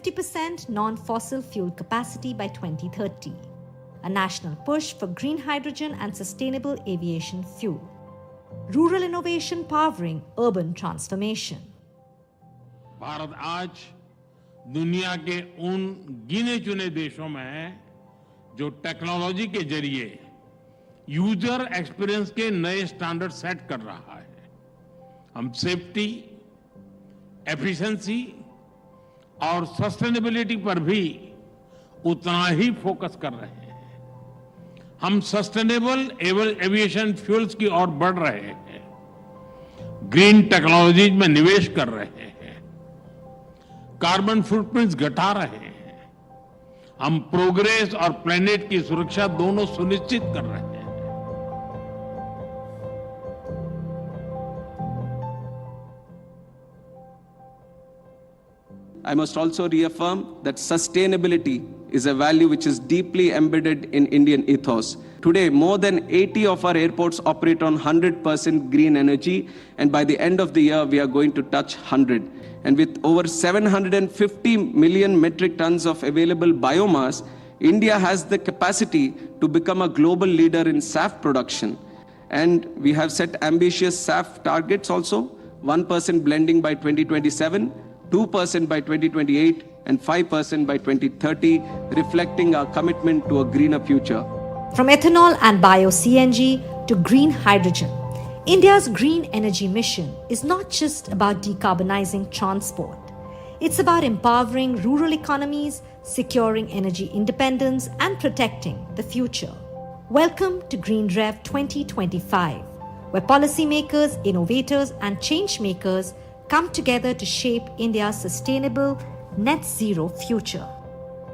50% non-fossil fuel capacity by 2030, a national push for green hydrogen and sustainable aviation fuel, rural innovation powering urban transformation. Bharat आज दुनिया के उन गिने चुने देशों में है जो टेक्नोलॉजी के जरिए यूजर एक्सपीरियंस के नए स्टैंडर्ड सेट कर रहा है। हम सेफ्टी, एफिशिएंसी और सस्टेनेबिलिटी पर भी उतना ही फोकस कर रहे हैं। हम सस्टेनेबल एविएशन फ्यूल्स की ओर बढ़ रहे हैं, ग्रीन टेक्नोलॉजीज में निवेश कर रहे हैं, कार्बन फुटप्रिंट्स घटा रहे हैं। हम प्रोग्रेस और प्लेनेट की सुरक्षा दोनों सुनिश्चित कर रहे हैं। I must also reaffirm that sustainability is a value which is deeply embedded in Indian ethos. Today, more than 80 of our airports operate on 100% green energy, and by the end of the year, we are going to touch 100. And with over 750 million metric tons of available biomass, India has the capacity to become a global leader in SAF production. And we have set ambitious SAF targets also, 1% blending by 2027, 2% by 2028, and 5% by 2030, reflecting our commitment to a greener future. From ethanol and bio-CNG to green hydrogen, India's green energy mission is not just about decarbonizing transport. It's about empowering rural economies, securing energy independence, and protecting the future. Welcome to GreenRev 2025, where policymakers, innovators, and change makers come together to shape India's sustainable, net zero future.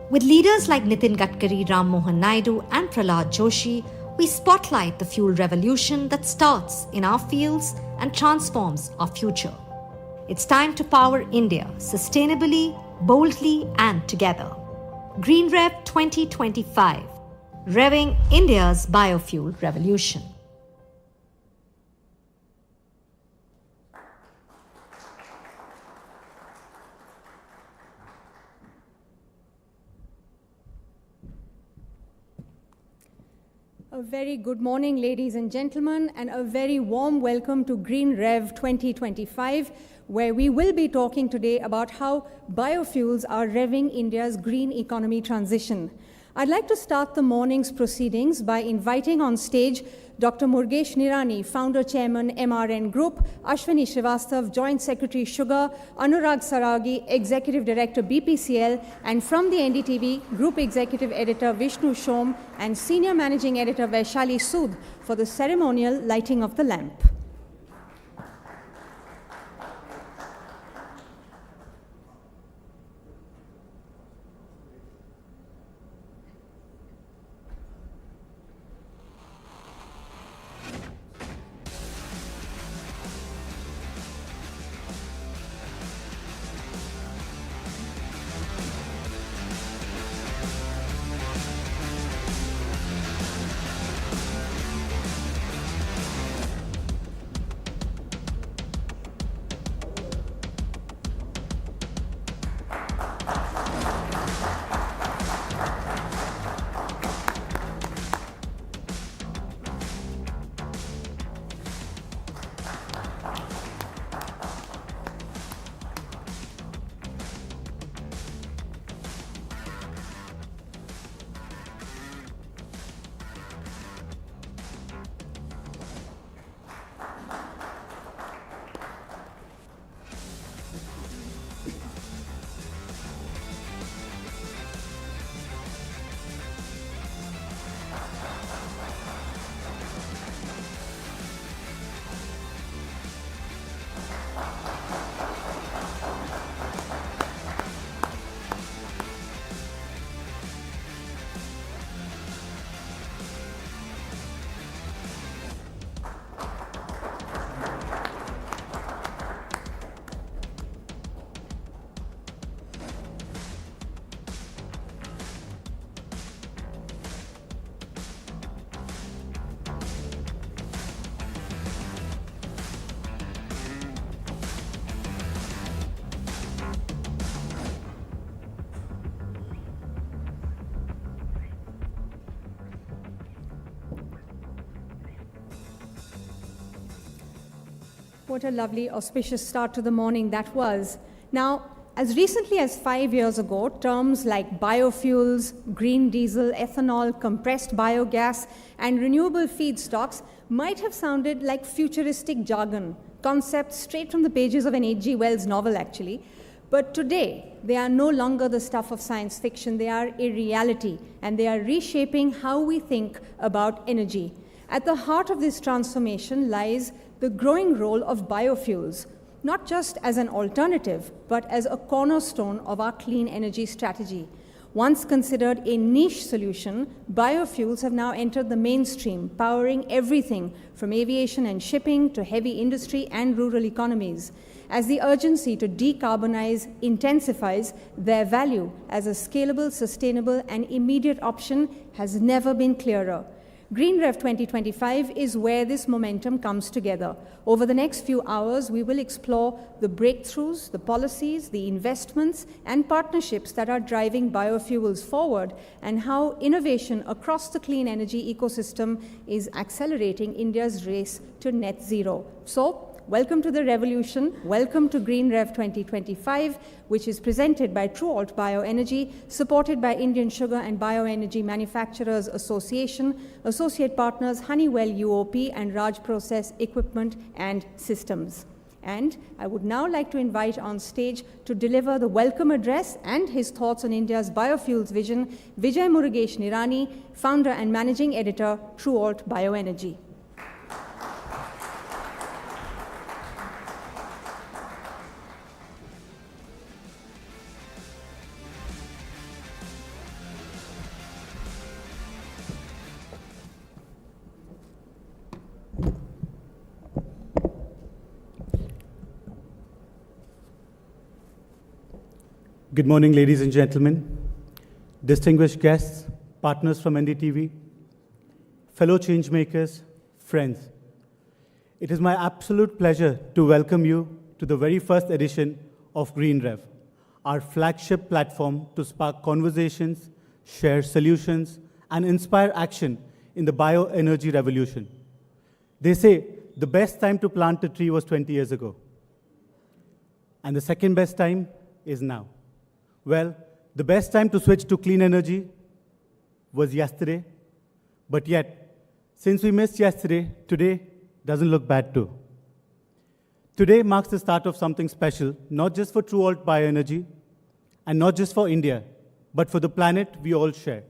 With leaders like Nitin, Gadkari, Ram Mohan Naidu, and Prahlad Joshi, we spotlight the fuel revolution that starts in our fields and transforms our future. It's time to power India sustainably, boldly, and together. GreenRev 2025, revving India's biofuel revolution. A very good morning, ladies and gentlemen, and a very warm welcome to GreenRev 2025, where we will be talking today about how biofuels are revving India's green economy transition. I'd like to start the morning's proceedings by inviting on stage Dr. Murgesh Nirani, Founder Chairman, MRN Group, Ashwini Srivastav, Joint Secretary, Sugar, Anurag Saragi, Executive Director, BPCL, and from the NDTV, Group Executive Editor, Vishnu Shom, and Senior Managing Editor, Vaishali Sood, for the ceremonial lighting of the lamp. What a lovely, auspicious start to the morning that was. Now, as recently as 5 years ago, terms like biofuels, green diesel, ethanol, compressed biogas, and renewable feedstocks might have sounded like futuristic jargon, concepts straight from the pages of an H.G. Wells novel, actually. But today, they are no longer the stuff of science fiction. They are a reality, and they are reshaping how we think about energy. At the heart of this transformation lies the growing role of biofuels, not just as an alternative, but as a cornerstone of our clean energy strategy. Once considered a niche solution, biofuels have now entered the mainstream, powering everything from aviation and shipping to heavy industry and rural economies. As the urgency to decarbonize intensifies, their value as a scalable, sustainable, and immediate option has never been clearer. GreenRev 2025 is where this momentum comes together. Over the next few hours, we will explore the breakthroughs, the policies, the investments, and partnerships that are driving biofuels forward, and how innovation across the clean energy ecosystem is accelerating India's race to net zero. So, welcome to the revolution. Welcome to GreenRev 2025, which is presented by TruAlt Bioenergy, supported by Indian Sugar and Bioenergy Manufacturers Association, associate partners Honeywell UOP and Raj Process Equipment and Systems. And I would now like to invite on stage to deliver the welcome address and his thoughts on India's biofuels vision, Vijay Murugesh Nirani, founder and managing editor, TruAlt Bioenergy. Good morning, ladies and gentlemen, distinguished guests, partners from NDTV, fellow changemakers, friends. It is my absolute pleasure to welcome you to the very first edition of GreenRev, our flagship platform to spark conversations, share solutions, and inspire action in the bioenergy revolution. They say the best time to plant a tree was 20 years ago, and the second best time is now. Well, the best time to switch to clean energy was yesterday, but yet, since we missed yesterday, today doesn't look bad too. Today marks the start of something special, not just for TruAlt Bioenergy, and not just for India, but for the planet we all share.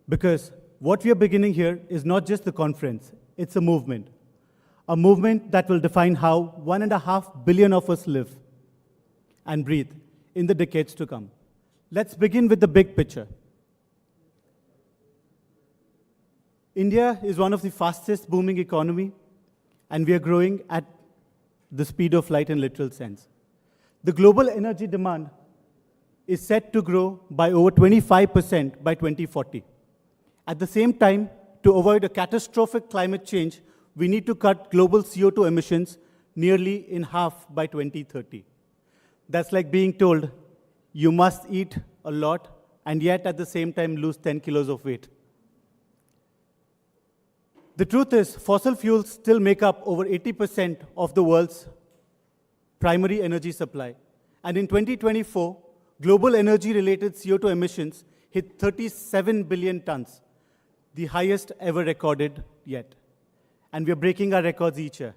Because what we are beginning here is not just the conference, it's a movement that will define how 1.5 billion of us live and breathe in the decades to come. Let's begin with the big picture. India is one of the fastest booming economy, and we are growing at the speed of light in literal sense. The global energy demand is set to grow by over 25% by 2040. At the same time, to avoid a catastrophic climate change, we need to cut global CO2 emissions nearly in half by 2030. That's like being told, you must eat a lot, and yet at the same time lose 10 kilos of weight. The truth is, fossil fuels still make up over 80% of the world's primary energy supply. And in 2024, global energy-related CO2 emissions hit 37 billion tons, the highest ever recorded yet. And we are breaking our records each year.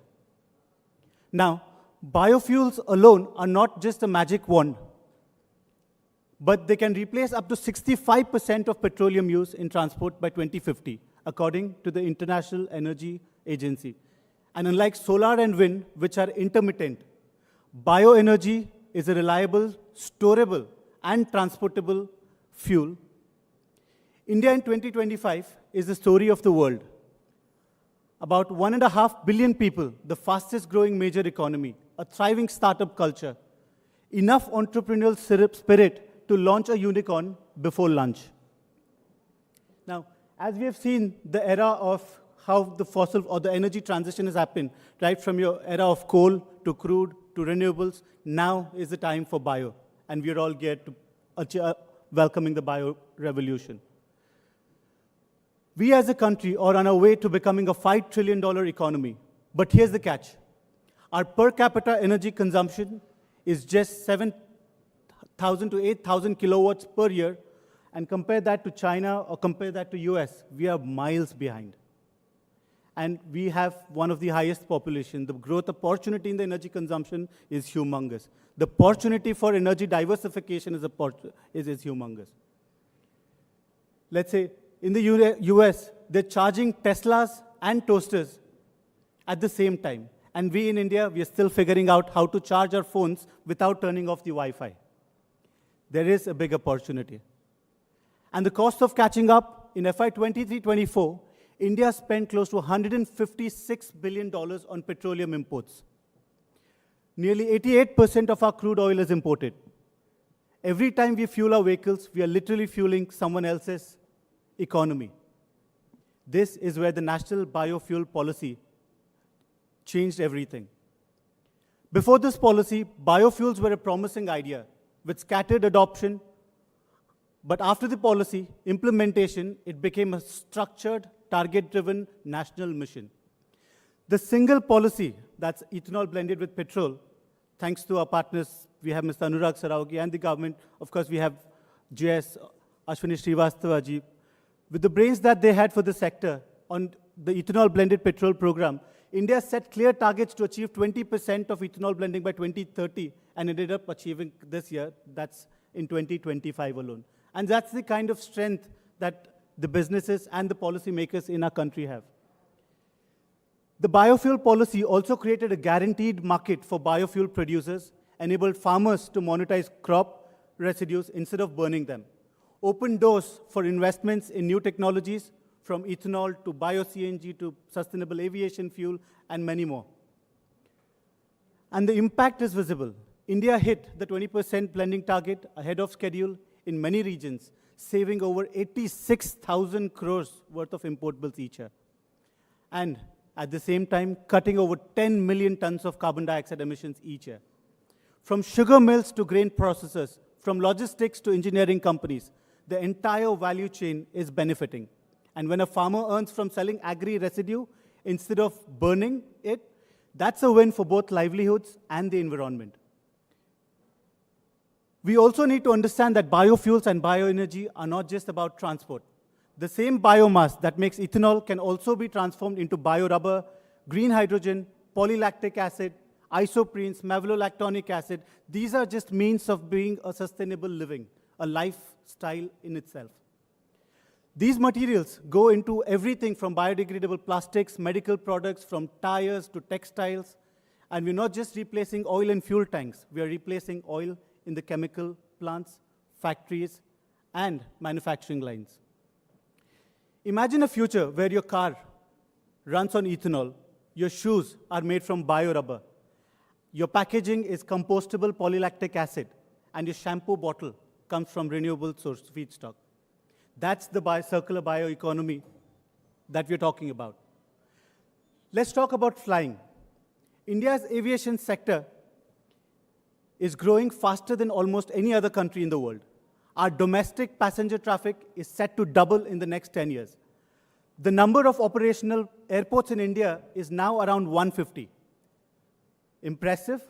Now, biofuels alone are not just a magic wand, but they can replace up to 65% of petroleum use in transport by 2050, according to the International Energy Agency. And unlike solar and wind, which are intermittent, bioenergy is a reliable, storable, and transportable fuel. India in 2025 is the story of the world. About 1.5 billion people, the fastest growing major economy, a thriving startup culture, enough entrepreneurial spirit to launch a unicorn before lunch. Now, as we have seen the era of how the fossil or the energy transition has happened, right from your era of coal to crude to renewables, now is the time for bio. And we are all geared to welcoming the bio revolution. We as a country are on our way to becoming a $5 trillion economy. But here's the catch. Our per capita energy consumption is just 7,000 to 8,000 kilowatts per year, and compare that to China or compare that to US, we are miles behind. And we have one of the highest population. The growth opportunity in the energy consumption is humongous. The opportunity for energy diversification is humongous. Let's say in the US, they're charging Teslas and toasters at the same time. And we in India, we are still figuring out how to charge our phones without turning off the Wi-Fi. There is a big opportunity. And the cost of catching up in FY 23-24, India spent close to $156 billion on petroleum imports. Nearly 88% of our crude oil is imported. Every time we fuel our vehicles, we are literally fueling someone else's economy. This is where the national biofuel policy changed everything. Before this policy, biofuels were a promising idea with scattered adoption. But after the policy implementation, it became a structured, target-driven national mission. The single policy, that's ethanol blended with petrol, thanks to our partners, we have Mr. Anurag Saraogi and the government. Of course, we have JS Ashwini Srivastavaji. With the brains that they had for the sector on the ethanol blended petrol program, India set clear targets to achieve 20% of ethanol blending by 2030 and ended up achieving this year. That's in 2025 alone. And that's the kind of strength that the businesses and the policymakers in our country have. The biofuel policy also created a guaranteed market for biofuel producers, enabled farmers to monetize crop residues instead of burning them, opened doors for investments in new technologies, from ethanol to bio-CNG to sustainable aviation fuel, and many more. And the impact is visible. India hit the 20% blending target ahead of schedule in many regions, saving over 86,000 crores worth of import bills each year. And at the same time, cutting over 10 million tons of carbon dioxide emissions each year. From sugar mills to grain processors, from logistics to engineering companies, the entire value chain is benefiting. And when a farmer earns from selling agri-residue instead of burning it, that's a win for both livelihoods and the environment. We also need to understand that biofuels and bioenergy are not just about transport. The same biomass that makes ethanol can also be transformed into biorubber, green hydrogen, polylactic acid, isoprenes, malolactonic acid. These are just means of being a sustainable living, a lifestyle in itself. These materials go into everything from biodegradable plastics, medical products, from tires to textiles. And we're not just replacing oil in fuel tanks. We are replacing oil in the chemical plants, factories, and manufacturing lines. Imagine a future where your car runs on ethanol, your shoes are made from biorubber, your packaging is compostable polylactic acid, and your shampoo bottle comes from renewable source feedstock. That's the circular bioeconomy that we're talking about. Let's talk about flying. India's aviation sector is growing faster than almost any other country in the world. Our domestic passenger traffic is set to double in the next 10 years. The number of operational airports in India is now around 150. Impressive,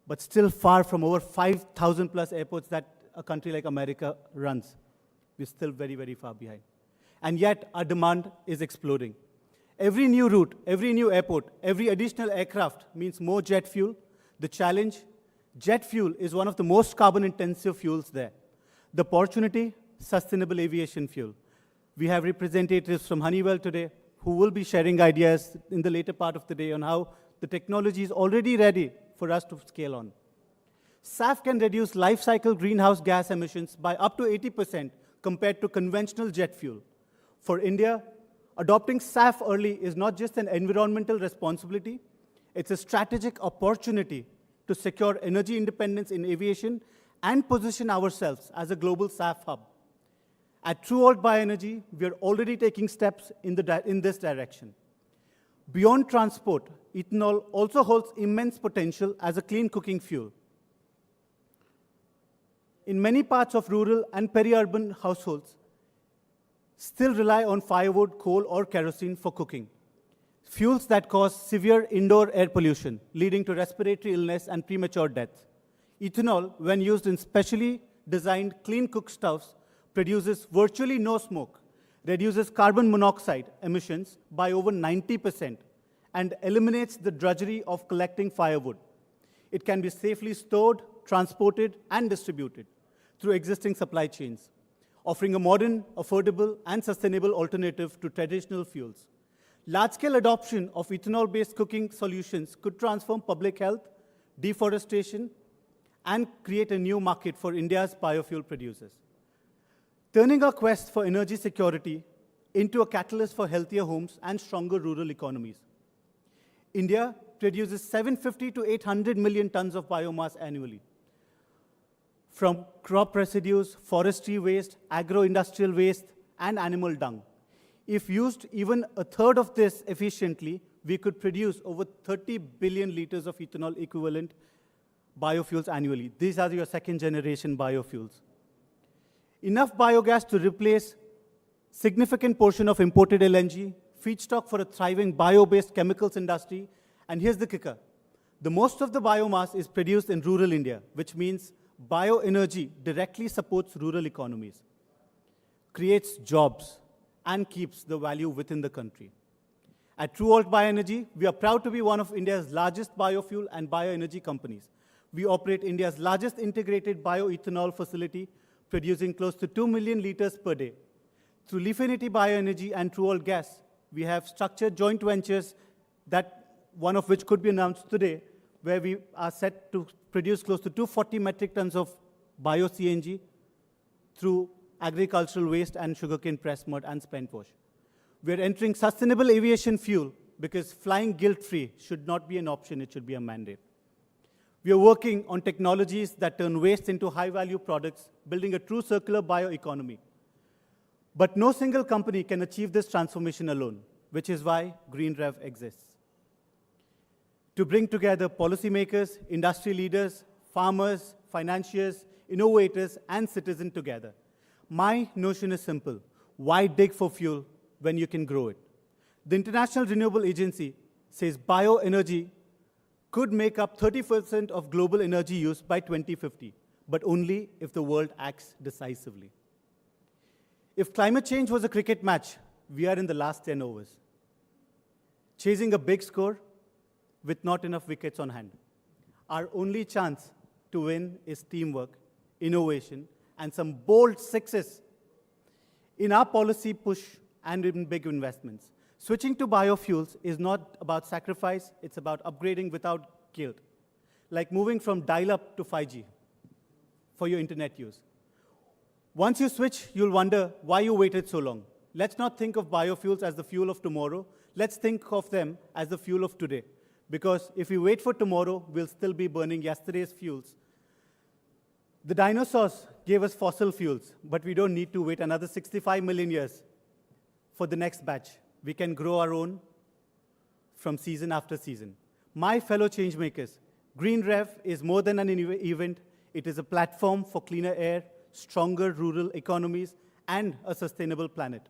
but still far from over 5,000 plus airports that a country like America runs. We're still very, very far behind. And yet, our demand is exploding. Every new route, every new airport, every additional aircraft means more jet fuel. The challenge, jet fuel is one of the most carbon-intensive fuels there. The opportunity, sustainable aviation fuel. We have representatives from Honeywell today who will be sharing ideas in the later part of the day on how the technology is already ready for us to scale on. SAF can reduce life cycle greenhouse gas emissions by up to 80% compared to conventional jet fuel. For India, adopting SAF early is not just an environmental responsibility, it's a strategic opportunity to secure energy independence in aviation and position ourselves as a global SAF hub. At TrueAlt Bioenergy, we are already taking steps in this direction. Beyond transport, ethanol also holds immense potential as a clean cooking fuel. In many parts of rural and peri-urban households, still rely on firewood, coal, or kerosene for cooking. fuels that cause severe indoor air pollution, leading to respiratory illness and premature death. Ethanol, when used in specially designed clean cook stoves, produces virtually no smoke, reduces carbon monoxide emissions by over 90%, and eliminates the drudgery of collecting firewood. It can be safely stored, transported, and distributed through existing supply chains, offering a modern, affordable, and sustainable alternative to traditional fuels. Large-scale adoption of ethanol-based cooking solutions could transform public health, deforestation, and create a new market for India's biofuel producers. Turning our quest for energy security into a catalyst for healthier homes and stronger rural economies. India produces 750 to 800 million tons of biomass annually, from crop residues, forestry waste, agro-industrial waste, and animal dung. If used even a third of this efficiently, we could produce over 30 billion liters of ethanol equivalent biofuels annually. These are your second-generation biofuels. Enough biogas to replace significant portion of imported LNG, feedstock for a thriving bio-based chemicals industry, and here's the kicker. The most of the biomass is produced in rural India, which means bioenergy directly supports rural economies, creates jobs, and keeps the value within the country. At TrueAlt Bioenergy, we are proud to be one of India's largest biofuel and bioenergy companies. We operate India's largest integrated bioethanol facility, producing close to 2 million liters per day. Through Leafinity Bioenergy and TrueAlt Gas, we have structured joint ventures, that one of which could be announced today, where we are set to produce close to 240 metric tons of bio-CNG through agricultural waste and sugarcane press mud and spent wash. We're entering sustainable aviation fuel because flying guilt-free should not be an option, it should be a mandate. We are working on technologies that turn waste into high-value products, building a true circular bioeconomy. But no single company can achieve this transformation alone, which is why GreenRev exists. To bring together policymakers, industry leaders, farmers, financiers, innovators, and citizens together. My notion is simple. Why dig for fuel when you can grow it? The International Renewable Agency says bioenergy could make up 30% of global energy use by 2050, but only if the world acts decisively. If climate change was a cricket match, we are in the last 10 overs, chasing a big score with not enough wickets on hand. Our only chance to win is teamwork, innovation, and some bold sixes in our policy push and in big investments. Switching to biofuels is not about sacrifice, it's about upgrading without guilt, like moving from dial-up to 5G for your internet use. Once you switch, you'll wonder why you waited so long. Let's not think of biofuels as the fuel of tomorrow. Let's think of them as the fuel of today. Because if we wait for tomorrow, we'll still be burning yesterday's fuels. The dinosaurs gave us fossil fuels, but we don't need to wait another 65 million years for the next batch. We can grow our own from season after season. My fellow changemakers, GreenRev is more than an event. It is a platform for cleaner air, stronger rural economies, and a sustainable planet.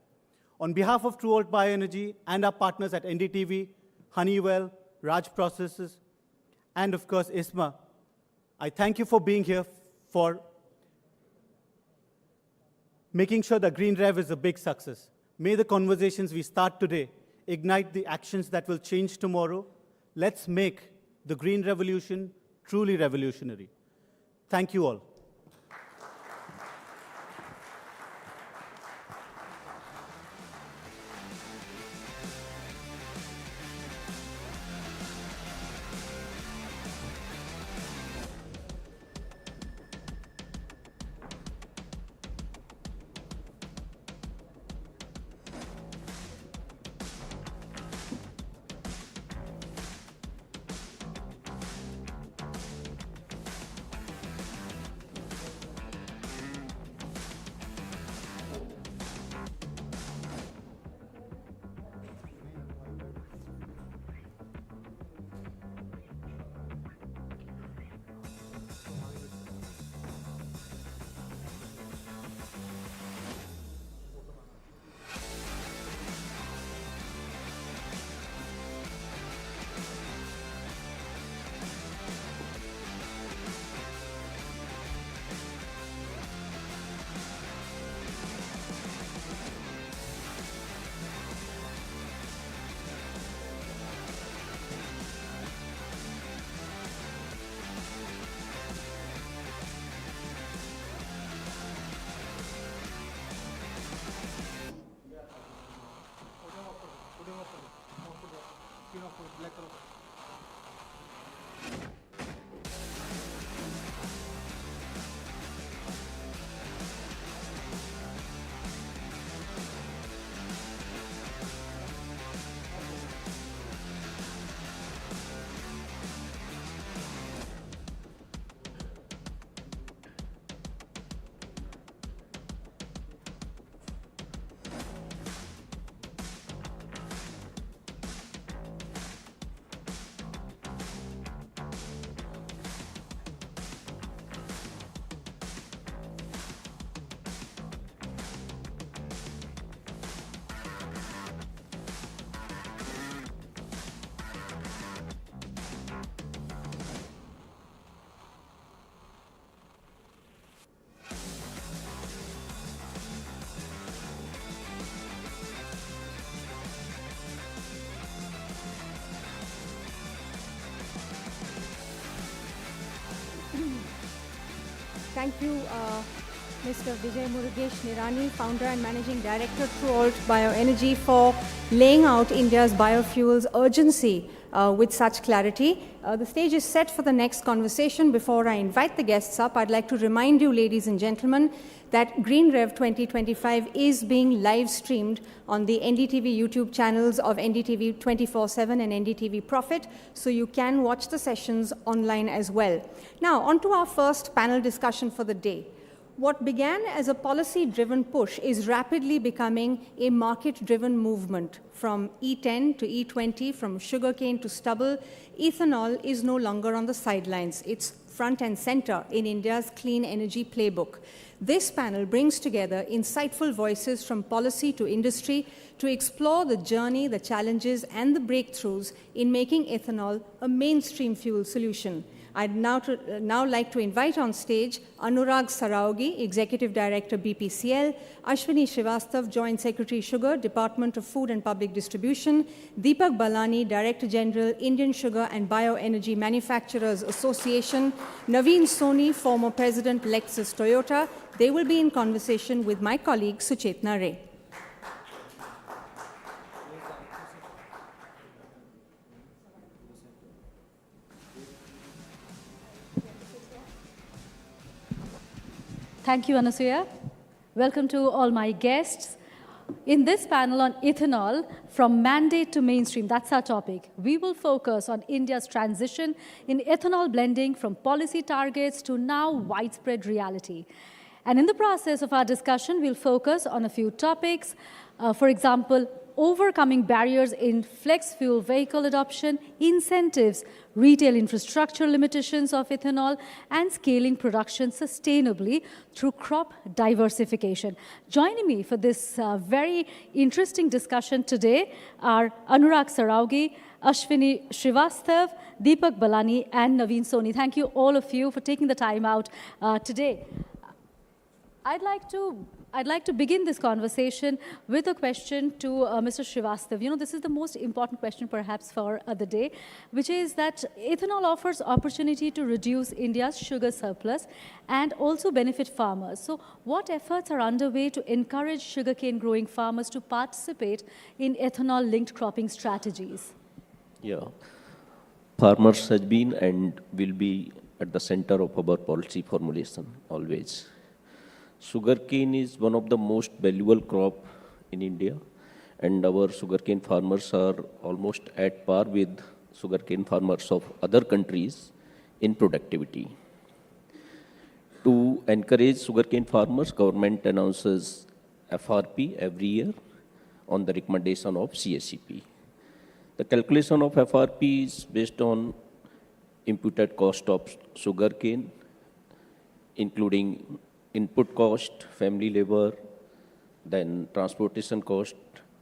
On behalf of TrueAlt Bioenergy and our partners at NDTV, Honeywell, Raj Processes, and of course ISMA, I thank you for being here, for making sure that GreenRev is a big success. May the conversations we start today ignite the actions that will change tomorrow. Let's make the green revolution truly revolutionary. Thank you all. Thank you, Mr. Vijay Murugesh Nirani, Founder and Managing Director, Trualt Bioenergy, for laying out India's biofuels urgency with such clarity. The stage is set for the next conversation. Before I invite the guests up, I'd like to remind you, ladies and gentlemen, that GreenRev 2025 is being live streamed on the NDTV YouTube channels of NDTV 24/7 and NDTV Profit, so you can watch the sessions online as well. Now, on to our first panel discussion for the day. What began as a policy-driven push is rapidly becoming a market-driven movement. From E10 to E20, from sugarcane to stubble, ethanol is no longer on the sidelines. It's front and center in India's clean energy playbook. This panel brings together insightful voices from policy to industry to explore the journey, the challenges, and the breakthroughs in making ethanol a mainstream fuel solution. I'd now like to invite on stage Anurag Saraogi, Executive Director, BPCL, Ashwini Srivastav, Joint Secretary, Sugar, Department of Food and Public Distribution, Deepak Balani, Director General, Indian Sugar and Bioenergy Manufacturers Association, Naveen Soni, former President, Lexus Toyota. They will be in conversation with my colleague, Suchetna Ray. Thank you, Anasuya. Welcome to all my guests. In this panel on ethanol, from mandate to mainstream, that's our topic. We will focus on India's transition in ethanol blending from policy targets to now widespread reality. And in the process of our discussion, we'll focus on a few topics. For example, overcoming barriers in flex fuel vehicle adoption, incentives, retail infrastructure limitations of ethanol, and scaling production sustainably through crop diversification. Joining me for this very interesting discussion today are Anurag Saraogi, Ashwini Srivastav, Deepak Balani, and Naveen Soni. Thank you, all of you, for taking the time out today. I'd like to begin this conversation with a question to Mr. Srivastav. You know, this is the most important question perhaps for the day, which is that ethanol offers opportunity to reduce India's sugar surplus and also benefit farmers. So what efforts are underway to encourage sugarcane growing farmers to participate in ethanol-linked cropping strategies? Yeah, farmers has been and will be at the center of our policy formulation always. Sugarcane is one of the most valuable crop in India, and our sugarcane farmers are almost at par with sugarcane farmers of other countries in productivity. To encourage sugarcane farmers, government announces FRP every year on the recommendation of CSCP. The calculation of FRP is based on imputed cost of sugarcane, including input cost, family labor, then transportation cost,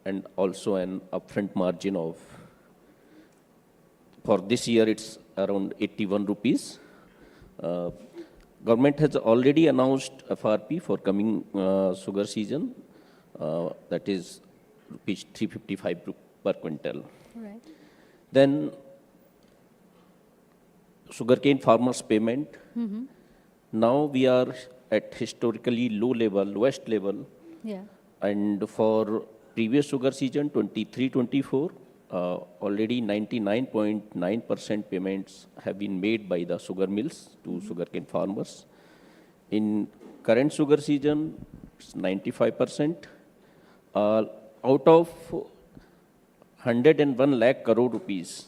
and also an upfront margin of, for this year it's around 81 rupees. Government has already announced FRP for coming sugar season, that is rupees 355 per quintal. Right. Then sugarcane farmers payment. Now we are at historically low level, lowest level. Yeah. And for previous sugar season, 23-24, already 99.9% payments have been made by the sugar mills to sugarcane farmers. In current sugar season, it's 95%. Out of 101 lakh crore rupees,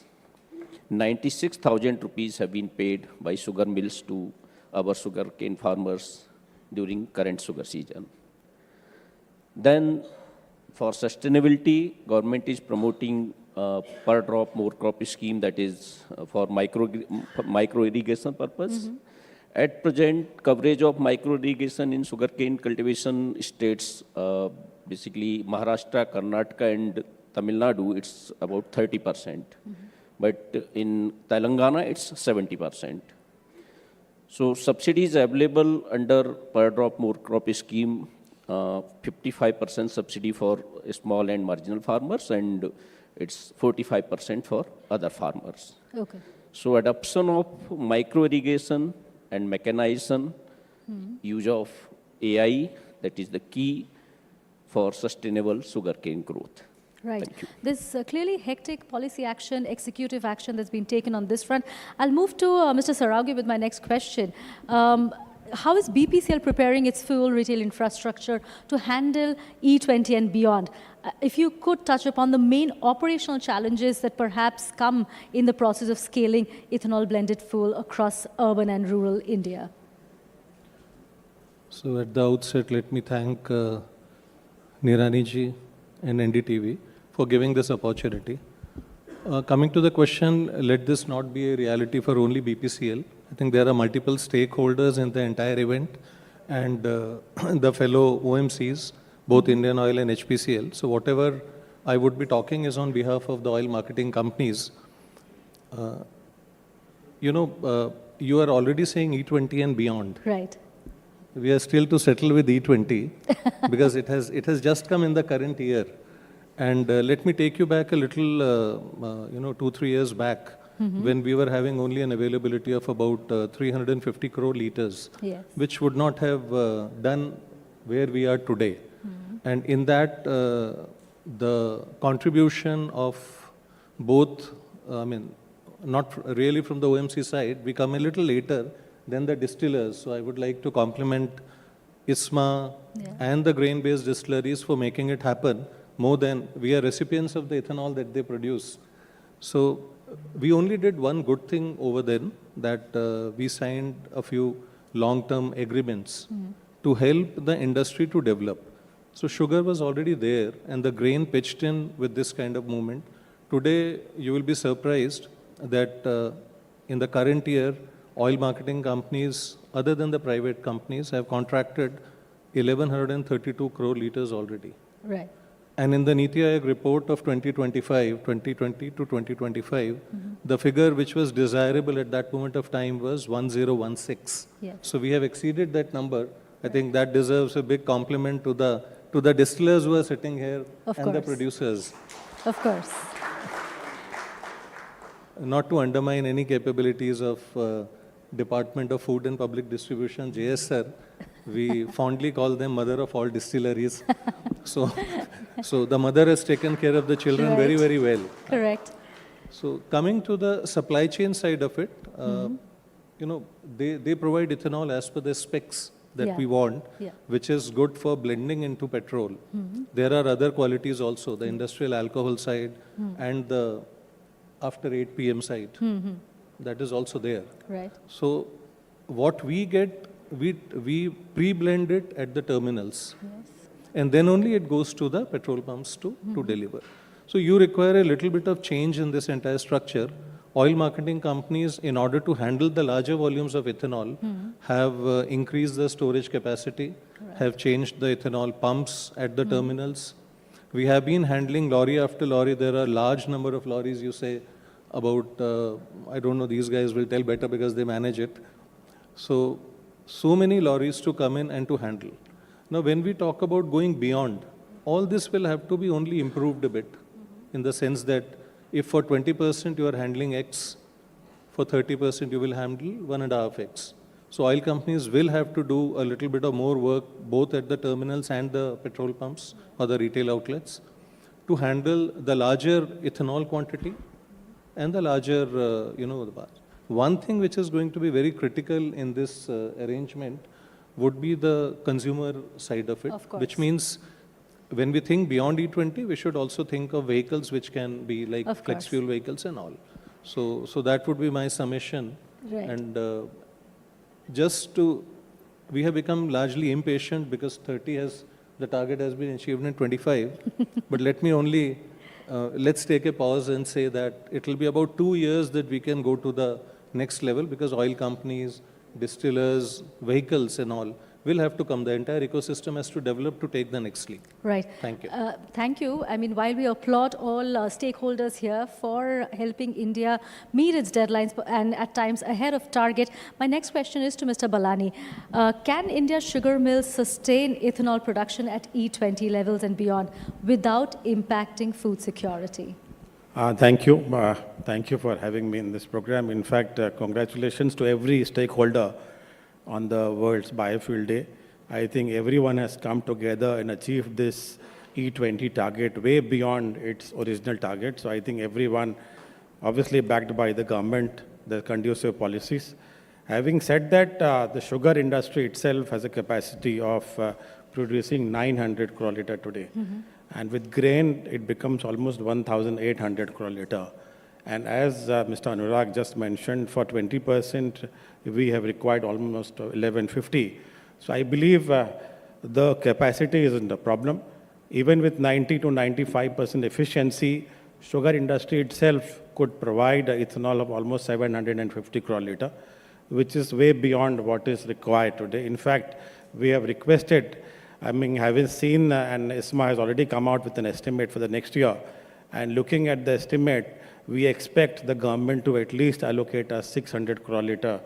96,000 rupees have been paid by sugar mills to our sugarcane farmers during current sugar season. Then for sustainability, government is promoting per drop more crop scheme, that is for micro irrigation purpose. At present, coverage of micro irrigation in sugarcane cultivation states, basically Maharashtra, Karnataka and Tamil Nadu, it's about 30%. But in Telangana, it's 70%. So subsidies available under per drop more crop scheme, 55% subsidy for small and marginal farmers, and it's 45% for other farmers. Okay. So adoption of micro irrigation and mechanization use of AI, that is the key for sustainable sugarcane growth. Right. Thank you. There's clearly hectic policy action, executive action that's been taken on this front. I'll move to Mr. Saraugi with my next question. How is BPCL preparing its fuel retail infrastructure to handle E20 and beyond? If you could touch upon the main operational challenges that perhaps come in the process of scaling ethanol blended fuel across urban and rural India. So at the outset, let me thank Nirani ji and NDTV for giving this opportunity. Coming to the question, let this not be a reality for only BPCL. I think there are multiple stakeholders in the entire event and the fellow OMCs, both Indian Oil and HPCL. So whatever I would be talking is on behalf of the oil marketing companies. You are already saying E20 and beyond. Right. We are still to settle with E20 because it has just come in the current year. And let me take you back a little, 2-3 years back, when we were having only an availability of about 350 crore liters, Yes. which would not have done where we are today. And in that, the contribution of both, not really from the OMC side, we come a little later than the distillers. So I would like to compliment ISMA and the grain-based distilleries for making it happen. More than we are recipients of the ethanol that they produce. So we only did one good thing over then, that we signed a few long-term agreements to help the industry to develop. So sugar was already there and the grain pitched in with this kind of movement. Today, you will be surprised that in the current year, oil marketing companies, other than the private companies, have contracted 1,132 crore liters already. Right. And in the Niti Aayog report of 2020 to 2025, the figure which was desirable at that moment of time was 1016. Yes. So we have exceeded that number. I think that deserves a big compliment to the distillers who are sitting here and the producers. Of course. Not to undermine any capabilities of Department of Food and Public Distribution, JS sir, we fondly call them mother of all distilleries. So the mother has taken care of the children very, very well. Correct. So coming to the supply chain side of it, they provide ethanol as per the specs that we want, which is good for blending into petrol. There are other qualities also, the industrial alcohol side and the after 8 p.m. side. That is also there. Right. So what we get, we pre-blend it at the terminals. Yes. And then only it goes to the petrol pumps to deliver. So you require a little bit of change in this entire structure. Oil marketing companies, in order to handle the larger volumes of ethanol, have increased the storage capacity, have changed the ethanol pumps at the terminals. We have been handling lorry after lorry. There are a large number of lorries, you say, about, I don't know, these guys will tell better because they manage it. So many lorries to come in and to handle. Now, when we talk about going beyond, all this will have to be only improved a bit, in the sense that if for 20% you are handling X, for 30% you will handle 1.5X. So oil companies will have to do a little bit of more work, both at the terminals and the petrol pumps or the retail outlets, to handle the larger ethanol quantity and the larger, the bar. One thing which is going to be very critical in this arrangement would be the consumer side of it, which means when we think beyond E20, we should also think of vehicles which can be like flex fuel vehicles and all. So that would be my summation. Right. And we have become largely impatient because 30 the target has been achieved in 25. But let me only, let's take a pause and say that it will be about 2 years that we can go to the next level, because oil companies, distillers, vehicles and all will have to come. The entire ecosystem has to develop to take the next leap. Right. Thank you. Thank you. I mean, while we applaud all stakeholders here for helping India meet its deadlines and at times ahead of target, my next question is to Mr. Balani. Can India's sugar mills sustain ethanol production at E20 levels and beyond without impacting food security? Thank you. Thank you for having me in this program. In fact, congratulations to every stakeholder on the world's Biofuel Day. I think everyone has come together and achieved this E20 target way beyond its original target. So I think everyone, obviously backed by the government, the conducive policies. Having said that, the sugar industry itself has a capacity of producing 900 crore litre today. And with grain, it becomes almost 1,800 crore litre. And as Mr. Anurag just mentioned, for 20%, we have required almost 1150. So I believe the capacity isn't a problem. Even with 90 to 95% efficiency, sugar industry itself could provide ethanol of almost 750 crore litre, which is way beyond what is required today. In fact, we have requested, having seen, and ISMA has already come out with an estimate for the next year, and looking at the estimate, we expect the government to at least allocate us 600 crore litre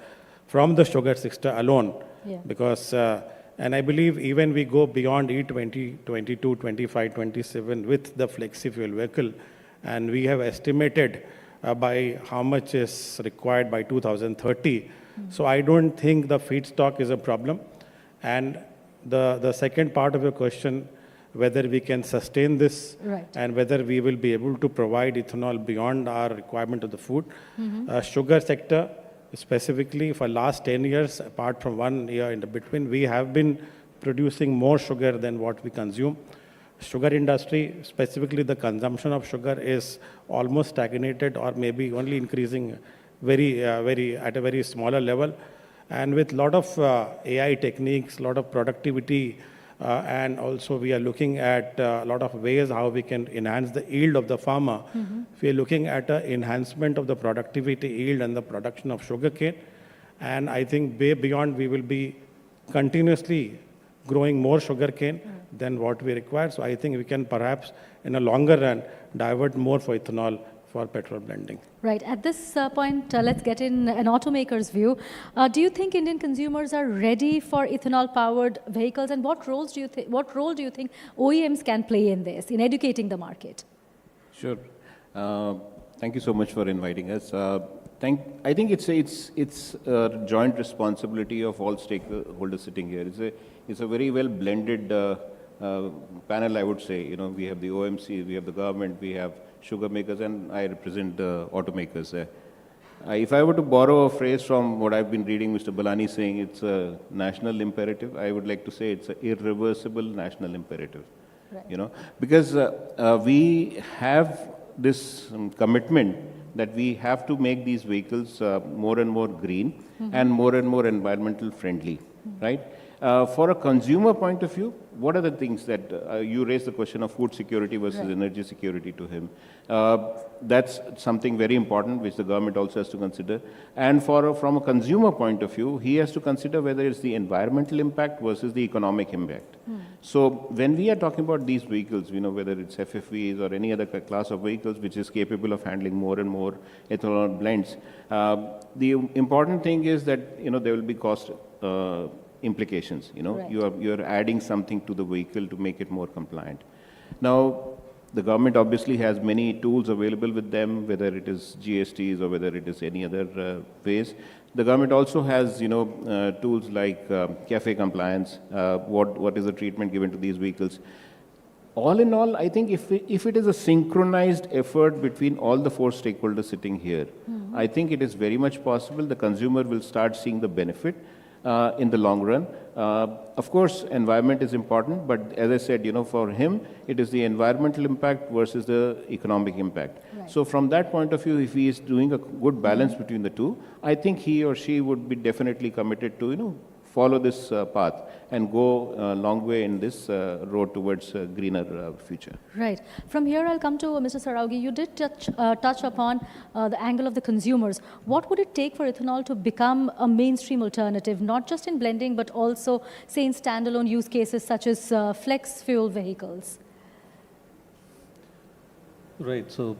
from the sugar sector alone. Yeah. Because, and I believe even we go beyond E20, 22, 25, 27 with the flexi fuel vehicle, and we have estimated by how much is required by 2030. So I don't think the feedstock is a problem. And the second part of your question, whether we can sustain this, right, and whether we will be able to provide ethanol beyond our requirement of the food. Sugar sector, specifically for last 10 years, apart from 1 year in the between, we have been producing more sugar than what we consume. Sugar industry, specifically the consumption of sugar, is almost stagnated or maybe only increasing at a very smaller level. And with a lot of AI techniques, a lot of productivity, and also we are looking at a lot of ways how we can enhance the yield of the farmer. We are looking at an enhancement of the productivity, yield, and the production of sugarcane. And I think way beyond, we will be continuously growing more sugarcane than what we require. So I think we can perhaps, in a longer run, divert more for ethanol for petrol blending. Right. At this point, let's get in an automaker's view. Do you think Indian consumers are ready for ethanol-powered vehicles, and what role do you think OEMs can play in this, in educating the market? Sure. Thank you so much for inviting us. I think it's a joint responsibility of all stakeholders sitting here. It's a very well blended panel, I would say. You know, we have the OMC, we have the government, we have sugar makers, and I represent the automakers. If I were to borrow a phrase from what I've been reading Mr. Balani saying, it's a national imperative, I would like to say it's an irreversible national imperative. Right. You know, because we have this commitment that we have to make these vehicles more and more green and more environmental friendly, right? For a consumer point of view, what are the things that you raised the question of food security versus energy security to him? That's something very important which the government also has to consider. And from a consumer point of view, he has to consider whether it's the environmental impact versus the economic impact. So when we are talking about these vehicles, you know, whether it's FFVs or any other class of vehicles which is capable of handling more and more ethanol blends, the important thing is that, you know, there will be cost implications. You know, right. you're adding something to the vehicle to make it more compliant. Now, the government obviously has many tools available with them, whether it is GSTs or whether it is any other ways. The government also has, you know, tools like CAFE compliance, what is the treatment given to these vehicles. All in all, I think if it is a synchronized effort between all the four stakeholders sitting here, I think it is very much possible the consumer will start seeing the benefit in the long run. Of course, environment is important, but as I said, you know, for him, it is the environmental impact versus the economic impact. Right. So from that point of view, if he is doing a good balance between the two, I think he or she would be definitely committed to, you know, follow this path and go a long way in this road towards a greener future. Right. From here, I'll come to Mr. Saraugi. You did touch upon the angle of the consumers. What would it take for ethanol to become a mainstream alternative, not just in blending, but also, say, in standalone use cases such as flex fuel vehicles? Right. So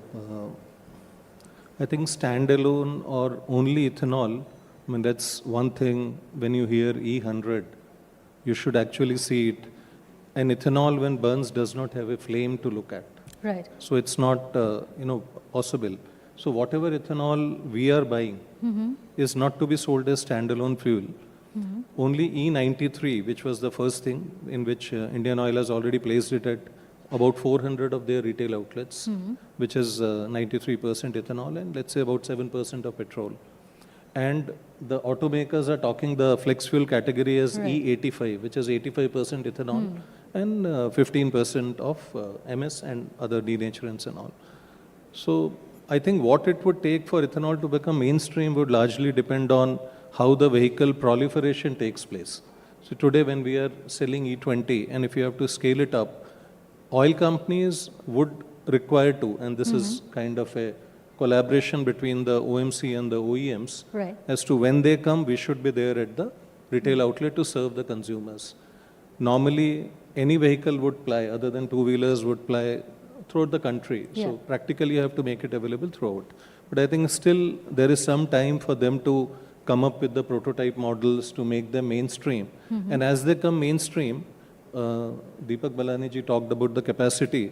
I think standalone or only ethanol, I mean, that's one thing. When you hear E100, you should actually see it. And ethanol, when burns, does not have a flame to look at. Right. So it's not, you know, possible. So whatever ethanol we are buying is not to be sold as standalone fuel, Only E93, which was the first thing in which Indian Oil has already placed it at about 400 of their retail outlets, which is 93% ethanol and let's say about 7% of petrol. And the automakers are talking the flex fuel category as E85, which is 85% ethanol and 15% of MS and other denaturants and all. So I think what it would take for ethanol to become mainstream would largely depend on how the vehicle proliferation takes place. So today when we are selling E20 and if you have to scale it up, oil companies would require to, and this is kind of a collaboration between the OMC and the OEMs, as to when they come, we should be there at the retail outlet to serve the consumers. Normally, any vehicle would ply, other than two-wheelers, would ply throughout the country. So practically you have to make it available throughout. But I think still there is some time for them to come up with the prototype models to make them mainstream. And as they come mainstream, Deepak Balani ji talked about the capacity.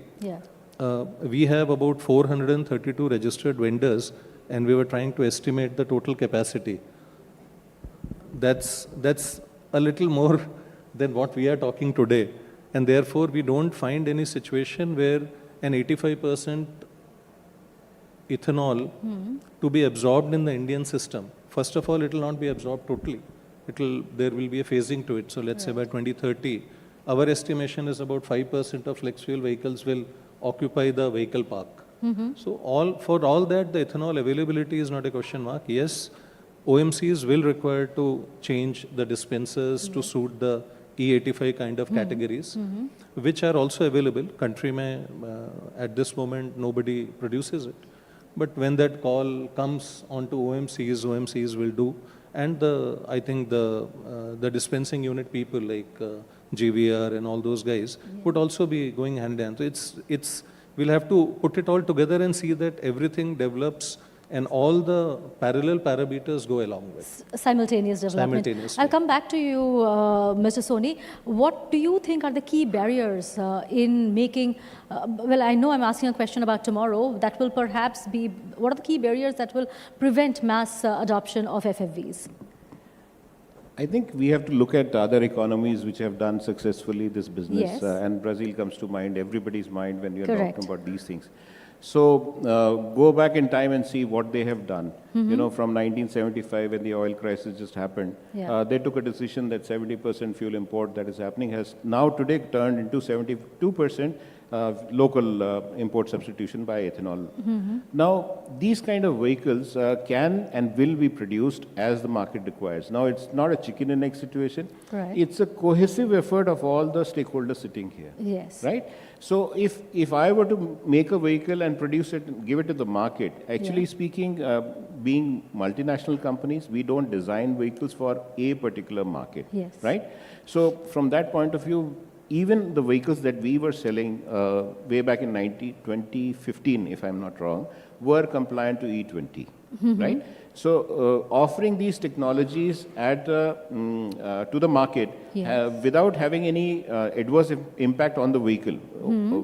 We have about 432 registered vendors and we were trying to estimate the total capacity. That's a little more than what we are talking today. And therefore, we don't find any situation where an 85% ethanol to be absorbed in the Indian system. First of all, it will not be absorbed totally. There will be a phasing to it. So let's say by 2030, our estimation is about 5% of flex fuel vehicles will occupy the vehicle park. So for all that, the ethanol availability is not a question mark. Yes, OMCs will require to change the dispensers to suit the E85 kind of categories, which are also available. Country mein, at this moment, nobody produces it. But when that call comes onto OMCs will do. And I think the dispensing unit people like GVR and all those guys would also be going hand in hand. So we'll have to put it all together and see that everything develops and all the parallel parameters go along with. Simultaneous development. Simultaneously. I'll come back to you, Mr. Soni. What do you think are the key barriers in making, well, I know I'm asking a question about tomorrow, that will perhaps be, what are the key barriers that will prevent mass adoption of FFVs? I think we have to look at other economies which have done successfully this business. And Brazil comes to mind, everybody's mind when you're talking about these things. So go back in time and see what they have done. You know, from 1975 when the oil crisis just happened, they took a decision that 70% fuel import that is happening has now today turned into 72% local import substitution by ethanol. Now, these kind of vehicles can and will be produced as the market requires. Now, it's not a chicken and egg situation. It's a cohesive effort of all the stakeholders sitting here. Right? So, if I were to make a vehicle and produce it and give it to the market, actually speaking, being multinational companies, we don't design vehicles for a particular market. Right? So, from that point of view, even the vehicles that we were selling way back in 2015, if I'm not wrong, were compliant to E20, right? So offering these technologies at to the market without having any adverse impact on the vehicle,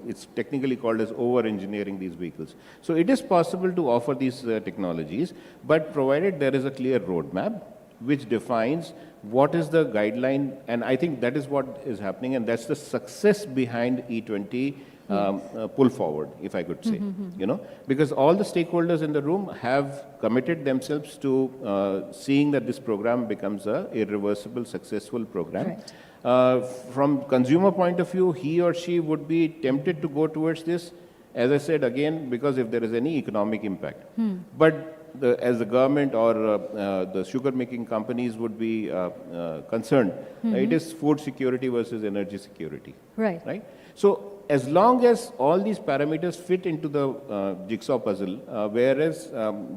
it's technically called as over-engineering these vehicles. So it is possible to offer these technologies, but provided there is a clear roadmap which defines what is the guideline, and I think that is what is happening, and that's the success behind E20 pull forward, if I could say, you know, because all the stakeholders in the room have committed themselves to seeing that this program becomes a irreversible, successful program. From consumer point of view, he or she would be tempted to go towards this, as I said again, because if there is any economic impact. But as the government or the sugar-making companies would be concerned, it is food security versus energy security. Right? So as long as all these parameters fit into the jigsaw puzzle, whereas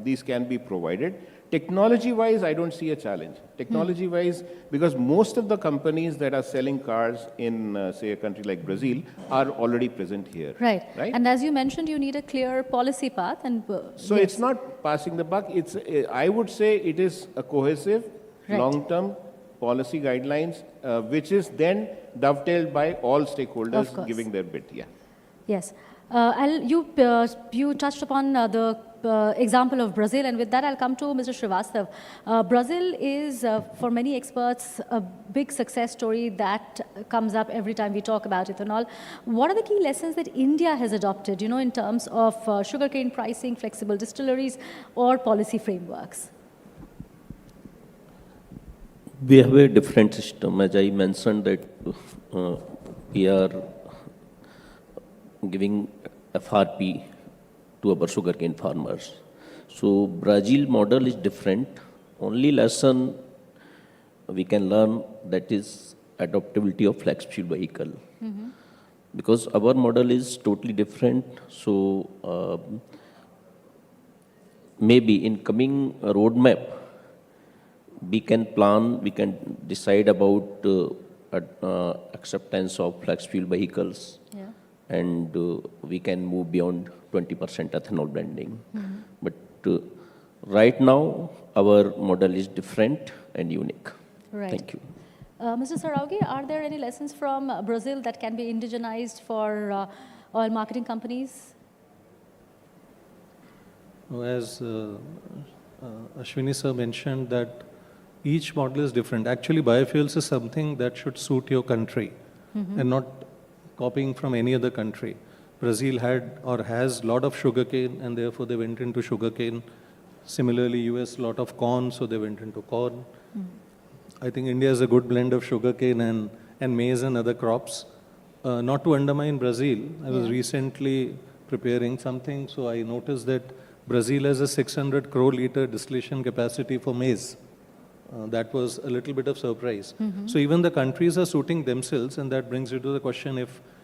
these can be provided, technology-wise, I don't see a challenge. Technology-wise, because most of the companies that are selling cars in, say, a country like Brazil are already present here. Right? And as you mentioned, you need a clear policy path. And so it's not passing the buck. It's, I would say it is a cohesive, long-term policy guidelines, which is then dovetailed by all stakeholders giving their bit. Yes. You touched upon the example of Brazil, and with that I'll come to Mr. Srivastav. Brazil is, for many experts, a big success story that comes up every time we talk about ethanol. What are the key lessons that India has adopted, in terms of sugarcane pricing, flexible distilleries, or policy frameworks? We have a different system. As I mentioned that we are giving FRP to our sugarcane farmers. So Brazil model is different. Only lesson we can learn that is adaptability of flex fuel vehicle. Because our model is totally different. So maybe in coming roadmap, we can plan, we can decide about acceptance of flex fuel vehicles. Yeah. And we can move beyond 20% ethanol blending. But right now, our model is different and unique. Right. Thank you. Mr. Saraugi, are there any lessons from Brazil that can be indigenized for oil marketing companies? As Ashwini sir mentioned that each model is different. Actually, biofuels is something that should suit your country and not copying from any other country. Brazil had or has a lot of sugarcane and therefore they went into sugarcane. Similarly, US lot of corn, so they went into corn. I think India is a good blend of sugarcane and maize and other crops. Not to undermine Brazil, I was recently preparing something, so I noticed that Brazil has a 600 crore liter distillation capacity for maize. That was a little bit of surprise. So even the countries are suiting themselves, and that brings you to the question,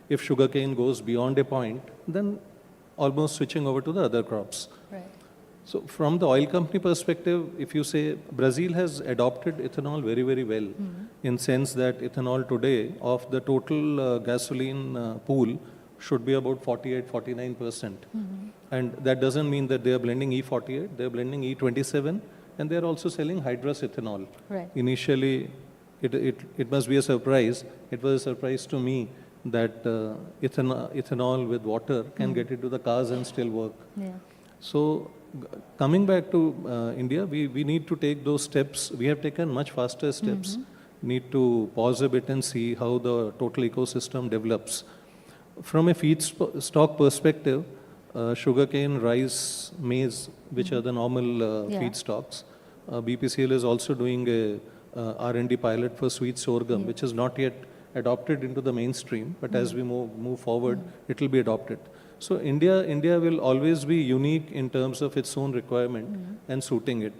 if sugarcane goes beyond a point, then almost switching over to the other crops. Right. So from the oil company perspective, if you say Brazil has adopted ethanol very, very well, in sense that ethanol today of the total gasoline pool should be about 48-49%. And that doesn't mean that they are blending E48, they are blending E27, and they are also selling hydrous ethanol. Right. Initially, it must be a surprise. It was a surprise to me that ethanol with water can get into the cars and still work. Yeah. So coming back to India, we need to take those steps. We have taken much faster steps. Need to pause a bit and see how the total ecosystem develops. From a feedstock perspective, sugarcane, rice, maize, which are the normal feedstocks. BPCL is also doing a R&D pilot for sweet sorghum, which is not yet adopted into the mainstream, but as we move forward, it will be adopted. So India will always be unique in terms of its own requirement and suiting it.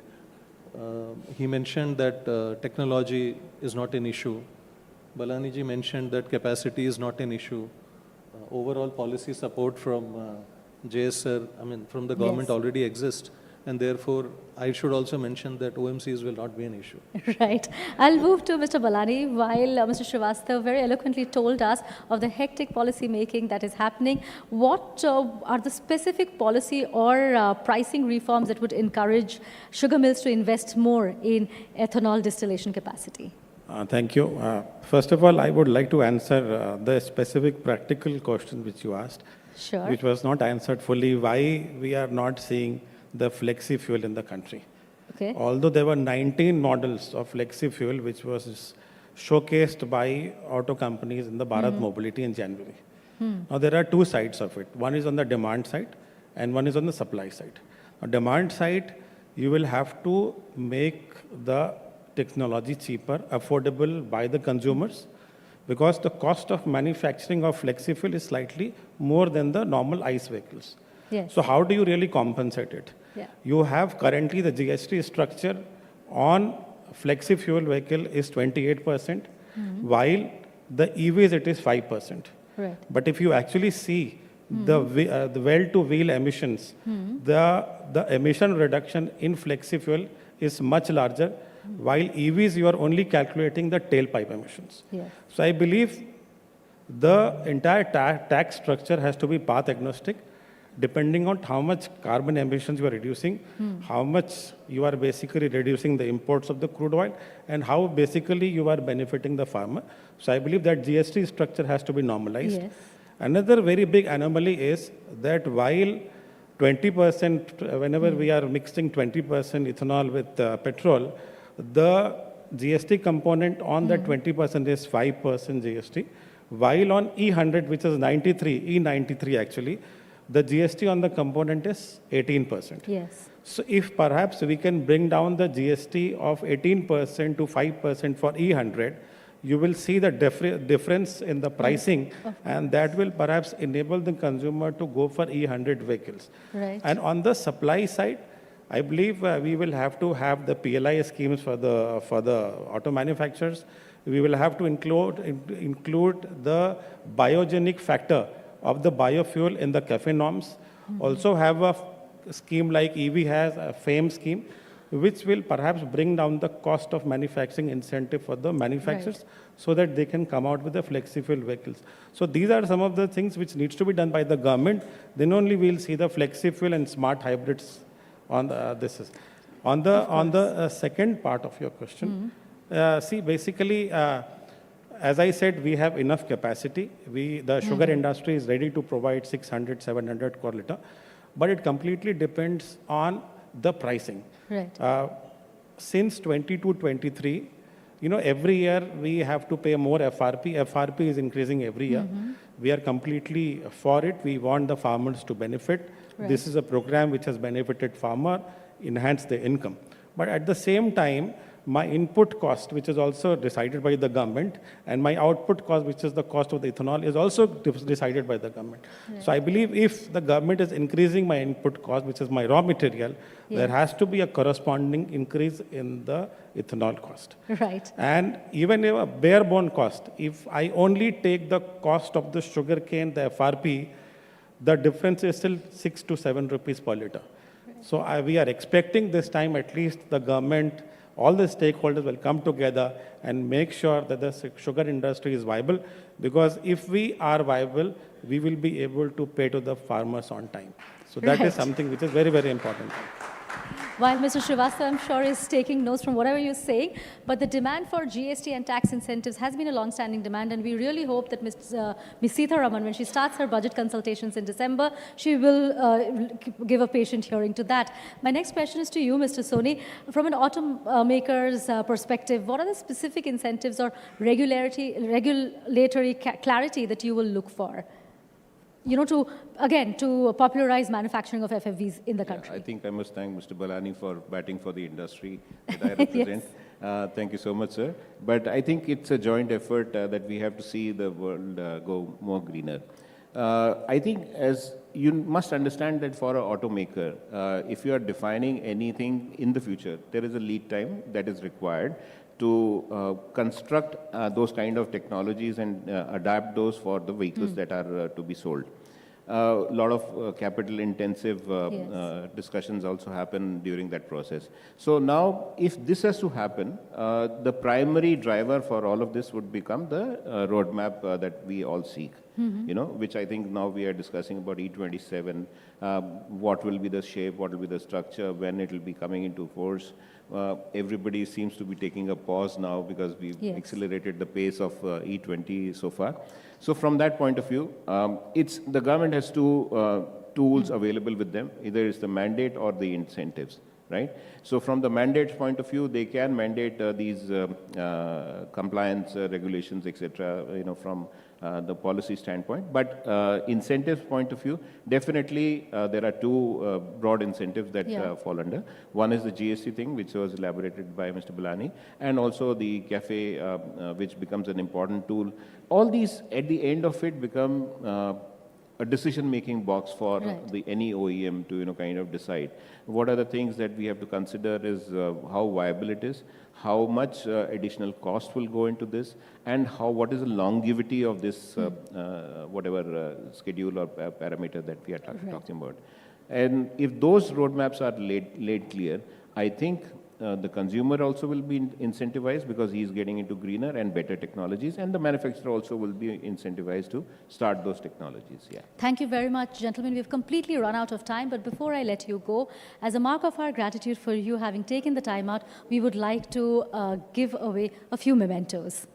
He mentioned that technology is not an issue. Balaniji mentioned that capacity is not an issue. Overall policy support from JSR, from the government already exists. And therefore, I should also mention that OMCs will not be an issue. Right. I'll move to Mr. Balani while Mr. Srivastav very eloquently told us of the hectic policy making that is happening. What are the specific policy or pricing reforms that would encourage sugar mills to invest more in ethanol distillation capacity? Thank you. First of all, I would like to answer the specific practical question which you asked, which was not answered fully, why we are not seeing the flexi fuel in the country. Okay. Although there were 19 models of flexi fuel which was showcased by auto companies in the Bharat Mobility in January. Now there are two sides of it. One is on the demand side and one is on the supply side. On demand side, you will have to make the technology cheaper, affordable by the consumers, because the cost of manufacturing of flexi fuel is slightly more than the normal ICE vehicles. Yes. So how do you really compensate it? Yeah. You have currently the GST structure on flexi fuel vehicle is 28%, while the EVs it is 5%. Right. But if you actually see the well-to-wheel emissions, the emission reduction in flexi fuel is much larger, while EVs you are only calculating the tailpipe emissions. Yes. So I believe the entire tax structure has to be path agnostic, depending on how much carbon emissions you are reducing, how much you are basically reducing the imports of the crude oil, and how basically you are benefiting the farmer. So I believe that GST structure has to be normalized. Yes. Another very big anomaly is that while 20%, whenever we are mixing 20% ethanol with petrol, the GST component on that 20% is 5% GST, while on E100, which is E93 actually, the GST on the component is 18%. Yes. So if perhaps we can bring down the GST of 18% to 5% for E100, you will see the difference in the pricing, and that will perhaps enable the consumer to go for E100 vehicles. Right. And on the supply side, I believe we will have to have the PLI schemes for the auto manufacturers. We will have to include the biogenic factor of the biofuel in the CAFE norms. Also have a scheme like EV has, a FAME scheme, which will perhaps bring down the cost of manufacturing incentive for the manufacturers so that they can come out with the flexi-fuel vehicles. So these are some of the things which needs to be done by the government. Then only we'll see the flexi-fuel and smart hybrids on this. On the second part of your question, see, basically, as I said, we have enough capacity. The sugar industry is ready to provide 600, 700 per liter, but it completely depends on the pricing. Right. Since 22-23, every year we have to pay more FRP. FRP is increasing every year. We are completely for it. We want the farmers to benefit. Right. This is a program which has benefited farmer, enhanced their income. But at the same time, my input cost, which is also decided by the government, and my output cost, which is the cost of the ethanol, is also decided by the government. Right. So I believe if the government is increasing my input cost, which is my raw material, there has to be a corresponding increase in the ethanol cost. Right. And even a bare bone cost, if I only take the cost of the sugarcane, the FRP, the difference is still 6 to 7 rupees per liter. Right. So we are expecting this time at least the government, all the stakeholders will come together and make sure that the sugar industry is viable, because if we are viable, we will be able to pay to the farmers on time. So that is something which is very, very important. While Mr. Srivastava, I'm sure, is taking notes from whatever you're saying, but the demand for GST and tax incentives has been a long-standing demand, and we really hope that Ms. Sitharaman, when she starts her budget consultations in December, she will give a patient hearing to that. My next question is to you, Mr. Soni. From an automaker's perspective, what are the specific incentives or regulatory clarity that you will look for? To popularize manufacturing of FFVs in the country. I think I must thank Mr. Balani for batting for the industry that I represent. Yes. Thank you so much, sir. But I think it's a joint effort that we have to see the world go more greener. I think as you must understand that for an automaker, if you are defining anything in the future, there is a lead time that is required to construct those kind of technologies and adapt those for the vehicles that are to be sold. A lot of capital-intensive discussions also happen during that process. So now, if this has to happen, the primary driver for all of this would become the roadmap that we all seek. Which I think now we are discussing about E27, what will be the shape, what will be the structure, when it will be coming into force. Everybody seems to be taking a pause now because we've accelerated the pace of E20 so far. So from that point of view, the government has two tools available with them. Either it's the mandate or the incentives, right? So from the mandate point of view, they can mandate these compliance regulations, etc., from the policy standpoint. But incentives point of view, definitely there are two broad incentives that fall under. One is the GST thing, which was elaborated by Mr. Balani, and also the CAFE, which becomes an important tool. All these, at the end of it, become a decision-making box for any OEM to kind of decide. What are the things that we have to consider is how viable it is, how much additional cost will go into this, and what is the longevity of this whatever schedule or parameter that we are talking about. And if those roadmaps are laid clear, I think the consumer also will be incentivized because he is getting into greener and better technologies, and the manufacturer also will be incentivized to start those technologies. Thank you very much, gentlemen. We've completely run out of time, but before I let you go, as a mark of our gratitude for you having taken the time out, we would like to give away a few mementos.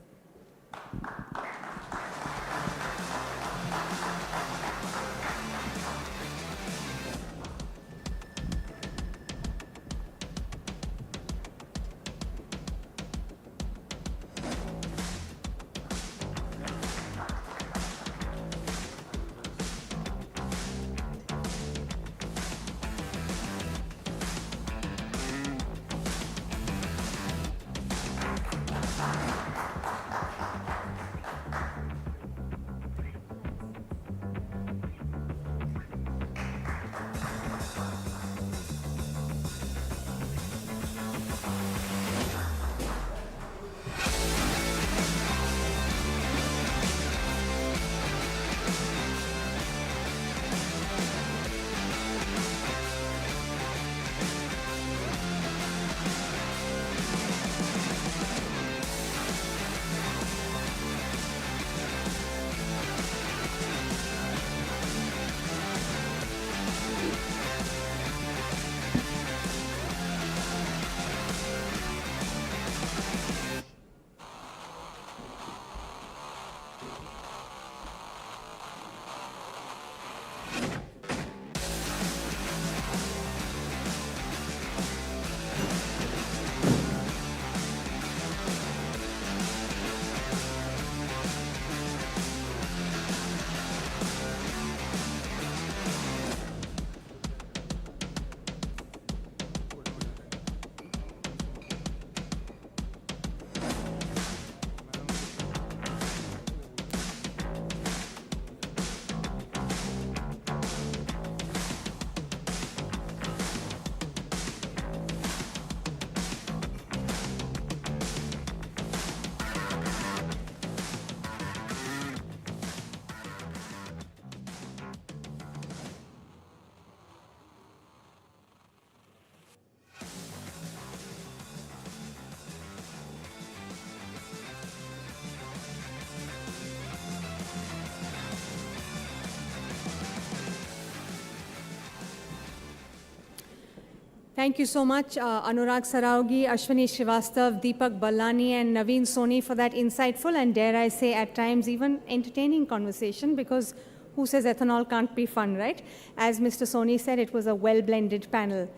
Thank you so much, Anurag Saraugi, Ashwini Srivastav, Deepak Ballani, and Naveen Soni for that insightful and, dare I say, at times even entertaining conversation, because who says ethanol can't be fun, right? As Mr. Soni said, it was a well-blended panel.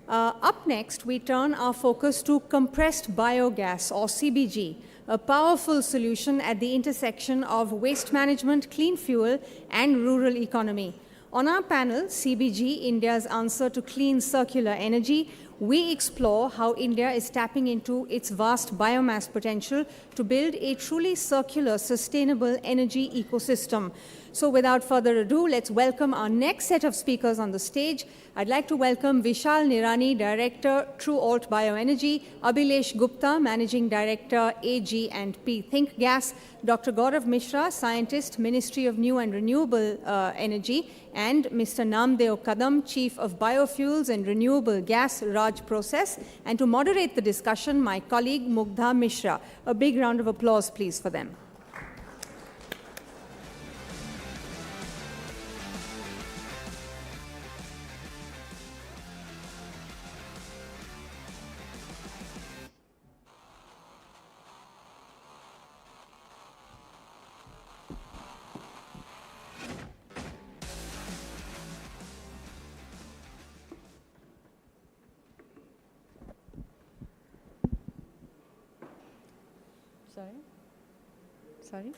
Up next, we turn our focus to compressed biogas, or CBG, a powerful solution at the intersection of waste management, clean fuel, and rural economy. On our panel, CBG, India's answer to clean circular energy, we explore how India is tapping into its vast biomass potential to build a truly circular, sustainable energy ecosystem. So without further ado, let's welcome our next set of speakers on the stage. I'd like to welcome Vishal Nirani, Director, True Alt Bioenergy, Abhilesh Gupta, Managing Director, AG&P Think Gas, Dr. Gaurav Mishra, Scientist, Ministry of New and Renewable Energy, and Mr. Namdeo Kadam, Chief of Biofuels and Renewable Gas, Raj Process. And to moderate the discussion, my colleague Mugdha Mishra. A big round of applause, please, for them. Sorry?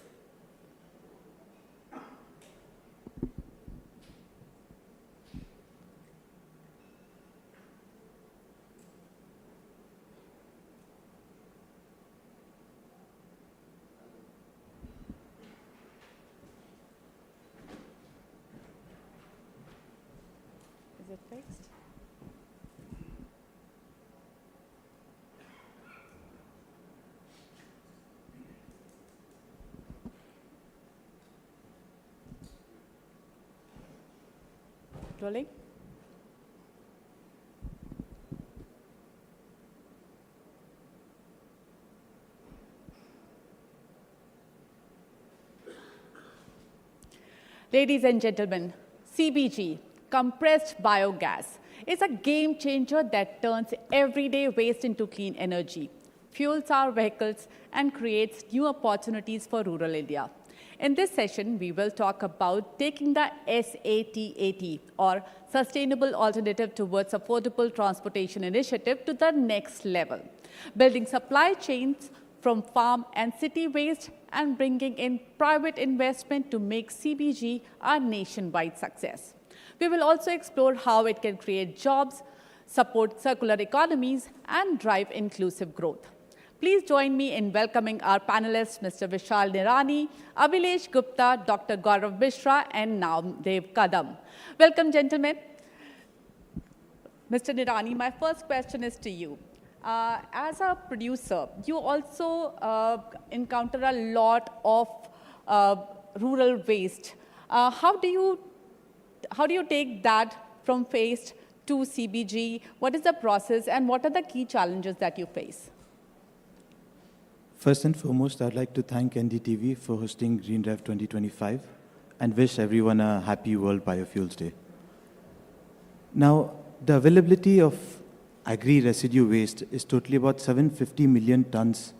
Is it fixed? Rolling. Ladies and gentlemen, CBG, compressed biogas, is a game changer that turns everyday waste into clean energy, fuels our vehicles, and creates new opportunities for rural India. In this session, we will talk about taking the SATAT, or Sustainable Alternative Towards Affordable Transportation Initiative, to the next level, building supply chains from farm and city waste and bringing in private investment to make CBG a nationwide success. We will also explore how it can create jobs, support circular economies, and drive inclusive growth. Please join me in welcoming our panelists, Mr. Vishal Nirani, Abhilesh Gupta, Dr. Gaurav Mishra, and Namdeo Kadam. Welcome, gentlemen. Mr. Nirani, my first question is to you. As a producer, you also encounter a lot of rural waste. How do you take that from waste to CBG? What is the process, and what are the key challenges that you face? First and foremost, I'd like to thank NDTV for hosting GreenRev 2025 and wish everyone a happy World Biofuels Day. Now, the availability of agri-residue waste is totally about 750 million tons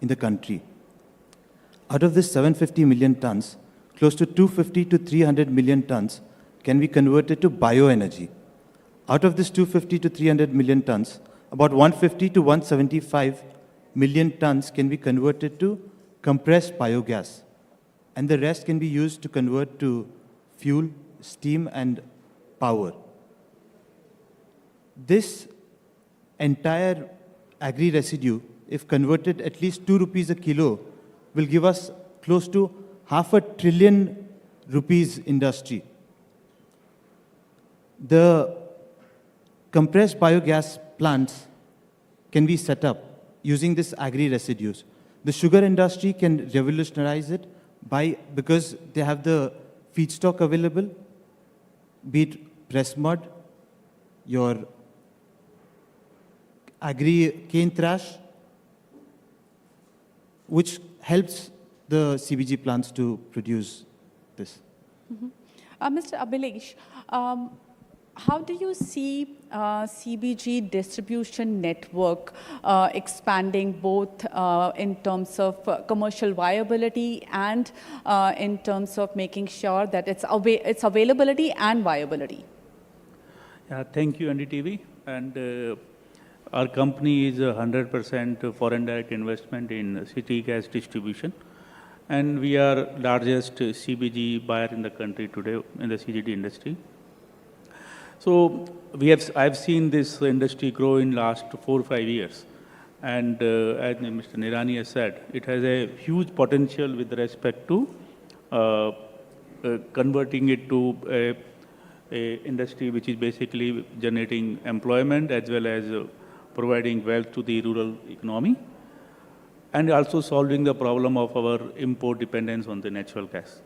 in the country. Out of this 750 million tons, close to 250 to 300 million tons can be converted to bioenergy. Out of this 250 to 300 million tons, about 150 to 175 million tons can be converted to compressed biogas, and the rest can be used to convert to fuel, steam, and power. This entire agri-residue, if converted at least 2 rupees a kilo, will give us close to ₹500 billion industry. The compressed biogas plants can be set up using this agri-residues. The sugar industry can revolutionize it because they have the feedstock available, be it press mud, your agri-cane thrash, which helps the CBG plants to produce this. Mr. Abhilesh, How do you see CBG distribution network expanding both in terms of commercial viability and in terms of making sure that its availability and viability? Yeah, thank you, NDTV. And our company is 100% foreign direct investment in city gas distribution. And we are largest CBG buyer in the country today in the CGD industry. So I've seen this industry grow in last 4 or 5 years. And as Mr. Nirani has said, it has a huge potential with respect to converting it to a industry which is basically generating employment as well as providing wealth to the rural economy, and also solving the problem of our import dependence on the natural gas.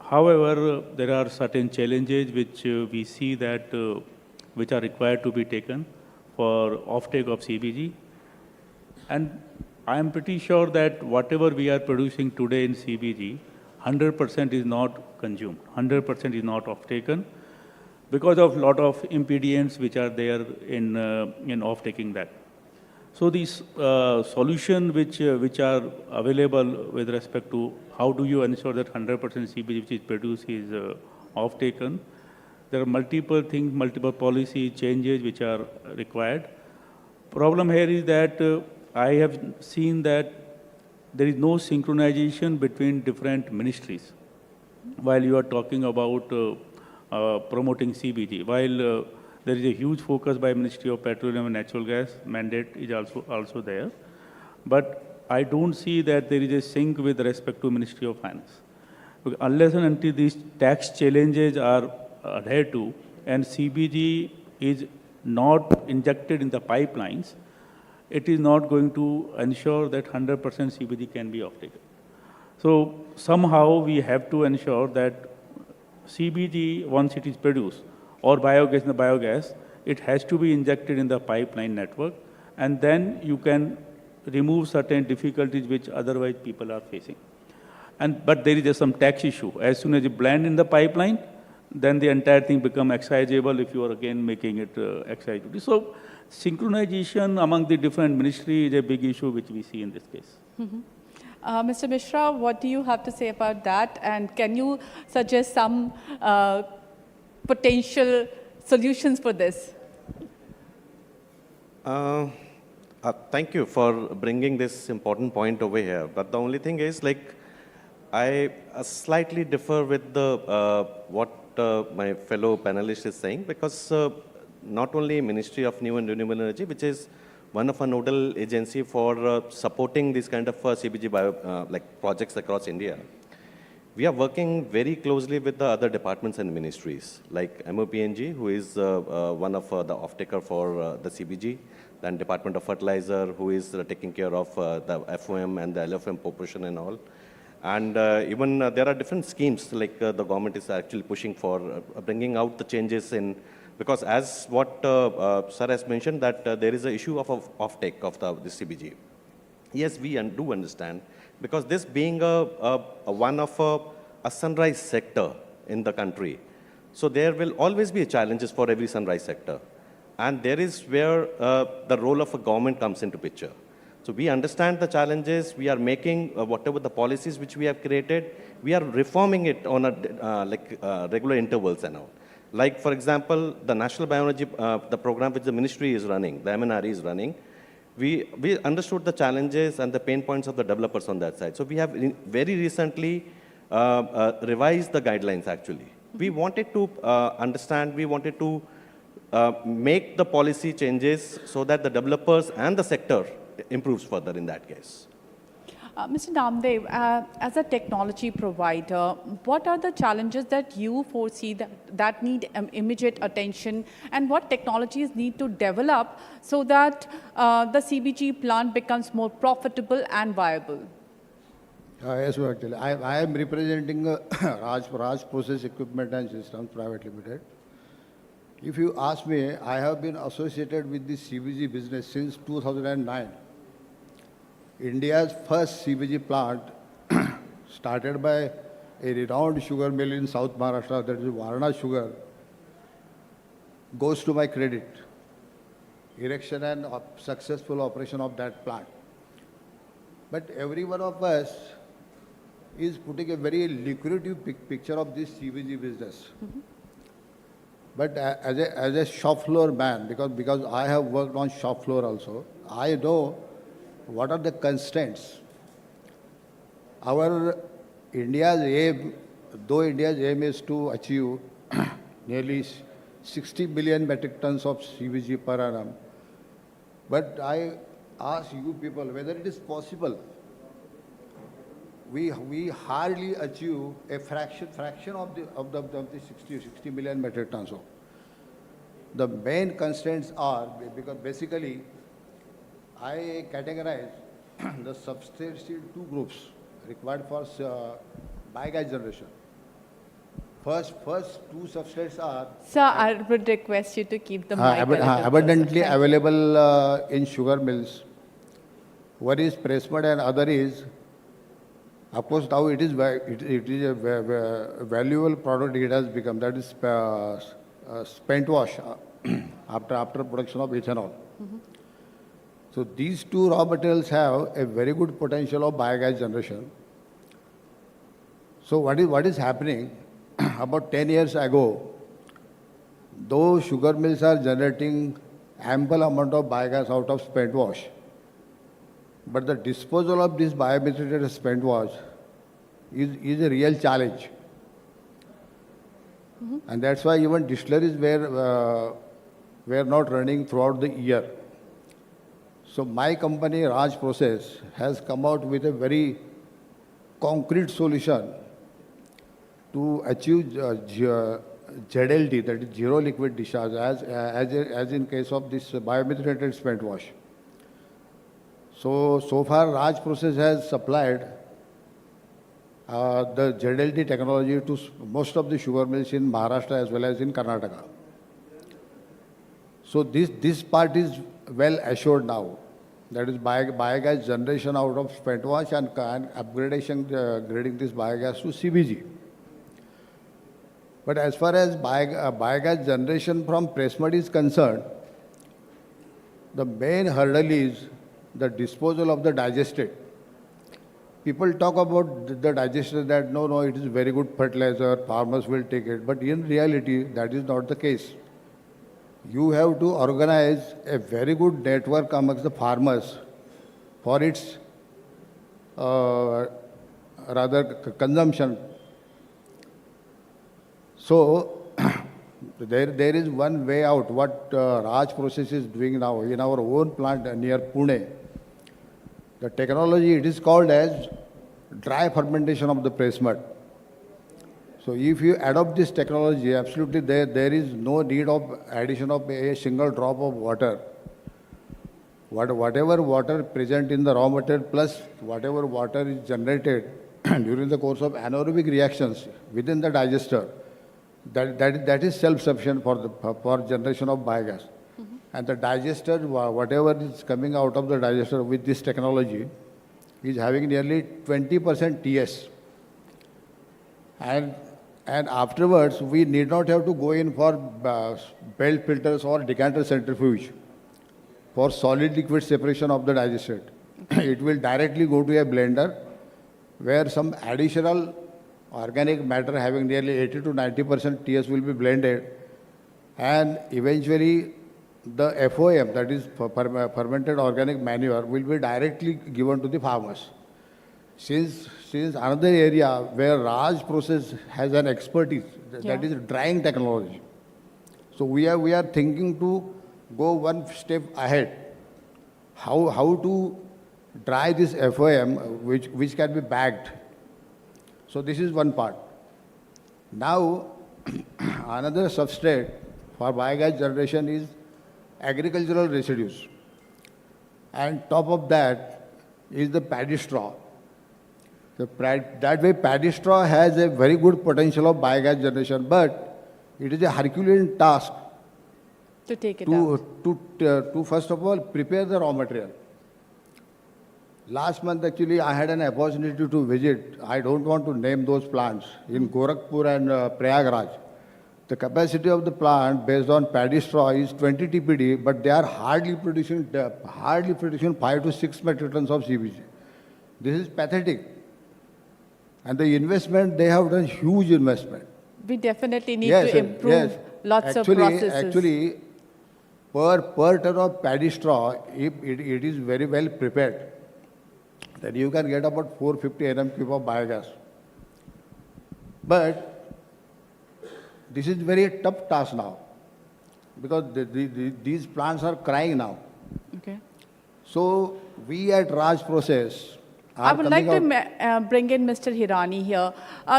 However, there are certain challenges which we see that which are required to be taken for offtake of CBG. And I am pretty sure that whatever we are producing today in CBG, 100% is not consumed, 100% is not offtaken because of lot of impediments which are there in offtaking that. So these solutions which are available with respect to how do you ensure that 100% CBG which is produced is off-taken, there are multiple things, multiple policy changes which are required. Problem here is that I have seen that there is no synchronization between different ministries while you are talking about promoting CBG. While there is a huge focus by Ministry of Petroleum and Natural Gas, mandate is also there. But I don't see that there is a sync with respect to Ministry of Finance. Because unless and until these tax challenges are adhered to and CBG is not injected in the pipelines, it is not going to ensure that 100% CBG can be offtaken. So somehow we have to ensure that CBG, once it is produced, or biogas in the biogas, it has to be injected in the pipeline network, and then you can remove certain difficulties which otherwise people are facing. But there is some tax issue. As soon as you blend in the pipeline, then the entire thing becomes exciseable if you are again making it excise duty. So synchronization among the different ministries is a big issue which we see in this case. Mm-hmm. Mr. Mishra, what do you have to say about that? And can you suggest some potential solutions for this? Thank you for bringing this important point over here. But the only thing is, like, I slightly differ with the what my fellow panelist is saying, because not only Ministry of New and Renewable Energy, which is one of a nodal agency for supporting these kind of CBG like projects across India. We are working very closely with the other departments and ministries, like MOPNG, who is one of the off-taker for the CBG, then Department of Fertilizer, who is taking care of the FOM and the LFM proportion and all. And even there are different schemes, like the government is actually pushing for bringing out the changes in, because as what Sir has mentioned, that there is an issue of off-take of the CBG. Yes, we do understand, because this being one of a sunrise sector in the country, so there will always be challenges for every sunrise sector. And there is where the role of a government comes into picture. So we understand the challenges, we are making whatever the policies which we have created, we are reforming it on a regular intervals and all. Like, for example, the National Bioenergy, the program which the ministry is running, the MNRE is running, we understood the challenges and the pain points of the developers on that side. So we have very recently revised the guidelines actually. We wanted to understand, we wanted to make the policy changes so that the developers and the sector improves further in that case. Mr. Namdev, as a technology provider, what are the challenges that you foresee that need immediate attention, and what technologies need to develop so that the CBG plant becomes more profitable and viable? Yes, actually. I am representing Raj Process Equipment and Systems Private Limited. If you ask me, I have been associated with the CBG business since 2009. India's first CBG plant started by a renowned sugar mill in South Maharashtra, that is Varna Sugar. goes to my credit. Erection and successful operation of that plant. But every one of us is putting a very lucrative picture of this CBG business. But as a shop floor man, because I have worked on shop floor also, I know what are the constraints. Though India's aim is to achieve nearly 60 billion metric tons of CBG per annum, but I ask you people whether it is possible. We hardly achieve a fraction of the 60 million metric tons. So the main constraints are, because basically I categorize the substrates in two groups required for biogas generation. First two substrates are... Sir, I would request you to keep the mic abundantly available in sugar mills. One is press mud and other is, of course, now it is a valuable product it has become, that is spent wash after production of ethanol. So these two raw materials have a very good potential of biogas generation. So what is happening? About 10 years ago, though sugar mills are generating ample amount of biogas out of spent wash, but the disposal of this biomethated spent wash is a real challenge. And that's why even distilleries were not running throughout the year. So my company, Raj Process, has come out with a very concrete solution to achieve ZLD, that is zero liquid discharge, as in case of this biomethated spent wash. So far Raj Process has supplied the ZLD technology to most of the sugar mills in Maharashtra as well as in Karnataka. So this part is well assured now. That is biogas generation out of spent wash and grading this biogas to CBG. But as far as biogas generation from press mud is concerned, the main hurdle is the disposal of the digestate. People talk about the digestate that no, it is very good fertilizer, farmers will take it. But in reality, that is not the case. You have to organize a very good network amongst the farmers for its consumption. So there is one way out. What Raj Process is doing now in our own plant near Pune. The technology, it is called as dry fermentation of the press mud. So if you adopt this technology, absolutely there is no need of addition of a single drop of water. Whatever water present in the raw material plus whatever water is generated during the course of anaerobic reactions within the digester, that is self-sufficient for generation of biogas. And the digester, whatever is coming out of the digester with this technology, is having nearly 20% TS. And afterwards, we need not have to go in for belt filters or decanter centrifuge for solid liquid separation of the digestate. It will directly go to a blender where some additional organic matter having nearly 80 to 90% TS will be blended, and eventually the FOM, that is fermented organic manure, will be directly given to the farmers. Since another area where Raj Process has an expertise, that is drying technology. So we are thinking to go one step ahead. How to dry this FOM, which can be bagged. So this is one part. Now, another substrate for biogas generation is agricultural residues. And top of that is the paddy straw. That way, paddy straw has a very good potential of biogas generation, but it is a Herculean task to take it out. To first of all, prepare the raw material. Last month, actually, I had an opportunity to visit, I don't want to name those plants, in Gorakhpur and Prayagraj. The capacity of the plant based on paddy straw is 20 TPD, but they are hardly producing 5 to 6 metric tons of CBG. This is pathetic. And the investment, they have done huge investment. We definitely need to improve lots of processes. Actually, per ton of paddy straw, if it is very well prepared, then you can get about 450 nm³ of biogas. But this is very tough task now, because these plants are crying now. Okay. So we at Raj Process I would like to bring in Mr. Hirani here.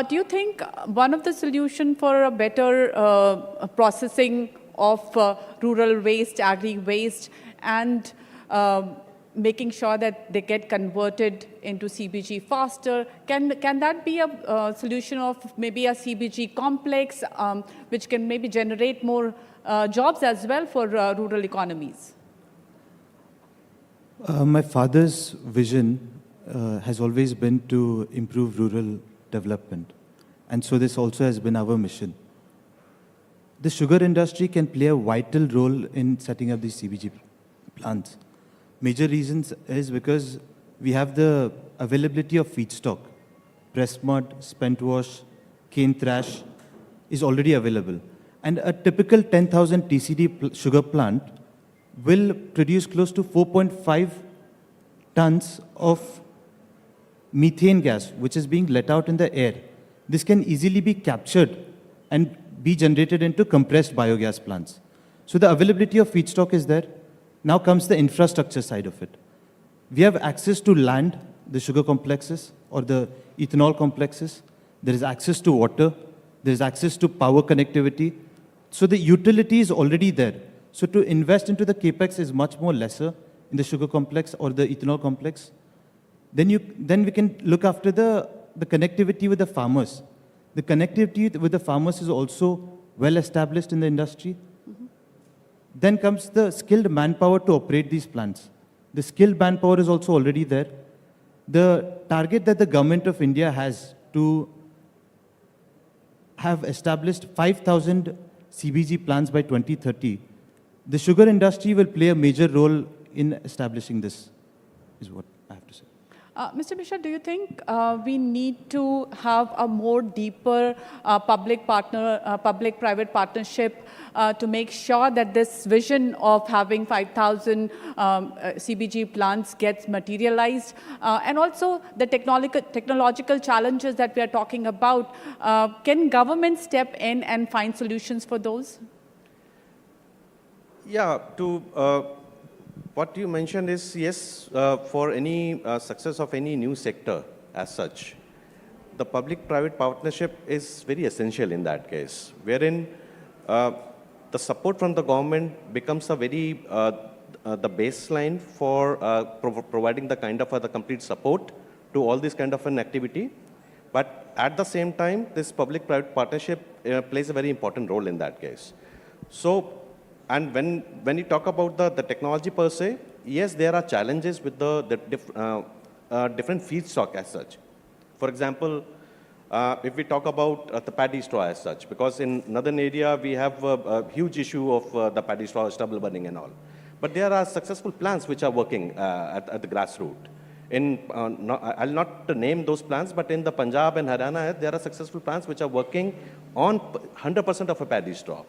Do you think one of the solutions for a better processing of rural waste, agri-waste, and making sure that they get converted into CBG faster, can that be a solution of maybe a CBG complex, which can maybe generate more jobs as well for rural economies? My father's vision has always been to improve rural development. And so this also has been our mission. The sugar industry can play a vital role in setting up these CBG plants. Major reasons is because we have the availability of feedstock. Pressed mud, spent wash, cane thrash is already available. And a typical 10,000 TCD sugar plant will produce close to 4.5 tons of methane gas, which is being let out in the air. This can easily be captured and be generated into compressed biogas plants. So the availability of feedstock is there. Now comes the infrastructure side of it. We have access to land, the sugar complexes or the ethanol complexes. There is access to water. There is access to power connectivity. So the utility is already there. So to invest into the capex is much more lesser in the sugar complex or the ethanol complex. Then we can look after the connectivity with the farmers. The connectivity with the farmers is also well established in the industry. Then comes the skilled manpower to operate these plants. The skilled manpower is also already there. The target that the government of India has to have established 5,000 CBG plants by 2030, the sugar industry will play a major role in establishing this, is what I have to say. Mr. Mishra, do you think we need to have a more deeper public-private partnership to make sure that this vision of having 5,000 CBG plants gets materialized? And also the technological challenges that we are talking about, can government step in and find solutions for those? Yeah, what you mentioned is, yes, for any success of any new sector as such, the public-private partnership is very essential in that case, wherein the support from the government becomes a very, the baseline for providing the kind of the complete support to all this kind of an activity. But at the same time, this public-private partnership plays a very important role in that case. So, and when you talk about the technology per se, yes, there are challenges with the different feedstock as such. For example, if we talk about the paddy straw as such, because in northern area we have a huge issue of the paddy straw, stubble burning and all. But there are successful plants which are working at the grassroots. I'll not name those plants, but in the Punjab and Haryana, there are successful plants which are working on 100% of a paddy straw.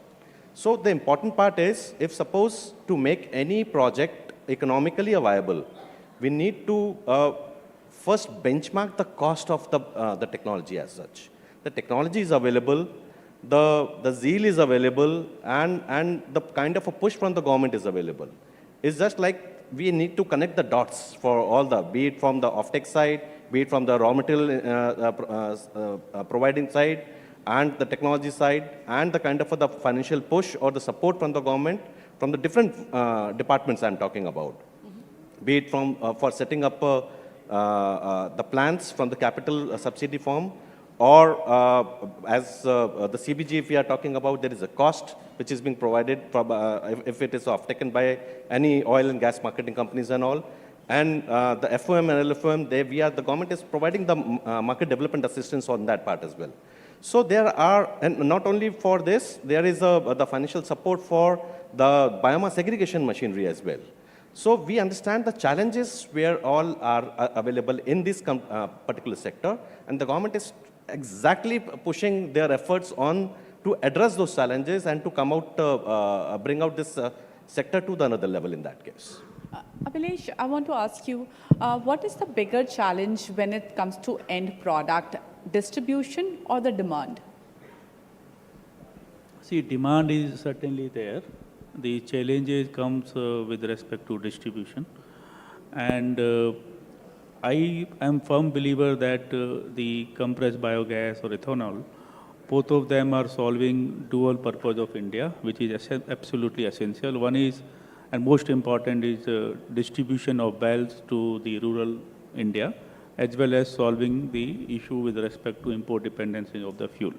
So the important part is, if suppose to make any project economically viable, we need to first benchmark the cost of the technology as such. The technology is available, the zeal is available, and the kind of a push from the government is available. It's just like we need to connect the dots for all the, be it from the offtake side, be it from the raw material providing side, and the technology side, and the kind of the financial push or the support from the government, from the different departments I'm talking about. Be it from for setting up the plants from the capital subsidy form, or as the CBG, if we are talking about, there is a cost which is being provided from, if it is offtaken by any oil and gas marketing companies and all. And the FOM and LFOM, the government is providing the market development assistance on that part as well. So there are, and not only for this, there is the financial support for the biomass aggregation machinery as well. So we understand the challenges where all are available in this particular sector, and the government is exactly pushing their efforts on to address those challenges and to come out, bring out this sector to the another level in that case. Abhilesh, I want to ask you, what is the bigger challenge when it comes to end product, distribution or the demand? See, demand is certainly there. The challenges comes with respect to distribution. And I am firm believer that the compressed biogas or ethanol, both of them are solving dual purpose of India, which is absolutely essential. One is, and most important, is distribution of wells to the rural India, as well as solving the issue with respect to import dependency of the fuel.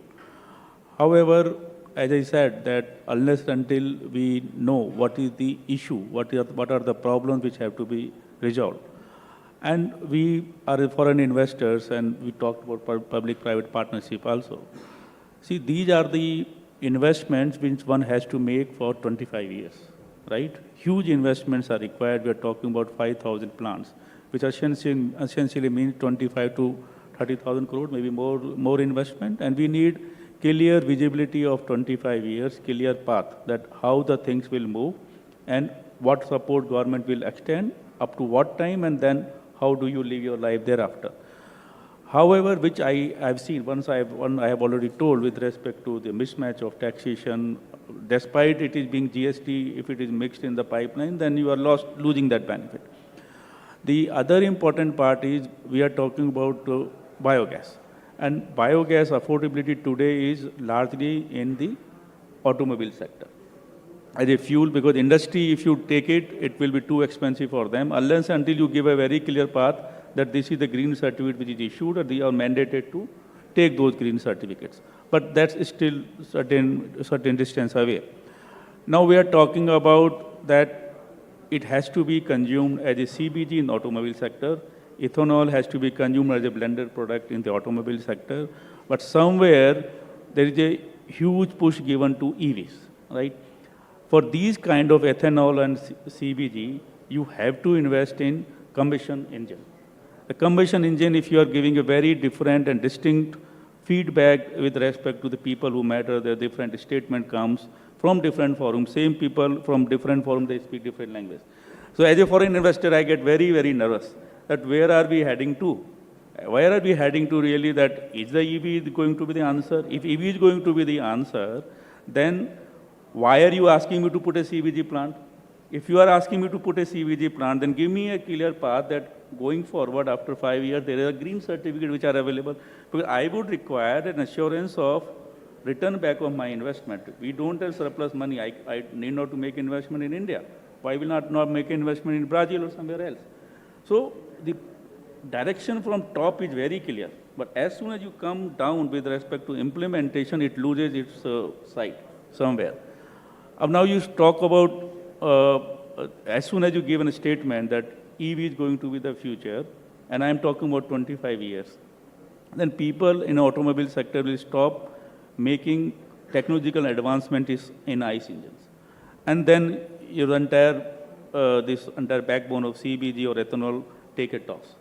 However, as I said, that unless until we know what is the issue, what are the problems which have to be resolved. And we are foreign investors, and we talked about public-private partnership also. See, these are the investments which one has to make for 25 years, right? Huge investments are required. We are talking about 5,000 plants, which essentially means 25 to 30,000 crore, maybe more investment. And we need clear visibility of 25 years, clear path that how the things will move and what support government will extend, up to what time, and then how do you live your life thereafter. However, which I have seen, I have already told with respect to the mismatch of taxation, despite it is being GST, if it is mixed in the pipeline, then you are losing that benefit. The other important part is we are talking about biogas. And biogas affordability today is largely in the automobile sector as a fuel, because industry, if you take it, it will be too expensive for them unless until you give a very clear path that this is the green certificate which is issued, or they are mandated to take those green certificates. But that's still certain distance away. Now we are talking about that it has to be consumed as a CBG in the automobile sector. Ethanol has to be consumed as a blended product in the automobile sector. But somewhere there is a huge push given to EVs, right? For these kind of ethanol and CBG, you have to invest in combustion engine. The combustion engine, if you are giving a very different and distinct feedback with respect to the people who matter, the different statement comes from different forums. Same people from different forums, they speak different language. So as a foreign investor, I get very, very nervous that where are we heading to? Where are we heading to really, that is the EV going to be the answer? If EV is going to be the answer, then why are you asking me to put a CBG plant? If you are asking me to put a CBG plant, then give me a clear path that going forward after 5 years, there is a green certificate which are available. Because I would require an assurance of return back of my investment. We don't have surplus money. I need not to make investment in India. Why will not make investment in Brazil or somewhere else? So the direction from top is very clear. But as soon as you come down with respect to implementation, it loses its sight somewhere. Now you talk about, as soon as you give a statement that EV is going to be the future, and I am talking about 25 years, then people in the automobile sector will stop making technological advancement in ICE engines. And then your this entire backbone of CBG or ethanol take a toss.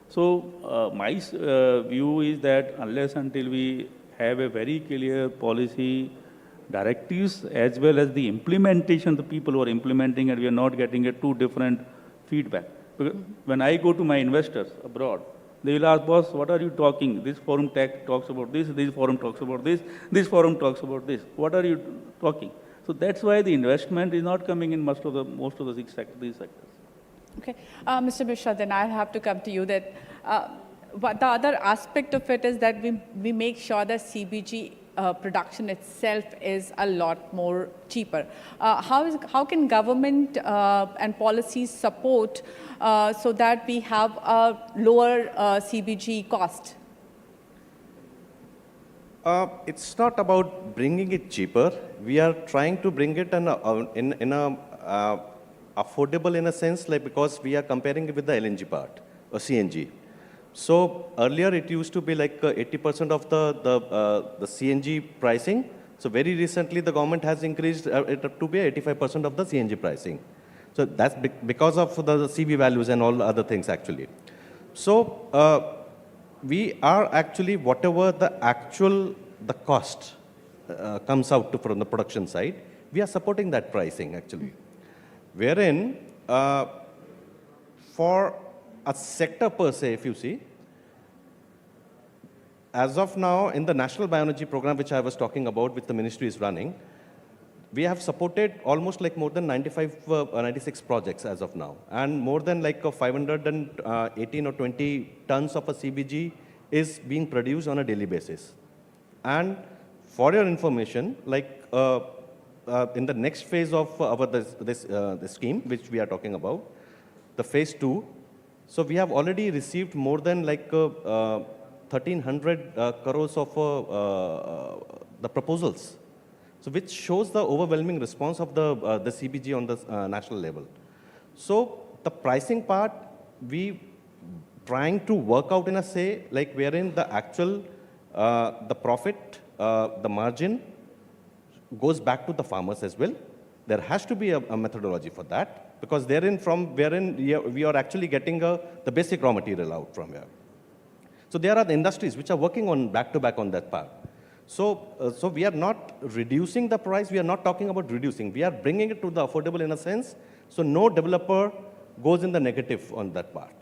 So my view is that unless until we have a very clear policy directives as well as the implementation, the people who are implementing it, we are not getting a two different feedback. Because when I go to my investors abroad, they will ask, boss, what are you talking? This forum talks about this forum talks about this forum talks about this. What are you talking? So that's why the investment is not coming in most of the these sectors. Okay, Mr. Mishra, then I'll have to come to you. That but the other aspect of it is that we make sure that CBG production itself is a lot more cheaper. How can government and policies support so that we have a lower CBG cost? It's not about bringing it cheaper. We are trying to bring it in affordable in a sense, like because we are comparing it with the LNG part or CNG. So earlier it used to be like 80% of the CNG pricing. So very recently the government has increased it up to be 85% of the CNG pricing. So that's because of the CB values and all other things actually. So we are actually, whatever the cost comes out from the production side, we are supporting that pricing actually. Wherein for a sector per se, if you see, as of now in the National Bioenergy Program, which I was talking about, which the ministry is running, we have supported almost like more than 96 projects as of now. And more than like 518 or 20 tons of a CBG is being produced on a daily basis. And for your information, like in the next phase of this scheme, which we are talking about, the phase 2, so we have already received more than like 1,300 crores of the proposals. So which shows the overwhelming response of the CBG on the national level. So the pricing part, we trying to work out in a say, like wherein the actual, the profit, the margin goes back to the farmers as well. There has to be a methodology for that, because wherein we are actually getting the basic raw material out from here. So there are the industries which are working on back-to-back on that part. So we are not reducing the price, we are not talking about reducing, we are bringing it to the affordable in a sense, so no developer goes in the negative on that part.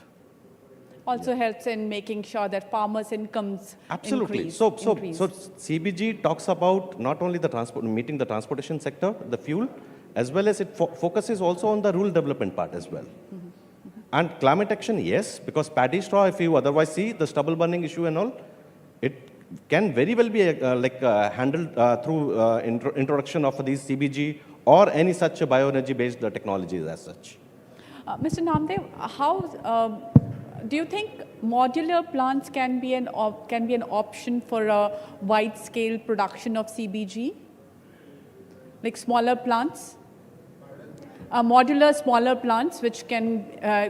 Also helps in making sure that farmers' incomes Absolutely. increase. So CBG talks about not only the meeting the transportation sector, the fuel, as well as it focuses also on the rural development part as well. And climate action, yes, because paddy straw, if you otherwise see the stubble burning issue and all, it can very well be handled through introduction of these CBG or any such bioenergy-based technologies as such. Mr. Namdev, how do you think modular plants can be an option for a wide-scale production of CBG, like smaller plants? Modular, smaller plants which can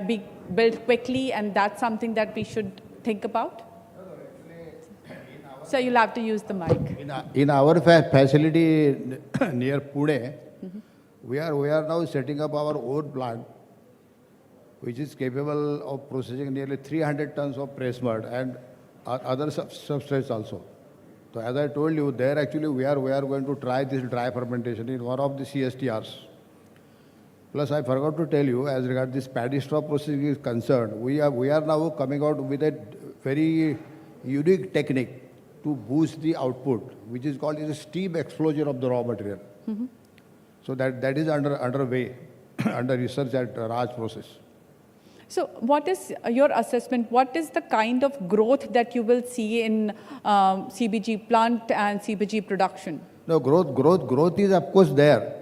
be built quickly, and that's something that we should think about? So you'll have to use the mic. In our facility near Pune, we are now setting up our own plant, which is capable of processing nearly 300 tons of press mud and other substrates also. So as I told you, there actually we are going to try this dry fermentation in one of the CSTRs. Plus, I forgot to tell you, as regards this paddy straw processing is concerned, we are now coming out with a very unique technique to boost the output, which is called a steam explosion of the raw material. So that is underway, under research at Raj process. So what is your assessment? What is the kind of growth that you will see in CBG plant and CBG production? No, growth is of course there.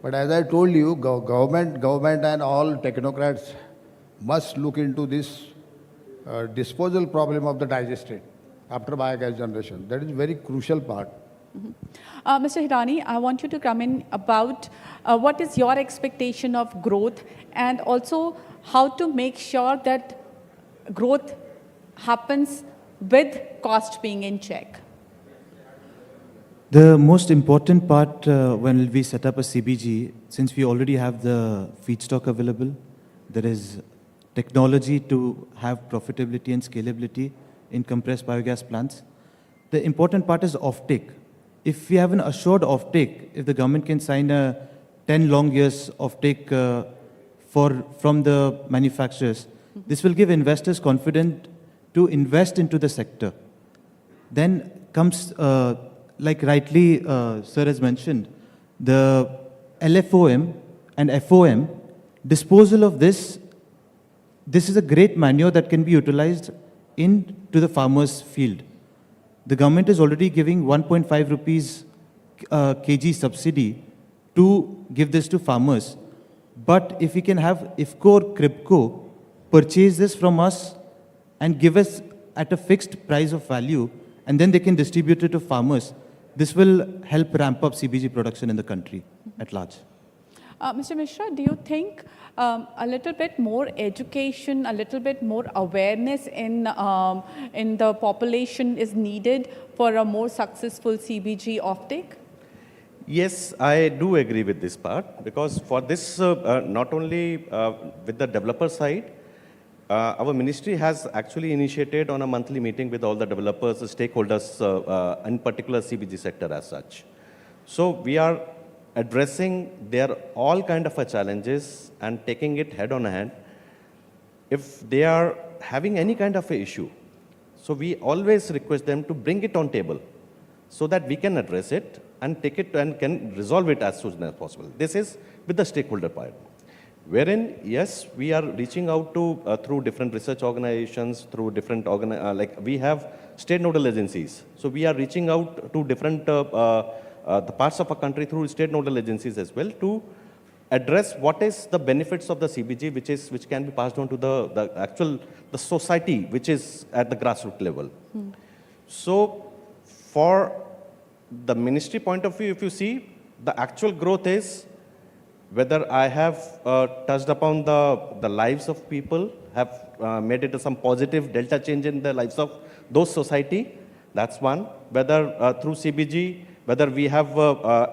But as I told you, government and all technocrats must look into this disposal problem of the digestate after biogas generation. That is very crucial part. Mr. Hirani, I want you to come in about what is your expectation of growth, and also how to make sure that growth happens with cost being in check. The most important part when we set up a CBG, since we already have the feedstock available, there is technology to have profitability and scalability in compressed biogas plants. The important part is offtake. If we have an assured offtake, if the government can sign a 10 long years offtake from the manufacturers, this will give investors confidence to invest into the sector. Then comes, like rightly sir has mentioned, the LFOM and FOM, disposal of this is a great manure that can be utilized into the farmer's field. The government is already giving 1.5 rupees kg subsidy to give this to farmers. But if we can have IFCO or CRIPCO purchase this from us and give us at a fixed price of value, and then they can distribute it to farmers, this will help ramp up CBG production in the country at large. Mr. Mishra, do you think a little bit more education, a little bit more awareness in the population is needed for a more successful CBG offtake? Yes, I do agree with this part, because for this, not only with the developer side, our ministry has actually initiated on a monthly meeting with all the developers, the stakeholders, in particular CBG sector as such. So we are addressing their all kind of challenges and taking it head on hand. If they are having any kind of issue, so we always request them to bring it on table so that we can address it and take it and can resolve it as soon as possible. This is with the stakeholder part. Wherein, yes, we are reaching out to, through different research organizations, through different, like we have state nodal agencies. So we are reaching out to different the parts of a country through state nodal agencies as well to address what is the benefits of the CBG, which can be passed on to the society, which is at the grassroots level. So for the ministry point of view, if you see, the actual growth is whether I have touched upon the lives of people, have made it some positive delta change in the lives of those society, that's one. Whether through CBG, whether we have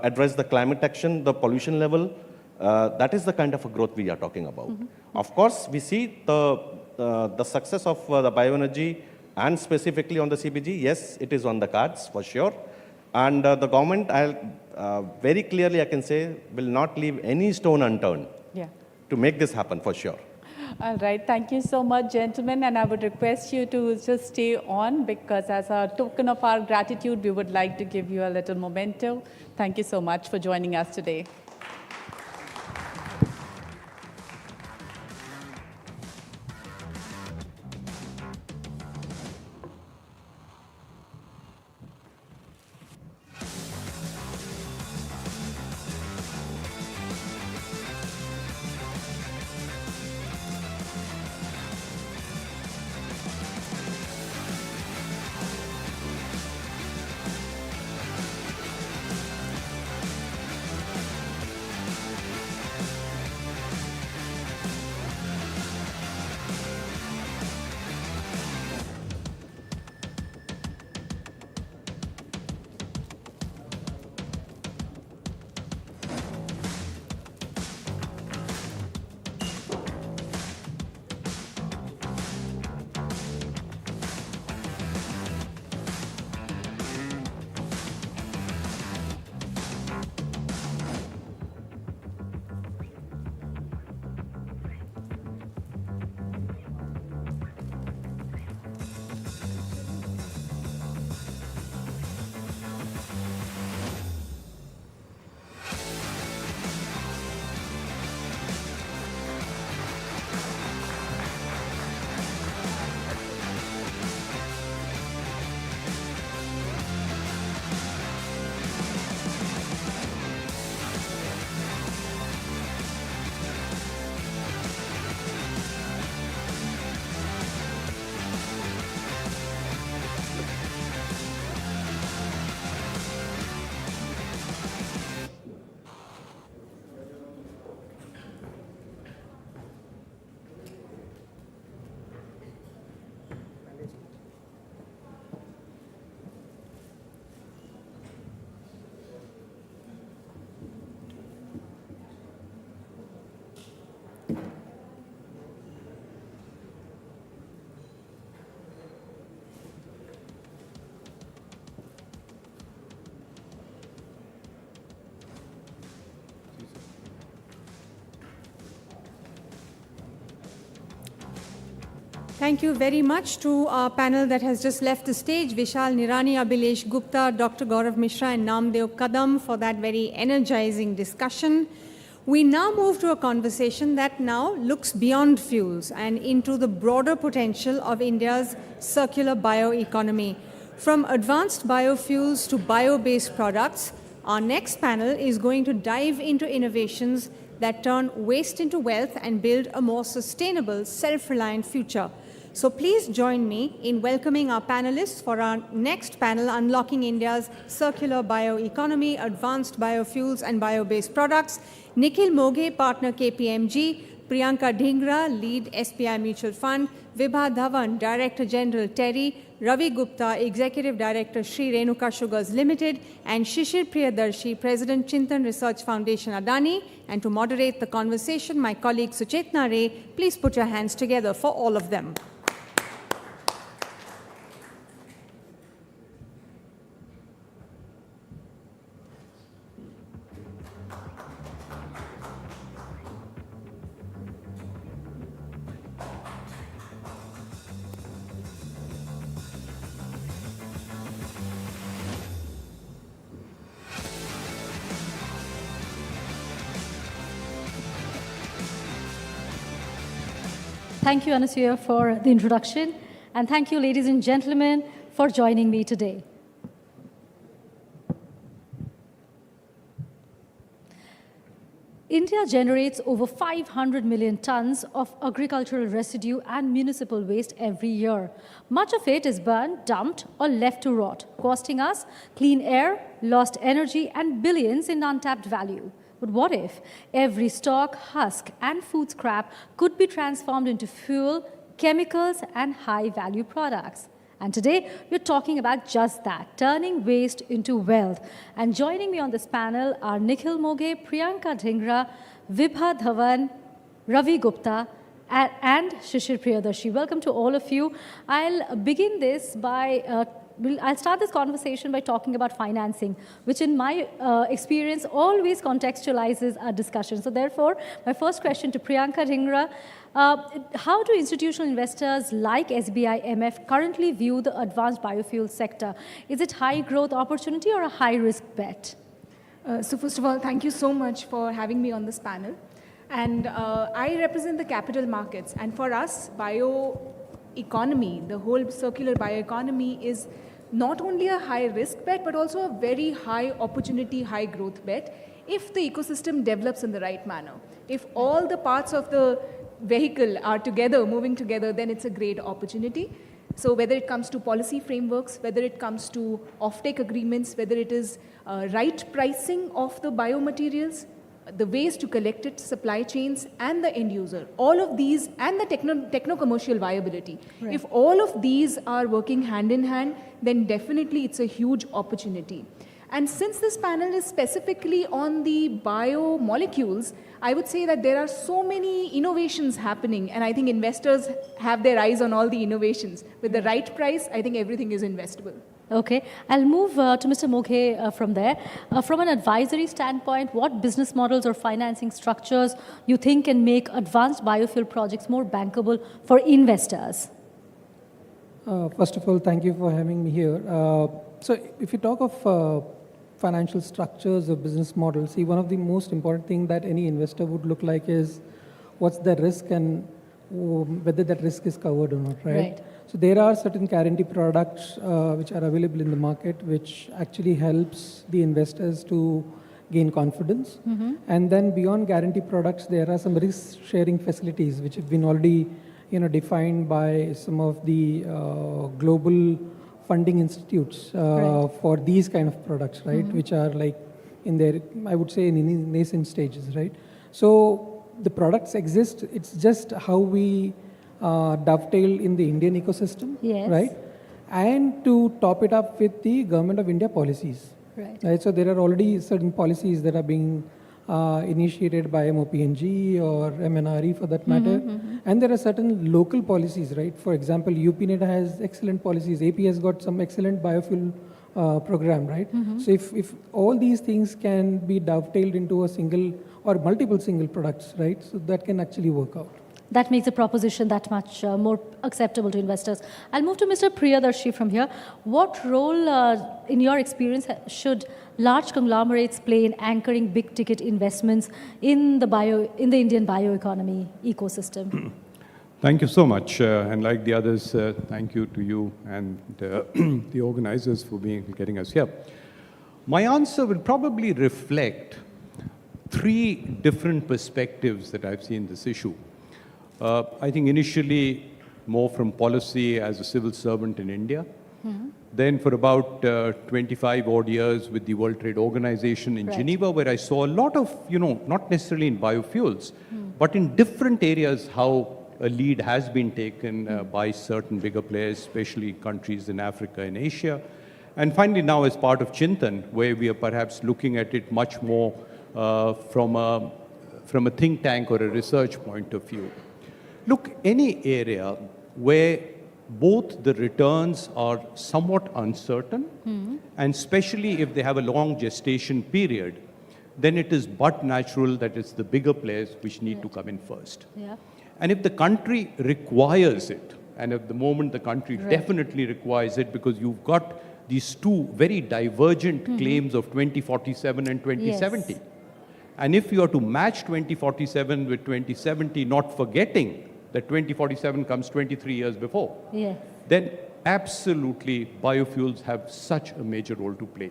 addressed the climate action, the pollution level, that is the kind of a growth we are talking about. Of course, we see the success of the bioenergy and specifically on the CBG, yes, it is on the cards for sure. And the government, very clearly I can say, will not leave any stone unturned to make this happen for sure. All right, thank you so much, gentlemen, and I would request you to just stay on, because as a token of our gratitude, we would like to give you a little memento. Thank you so much for joining us today. Thank you very much to our panel that has just left the stage, Vishal Nirani, Abhilesh Gupta, Dr. Gaurav Mishra and Namdev Kadam, for that very energizing discussion. We now move to a conversation that now looks beyond fuels and into the broader potential of India's circular bioeconomy. From advanced biofuels to bio-based products, our next panel is going to dive into innovations that turn waste into wealth and build a more sustainable, self-reliant future. So please join me in welcoming our panelists for our next panel, Unlocking India's Circular Bioeconomy, Advanced Biofuels and Bio-based Products. Nikhil Moghe, Partner KPMG, Priyanka Dhingra, Lead SBI Mutual Fund, Vibha Dhawan, Director General Terry, Ravi Gupta, Executive Director Sri Renuka Sugars Limited, and Shishir Priyadarshi, President Chintan Research Foundation Adani. And to moderate the conversation, my colleague Suchetna Ray. Please put your hands together for all of them. Thank you, Anasuya, for the introduction. And thank you, ladies and gentlemen, for joining me today. India generates over 500 million tons of agricultural residue and municipal waste every year. Much of it is burned, dumped, or left to rot, costing us clean air, lost energy, and billions in untapped value. But what if every stalk, husk, and food scrap could be transformed into fuel, chemicals, and high-value products? And today, we're talking about just that, turning waste into wealth. And joining me on this panel are Nikhil Moghe, Priyanka Dhingra, Vibha Dhawan, Ravi Gupta, and Shishir Priyadarshi. Welcome to all of you. I'll begin this by I'll start this conversation by talking about financing, which in my experience always contextualizes our discussion. So therefore, my first question to Priyanka Dhingra, how do institutional investors like SBI MF currently view the advanced biofuel sector? Is it high growth opportunity or a high risk bet? So first of all, thank you so much for having me on this panel. And I represent the capital markets. And for us, bioeconomy, the whole circular bioeconomy is not only a high risk bet, but also a very high opportunity, high growth bet if the ecosystem develops in the right manner. If all the parts of the vehicle are together, moving together, then it's a great opportunity. So whether it comes to policy frameworks, whether it comes to offtake agreements, whether it is right pricing of the biomaterials, the ways to collect it, supply chains, and the end user, all of these, and the techno-commercial viability. Right. If all of these are working hand in hand, then definitely it's a huge opportunity. And since this panel is specifically on the biomolecules, I would say that there are so many innovations happening, and I think investors have their eyes on all the innovations. With the right price, I think everything is investable. Okay, I'll move to Mr. Moghe from there. From an advisory standpoint, what business models or financing structures you think can make advanced biofuel projects more bankable for investors? First of all, thank you for having me here. So if you talk of financial structures or business models, see, one of the most important things that any investor would look like is what's the risk and whether that risk is covered or not, right? So there are certain guarantee products which are available in the market, which actually helps the investors to gain confidence. Mm-hmm. And then beyond guarantee products, there are some risk sharing facilities which have been already, defined by some of the global funding institutes for these kind of products, right? Mm-hmm. Which are like in their, I would say, in nascent stages, right? So the products exist. It's just how we dovetail in the Indian ecosystem, yes, right? And to top it up with the Government of India policies, right? So there are already certain policies that are being initiated by MOPNG or MNRE for that matter. Mm-hmm, mm-hmm. And there are certain local policies, right? For example, UPNET has excellent policies. AP has got some excellent biofuel program, right? Mm-hmm. So if all these things can be dovetailed into a single or multiple single products, right? So that can actually work out. That makes the proposition that much more acceptable to investors. I'll move to Mr. Priyadarshi from here. What role, in your experience, should large conglomerates play in anchoring big-ticket investments in the Indian bioeconomy ecosystem? Thank you so much. And like the others, thank you to you and the organizers for getting us here. My answer will probably reflect three different perspectives that I've seen this issue. I think initially more from policy as a civil servant in India. Then for about 25 odd years with the World Trade Organization in Geneva, where I saw a lot of, not necessarily in biofuels, but in different areas how a lead has been taken by certain bigger players, especially countries in Africa and Asia. And finally now as part of Chintan, where we are perhaps looking at it much more from a think tank or a research point of view. Look, any area where both the returns are somewhat uncertain, and especially if they have a long gestation period, then it is but natural that it's the bigger players which need to come in first. And if the country requires it, and at the moment the country definitely requires it, because you've got these two very divergent claims of 2047 and 2070. And if you are to match 2047 with 2070, not forgetting that 2047 comes 23 years before, then absolutely biofuels have such a major role to play.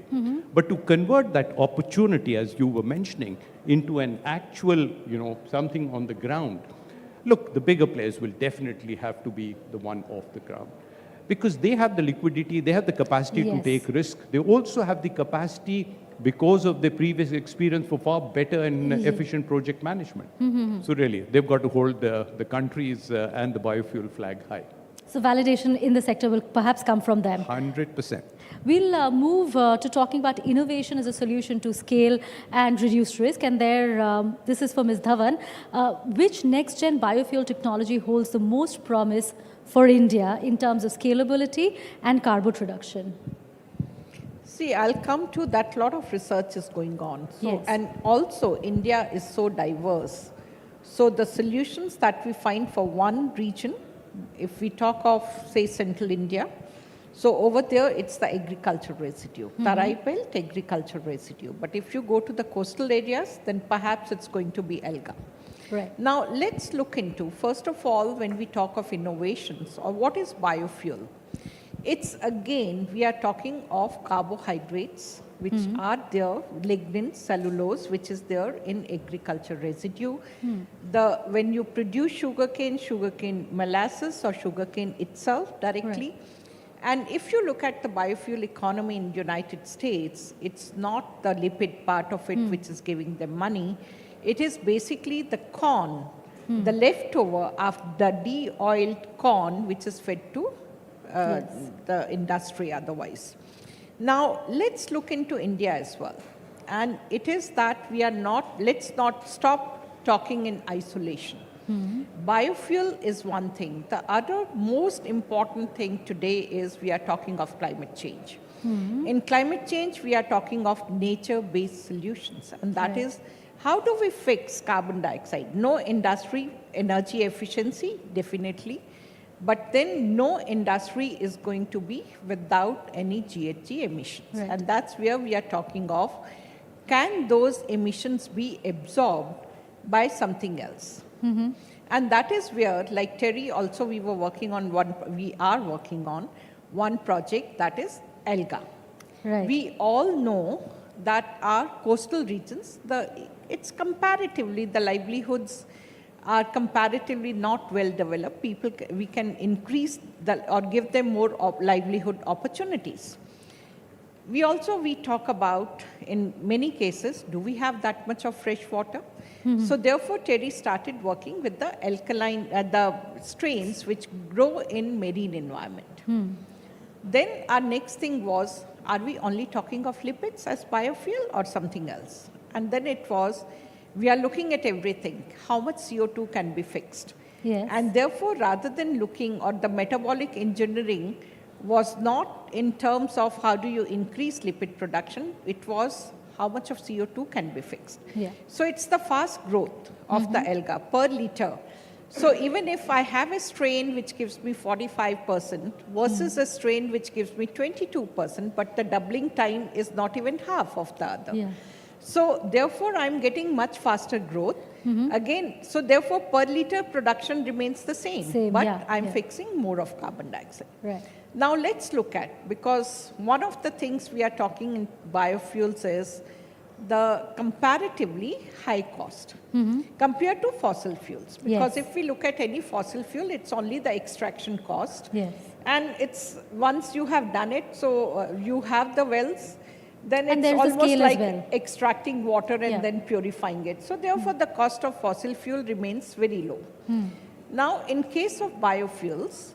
But to convert that opportunity, as you were mentioning, into an actual, something on the ground, look, the bigger players will definitely have to be the one off the ground. Because they have the liquidity, they have the capacity to take risk. They also have the capacity, because of their previous experience, for far better and efficient project management. So really, they've got to hold the countries and the biofuel flag high. So validation in the sector will perhaps come from them. 100%. We'll move to talking about innovation as a solution to scale and reduce risk. And there, this is for Ms. Dhawan. Which next-gen biofuel technology holds the most promise for India in terms of scalability and carbon reduction? See, I'll come to that. lot of research is going on. So, and also, India is so diverse. So the solutions that we find for one region, if we talk of, say, Central India, so over there, it's the agricultural residue. Tarai belt, agricultural residue. But if you go to the coastal areas, then perhaps it's going to be alga. Now, let's look into, first of all, when we talk of innovations, or what is biofuel? It's again, we are talking of carbohydrates, which are there, lignin, cellulose, which is there in agriculture residue. When you produce sugarcane molasses or sugarcane itself directly. And if you look at the biofuel economy in the United States, it's not the lipid part of it which is giving them money. It is basically the corn, the leftover of the de-oiled corn, which is fed to the industry otherwise. Now, let's look into India as well. And it is that we are not, let's not stop talking in isolation. Biofuel is one thing. The other most important thing today is we are talking of climate change. In climate change, we are talking of nature-based solutions. And that is, how do we fix carbon dioxide? No industry, energy efficiency, definitely. But then no industry is going to be without any GHG emissions. And that's where we are talking of, can those emissions be absorbed by something else? And that is where, like Terry, also we are working on one project, that is alga. We all know that our coastal regions, it's comparatively, the livelihoods are comparatively not well developed. We can increase or give them more livelihood opportunities. We talk about, in many cases, do we have that much of fresh water? So therefore, Terry started working with the alkaline, the strains which grow in marine environment. Then our next thing was, are we only talking of lipids as biofuel or something else? And then it was, we are looking at everything. How much CO2 can be fixed? And therefore, rather than looking, or the metabolic engineering was not in terms of how do you increase lipid production, it was how much of CO2 can be fixed. So it's the fast growth of the alga per liter. So even if I have a strain which gives me 45% versus a strain which gives me 22%, but the doubling time is not even half of the other. So therefore, I'm getting much faster growth. Again, so therefore, per liter production remains the same but I'm fixing more of carbon dioxide. Now let's look at, because one of the things we are talking in biofuels is the comparatively high cost compared to fossil fuels. Because if we look at any fossil fuel, it's only the extraction cost. And it's once you have done it, so you have the wells, then it's almost like extracting water and then purifying it. So therefore, the cost of fossil fuel remains very low. Now, in case of biofuels,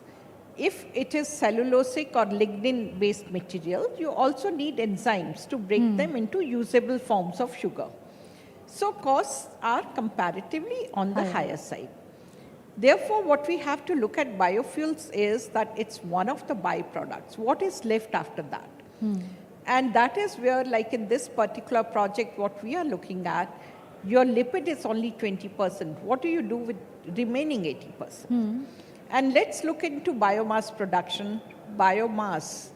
if it is cellulosic or lignin-based material, you also need enzymes to break them into usable forms of sugar. So costs are comparatively on the higher side. Therefore, what we have to look at biofuels is that it's one of the byproducts. What is left after that? And that is where, like in this particular project, what we are looking at, your lipid is only 20%. What do you do with remaining 80%? And let's look into biomass production. Biomass,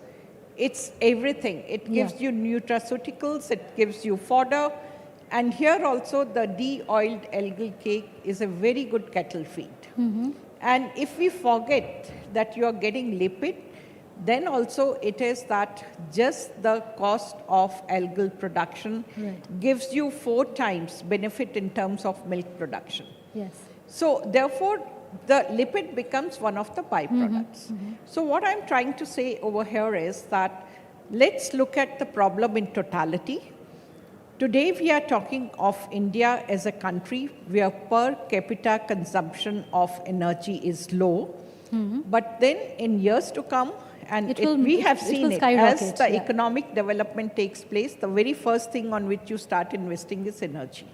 it's everything. It gives you nutraceuticals, it gives you fodder, and here also the de-oiled algal cake is a very good cattle feed. And if we forget that you are getting lipid, then also it is that just the cost of algal production gives you 4 times benefit in terms of milk production. So therefore, the lipid becomes one of the byproducts. So what I'm trying to say over here is that let's look at the problem in totality. Today we are talking of India as a country where per capita consumption of energy is low. But then in years to come, and we have seen it, as the economic development takes place, the very first thing on which you start investing is energy.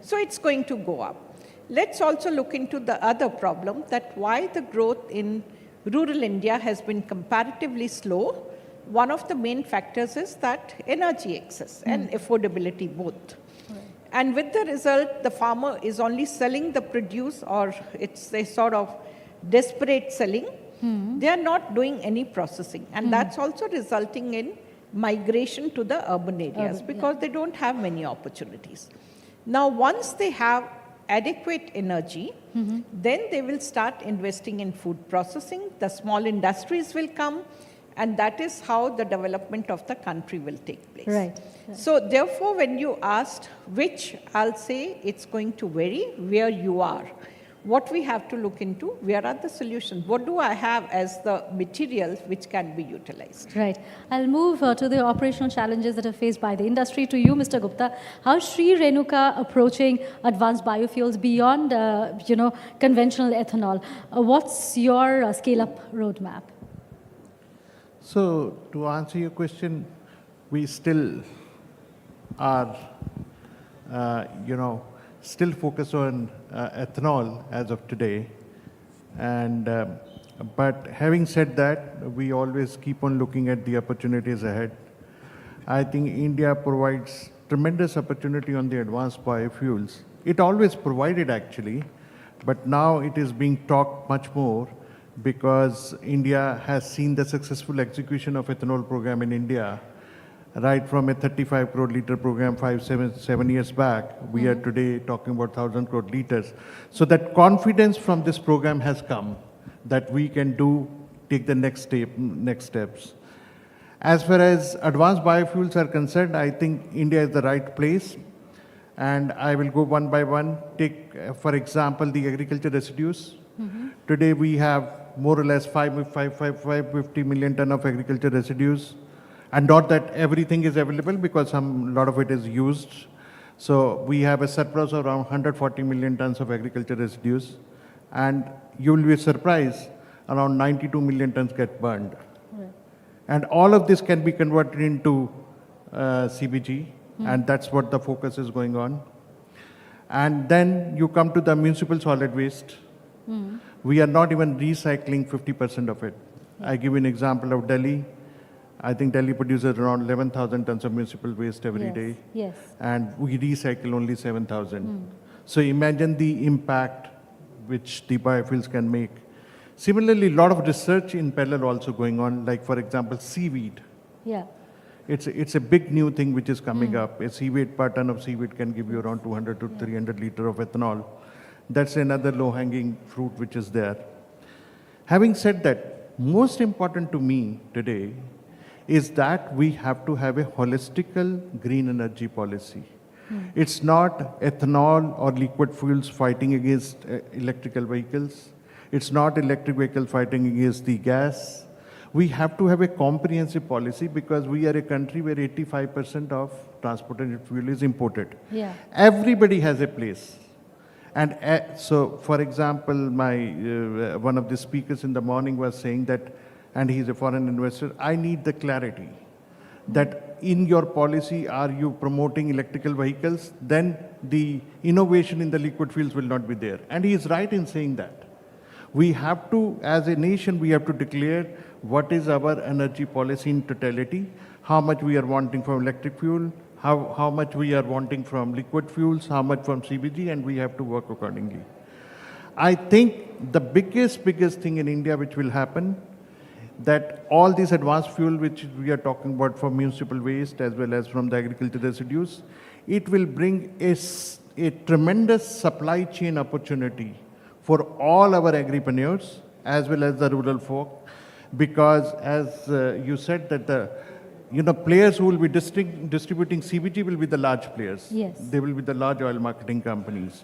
So it's going to go up. Let's also look into the other problem, that why the growth in rural India has been comparatively slow. One of the main factors is that energy access and affordability both. And with the result, the farmer is only selling the produce, or it's a sort of desperate selling. They are not doing any processing. And that's also resulting in migration to the urban areas because they don't have many opportunities. Now, once they have adequate energy, then they will start investing in food processing. The small industries will come, and that is how the development of the country will take place. So therefore, when you asked which, I'll say it's going to vary where you are. What we have to look into, where are the solutions? What do I have as the materials which can be utilized? I'll move to the operational challenges that are faced by the industry. To you, Mr. Gupta, how is Sri Renuka approaching advanced biofuels beyond, conventional ethanol? What's your scale-up roadmap? So, to answer your question, we still are, still focused on ethanol as of today. And, but having said that, we always keep on looking at the opportunities ahead. I think India provides tremendous opportunity on the advanced biofuels. It always provided actually, but now it is being talked much more because India has seen the successful execution of ethanol program in India. Right from a 35 crore liter program 7 years back, we are today talking about 1,000 crore liters. So that confidence from this program has come that we can take the next steps. As far as advanced biofuels are concerned, I think India is the right place. And I will go one by one. Take, for example, the agriculture residues. Today we have more or less 550 million ton of agriculture residues. And not that everything is available because a lot of it is used. So we have a surplus of around 140 million tons of agriculture residues. And you will be surprised, around 92 million tons get burned. And all of this can be converted into CBG, and that's what the focus is going on. And then you come to the municipal solid waste. We are not even recycling 50% of it. I give you an example of Delhi. I think Delhi produces around 11,000 tons of municipal waste every day. And we recycle only 7,000. So imagine the impact which the biofuels can make. Similarly, a lot of research in parallel also going on, like for example, seaweed. It's a big new thing which is coming up. A seaweed per ton of seaweed can give you around 200 to 300 liters of ethanol. That's another low-hanging fruit which is there. Having said that, most important to me today is that we have to have a holistical green energy policy. It's not ethanol or liquid fuels fighting against electrical vehicles. It's not electric vehicle fighting against the gas. We have to have a comprehensive policy because we are a country where 85% of transported fuel is imported. Yeah. Everybody has a place. And so, for example, one of the speakers in the morning was saying that, and he's a foreign investor, I need the clarity that in your policy, are you promoting electrical vehicles? Then the innovation in the liquid fuels will not be there. And he is right in saying that. We have to, as a nation, we have to declare what is our energy policy in totality, how much we are wanting from electric fuel, how much we are wanting from liquid fuels, how much from CBG, and we have to work accordingly. I think the biggest thing in India which will happen, that all these advanced fuel which we are talking about from municipal waste as well as from the agricultural residues, it will bring a tremendous supply chain opportunity for all our agripreneurs as well as the rural folk, because as you said that the players who will be distributing CBG will be the large players. Yes. They will be the large oil marketing companies.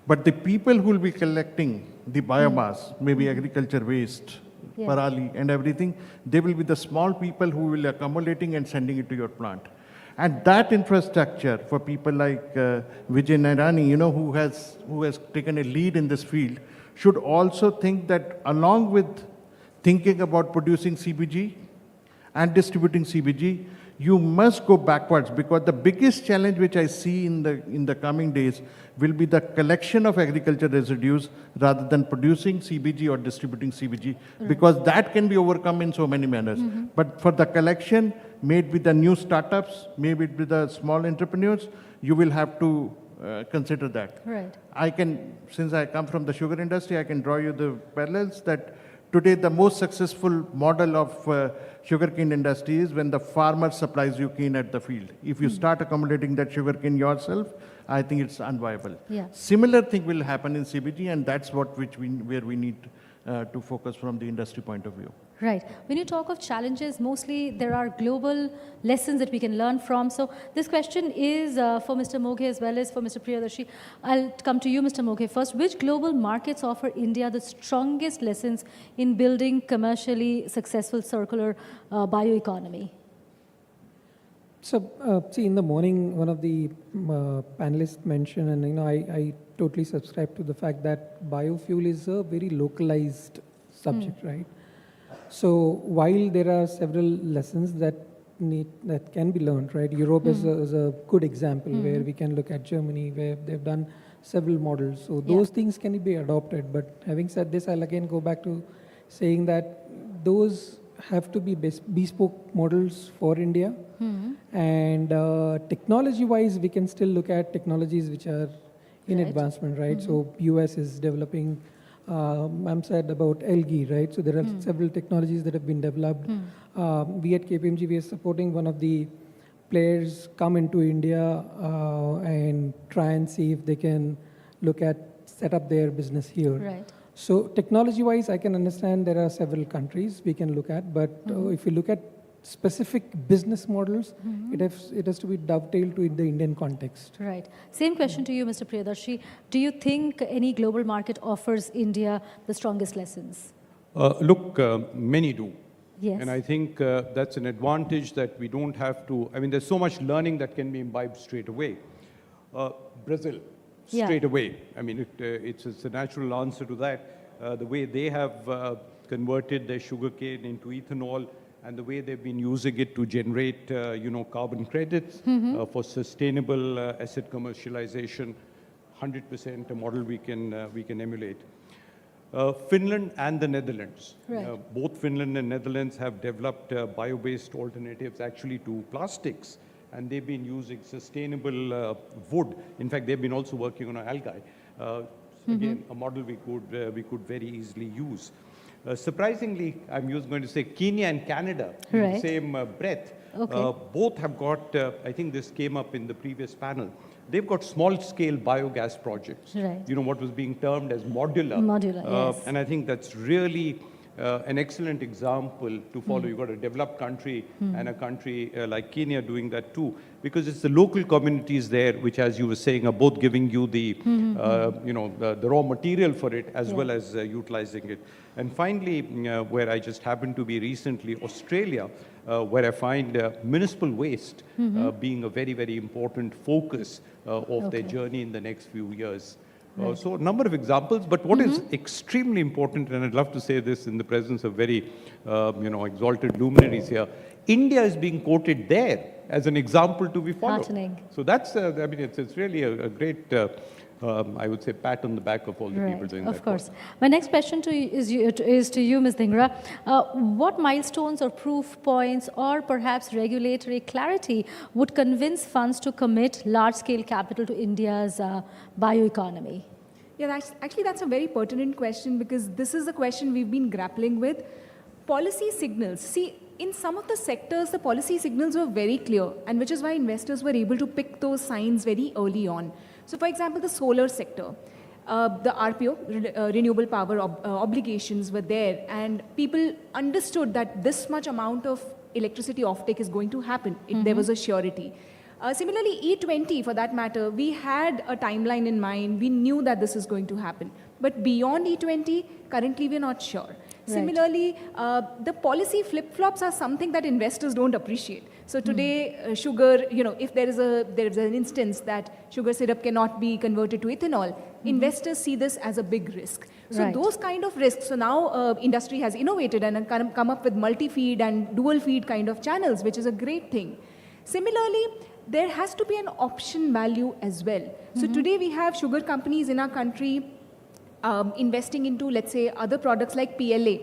But the people who will be collecting the biomass, maybe agriculture waste, parali and everything, they will be the small people who will be accumulating and sending it to your plant. And that infrastructure for people like Vijay Nairani, who has taken a lead in this field, should also think that along with thinking about producing CBG and distributing CBG, you must go backwards, because the biggest challenge which I see in the coming days will be the collection of agriculture residues rather than producing CBG or distributing CBG, because that can be overcome in so many manners. But for the collection, made with the new startups, maybe with the small entrepreneurs, you will have to consider that. Right. Since I come from the sugar industry, I can draw you the parallels that today the most successful model of sugarcane industry is when the farmer supplies you cane at the field. If you start accumulating that sugarcane yourself, I think it's unviable. Yeah. Similar thing will happen in CBG, and that's where we need to focus from the industry point of view. Right. When you talk of challenges, mostly there are global lessons that we can learn from. So this question is for Mr. Moghe as well as for Mr. Priyadarshi. I'll come to you, Mr. Moghe, first. Which global markets offer India the strongest lessons in building commercially successful circular bioeconomy? So, see, in the morning, one of the panelists mentioned, and I totally subscribe to the fact that biofuel is a very localized subject, right? So while there are several lessons that can be learned, right? Europe is a good example where we can look at Germany, where they've done several models. So those things can be adopted. But having said this, I'll again go back to saying that those have to be bespoke models for India. And technology-wise, we can still look at technologies which are in advancement, right? So US is developing. Ma'am said about algae, right? So there are several technologies that have been developed. We at KPMG, we are supporting one of the players come into India and try and see if they can set up their business here. Right. So technology-wise, I can understand there are several countries we can look at, but if you look at specific business models, it has to be dovetailed to the Indian context. Right. Same question to you, Mr. Priyadarshi. Do you think any global market offers India the strongest lessons? Look, many do. Yes. And I think that's an advantage that we don't have to, there's so much learning that can be imbibed straight away. Brazil, straight away. It's a natural answer to that. The way they have converted their sugarcane into ethanol, and the way they've been using it to generate, carbon credits for sustainable asset commercialization, 100% a model we can emulate. Finland and the Netherlands. Right. Both Finland and Netherlands have developed bio-based alternatives actually to plastics, and they've been using sustainable wood. In fact, they've been also working on algae. Again, a model we could very easily use. Surprisingly, I'm going to say Kenya and Canada in the same breath. Okay. Both have got, I think this came up in the previous panel, they've got small-scale biogas projects. Right. What was being termed as modular. Modular, yes. And I think that's really an excellent example to follow. You've got a developed country and a country like Kenya doing that too, because it's the local communities there which, as you were saying, are both giving you the, the raw material for it as well as utilizing it. And finally, where I just happened to be recently, Australia, where I find municipal waste being a very, very important focus of their journey in the next few years. So a number of examples, but what is extremely important, and I'd love to say this in the presence of very, exalted luminaries here, India is being quoted there as an example to be followed. Heartening. So that's, it's really a great, I would say, pat on the back of all the people doing that. Of course. My next question is to you, Ms. Dhingra. What milestones or proof points or perhaps regulatory clarity would convince funds to commit large-scale capital to India's bioeconomy? Yeah, that's a very pertinent question, because this is the question we've been grappling with. Policy signals. See, in some of the sectors, the policy signals were very clear, and which is why investors were able to pick those signs very early on. So, for example, the solar sector, the RPO, renewable power obligations were there, and people understood that this much amount of electricity offtake is going to happen. There was a surety. Similarly, E20, for that matter, we had a timeline in mind. We knew that this is going to happen. But beyond E20, currently we're not sure. Similarly, the policy flip-flops are something that investors don't appreciate. So today, sugar, if there is an instance that sugar syrup cannot be converted to ethanol, investors see this as a big risk. So those kind of risks, so now industry has innovated and come up with multi-feed and dual-feed kind of channels, which is a great thing. Similarly, there has to be an option value as well. So today we have sugar companies in our country investing into, let's say, other products like PLA.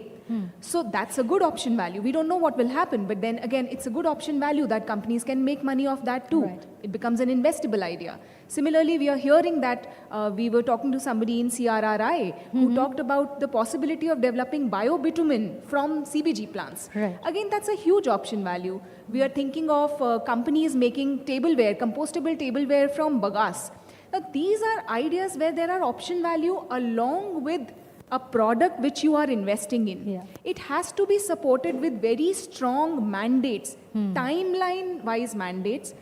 So that's a good option value. We don't know what will happen, but then again, it's a good option value that companies can make money off that too. It becomes an investable idea. Similarly, we are hearing that we were talking to somebody in CRRI who talked about the possibility of developing biobitumen from CBG plants. Again, that's a huge option value. We are thinking of companies making tableware, compostable tableware from bagasse. Now, these are ideas where there are option value along with a product which you are investing in. It has to be supported with very strong mandates, timeline-wise mandates,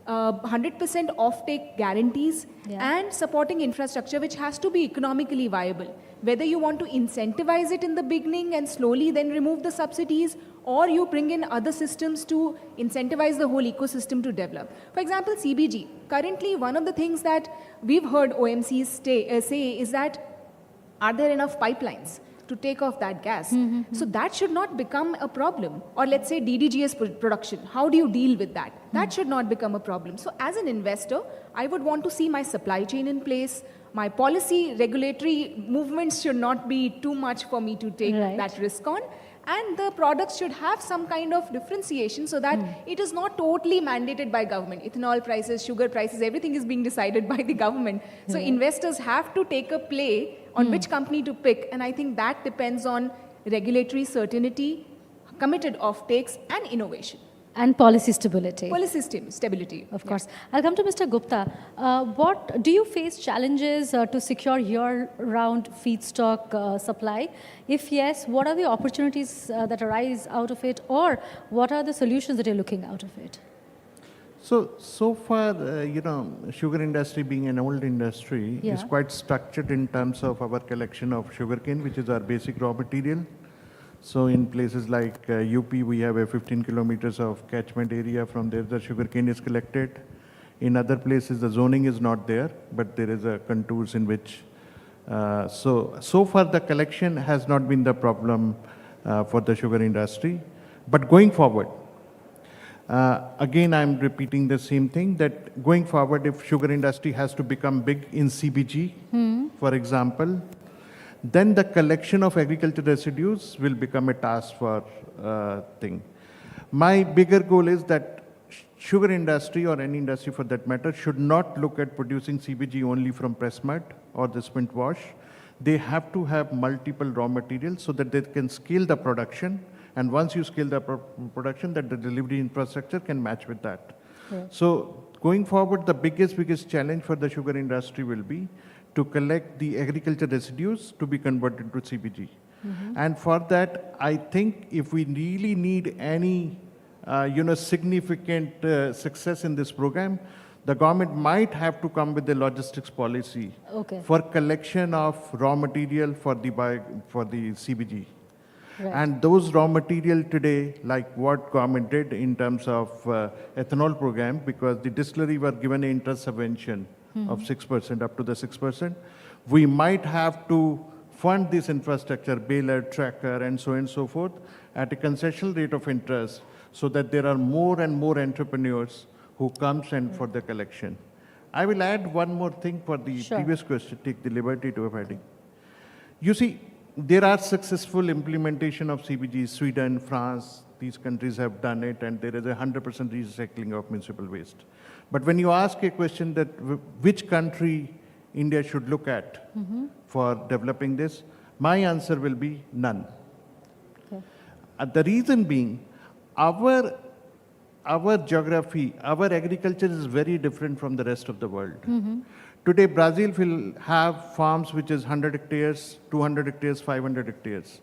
100% offtake guarantees, and supporting infrastructure which has to be economically viable. Whether you want to incentivize it in the beginning and slowly then remove the subsidies, or you bring in other systems to incentivize the whole ecosystem to develop. For example, CBG. Currently, one of the things that we've heard OMCs say is that, are there enough pipelines to take off that gas? So that should not become a problem. Or let's say DDGS production. How do you deal with that? That should not become a problem. So as an investor, I would want to see my supply chain in place. My policy regulatory movements should not be too much for me to take that risk on. And the products should have some kind of differentiation so that it is not totally mandated by government. Ethanol prices, sugar prices, everything is being decided by the government. So investors have to take a play on which company to pick. And I think that depends on regulatory certainty, committed offtakes, and innovation. And policy stability. Policy stability. Of course. I'll come to Mr. Gupta. What do you face challenges to secure year-round feedstock supply? If yes, what are the opportunities that arise out of it, or what are the solutions that you're looking out of it? So far, sugar industry being an old industry is quite structured in terms of our collection of sugarcane, which is our basic raw material. So in places like UP, we have a 15 kilometers of catchment area. From there, the sugarcane is collected. In other places, the zoning is not there, but there is a contours in which. So far, the collection has not been the problem for the sugar industry. But going forward, again, I'm repeating the same thing, that going forward, if sugar industry has to become big in CBG, for example, then the collection of agricultural residues will become a task for thing. My bigger goal is that sugar industry, or any industry for that matter, should not look at producing CBG only from press mud or the spent wash. They have to have multiple raw materials so that they can scale the production. And once you scale the production, that the delivery infrastructure can match with that. So going forward, the biggest challenge for the sugar industry will be to collect the agricultural residues to be converted to CBG. And for that, I think if we really need any significant success in this program, the government might have to come with a logistics policy for collection of raw material for the CBG. Right. And those raw material today, like what government did in terms of ethanol program, because the distillery were given an interest subvention of 6%, up to the 6%, we might have to fund this infrastructure, baler, tracker, and so forth, at a concessional rate of interest, so that there are more and more entrepreneurs who comes and for the collection. I will add one more thing for the previous question, take the liberty to adding. You see, there are successful implementation of CBG. Sweden, France, these countries have done it, and there is 100% recycling of municipal waste. But when you ask a question that which country India should look at for developing this, my answer will be none. The reason being, our geography, our agriculture is very different from the rest of the world. Today, Brazil will have farms which is 100 hectares, 200 hectares, 500 hectares.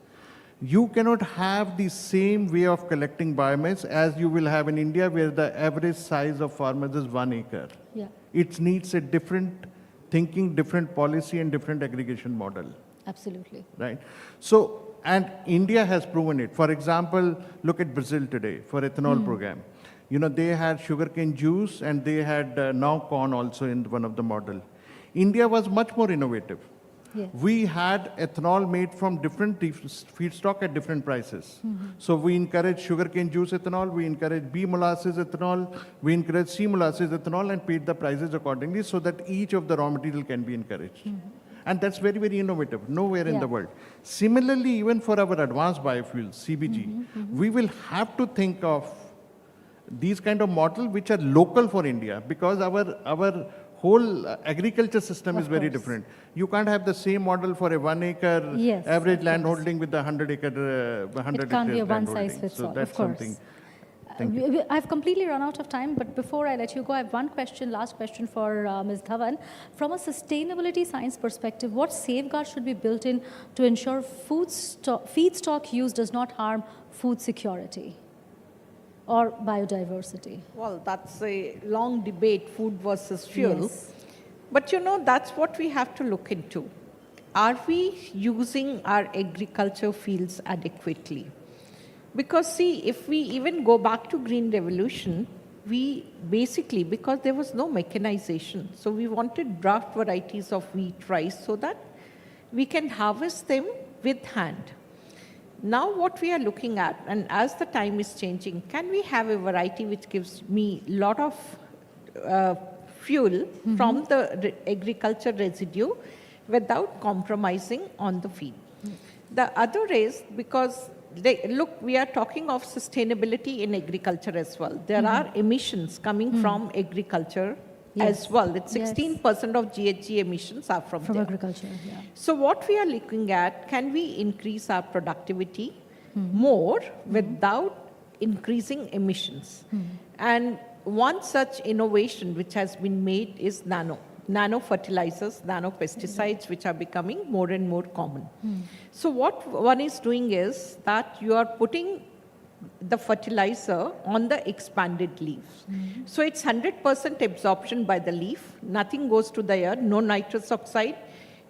You cannot have the same way of collecting biomass as you will have in India, where the average size of farmers is 1 acre. Yeah. It needs a different thinking, different policy, and different aggregation model. Absolutely. Right. So, and India has proven it. For example, look at Brazil today for ethanol program. You know, they had sugarcane juice, and they had now corn also in one of the model. India was much more innovative. Yes. We had ethanol made from different feedstock at different prices. So we encourage sugarcane juice ethanol, we encourage B molasses ethanol, we encourage C molasses ethanol, and paid the prices accordingly, so that each of the raw material can be encouraged. And that's very, very innovative, nowhere in the world. Similarly, even for our advanced biofuels, CBG, we will have to think of these kind of models which are local for India, because our whole agriculture system is very different. You can't have the same model for a 1 acre average land holding with the 100 acre 100 It can't be a one-size-fits-all, that's of course. Something. I've completely run out of time, but before I let you go, I have one question, last question for Ms. Dhawan. From a sustainability science perspective, what safeguards should be built in to ensure feedstock use does not harm food security or biodiversity? Well, that's a long debate, food versus fuel. Yes. But you know, that's what we have to look into. Are we using our agriculture fields adequately? Because see, if we even go back to Green Revolution, we basically, because there was no mechanization, so we wanted draft varieties of wheat, rice, so that we can harvest them with hand. Now what we are looking at, and as the time is changing, can we have a variety which gives me a lot of fuel from the agriculture residue without compromising on the feed? The other is, because look, we are talking of sustainability in agriculture as well. There are emissions coming from agriculture as well. It's 16% of GHG emissions are from there. Agriculture. Yeah. So what we are looking at, can we increase our productivity more without increasing emissions? And one such innovation which has been made is nano fertilizers, nano pesticides, which are becoming more and more common. So what one is doing is that you are putting the fertilizer on the expanded leaves. So it's 100% absorption by the leaf, nothing goes to the air, no nitrous oxide,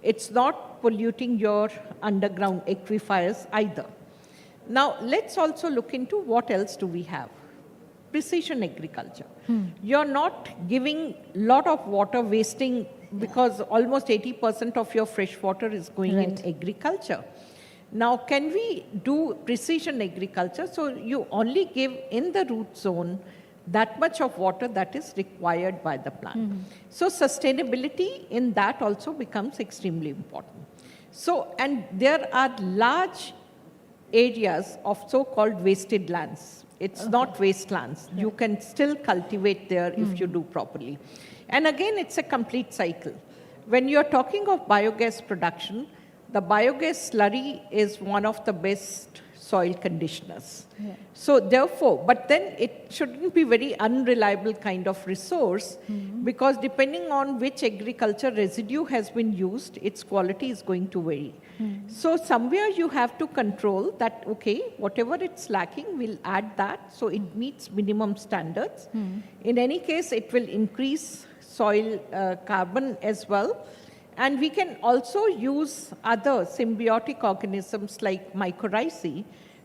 it's not polluting your underground aquifers either. Now let's also look into what else do we have. Precision agriculture. You're not giving a lot of water wasting, because almost 80% of your fresh water is going in agriculture. Now, can we do precision agriculture? So you only give in the root zone that much of water that is required by the plant. So sustainability in that also becomes extremely important. So, and there are large areas of so-called wasted lands. It's not wastelands. You can still cultivate there if you do properly. And again, it's a complete cycle. When you're talking of biogas production, the biogas slurry is one of the best soil conditioners. Yeah. So therefore, but then it shouldn't be very unreliable kind of resource because depending on which agriculture residue has been used, its quality is going to vary. So somewhere you have to control that, okay, whatever it's lacking, we'll add that so it meets minimum standards. In any case, it will increase soil carbon as well. And we can also use other symbiotic organisms like mycorrhizae,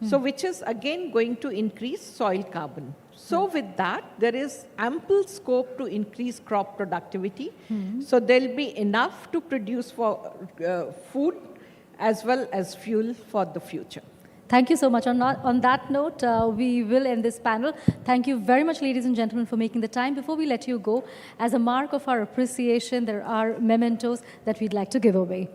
so which is again going to increase soil carbon. So with that, there is ample scope to increase crop productivity. So there'll be enough to produce for food as well as fuel for the future. Thank you so much. On that note, we will end this panel. Thank you very much, ladies and gentlemen, for making the time. Before we let you go, as a mark of our appreciation, there are mementos that we'd like to give away.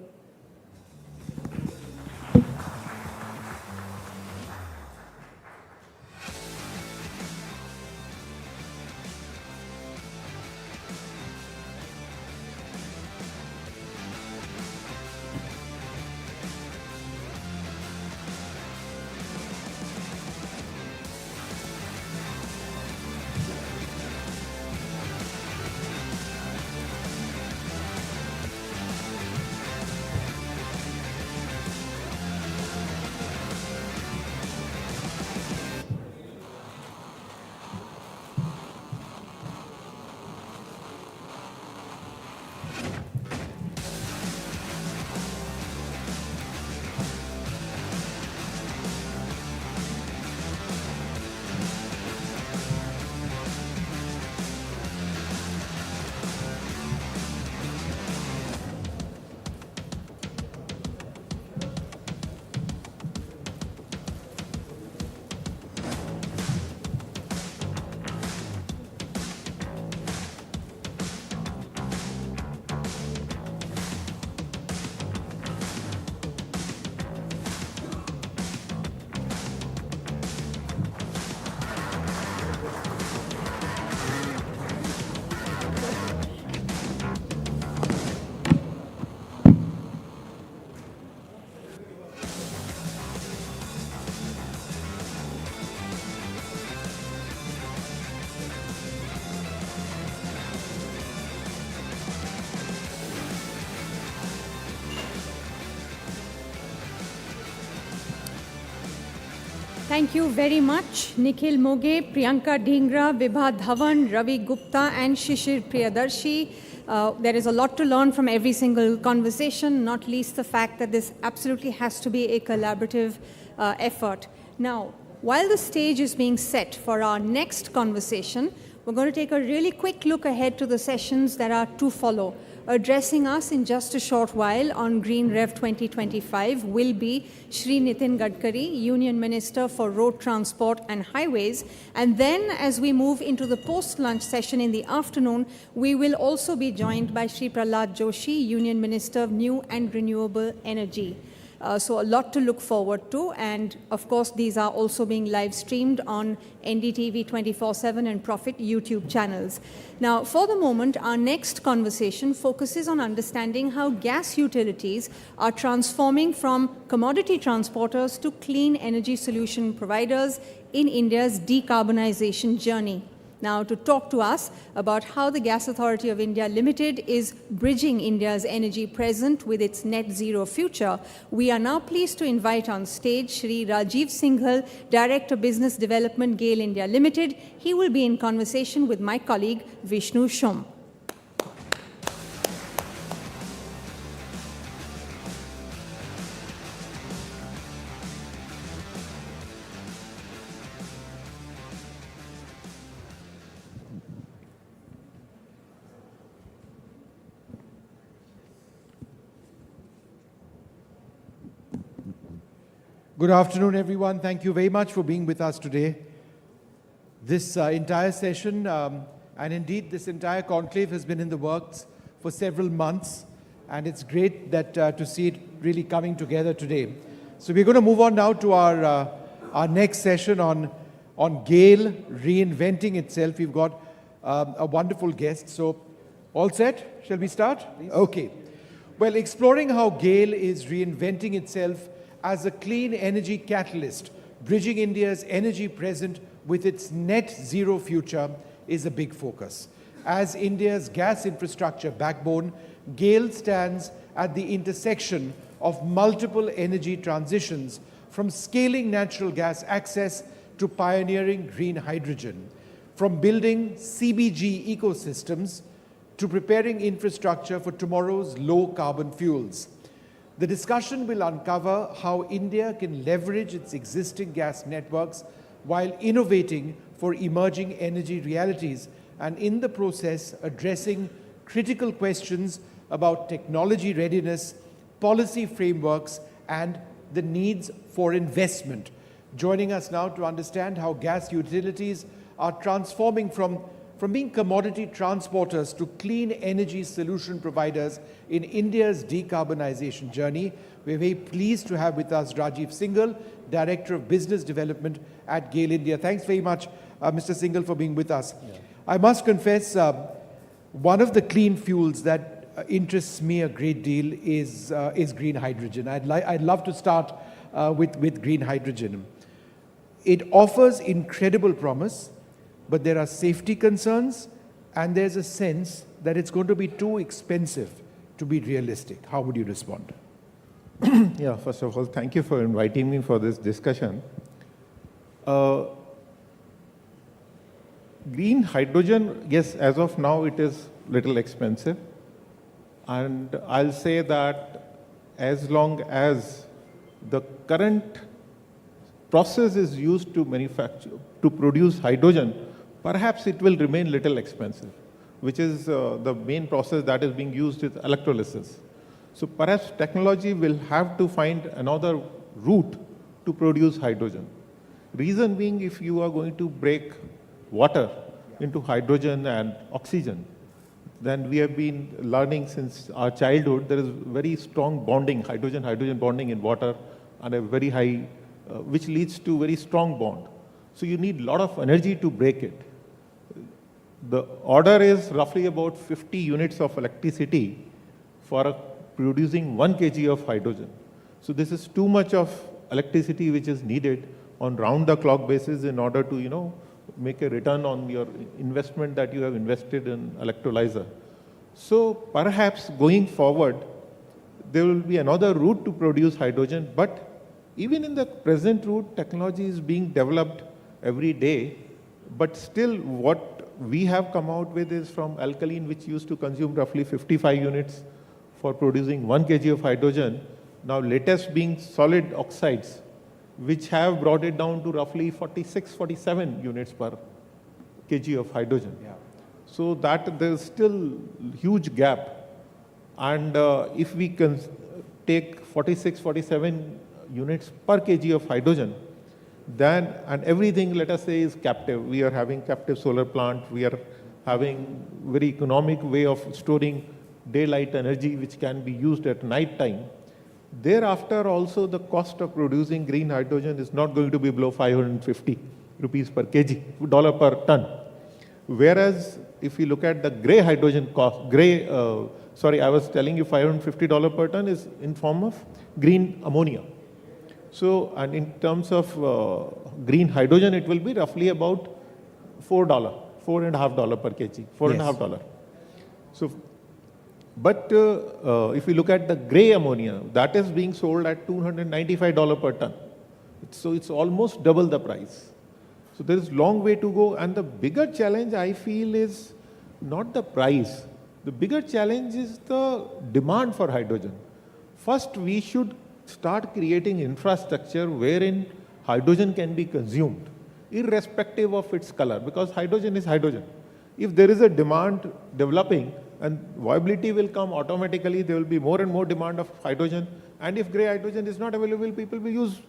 Thank you very much, Nikhil Moge, Priyanka Dhingra, Vibha Dhawan, Ravi Gupta, and Shishir Priyadarshi. There is a lot to learn from every single conversation, not least the fact that this absolutely has to be a collaborative effort. Now, while the stage is being set for our next conversation, we're going to take a really quick look ahead to the sessions that are to follow. Addressing us in just a short while on GreenRev 2025 will be Shri Nitin Gadkari, Union Minister for Road Transport and Highways. And then as we move into the post-lunch session in the afternoon, we will also be joined by Shri Prahlad Joshi, Union Minister of New and Renewable Energy. So a lot to look forward to, and of course these are also being live streamed on NDTV 24/7 and Profit YouTube channels. Now for the moment, our next conversation focuses on understanding how gas utilities are transforming from commodity transporters to clean energy solution providers in India's decarbonization journey. Now, to talk to us about how the Gas Authority of India Limited is bridging India's energy present with its net zero future, we are now pleased to invite on stage Shri Rajiv Singhal, Director Business Development, Gail India Limited. He will be in conversation with my colleague Vishnu Shom. Good afternoon, everyone. Thank you very much for being with us today. This entire session, and indeed this entire conclave has been in the works for several months, and it's great that to see it really coming together today. So we're going to move on now to our next session on Gail reinventing itself. We've got a wonderful guest. So all set? Shall we start? Please. Okay. Well, exploring how Gail is reinventing itself as a clean energy catalyst bridging India's energy present with its net zero future is a big focus. As India's gas infrastructure backbone, Gail stands at the intersection of multiple energy transitions, from scaling natural gas access to pioneering green hydrogen, from building CBG ecosystems to preparing infrastructure for tomorrow's low-carbon fuels. The discussion will uncover how India can leverage its existing gas networks while innovating for emerging energy realities, and in the process addressing critical questions about technology readiness, policy frameworks, and the needs for investment. Joining us now to understand how gas utilities are transforming from being commodity transporters to clean energy solution providers in India's decarbonization journey, we're very pleased to have with us Rajiv Singhal, Director of Business Development at Gail India. Thanks very much, Mr. Singhal, for being with us. Yeah. I must confess, one of the clean fuels that interests me a great deal is green hydrogen. I'd love to start with green hydrogen. It offers incredible promise, but there are safety concerns, and there's a sense that it's going to be too expensive to be realistic. How would you respond? Yeah, first of all, thank you for inviting me for this discussion. Green hydrogen, yes, as of now, it is little expensive. And I'll say that as long as the current process is used to manufacture, to produce hydrogen, perhaps it will remain little expensive, which is the main process that is being used is electrolysis. So perhaps technology will have to find another route to produce hydrogen. Reason being, if you are going to break water into hydrogen and oxygen, then we have been learning since our childhood, there is very strong bonding, hydrogen-hydrogen bonding in water, and a very high, which leads to very strong bond. So you need a lot of energy to break it. The order is roughly about 50 units of electricity for producing 1 kg of hydrogen. So this is too much of electricity which is needed on round-the-clock basis in order to, make a return on your investment that you have invested in electrolyzer. So perhaps going forward, there will be another route to produce hydrogen, but even in the present route, technology is being developed every day, but still what we have come out with is from alkaline, which used to consume roughly 55 units for producing 1 kg of hydrogen. Now latest being solid oxides, which have brought it down to roughly 46, 47 units per kg of hydrogen. Yeah. So that there's still huge gap. And if we can take 46, 47 units per kg of hydrogen, then, and everything, let us say, is captive. We are having captive solar plant. We are having very economic way of storing daylight energy, which can be used at night time. Thereafter, also, the cost of producing green hydrogen is not going to be below 550 rupees per kg, dollar per ton. Whereas, if you look at the gray hydrogen cost, I was telling you $550 per ton is in form of green ammonia. So, and in terms of green hydrogen, it will be roughly about $4.50 per kg, $4.50. Yes. So, but if you look at the gray ammonia, that is being sold at $295 per ton. So it's almost double the price. So there is a long way to go. And the bigger challenge I feel is not the price. The bigger challenge is the demand for hydrogen. First, we should start creating infrastructure wherein hydrogen can be consumed, irrespective of its color, because hydrogen is hydrogen. If there is a demand developing, and viability will come automatically, there will be more and more demand of hydrogen. And if gray hydrogen is not available, people will use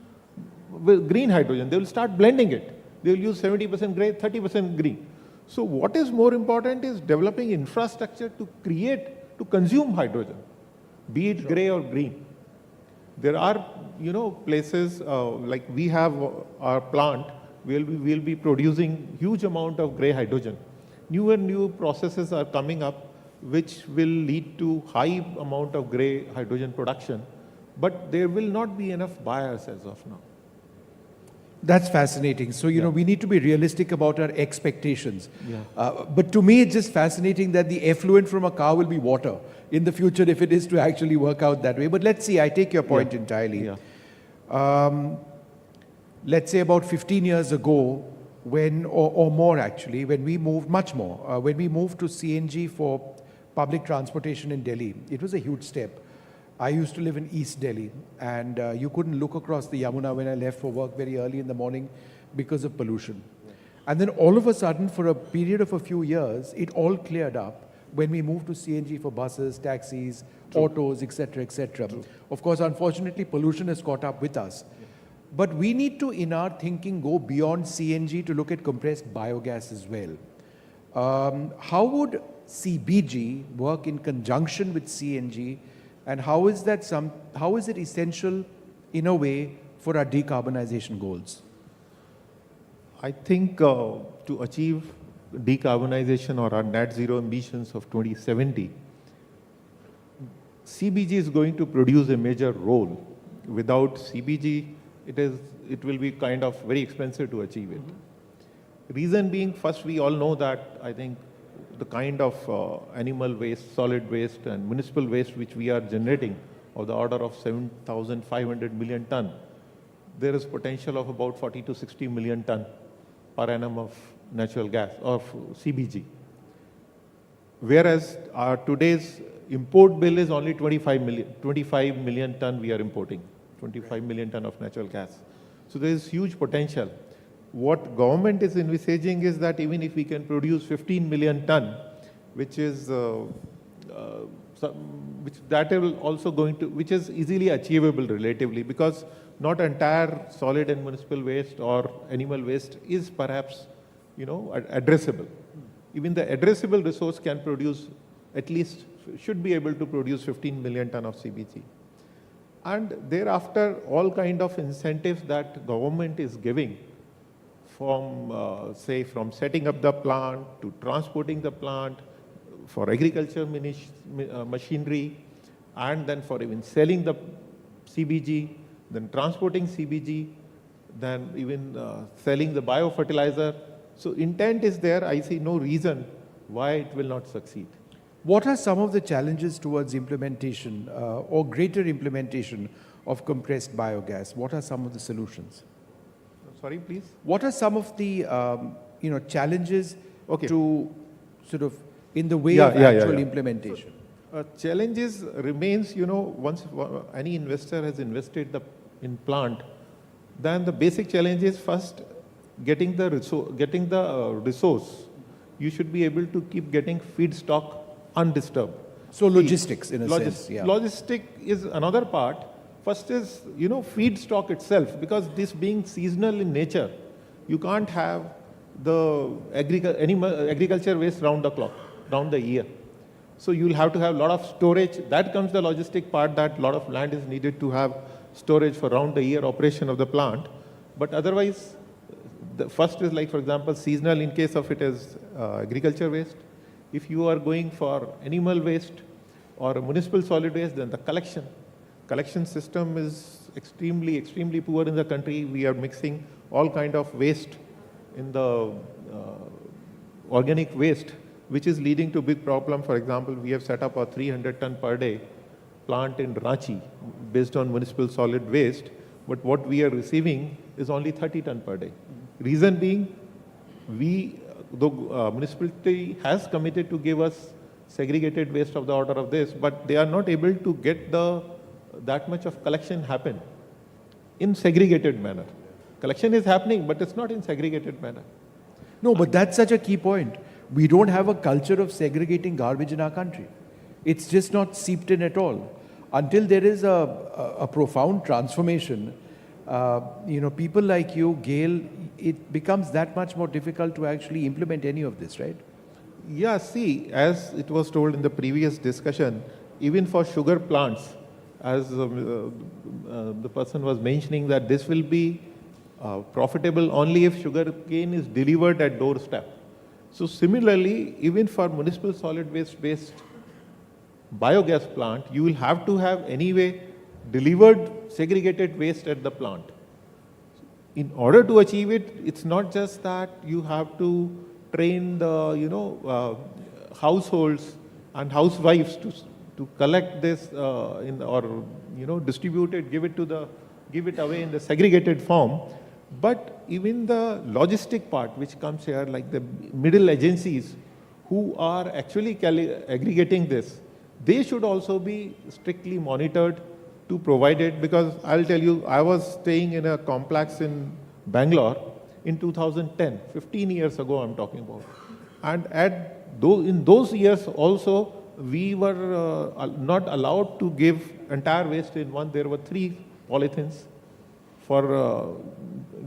green hydrogen. They will start blending it. They will use 70% gray, 30% green. So what is more important is developing infrastructure to create, to consume hydrogen, be it gray or green. There are, places like we have our plant, we'll be producing huge amount of gray hydrogen. New processes are coming up, which will lead to high amount of gray hydrogen production, but there will not be enough buyers as of now. That's fascinating. So, you know, we need to be realistic about our expectations. Yeah. But to me, it's just fascinating that the effluent from a car will be water in the future if it is to actually work out that way. But let's see, I take your point entirely. Yeah. Let's say about 15 years ago, when, or more actually, when we moved, much more, when we moved to CNG for public transportation in Delhi, it was a huge step. I used to live in East Delhi, and you couldn't look across the Yamuna when I left for work very early in the morning because of pollution. And then all of a sudden, for a period of a few years, it all cleared up when we moved to CNG for buses, taxis, autos, etc., etc. Of course, unfortunately, pollution has caught up with us. But we need to, in our thinking, go beyond CNG to look at compressed biogas as well. How would CBG work in conjunction with CNG, and how is it essential in a way for our decarbonization goals? I think to achieve decarbonization or our net zero emissions of 2070, CBG is going to produce a major role. Without CBG, it will be kind of very expensive to achieve it. Reason being, first, we all know that I think the kind of animal waste, solid waste and municipal waste which we are generating of the order of 7,500 million ton, there is potential of about 40 to 60 million ton per annum of natural gas, of CBG. Whereas our today's import bill is only 25 million ton we are importing, 25 million ton of natural gas. So there is huge potential. What government is envisaging is that even if we can produce 15 million ton, which is which is easily achievable relatively, because not entire solid and municipal waste or animal waste is perhaps, you know, addressable. Even the addressable resource can produce, at least should be able to produce 15 million ton of CBG. And thereafter, all kind of incentives that government is giving, from say from setting up the plant to transporting the plant, for agriculture machinery, and then for even selling the CBG, then transporting CBG, then even selling the biofertilizer. So intent is there. I see no reason why it will not succeed. What are some of the challenges towards implementation or greater implementation of compressed biogas? What are some of the solutions? Sorry, please. What are some of the challenges to sort of in the way of actual implementation? Challenges remains, you know, once any investor has invested in plant, then the basic challenge is first getting the resource. You should be able to keep getting feedstock undisturbed. So logistics in a sense. Yeah. Logistic is another part. First is, you know, feedstock itself, because this being seasonal in nature, you can't have the agriculture waste round the clock, round the year. So you'll have to have a lot of storage. That comes the logistic part, that a lot of land is needed to have storage for round the year operation of the plant. But otherwise, the first is like, for example, seasonal in case of it is agriculture waste. If you are going for animal waste or a municipal solid waste, then the collection system is extremely poor in the country. We are mixing all kind of waste in the organic waste, which is leading to big problem. For example, we have set up a 300 ton per day plant in Ranchi based on municipal solid waste, but what we are receiving is only 30 ton per day. Reason being, the municipality has committed to give us segregated waste of the order of this, but they are not able to get that much of collection happen in segregated manner. Collection is happening, but it's not in segregated manner. No, but that's such a key point. We don't have a culture of segregating garbage in our country. It's just not seeped in at all. Until there is a profound transformation, people like you, Gail, it becomes that much more difficult to actually implement any of this, right? Yeah, see, as it was told in the previous discussion, even for sugar plants, as the person was mentioning, that this will be profitable only if sugar cane is delivered at doorstep. So similarly, even for municipal solid waste based biogas plant, you will have to have anyway delivered segregated waste at the plant. in order to achieve it, it's not just that you have to train the, households and housewives to collect this distribute it, give it away in the segregated form. But even the logistic part which comes here, like the middle agencies who are actually aggregating this, they should also be strictly monitored to provide it. Because I'll tell you, I was staying in a complex in Bangalore in 2010, 15 years ago I'm talking about. And in those years also, we were not allowed to give entire waste in one. There were 3 polythenes for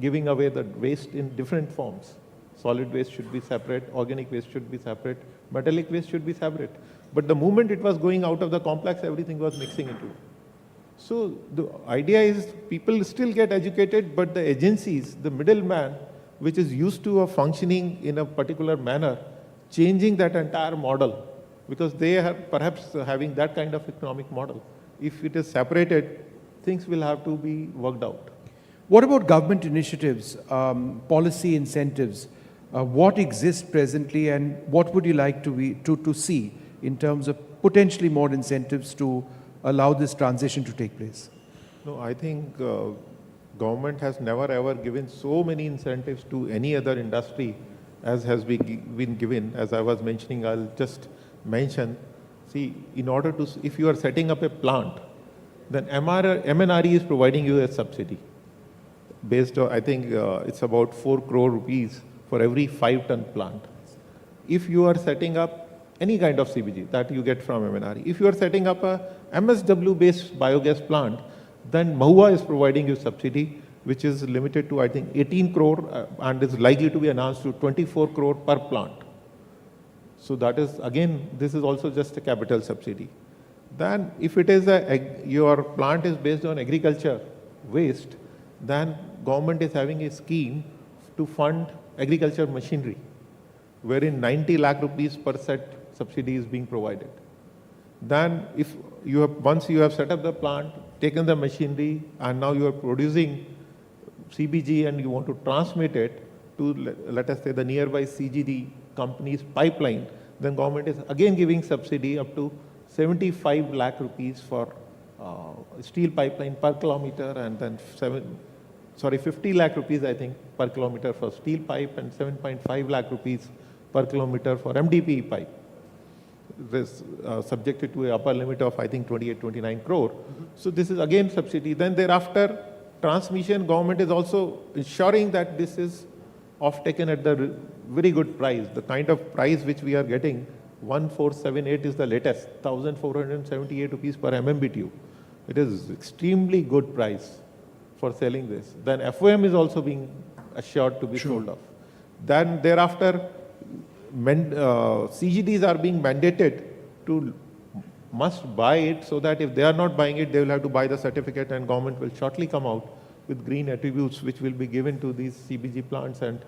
giving away the waste in different forms. Solid waste should be separate, organic waste should be separate, metallic waste should be separate. But the moment it was going out of the complex, everything was mixing into it. So the idea is people still get educated, but the agencies, the middleman, which is used to functioning in a particular manner, changing that entire model, because they are perhaps having that kind of economic model. If it is separated, things will have to be worked out. What about government initiatives, policy incentives? What exists presently, and what would you like to see in terms of potentially more incentives to allow this transition to take place? No, I think government has never ever given so many incentives to any other industry as has been given. As I was mentioning, I'll just mention, see, in order to, if you are setting up a plant, then MNRE is providing you a subsidy based on, I think it's about 4 crore rupees for every 5-ton plant. If you are setting up any kind of CBG that you get from MNRE, if you are setting up a MSW-based biogas plant, then Mahua is providing you subsidy, which is limited to, I think, 18 crore and is likely to be announced to 24 crore per plant. So that is, again, this is also just a capital subsidy. Then if it is your plant is based on agriculture waste, then government is having a scheme to fund agriculture machinery, wherein 90 lakh rupees per set subsidy is being provided. Then if you have, once you have set up the plant, taken the machinery, and now you are producing CBG and you want to transmit it to, let us say, the nearby CGD company's pipeline, then government is again giving subsidy up to 75 lakh rupees for steel pipeline per kilometer, and then 50 lakh rupees, I think, per kilometer for steel pipe, and 7.5 lakh rupees per kilometer for MDPE pipe. This subjected to a upper limit of, I think, 29 crore. So this is again subsidy. Then thereafter, transmission, government is also ensuring that this is off-taken at the very good price. The kind of price which we are getting, 1478 is the latest, 1,478 rupees per MMBTU. It is extremely good price for selling this. Then FOM is also being assured to be sold off. Then thereafter, CGDs are being mandated to must buy it, so that if they are not buying it, they will have to buy the certificate, and government will shortly come out with green attributes which will be given to these CBG plants, and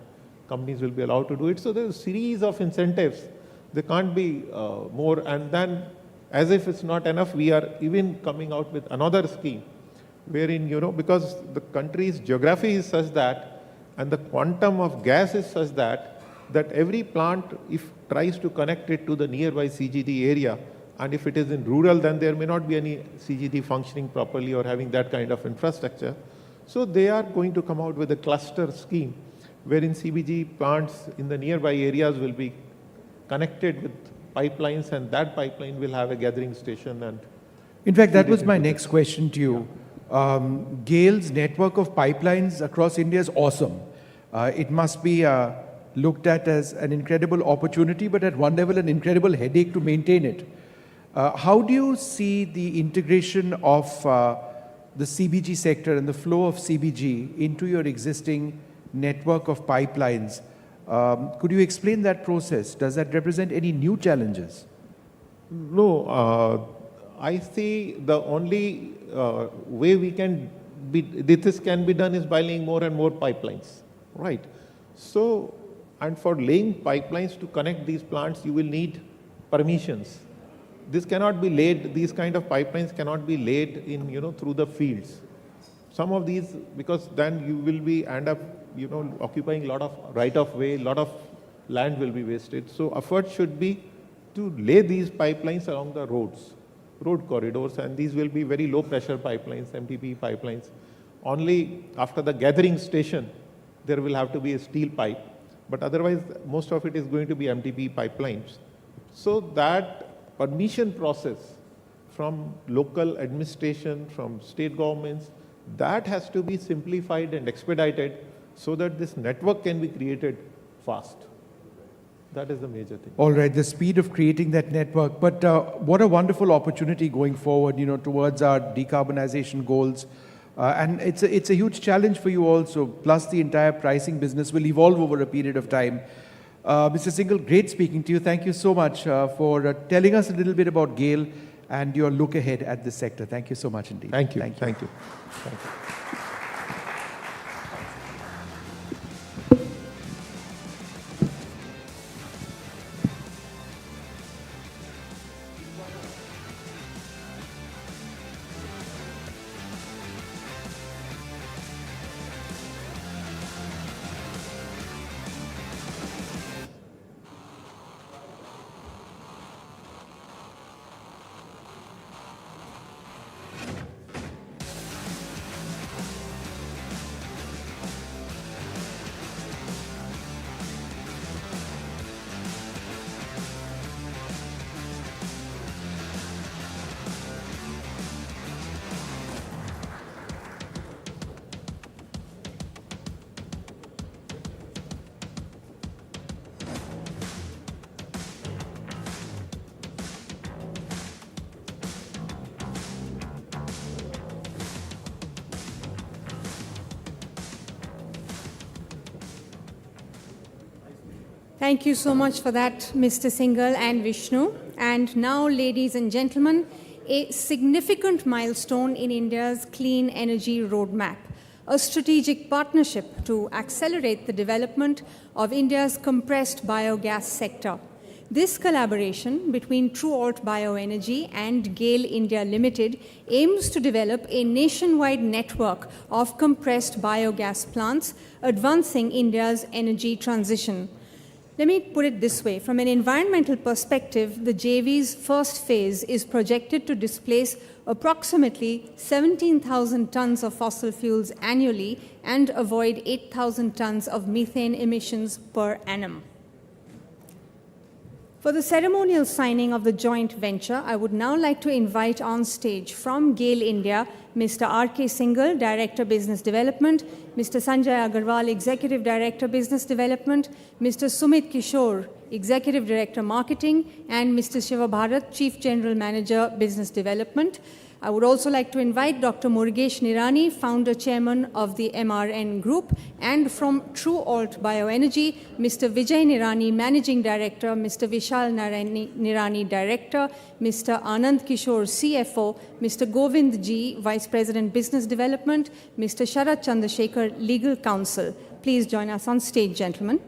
companies will be allowed to do it. So there's a series of incentives. There can't be more. And then, as if it's not enough, we are even coming out with another scheme wherein, because the country's geography is such that, and the quantum of gas is such that every plant, if tries to connect it to the nearby CGD area, and if it is in rural, then there may not be any CGD functioning properly or having that kind of infrastructure. So they are going to come out with a cluster scheme wherein CBG plants in the nearby areas will be connected with pipelines, and that pipeline will have a gathering station. And in fact, that was my next question to you. Gail's network of pipelines across India is awesome. It must be looked at as an incredible opportunity, but at one level, an incredible headache to maintain it. How do you see the integration of the CBG sector and the flow of CBG into your existing network of pipelines? Could you explain that process? Does that represent any new challenges? No, I see the only way we can this can be done is by laying more and more pipelines, right? So, and for laying pipelines to connect these plants, you will need permissions. This cannot be laid, these kind of pipelines cannot be laid in, through the fields. some of these, because then you will be end up, occupying a lot of right of way, a lot of land will be wasted. So effort should be to lay these pipelines along the road corridors, and these will be very low pressure pipelines, MTP pipelines. Only after the gathering station, there will have to be a steel pipe, but otherwise most of it is going to be MTP pipelines. So that permission process from local administration, from state governments, that has to be simplified and expedited so that this network can be created fast. That is the major thing. All right, the speed of creating that network. But what a wonderful opportunity going forward, towards our decarbonization goals. And it's a huge challenge for you also. Plus, the entire pricing business will evolve over a period of time. Mr. Singhal, great speaking to you. Thank you so much for telling us a little bit about Gail and your look ahead at this sector. Thank you so much indeed. Thank you. Thank you. Thank you. Thank you. Thank you so much for that, Mr. Singhal and Vishnu. And now, ladies and gentlemen, a significant milestone in India's clean energy roadmap, a strategic partnership to accelerate the development of India's compressed biogas sector. This collaboration between TrueAlt Bioenergy and Gail India Limited aims to develop a nationwide network of compressed biogas plants, advancing India's energy transition. Let me put it this way. From an environmental perspective, the JV's first phase is projected to displace approximately 17,000 tons of fossil fuels annually and avoid 8,000 tons of methane emissions per annum. For the ceremonial signing of the joint venture, I would now like to invite on stage from Gail India, Mr. R.K. Singhal, Director Business Development, Mr. Sanjay Agarwal, Executive Director Business Development, Mr. Sumit Kishore, Executive Director Marketing, and Mr. Shiva Bharat, Chief General Manager Business Development. I would also like to invite Dr. Murugesh Nirani, Founder Chairman of the MRN Group, and from TrueAlt Bioenergy, Mr. Vijay Nirani, Managing Director, Mr. Vishal Nirani, Director, Mr. Anand Kishore, CFO, Mr. Govind G, Vice President Business Development, Mr. Sharat Chandrasekhar, Legal Counsel. Please join us on stage, gentlemen.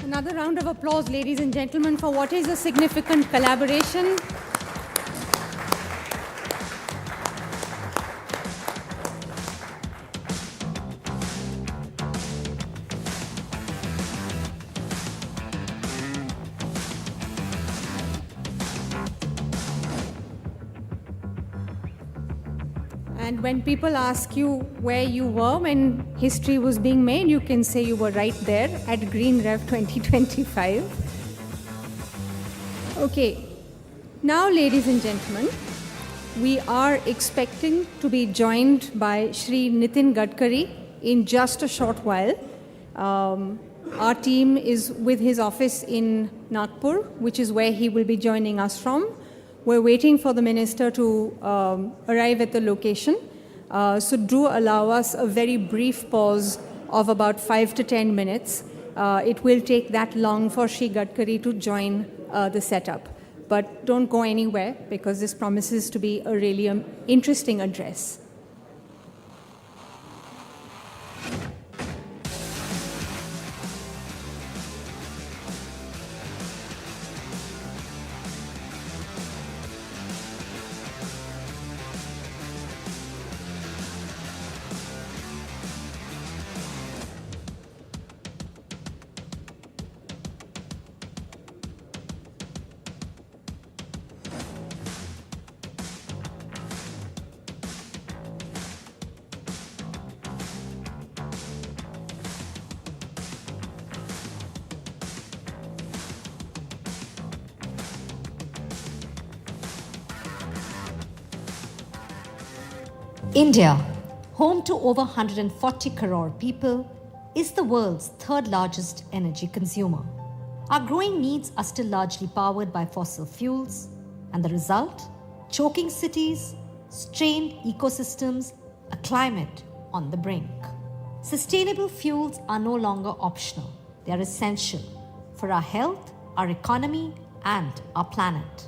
Another round of applause, ladies and gentlemen, for what is a significant collaboration. And when people ask you where you were when history was being made, you can say you were right there at GreenRev 2025. Okay, now ladies and gentlemen, we are expecting to be joined by Shri Nitin Gadkari in just a short while. Our team is with his office in Nagpur, which is where he will be joining us from. We're waiting for the minister to arrive at the location. So do allow us a very brief pause of about 5 to 10 minutes. It will take that long for Shri Gadkari to join the setup. But don't go anywhere because this promises to be a really interesting address. India, home to over 140 crore people, is the world's third largest energy consumer. Our growing needs are still largely powered by fossil fuels, and the result? Choking cities, strained ecosystems, a climate on the brink. Sustainable fuels are no longer optional. They are essential for our health, our economy, and our planet.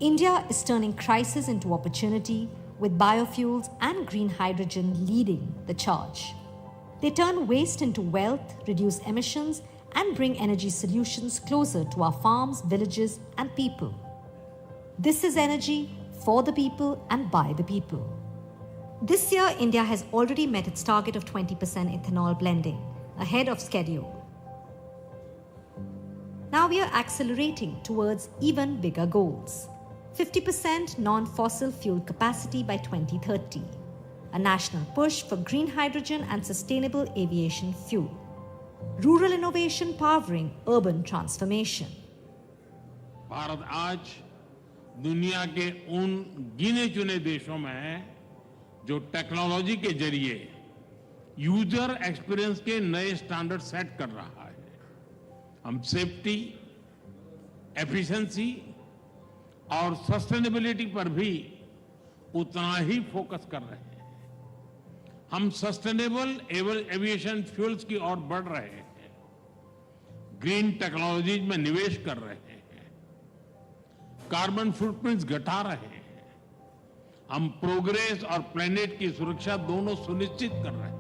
India is turning crisis into opportunity with biofuels and green hydrogen leading the charge. They turn waste into wealth, reduce emissions, and bring energy solutions closer to our farms, villages, and people. This is energy for the people and by the people. This year, India has already met its target of 20% ethanol blending, ahead of schedule. Now we are accelerating towards even bigger goals. 50% non-fossil fuel capacity by 2030, a national push for green hydrogen and sustainable aviation fuel, rural innovation powering urban transformation. Bharat आज दुनिया के उन गिने चुने देशों में है जो टेक्नोलॉजी के जरिए यूजर एक्सपीरियंस के नए स्टैंडर्ड सेट कर रहा है। हम सेफ्टी, एफिशिएंसी और सस्टेनेबिलिटी पर भी उतना ही फोकस कर रहे हैं। हम सस्टेनेबल एविएशन फ्यूल्स की ओर बढ़ रहे हैं, ग्रीन टेक्नोलॉजीज में निवेश कर रहे हैं, कार्बन फुटप्रिंट्स घटा रहे हैं, हम प्रोग्रेस और प्लेनेट की सुरक्षा दोनों सुनिश्चित कर रहे हैं।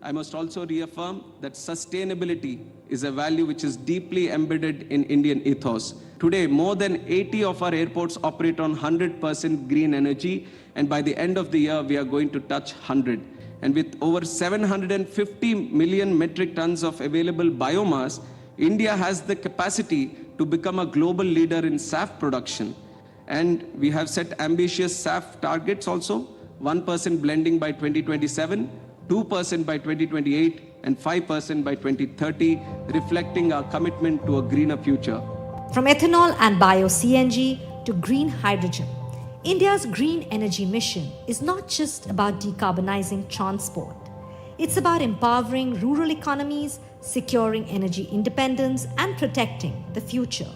I must also reaffirm that sustainability is a value which is deeply embedded in Indian ethos. Today, more than 80 of our airports operate on 100% green energy, and by the end of the year, we are going to touch 100. And with over 750 million metric tons of available biomass, India has the capacity to become a global leader in SAF production. And we have set ambitious SAF targets also, 1% blending by 2027, 2% by 2028, and 5% by 2030, reflecting our commitment to a greener future. From ethanol and bio-CNG to green hydrogen, India's green energy mission is not just about decarbonizing transport. It's about empowering rural economies, securing energy independence, and protecting the future.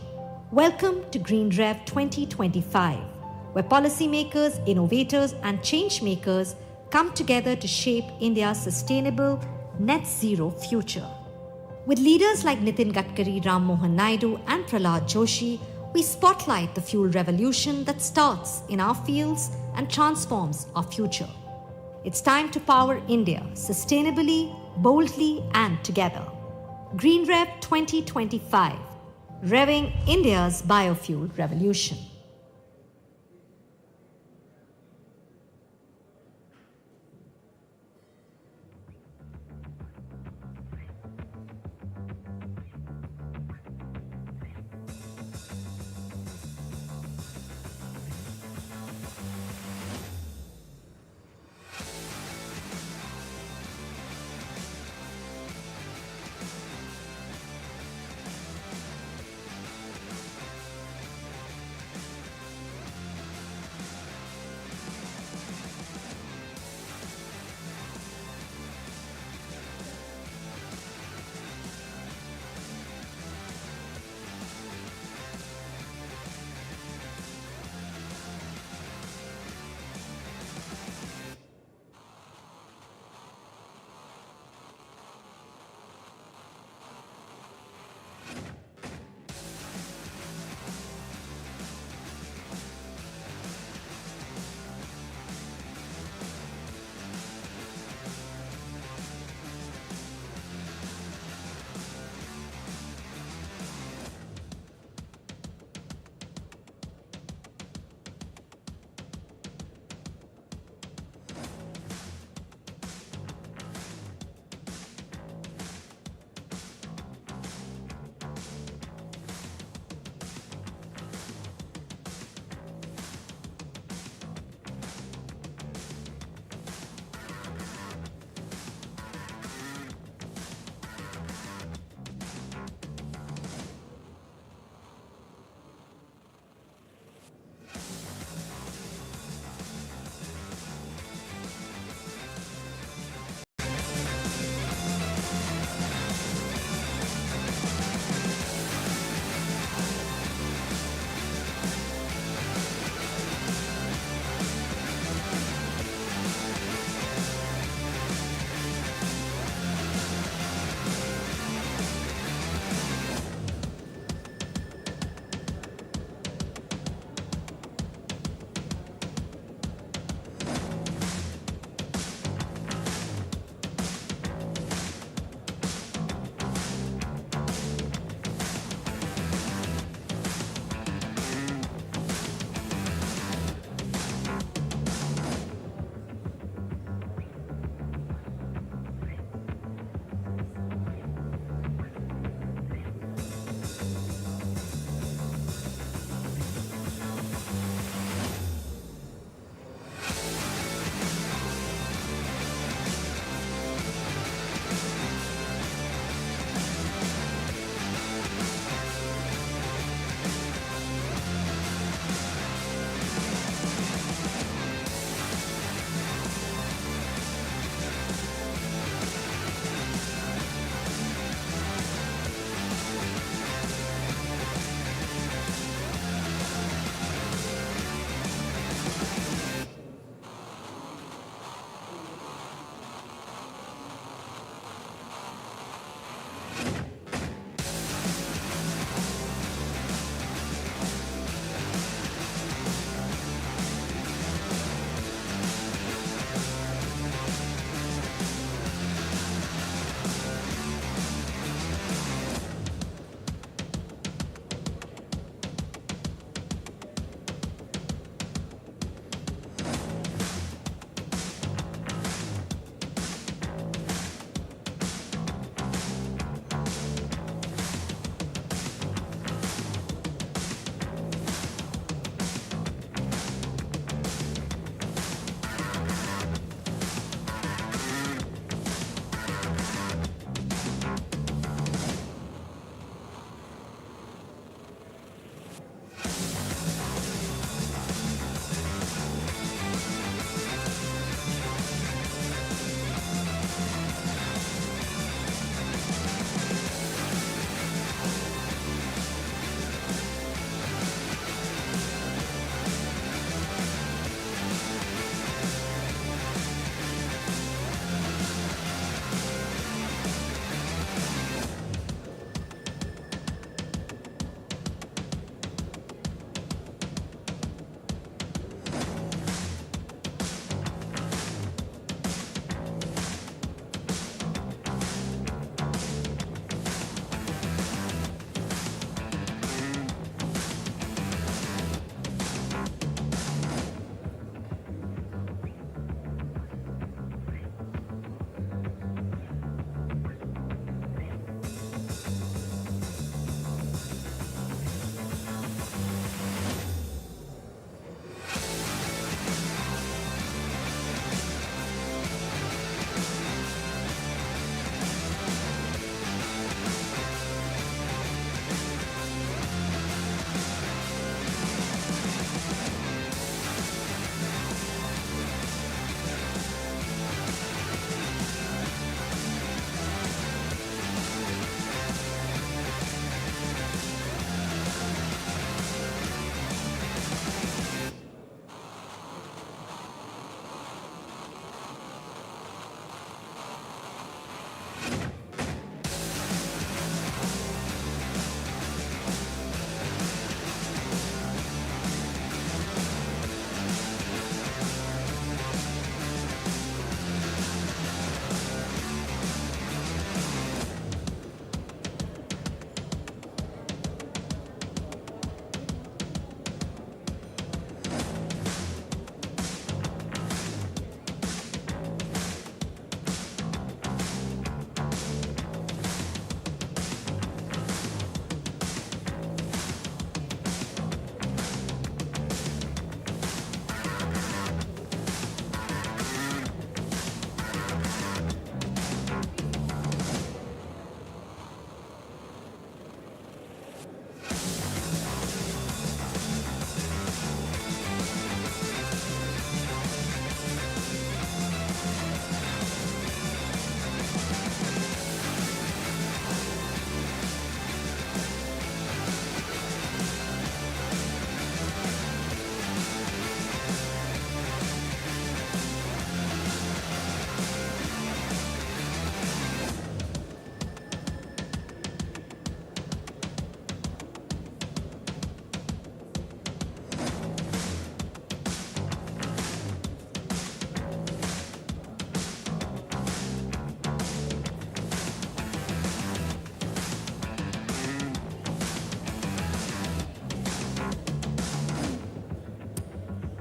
Welcome to GreenRev 2025, where policymakers, innovators, and change makers come together to shape India's sustainable, net zero future. With leaders like Nitin Gadkari, Ram Mohan Naidu, and Prahlad Joshi, we spotlight the fuel revolution that starts in our fields and transforms our future. It's time to power India sustainably, boldly, and together. GreenRev 2025, revving India's biofuel revolution.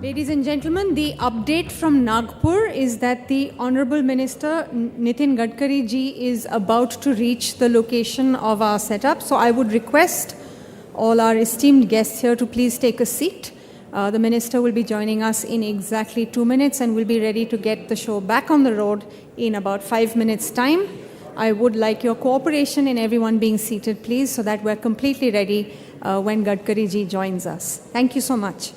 Ladies and gentlemen, the update from Nagpur is that the Honorable Minister Nitin Gadkari ji is about to reach the location of our setup. So I would request all our esteemed guests here to please take a seat. The Minister will be joining us in exactly 2 minutes and will be ready to get the show back on the road in about 5 minutes' time. I would like your cooperation in everyone being seated, please, so that we're completely ready when Gadkari ji joins us. Thank you so much.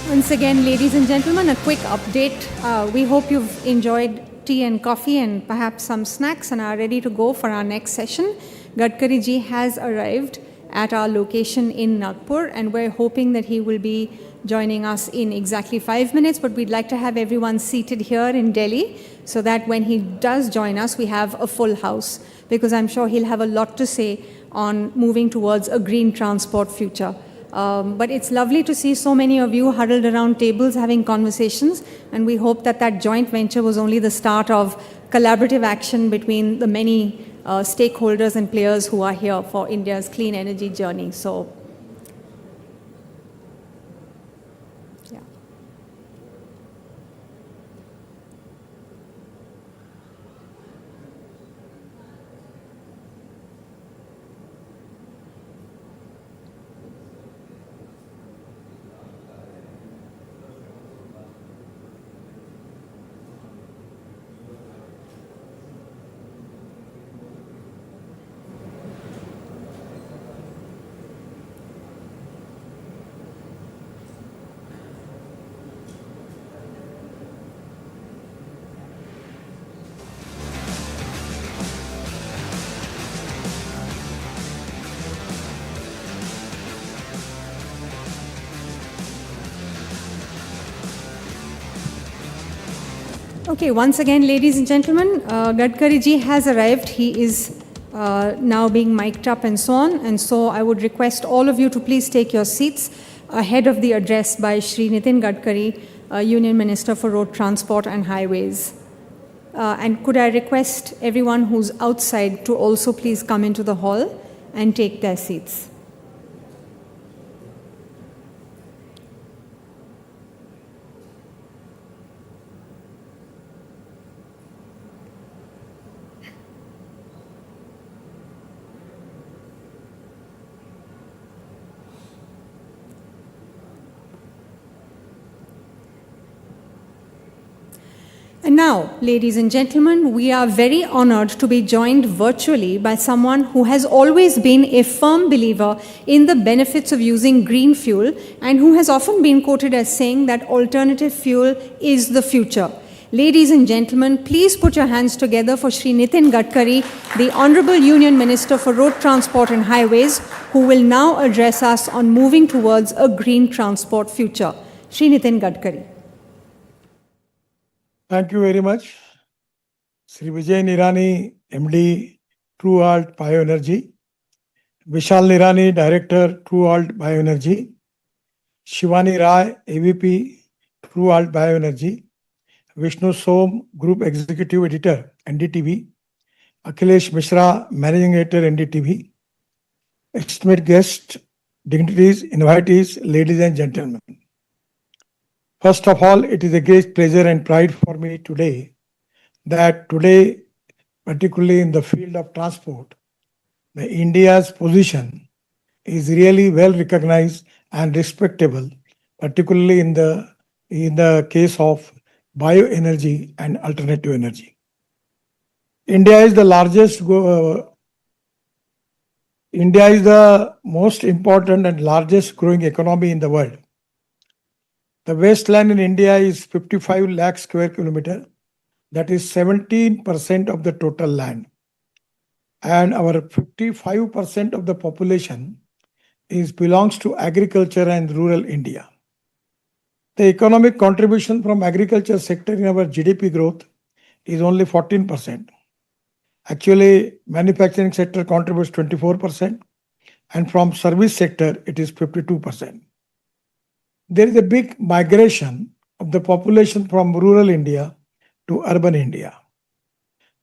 Once again, ladies and gentlemen, a quick update. We hope you've enjoyed tea and coffee and perhaps some snacks and are ready to go for our next session. Gadkari ji has arrived at our location in Nagpur and we're hoping that he will be joining us in exactly 5 minutes, but we'd like to have everyone seated here in Delhi so that when he does join us, we have a full house, because I'm sure he'll have a lot to say on moving towards a green transport future. But it's lovely to see so many of you huddled around tables having conversations, and we hope that that joint venture was only the start of collaborative action between the many stakeholders and players who are here for India's clean energy journey. So, yeah. Okay, once again, ladies and gentlemen, Gadkari ji has arrived. He is now being mic'd up and so on. And so I would request all of you to please take your seats ahead of the address by Shri Nitin Gadkari, Union Minister for Road Transport and Highways. And could I request everyone who's outside to also please come into the hall and take their seats. And now, ladies and gentlemen, we are very honored to be joined virtually by someone who has always been a firm believer in the benefits of using green fuel and who has often been quoted as saying that alternative fuel is the future. Ladies and gentlemen, please put your hands together for Shri Nitin Gadkari, the Honorable Union Minister for Road Transport and Highways, who will now address us on moving towards a green transport future. Shri Nitin Gadkari. Thank you very much. Sri Vijay Nirani, MD, True Alt Bioenergy. Vishal Nirani, Director, True Alt Bioenergy. Shivani Rai, AVP, True Alt Bioenergy, Vishnu Som, Group Executive Editor, NDTV, Akhilesh Mishra, Managing Editor, NDTV, esteemed guests, dignitaries, invitees, ladies and gentlemen. First of all, it is a great pleasure and pride for me today that today, particularly in the field of transport, India's position is really well recognized and respectable, particularly in the case of bioenergy and alternative energy. India is the most important and largest growing economy in the world. The wasteland in India is 55 lakh square kilometer. That is 17% of the total land. And our 55% of the population belongs to agriculture and rural India. The economic contribution from agriculture sector in our GDP growth is only 14%. Actually, manufacturing sector contributes 24%, and from service sector, it is 52%. There is a big migration of the population from rural India to urban India.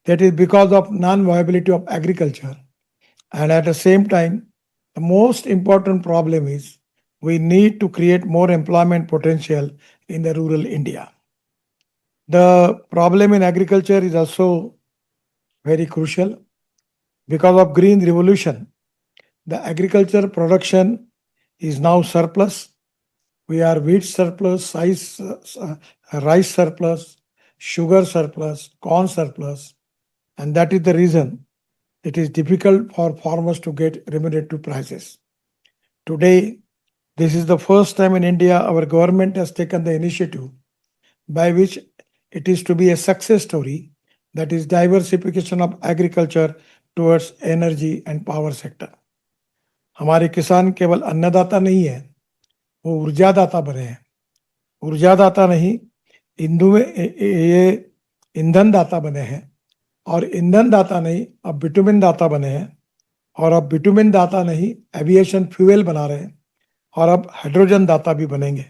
That is because of non-viability of agriculture. And at the same time, the most important problem is we need to create more employment potential in the rural India. The problem in agriculture is also very crucial. Because of green revolution, the agriculture production is now surplus. We are wheat surplus, rice surplus, sugar surplus, corn surplus, and that is the reason it is difficult for farmers to get remunerative prices. Today, this is the first time in India our government has taken the initiative by which it is to be a success story, that is diversification of agriculture towards energy and power sector. हमारे किसान केवल अन्नदाता नहीं है, वो ऊर्जादाता बने हैं. ऊर्जादाता नहीं, ये ईंधन दाता बने हैं, और ईंधन दाता नहीं, अब बिटुमिन दाता बने हैं, और अब बिटुमिन दाता नहीं, एविएशन फ्यूल बना रहे हैं, और अब हाइड्रोजन दाता भी बनेंगे.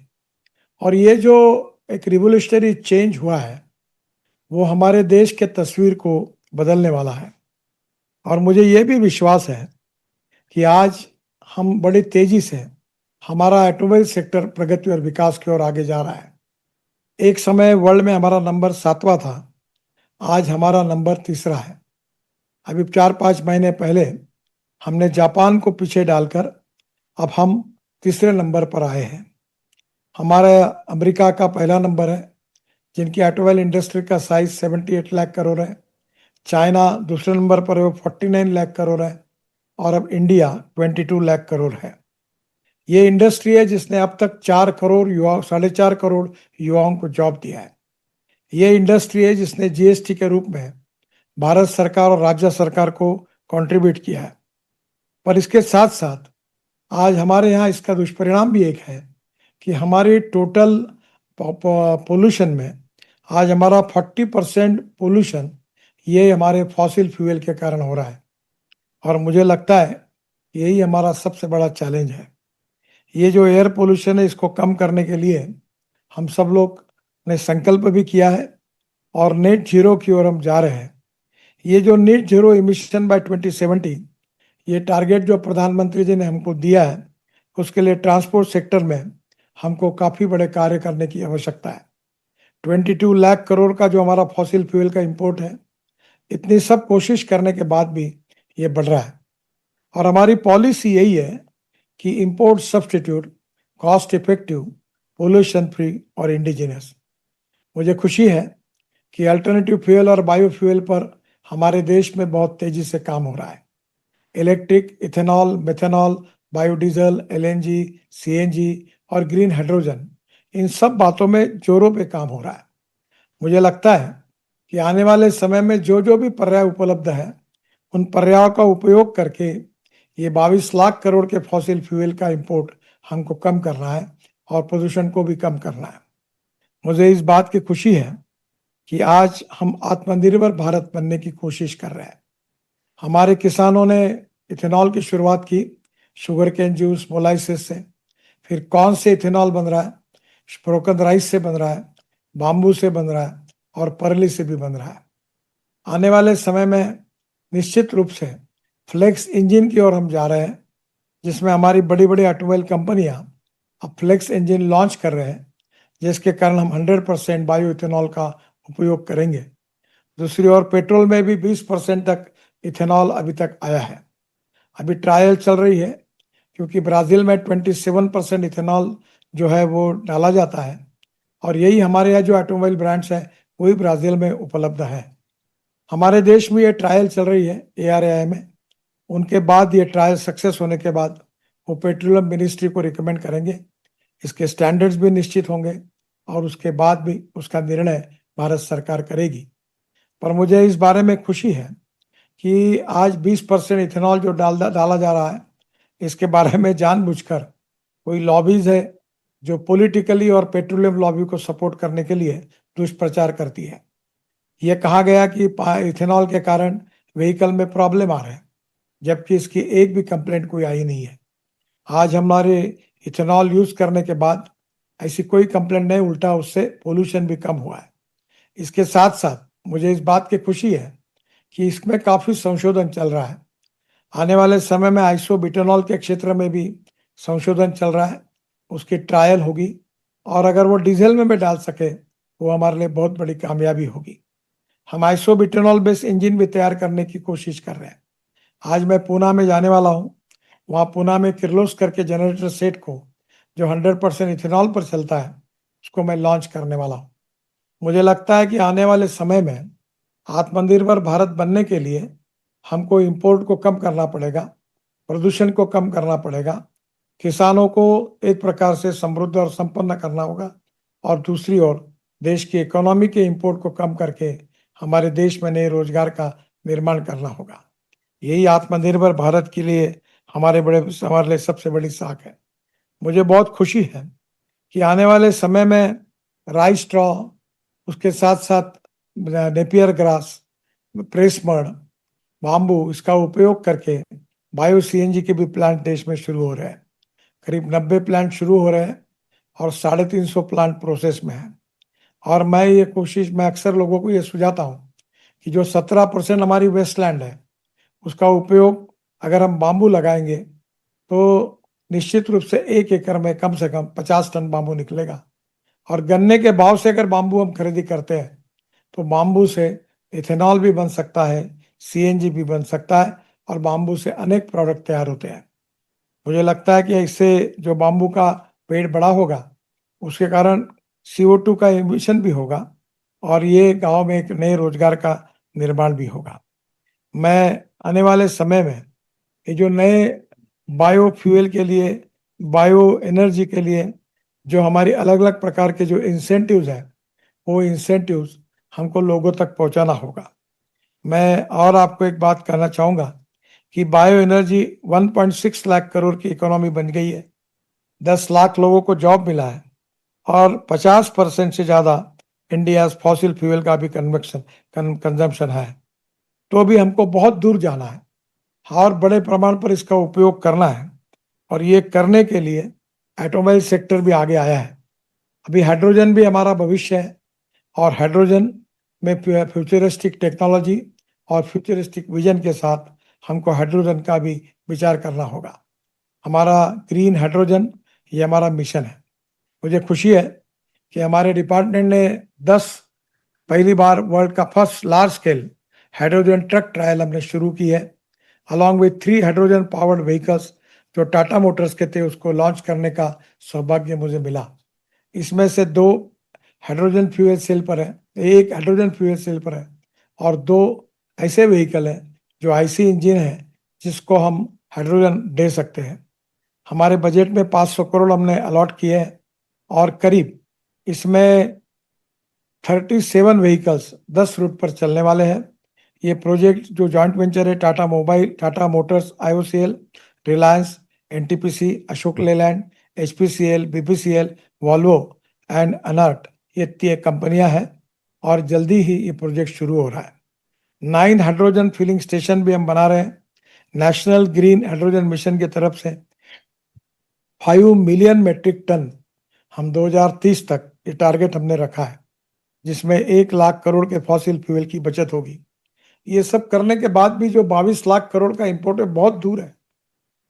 और ये जो एक रिवोल्यूशनरी चेंज हुआ है, वो हमारे देश के तस्वीर को बदलने वाला है. और मुझे ये भी विश्वास है कि आज हम बड़ी तेजी से हमारा ऑटोमोबाइल सेक्टर प्रगति और विकास की ओर आगे जा रहा है. एक समय वर्ल्ड में हमारा नंबर 7वां था, आज हमारा नंबर 3रा है. अभी 4-5 महीने पहले हमने जापान को पीछे डालकर अब हम 3रे नंबर पर आए हैं. हमारा अमेरिका का पहला नंबर है, जिनकी ऑटोमोबाइल इंडस्ट्री का साइज 78 लाख करोड़ है. चाइना दूसरे नंबर पर है, वो 49 लाख करोड़ है, और अब इंडिया 22 लाख करोड़ है. ये इंडस्ट्री है जिसने अब तक 4 करोड़ युवा 4.5 करोड़ युवाओं को जॉब दिया है. ये इंडस्ट्री है जिसने जीएसटी के रूप में भारत सरकार और राज्य सरकार को कंट्रीब्यूट किया है. पर इसके साथ साथ आज हमारे यहाँ इसका दुष्परिणाम भी एक है कि हमारी टोटल पोल्यूशन में आज हमारा 40% पोल्यूशन ये हमारे फॉसिल फ्यूल के कारण हो रहा है. और मुझे लगता है यही हमारा सबसे बड़ा चैलेंज है. ये जो एयर पोल्यूशन है, इसको कम करने के लिए हम सब लोग ने संकल्प भी किया है और नेट जीरो की ओर हम जा रहे हैं. ये जो नेट जीरो इमिशन बाय 2070, ये टारगेट जो प्रधानमंत्री जी ने हमको दिया है, उसके लिए ट्रांसपोर्ट सेक्टर में हमको काफ़ी बड़े कार्य करने की आवश्यकता है. 22 लाख करोड़ का जो हमारा फॉसिल फ्यूल का इंपोर्ट है, इतनी सब कोशिश करने के बाद भी ये बढ़ रहा है. और हमारी पॉलिसी यही है कि import substitute, cost effective, pollution free और इंडिजिनस. मुझे खुशी है कि अल्टरनेटिव फ्यूल और बायोफ्यूल पर हमारे देश में बहुत तेजी से काम हो रहा है. Electric, ethanol, methanol, biodiesel, LNG, CNG और ग्रीन हाइड्रोजन, इन सब बातों में जोरों पे काम हो रहा है. मुझे लगता है कि आने वाले समय में जो भी पर्याय उपलब्ध है, उन पर्यायों का उपयोग करके ये 22 लाख करोड़ के फॉसिल फ्यूल का इंपोर्ट हमको कम करना है और प्रदूषण को भी कम करना है. मुझे इस बात की खुशी है कि आज हम आत्मनिर्भर भारत बनने की कोशिश कर रहे हैं. हमारे किसानों ने इथेनॉल की शुरुआत की शुगर केन जूस, मोलाइसिस से. फिर कॉर्न से इथेनॉल बन रहा है, स्पोकन राइस से बन रहा है, बाम्बू से बन रहा है और परली से भी बन रहा है। आने वाले समय में निश्चित रूप से फ्लेक्स इंजन की ओर हम जा रहे हैं, जिसमें हमारी बड़ी बड़ी ऑटोमोबाइल कंपनियां अब फ्लेक्स इंजन लॉन्च कर रहे हैं, जिसके कारण हम 100% बायो इथेनॉल का उपयोग करेंगे। दूसरी ओर पेट्रोल में भी 20% तक इथेनॉल अभी तक आया है। अभी ट्रायल चल रही है, क्योंकि ब्राजील में 27% इथेनॉल जो है वो डाला जाता है, और यही हमारे यहाँ जो ऑटोमोबाइल ब्रांड्स हैं वही ब्राजील में उपलब्ध है। हमारे देश में ये ट्रायल चल रही है ARAI में। उनके बाद ये ट्रायल सक्सेस होने के बाद वो पेट्रोलियम मिनिस्ट्री को रिकमेंड करेंगे, इसके स्टैंडर्ड्स भी निश्चित होंगे और उसके बाद भी उसका निर्णय भारत सरकार करेगी। पर मुझे इस बारे में खुशी है कि आज 20% इथेनॉल जो डाला जा रहा है, इसके बारे में जानबूझकर कोई लॉबीज है जो पॉलिटिकली और पेट्रोलियम लॉबी को सपोर्ट करने के लिए दुष्प्रचार करती है। यह कहा गया कि इथेनॉल के कारण व्हीकल में प्रॉब्लम आ रहा है, जबकि इसकी एक भी कंप्लेंट कोई आई नहीं है। आज हमारे इथेनॉल यूज करने के बाद ऐसी कोई कंप्लेंट नहीं, उल्टा उससे पोल्यूशन भी कम हुआ है। इसके साथ साथ मुझे इस बात की खुशी है कि इसमें काफी संशोधन चल रहा है। आने वाले समय में आइसोब्यूटेनॉल के क्षेत्र में भी संशोधन चल रहा है, उसकी ट्रायल होगी, और अगर वो डीजल में भी डाल सके वो हमारे लिए बहुत बड़ी कामयाबी होगी। हम आइसोब्यूटेनॉल बेस्ड इंजन भी तैयार करने की कोशिश कर रहे हैं। आज मैं पूना में जाने वाला हूँ। वहाँ पूना में किर्लोस्कर के जनरेटर सेट को, जो 100% इथेनॉल पर चलता है, उसको मैं लॉन्च करने वाला हूँ। मुझे लगता है कि आने वाले समय में आत्मनिर्भर भारत बनने के लिए हमको इंपोर्ट को कम करना पड़ेगा, प्रदूषण को कम करना पड़ेगा, किसानों को एक प्रकार से समृद्ध और संपन्न करना होगा, और दूसरी ओर देश की इकोनॉमी के इंपोर्ट को कम करके हमारे देश में नए रोजगार का निर्माण करना होगा। यही आत्मनिर्भर भारत के लिए हमारे लिए सबसे बड़ी साख है। मुझे बहुत खुशी है कि आने वाले समय में राइस स्ट्रॉ, उसके साथ साथ Napier grass, press mud, bamboo, इसका उपयोग करके बायो CNG के भी प्लांट देश में शुरू हो रहे हैं। करीब 90 प्लांट शुरू हो रहे हैं और 350 प्लांट प्रोसेस में है। और मैं अक्सर लोगों को ये सुझाता हूँ कि जो 17% हमारी वेस्टलैंड है, उसका उपयोग अगर हम बाम्बू लगाएंगे तो निश्चित रूप से 1 एकड़ में कम से कम 50 टन बाम्बू निकलेगा। और गन्ने के भाव से अगर बाम्बू हम खरीदी करते हैं तो बाम्बू से इथेनॉल भी बन सकता है, CNG भी बन सकता है, और बाम्बू से अनेक प्रोडक्ट तैयार होते हैं। मुझे लगता है कि इससे जो बाम्बू का पेड़ बड़ा होगा, उसके कारण CO2 का एमिशन भी होगा, और ये गांव में एक नए रोजगार का निर्माण भी होगा। मैं आने वाले समय में ये जो नए बायोफ्यूल के लिए, बायो एनर्जी के लिए जो हमारी अलग अलग प्रकार के जो इंसेंटिव्स हैं, वो इंसेंटिव्स हमको लोगों तक पहुंचाना होगा। मैं और आपको एक बात कहना चाहूँगा कि बायो एनर्जी 1.6 लाख करोड़ की इकोनॉमी बन गई है, 10 लाख लोगों को जॉब मिला है, और 50% से ज़्यादा इंडिया फॉसिल फ्यूल का भी कंजम्पशन है। तो भी हमको बहुत दूर जाना है और बड़े प्रमाण पर इसका उपयोग करना है, और ये करने के लिए ऑटोमोबाइल सेक्टर भी आगे आया है। अभी हाइड्रोजन भी हमारा भविष्य है, और हाइड्रोजन में फ्यूचरिस्टिक टेक्नोलॉजी और फ्यूचरिस्टिक विजन के साथ हमको हाइड्रोजन का भी विचार करना होगा। हमारा ग्रीन हाइड्रोजन, ये हमारा मिशन है। मुझे खुशी है कि हमारे डिपार्टमेंट ने पहली बार वर्ल्ड का first large scale hydrogen truck trial हमने शुरू की है, along with 3 hydrogen powered vehicles जो टाटा मोटर्स के थे, उसको लॉन्च करने का सौभाग्य मुझे मिला। इसमें से 2 हाइड्रोजन फ्यूल सेल पर है, 1 हाइड्रोजन फ्यूल सेल पर है, और 2 ऐसे व्हीकल हैं जो IC इंजन है, जिसको हम हाइड्रोजन दे सकते हैं। हमारे बजट में 500 करोड़ हमने अलॉट किए हैं, और करीब इसमें 37 व्हीकल्स 10 रूट पर चलने वाले हैं। ये प्रोजेक्ट जो जॉइंट वेंचर है Tata Motors, IOCL, Reliance, NTPC, Ashok Leyland, HPCL, BPCL, Volvo and अनर्ट, ये 3 कंपनियां हैं, और जल्दी ही ये प्रोजेक्ट शुरू हो रहा है। 9 हाइड्रोजन फिलिंग स्टेशन भी हम बना रहे हैं। नेशनल ग्रीन हाइड्रोजन मिशन की तरफ से 5 मिलियन मेट्रिक टन हम 2030 तक ये टारगेट हमने रखा है, जिसमें 1 लाख करोड़ के फॉसिल फ्यूल की बचत होगी। ये सब करने के बाद भी जो 22 लाख करोड़ का इंपोर्ट है बहुत दूर है।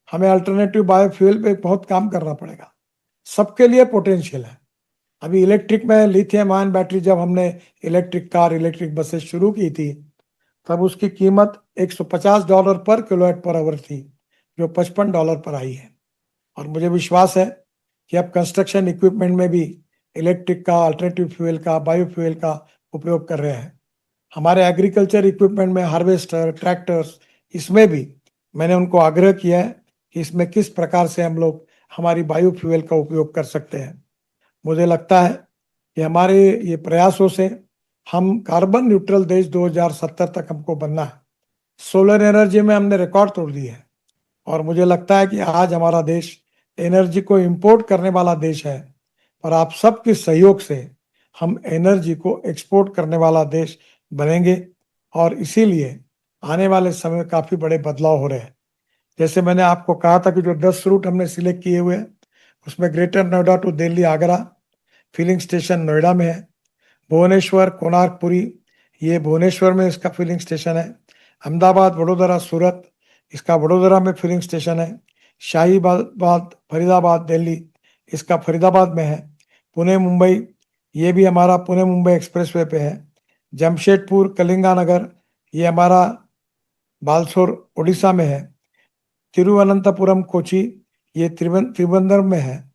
हमें अल्टरनेटिव बायोफ्यूल पे बहुत काम करना पड़ेगा। सबके लिए पोटेंशियल है। अभी इलेक्ट्रिक में लिथियम आयन बैटरी, जब हमने इलेक्ट्रिक कार, इलेक्ट्रिक बसेस शुरू की थी, तब उसकी कीमत $150 पर किलोवाट पर आवर थी, जो $55 पर आई है। और मुझे विश्वास है कि अब कंस्ट्रक्शन इक्विपमेंट में भी इलेक्ट्रिक का, अल्टरनेटिव फ्यूल का, बायोफ्यूल का उपयोग कर रहे हैं। हमारे एग्रीकल्चर इक्विपमेंट में हार्वेस्टर, ट्रैक्टर्स, इसमें भी मैंने उनको आग्रह किया है कि इसमें किस प्रकार से हम लोग हमारी बायोफ्यूल का उपयोग कर सकते हैं। मुझे लगता है कि हमारे ये प्रयासों से हम कार्बन न्यूट्रल देश 2070 तक हमको बनना है। सोलर एनर्जी में हमने रिकॉर्ड तोड़ दिए है और मुझे लगता है कि आज हमारा देश एनर्जी को इंपोर्ट करने वाला देश है, पर आप सबके सहयोग से हम एनर्जी को एक्सपोर्ट करने वाला देश बनेंगे। और इसीलिए आने वाले समय में काफी बड़े बदलाव हो रहे हैं। जैसे मैंने आपको कहा था कि जो 10 रूट हमने सिलेक्ट किए हुए हैं, उसमें greater Noida to Delhi Agra filling station Noida में है। भुवनेश्वर कोणार्क पुरी, ये भुवनेश्वर में इसका फिलिंग स्टेशन है। अहमदाबाद वडोदरा सूरत, इसका वडोदरा में फिलिंग स्टेशन है। शाहीबाद फरीदाबाद दिल्ली, इसका फरीदाबाद में है। पुणे मुंबई, ये भी हमारा पुणे मुंबई एक्सप्रेसवे पे है। जमशेदपुर कलिंगानगर, ये हमारा बालसोर उड़ीसा में है। तिरुवनंतपुरम कोची, ये त्रिवेंद्रम में है।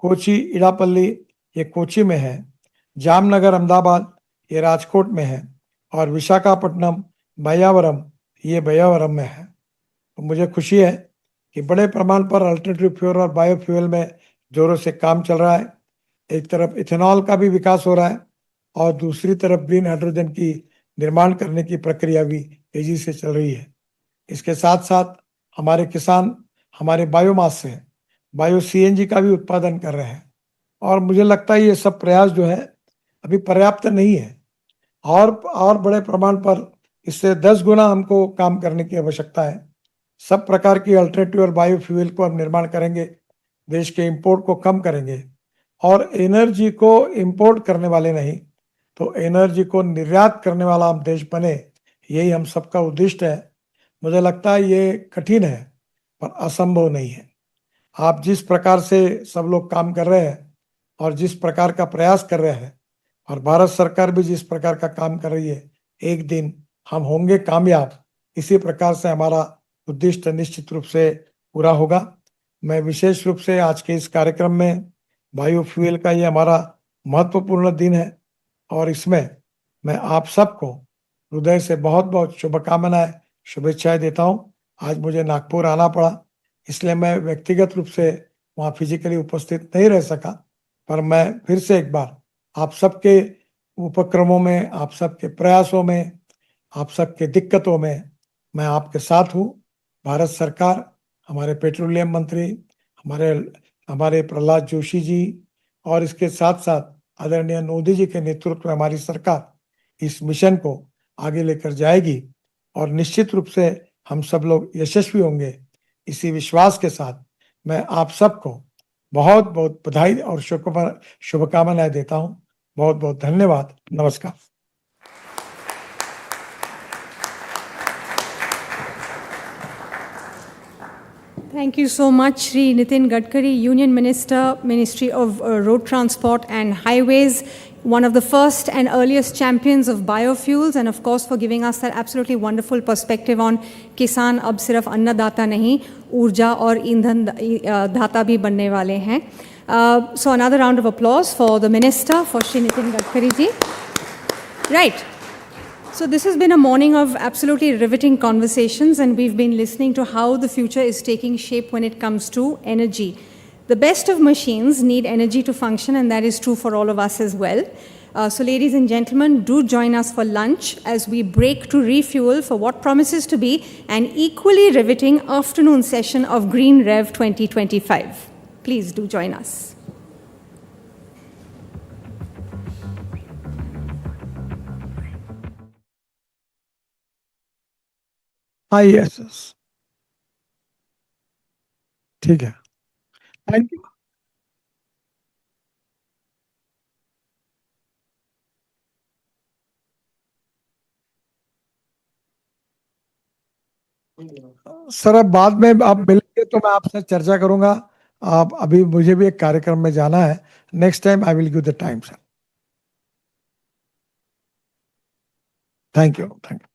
कोची इडापल्ली, ये कोची में है। जामनगर अहमदाबाद, ये राजकोट में है। और विशाखापट्टनम बयावरम, ये बयावरम में है। तो मुझे खुशी है कि बड़े प्रमाण पर अल्टरनेटिव फ्यूल और बायोफ्यूल में जोरों से काम चल रहा है। एक तरफ इथेनॉल का भी विकास हो रहा है और दूसरी तरफ ग्रीन हाइड्रोजन की निर्माण करने की प्रक्रिया भी तेजी से चल रही है। इसके साथ साथ हमारे किसान हमारे बायोमास से बायो सीएनजी का भी उत्पादन कर रहे हैं। और मुझे लगता है ये सब प्रयास जो है अभी पर्याप्त नहीं है, और बड़े प्रमाण पर इससे 10 गुना हमको काम करने की आवश्यकता है। सब प्रकार की अल्टरनेटिव और बायोफ्यूल को हम निर्माण करेंगे, देश के इंपोर्ट को कम करेंगे और एनर्जी को इंपोर्ट करने वाले नहीं तो एनर्जी को निर्यात करने वाला हम देश बने, यही हम सबका उद्देश्य है। मुझे लगता है ये कठिन है पर असंभव नहीं है। आप जिस प्रकार से सब लोग काम कर रहे हैं और जिस प्रकार का प्रयास कर रहे हैं और भारत सरकार भी जिस प्रकार का काम कर रही है, एक दिन हम होंगे कामयाब। इसी प्रकार से हमारा उद्देश्य निश्चित रूप से पूरा होगा। मैं विशेष रूप से आज के इस कार्यक्रम में बायोफ्यूल का ये हमारा महत्वपूर्ण दिन है और इसमें मैं आप सबको हृदय से बहुत बहुत शुभकामनाएं, शुभेच्छाएं देता हूं। आज मुझे नागपुर आना पड़ा, इसलिए मैं व्यक्तिगत रूप से वहाँ फिजिकली उपस्थित नहीं रह सका, पर मैं फिर से एक बार आप सबके उपक्रमों में, आप सबके प्रयासों में, आप सबके दिक्कतों में मैं आपके साथ हूँ। भारत सरकार, हमारे पेट्रोलियम मंत्री, हमारे प्रहलाद जोशी जी और इसके साथ साथ आदरणीय मोदी जी के नेतृत्व में हमारी सरकार इस मिशन को आगे लेकर जाएगी और निश्चित रूप से हम सब लोग यशस्वी होंगे। इसी विश्वास के साथ मैं आप सबको बहुत बहुत बधाई और शुभकामनाएं देता हूं। बहुत बहुत धन्यवाद। नमस्कार। Thank you so much, Shri Nitin Gadkari, Union Minister, Ministry of Road Transport and Highways, one of the first and earliest champions of biofuels, and of course for giving us that absolutely wonderful perspective on किसान अब सिर्फ अन्नदाता नहीं, ऊर्जा और ईंधन दाता भी बनने वाले हैं. So another round of applause for the Minister, for Shri Nitin Gadkari ji. Right. So this has been a morning of absolutely riveting conversations, and we've been listening to how the future is taking shape when it comes to energy. The best of machines need energy to function, and that is true for all of us as well. So ladies and gentlemen, do join us for lunch as we break to refuel for what promises to be an equally riveting afternoon session of GreenRev 2025. Please do join us. हाँ, yes, ठीक है। Thank you. Sir अब बाद में आप मिलेंगे तो मैं आपसे चर्चा करूंगा. आप अभी मुझे भी एक कार्यक्रम में जाना है. Next time I will give the time sir. Thank you. Thank you.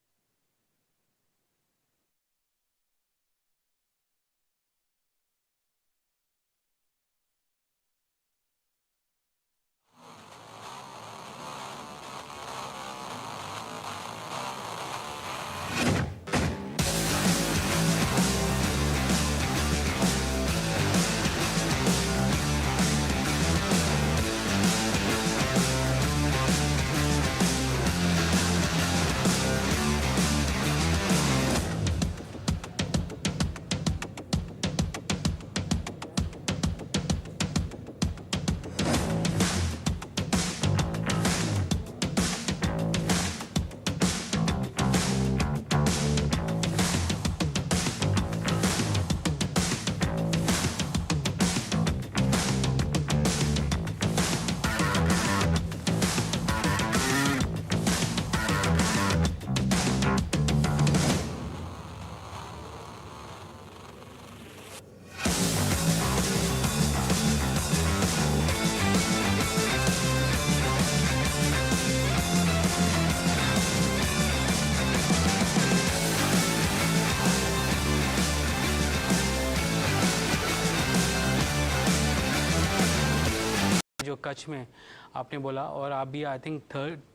जो कच्छ में आपने बोला और आप भी आई थिंक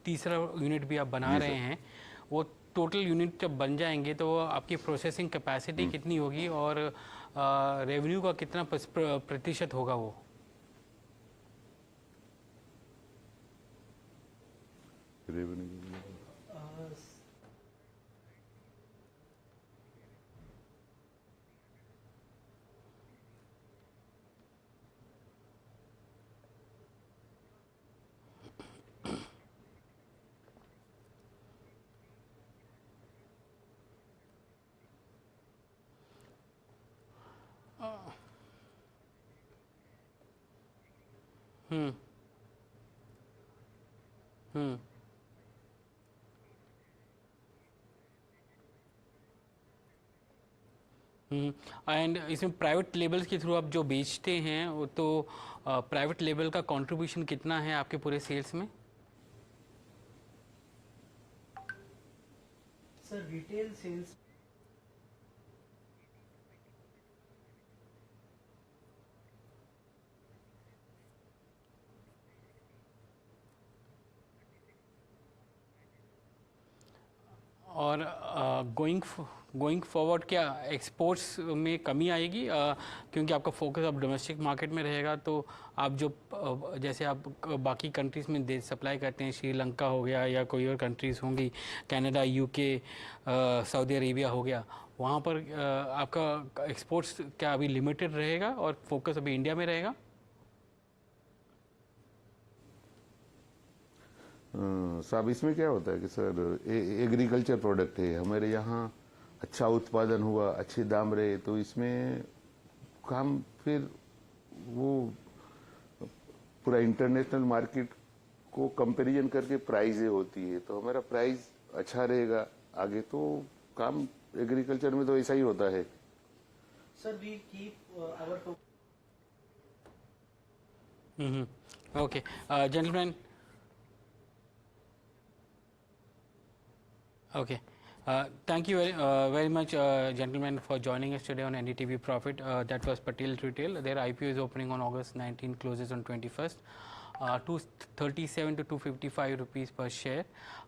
तीसरा यूनिट भी आप बना रहे हैं, वो टोटल यूनिट जब बन जाएंगे तो आपकी प्रोसेसिंग कैपेसिटी कितनी होगी और रेवेन्यू का कितना प्रतिशत होगा वो? एंड इसमें प्राइवेट लेबल्स के थ्रू आप जो बेचते हैं वो तो प्राइवेट लेबल का कंट्रीब्यूशन कितना है आपके पूरे सेल्स में? सर रिटेल सेल्स और गोइंग फॉरवर्ड क्या एक्सपोर्ट्स में कमी आएगी क्योंकि आपका फोकस अब डोमेस्टिक मार्केट में रहेगा, तो आप जो जैसे आप बाकी कंट्रीज़ में दे सप्लाई करते हैं, श्रीलंका हो गया या कोई और कंट्रीज़ होंगी, कनाडा, यूके, सऊदी अरेबिया हो गया, वहाँ पर आपका एक्सपोर्ट्स क्या अभी लिमिटेड रहेगा और फोकस अभी इंडिया में रहेगा? साहब इसमें क्या होता है कि सर एग्रीकल्चर प्रोडक्ट है, हमारे यहाँ अच्छा उत्पादन हुआ, अच्छे दाम रहे, तो इसमें काम फिर वो पूरा इंटरनेशनल मार्केट को कंपैरिजन करके प्राइजें होती है, तो हमारा प्राइस अच्छा रहेगा आगे, तो काम एग्रीकल्चर में तो ऐसा ही होता है. Sir we keep our okay gentleman. Okay. Thank you very much, gentlemen, for joining us today on NDTV Profit. That was Patel Retail. Their IPO is opening on August 19, closes on 21st. 237 to 255 rupees per share.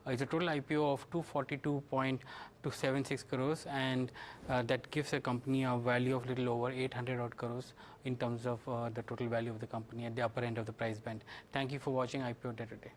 It's a total IPO of 242.276 crores, and that gives a company a value of little over 800 odd crores in terms of the total value of the company at the upper end of the price band. Thank you for watching IPO Day today.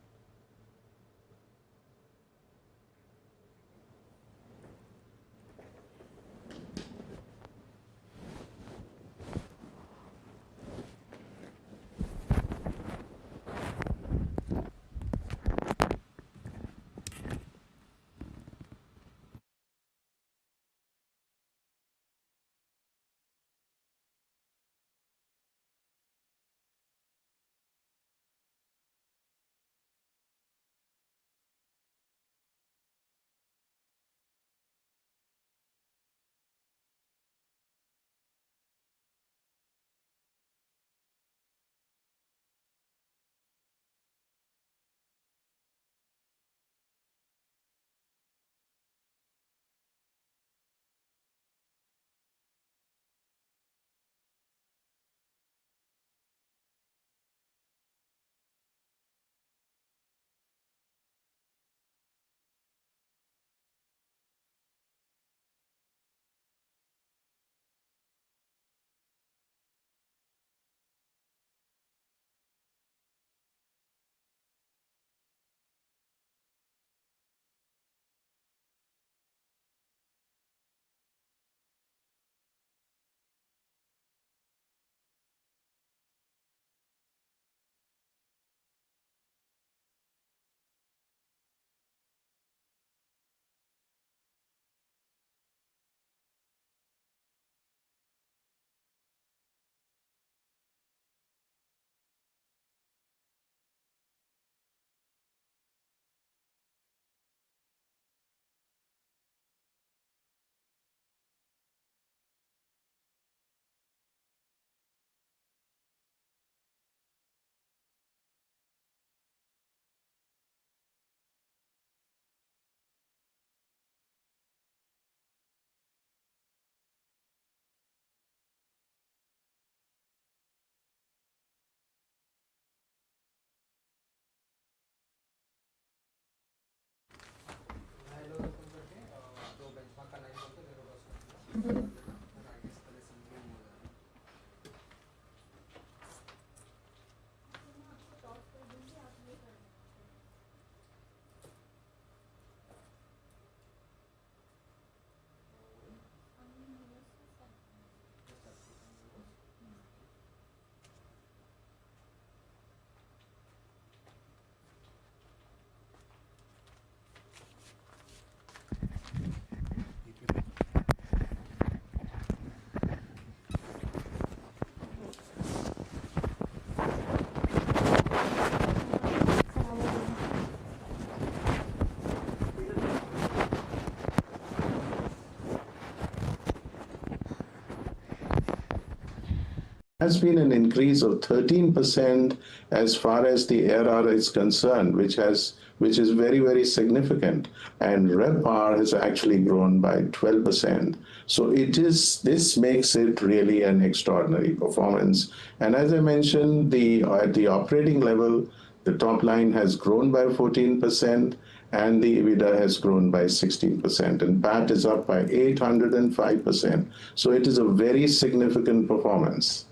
Has been an increase of 13% as far as the ARR is concerned, which is very, very significant. And RevPAR has actually grown by 12%. So this makes it really an extraordinary performance. And as I mentioned, at the operating level, the top line has grown by 14%, and the EBITDA has grown by 16%, and PAT is up by 805%. So it is a very significant performance.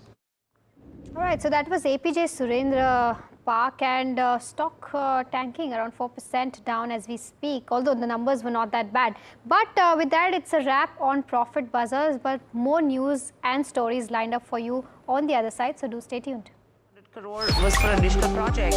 All right, so that was APJ Surendra Park, and stock tanking around 4% down as we speak, although the numbers were not that bad. But with that, it's a wrap on Profit Buzzers, but more news and stories lined up for you on the other side, so do stay tuned. 100 crore was for additional projects.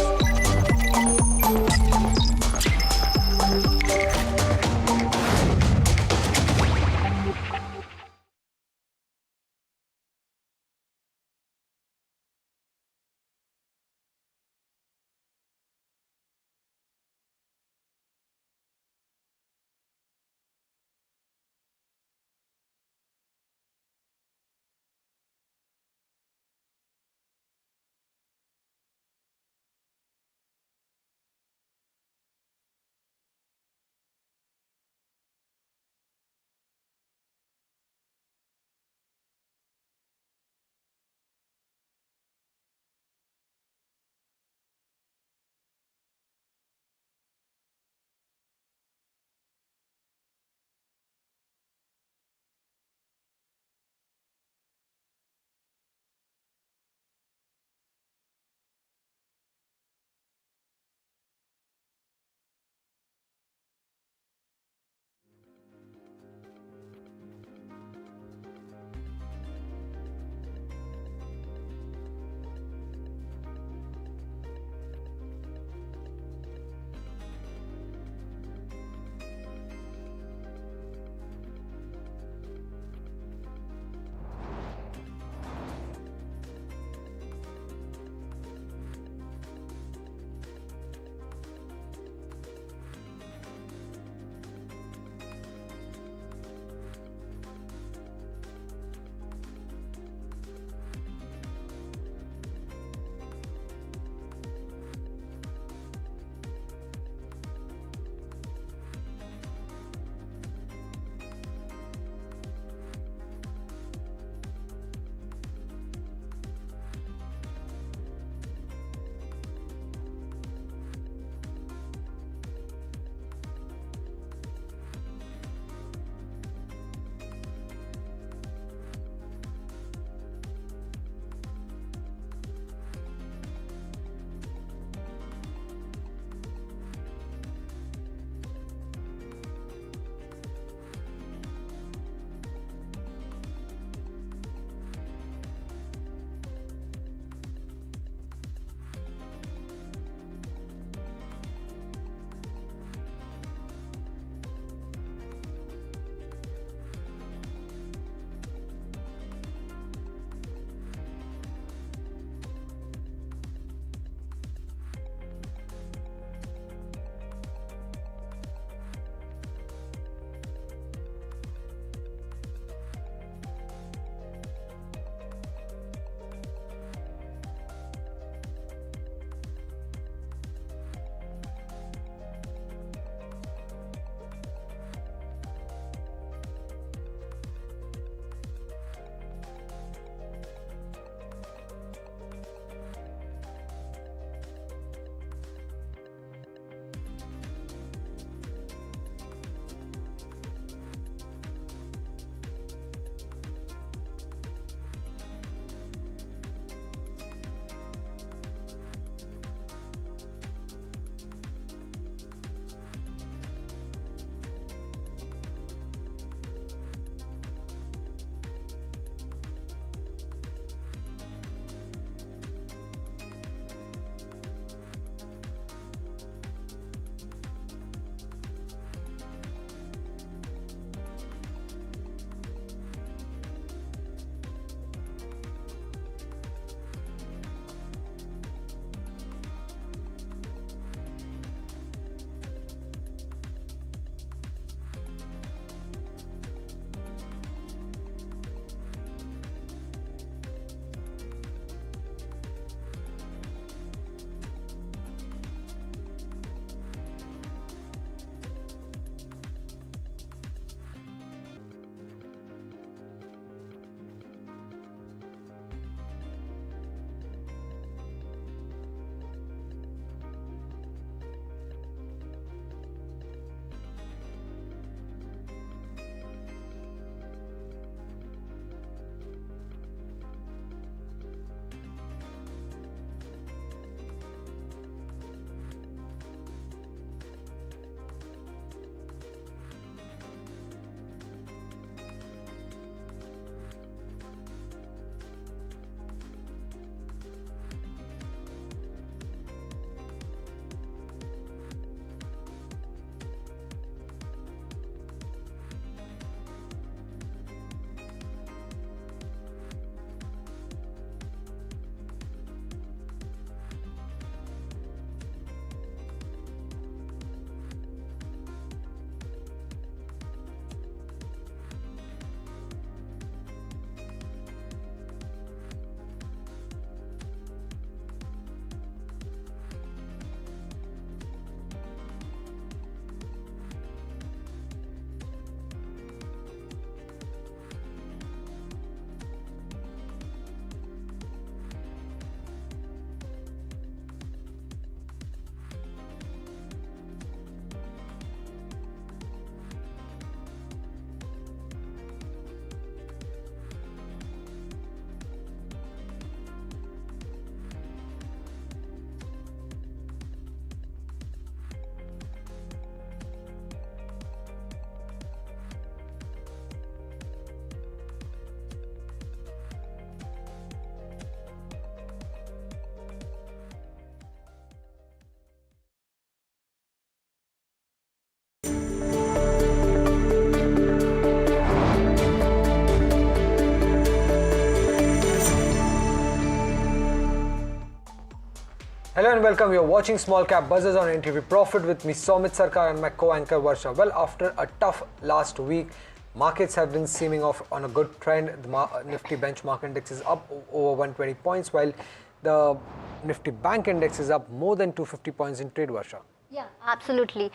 welcome. You're watching Small Cap Buzzers on NDTV Profit with me, Somit Sarkar, and my co-anchor Varsha. Well, after a tough last week, markets have been seeming off on a good trend. The Nifty benchmark index is up over 120 points, while the Nifty Bank index is up more than 250 points in trade, Varsha. Yeah, absolutely.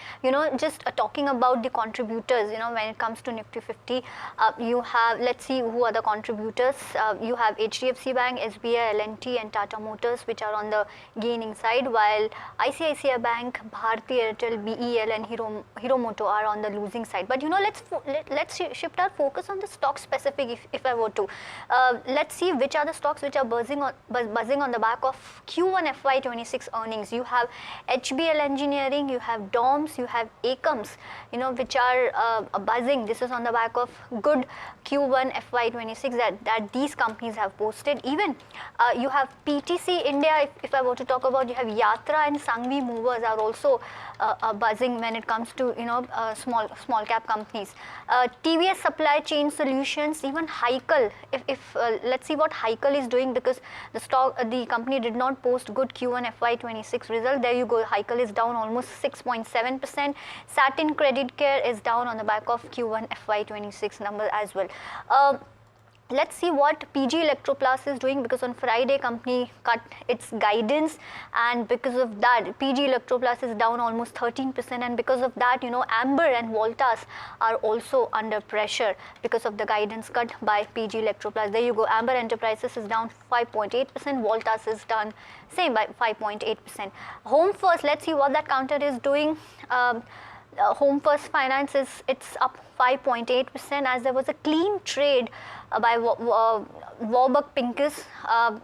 Just talking about the contributors, when it comes to Nifty 50, you have, let's see who are the contributors. You have HDFC Bank, SBI, L&T and Tata Motors, which are on the gaining side, while ICICI Bank, Bharti Airtel, BEL and Hero Moto are on the losing side. But let's shift our focus on the stock specific if I were to. Let's see which are the stocks which are buzzing on the back of Q1 FY26 earnings. You have HBL Engineering, you have DOMS, you have ACOMS, which are buzzing. This is on the back of good Q1 FY26 that these companies have posted. Even you have PTC India, if I were to talk about, you have Yatra and Sangvi Movers are also buzzing when it comes to small cap companies. TVS Supply Chain Solutions, even Heikel. If let's see what Heikel is doing, because the company did not post good Q1 FY26 result. There you go, Heikel is down almost 6.7%. Satin Credit Care is down on the back of Q1 FY26 number as well. Let's see what PG Electroplast is doing, because on Friday company cut its guidance, and because of that PG Electroplast is down almost 13%, and because of that Amber and Voltas are also under pressure because of the guidance cut by PG Electroplast. There you go, Amber Enterprises is down 5.8%, Voltas is down same by 5.8%. Home First, let's see what that counter is doing. Home First Finance it's up 5.8%, as there was a clean trade by Warburg Pincus,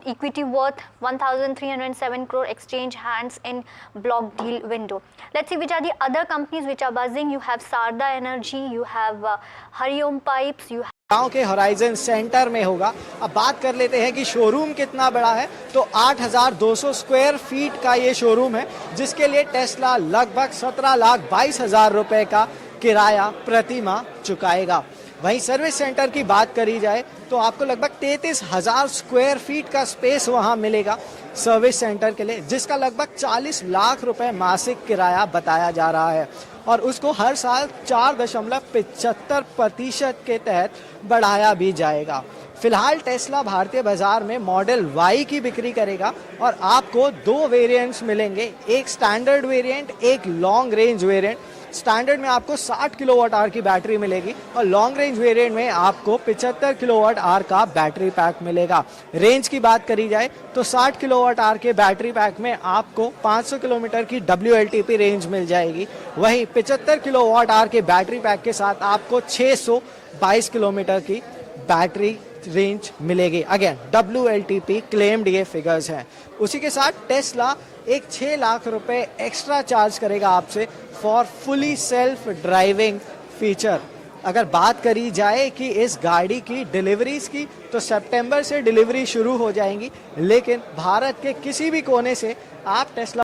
equity worth 1,307 crore exchange hands in block deal window. Let's see which are the other companies which are buzzing. You have Sarda Energy, you have Hariom Pipes, you have गांव के horizon centre में होगा। अब बात कर लेते हैं कि शोरूम कितना बड़ा है, तो 8,200 स्क्वायर फीट का ये शोरूम है, जिसके लिए टेस्ला लगभग 17,22,000 रुपए का किराया प्रति माह चुकाएगा। वहीं सर्विस सेंटर की बात करी जाए तो आपको लगभग 33,000 स्क्वायर फीट का स्पेस वहां मिलेगा सर्विस सेंटर के लिए, जिसका लगभग 40 लाख रुपए मासिक किराया बताया जा रहा है, और उसको हर साल 4.75% के तहत बढ़ाया भी जाएगा। फिलहाल टेस्ला भारतीय बाजार में मॉडल वाई की बिक्री करेगा, और आपको 2 वेरिएंट्स मिलेंगे, एक स्टैंडर्ड वेरिएंट, एक लॉन्ग रेंज वेरिएंट। स्टैंडर्ड में आपको 60 किलोवाट आवर की बैटरी मिलेगी, और लॉन्ग रेंज वेरिएंट में आपको 75 किलोवाट आवर का बैटरी पैक मिलेगा। रेंज की बात करी जाए तो 60 किलोवाट आवर के बैटरी पैक में आपको 500 किलोमीटर की WLTP रेंज मिल जाएगी। वहीं 75 किलोवाट आवर के बैटरी पैक के साथ आपको 622 किलोमीटर की बैटरी रेंज मिलेगी। अगेन WLTP क्लेम्ड ये फिगर्स हैं। उसी के साथ टेस्ला एक 6 लाख रुपए एक्स्ट्रा चार्ज करेगा आपसे for fully self driving feature. अगर बात करी जाए कि इस गाड़ी की डिलीवरीज की, तो सितंबर से डिलीवरी शुरू हो जाएंगी, लेकिन भारत के किसी भी कोने से आप Tesla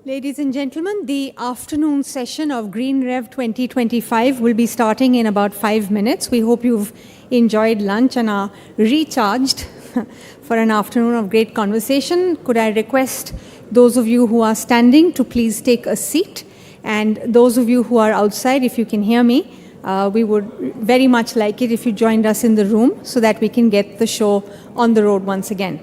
Ladies and gentlemen, the afternoon session of GreenRev 2025 will be starting in about 5 minutes. We hope you've enjoyed lunch and are recharged for an afternoon of great conversation. Could I request those of you who are standing to please take a seat, and those of you who are outside, if you can hear me, we would very much like it if you joined us in the room so that we can get the show on the road once again.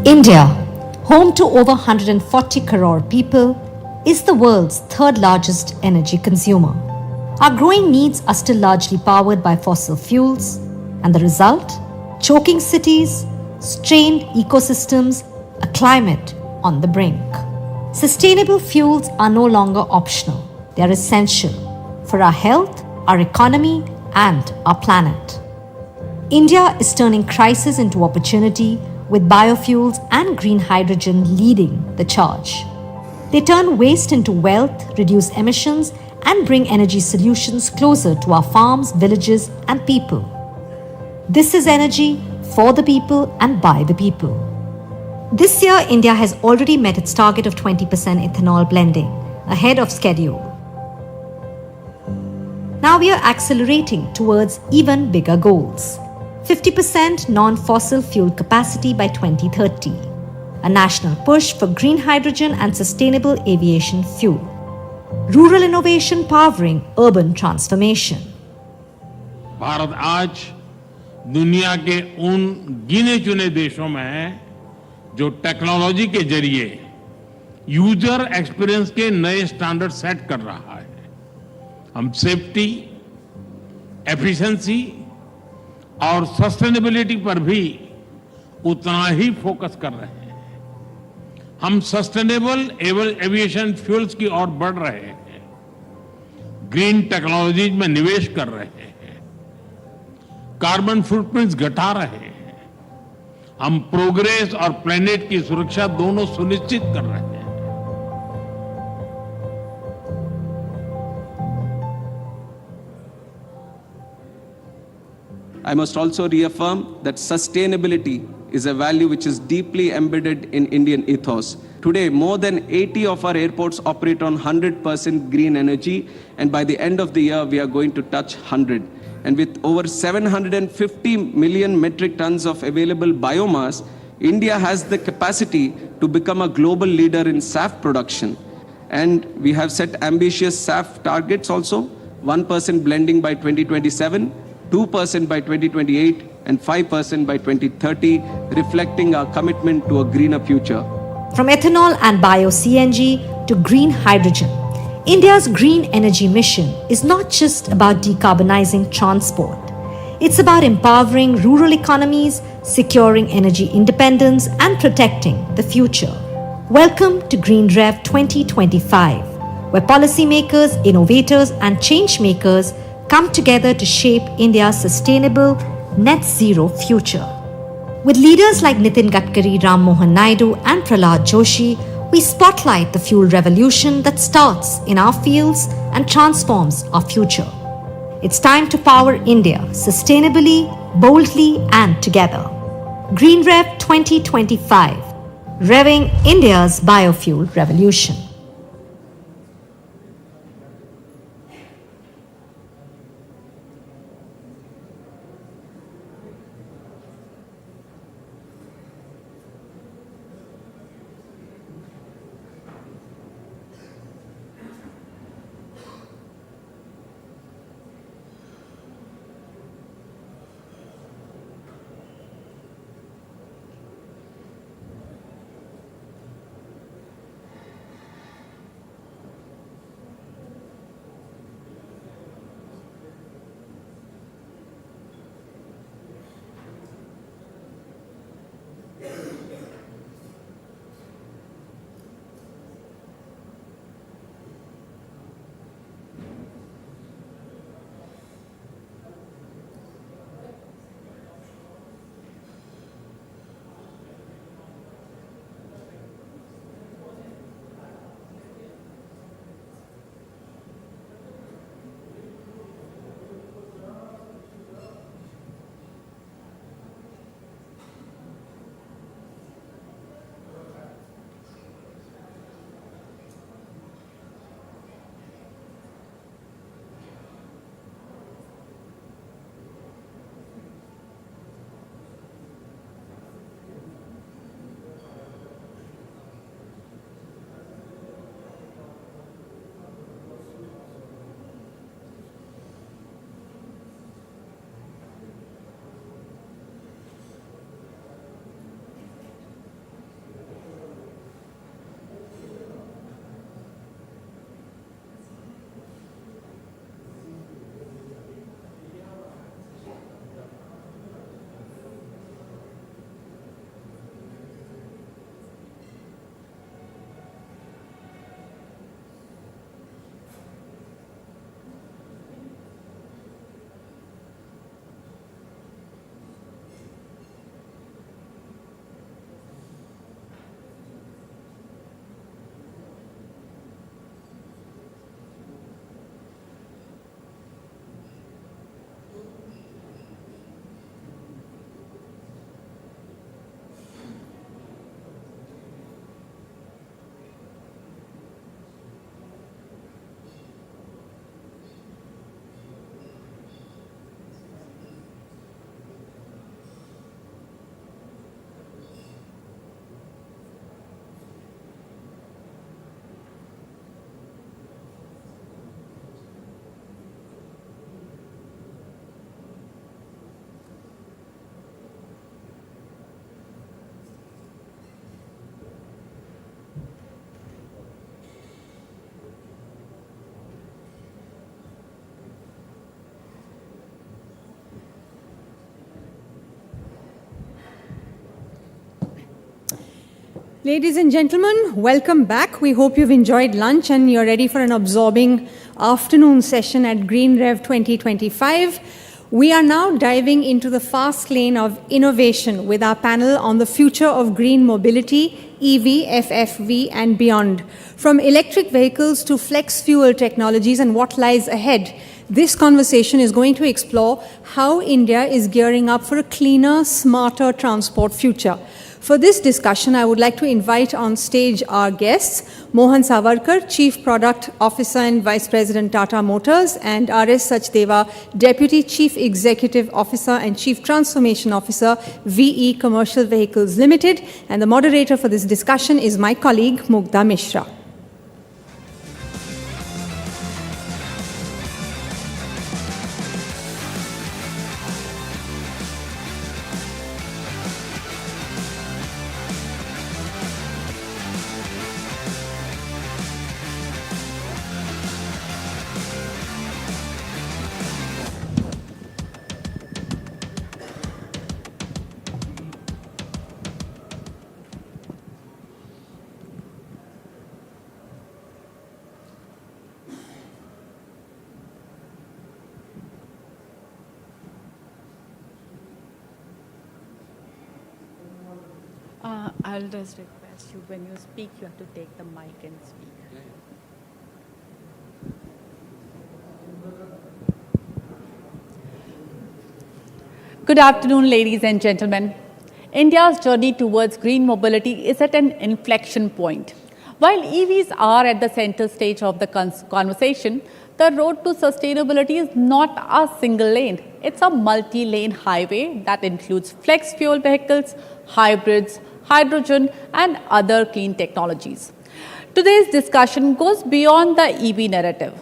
India, home to over 140 crore people, is the world's third largest energy consumer. Our growing needs are still largely powered by fossil fuels, and the result? Choking cities, strained ecosystems, a climate on the brink. Sustainable fuels are no longer optional. They are essential for our health, our economy, and our planet. India is turning crisis into opportunity with biofuels and green hydrogen leading the charge. They turn waste into wealth, reduce emissions, and bring energy solutions closer to our farms, villages, and people. This is energy for the people and by the people. This year, India has already met its target of 20% ethanol blending, ahead of schedule. Now we are accelerating towards even bigger goals. 50% non-fossil fuel capacity by 2030. A national push for green hydrogen and sustainable aviation fuel. Rural innovation powering urban transformation. Bharat आज दुनिया के उन गिने चुने देशों में है जो टेक्नोलॉजी के जरिए यूजर एक्सपीरियंस के नए स्टैंडर्ड सेट कर रहा है। हम सेफ्टी, एफिशिएंसी और सस्टेनेबिलिटी पर भी उतना ही फोकस कर रहे हैं। हम सस्टेनेबल एविएशन फ्यूल्स की ओर बढ़ रहे हैं, ग्रीन टेक्नोलॉजीज में निवेश कर रहे हैं, कार्बन फुटप्रिंट्स घटा रहे हैं, हम प्रोग्रेस और प्लेनेट की सुरक्षा दोनों सुनिश्चित कर रहे हैं। I must also reaffirm that sustainability is a value which is deeply embedded in Indian ethos. Today, more than 80 of our airports operate on 100% green energy, and by the end of the year, we are going to touch 100. And with over 750 million metric tons of available biomass, India has the capacity to become a global leader in SAF production. And we have set ambitious SAF targets also, 1% blending by 2027, 2% by 2028, and 5% by 2030, reflecting our commitment to a greener future. From ethanol and bio-CNG to green hydrogen, India's green energy mission is not just about decarbonizing transport. It's about empowering rural economies, securing energy independence, and protecting the future. Welcome to GreenRev 2025, where policymakers, innovators, and changemakers come together to shape India's sustainable, net zero future. With leaders like Nitin, Gadkari, Ram Mohan Naidu, and Prahlad Joshi, we spotlight the fuel revolution that starts in our fields and transforms our future. It's time to power India sustainably, boldly, and together. GreenRev 2025, revving India's biofuel revolution. Ladies and gentlemen, welcome back. We hope you've enjoyed lunch and you're ready for an absorbing afternoon session at GreenRev 2025. We are now diving into the fast lane of innovation with our panel on the future of green mobility, EV, FFV, and beyond. From electric vehicles to flex fuel technologies and what lies ahead, this conversation is going to explore how India is gearing up for a cleaner, smarter transport future. For this discussion, I would like to invite on stage our guests, Mohan Savarkar, Chief Product Officer and Vice President Tata Motors, and R.S. Sachdeva, Deputy Chief Executive Officer and Chief Transformation Officer, VE Commercial Vehicles Limited. And the moderator for this discussion is my colleague, Mugdha Mishra. I'll just request you, when you speak, you have to take the mic and speak. Good afternoon, ladies and gentlemen. India's journey towards green mobility is at an inflection point. While EVs are at the center stage of the conversation, the road to sustainability is not a single lane. It's a multi-lane highway that includes flex fuel vehicles, hybrids, hydrogen, and other clean technologies. Today's discussion goes beyond the EV narrative,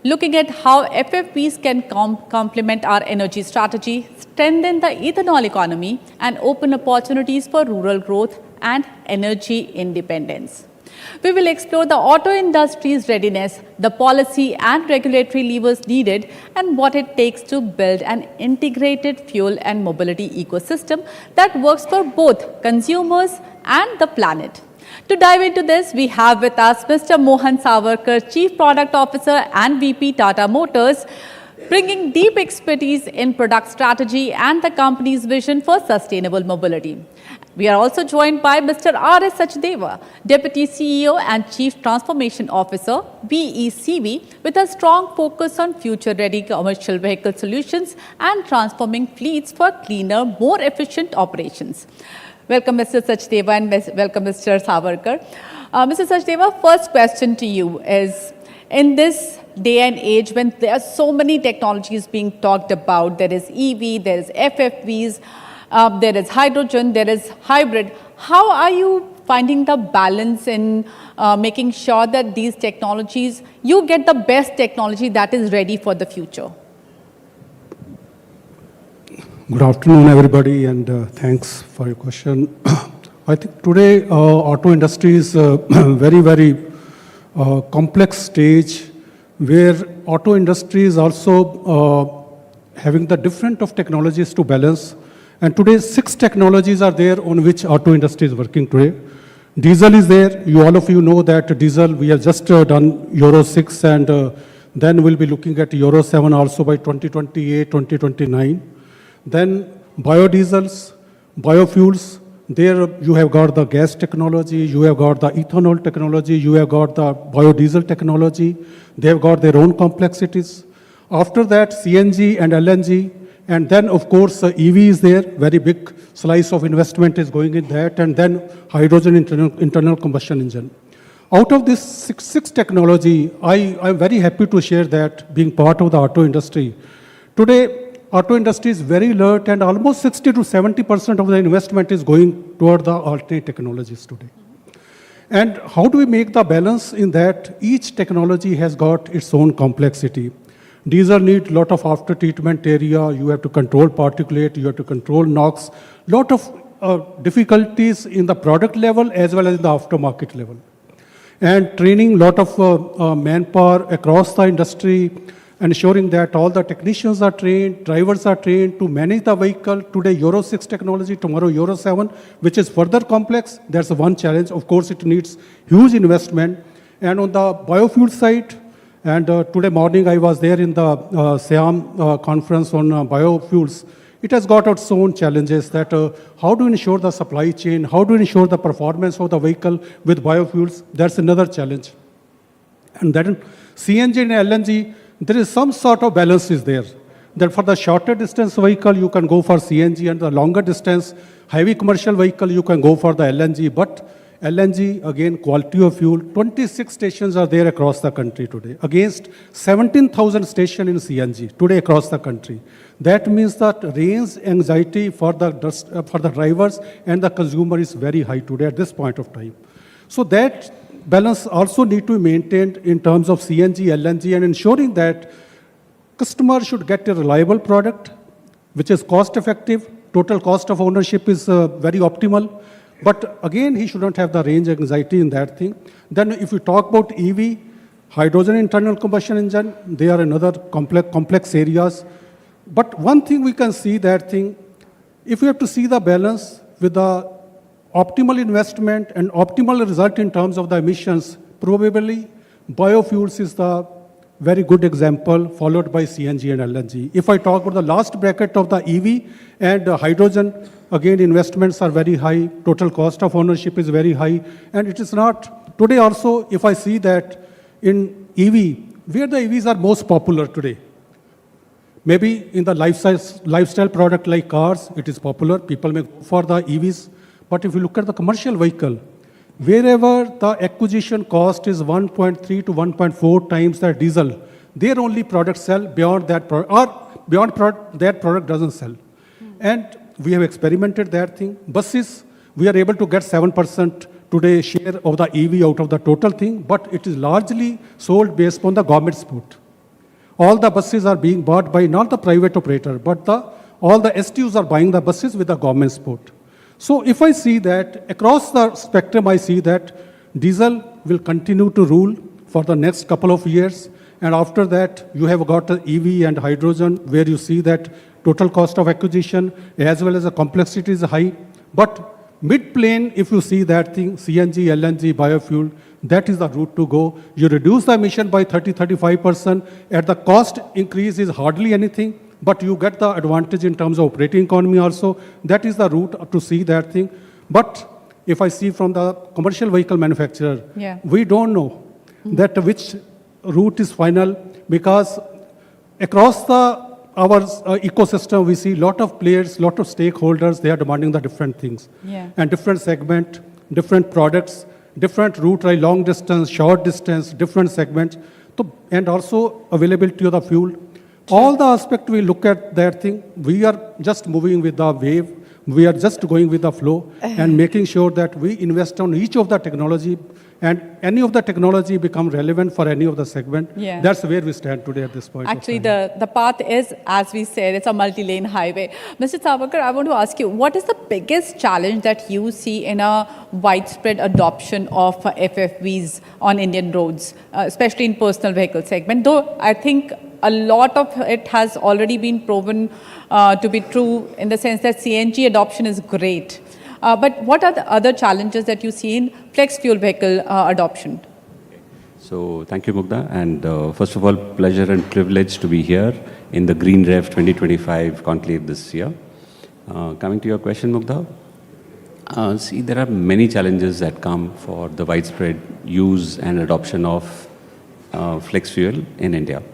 looking at how FFVs can complement our energy strategy, strengthen the ethanol economy, and open opportunities for rural growth and energy independence. We will explore the auto industry's readiness, the policy and regulatory levers needed, and what it takes to build an integrated fuel and mobility ecosystem that works for both consumers and the planet. To dive into this, we have with us Mr. Mohan Savarkar, Chief Product Officer and VP Tata Motors, bringing deep expertise in product strategy and the company's vision for sustainable mobility. We are also joined by Mr. R.S. Sachdeva, Deputy CEO and Chief Transformation Officer, VECV, with a strong focus on future-ready commercial vehicle solutions and transforming fleets for cleaner, more efficient operations. Welcome, Mr. Sachdeva, and welcome, Mr. Savarkar. Mr. Sachdeva, first question to you is, in this day and age when there are so many technologies being talked about, there is EV, there is FFVs, there is hydrogen, there is hybrid. How are you finding the balance in making sure that these technologies, you get the best technology that is ready for the future? Good afternoon, everybody, and thanks for your question. I think today auto industry is a very complex stage where auto industry is also having the different of technologies to balance. And today 6 technologies are there on which auto industry is working today. Diesel is there. All of you know that diesel, we have just done Euro 6 and then we'll be looking at Euro 7 also by 2028, 2029. Then biodiesels, biofuels, there you have got the gas technology, you have got the ethanol technology, you have got the biodiesel technology. They have got their own complexities. After that, CNG and LNG, and then of course EV is there, very big slice of investment is going in that, and then hydrogen internal combustion engine. Out of this six technology, I'm very happy to share that being part of the auto industry. Today, auto industry is very alert and almost 60 to 70% of the investment is going toward the alternate technologies today. And how do we make the balance in that? Each technology has got its own complexity. Diesel need lot of after treatment area, you have to control particulate, you have to control NOx, lot of difficulties in the product level as well as in the aftermarket level. And training lot of manpower across the industry, ensuring that all the technicians are trained, drivers are trained to manage the vehicle. Today, Euro 6 technology, tomorrow Euro 7, which is further complex. That's one challenge. Of course, it needs huge investment. And on the biofuel side, and today morning I was there in the SIAM conference on biofuels. It has got its own challenges that how to ensure the supply chain, how to ensure the performance of the vehicle with biofuels. That's another challenge. And then CNG and LNG, there is some sort of balance is there. That for the shorter distance vehicle, you can go for CNG, and the longer distance heavy commercial vehicle, you can go for the LNG. But LNG, again, quality of fuel, 26 stations are there across the country today, against 17,000 stations in CNG today across the country. That means that range anxiety for the drivers and the consumer is very high today at this point of time. So that balance also need to be maintained in terms of CNG, LNG, and ensuring that customer should get a reliable product, which is cost effective, total cost of ownership is very optimal. But again, he shouldn't have the range anxiety in that thing. Then if we talk about EV, hydrogen internal combustion engine, they are another complex areas. But one thing we can see that thing, if we have to see the balance with the optimal investment and optimal result in terms of the emissions, probably biofuels is the very good example, followed by CNG and LNG. If I talk about the last bracket of the EV and hydrogen, again, investments are very high, total cost of ownership is very high, and it is not. Today also, if I see that in EV, where the EVs are most popular today, maybe in the lifestyle product like cars, it is popular, people may go for the EVs, but if you look at the commercial vehicle, wherever the acquisition cost is 1.3 to 1.4 times the diesel, their only product sell beyond that product, or beyond that product doesn't sell. And we have experimented that thing. Buses, we are able to get 7% today share of the EV out of the total thing, but it is largely sold based on the government support. All the buses are being bought by not the private operator, but all the STUs are buying the buses with the government support. So if I see that across the spectrum, I see that diesel will continue to rule for the next couple of years. And after that, you have got the EV and hydrogen, where you see that total cost of acquisition as well as the complexity is high. But mid-plane, if you see that thing, CNG, LNG, biofuel, that is the route to go. You reduce the emission by 30-35%. At the cost increase is hardly anything, but you get the advantage in terms of operating economy also. That is the route to see that thing. But if I see from the commercial vehicle manufacturer, we don't know that which route is final, because across our ecosystem, we see a lot of players, lot of stakeholders, they are demanding the different things. And different segment, different products, different route, like long distance, short distance, different segments, and also availability of the fuel. All the aspect we look at that thing, we are just moving with the wave, we are just going with the flow and making sure that we invest on each of the technology, and any of the technology become relevant for any of the segment. That's where we stand today at this point. Actually, the path is, as we said, it's a multi-lane highway. Mr. Sabakar, I want to ask you, what is the biggest challenge that you see in a widespread adoption of FFVs on Indian roads, especially in personal vehicle segment? Though I think a lot of it has already been proven to be true in the sense that CNG adoption is great. But what are the other challenges that you see in flex fuel vehicle adoption? So thank you, Mugdha. And first of all, pleasure and privilege to be here in the GreenRev 2025 conclave this year. Coming to your question, Mugdha, see, there are many challenges that come for the widespread use and adoption of flex fuel in India.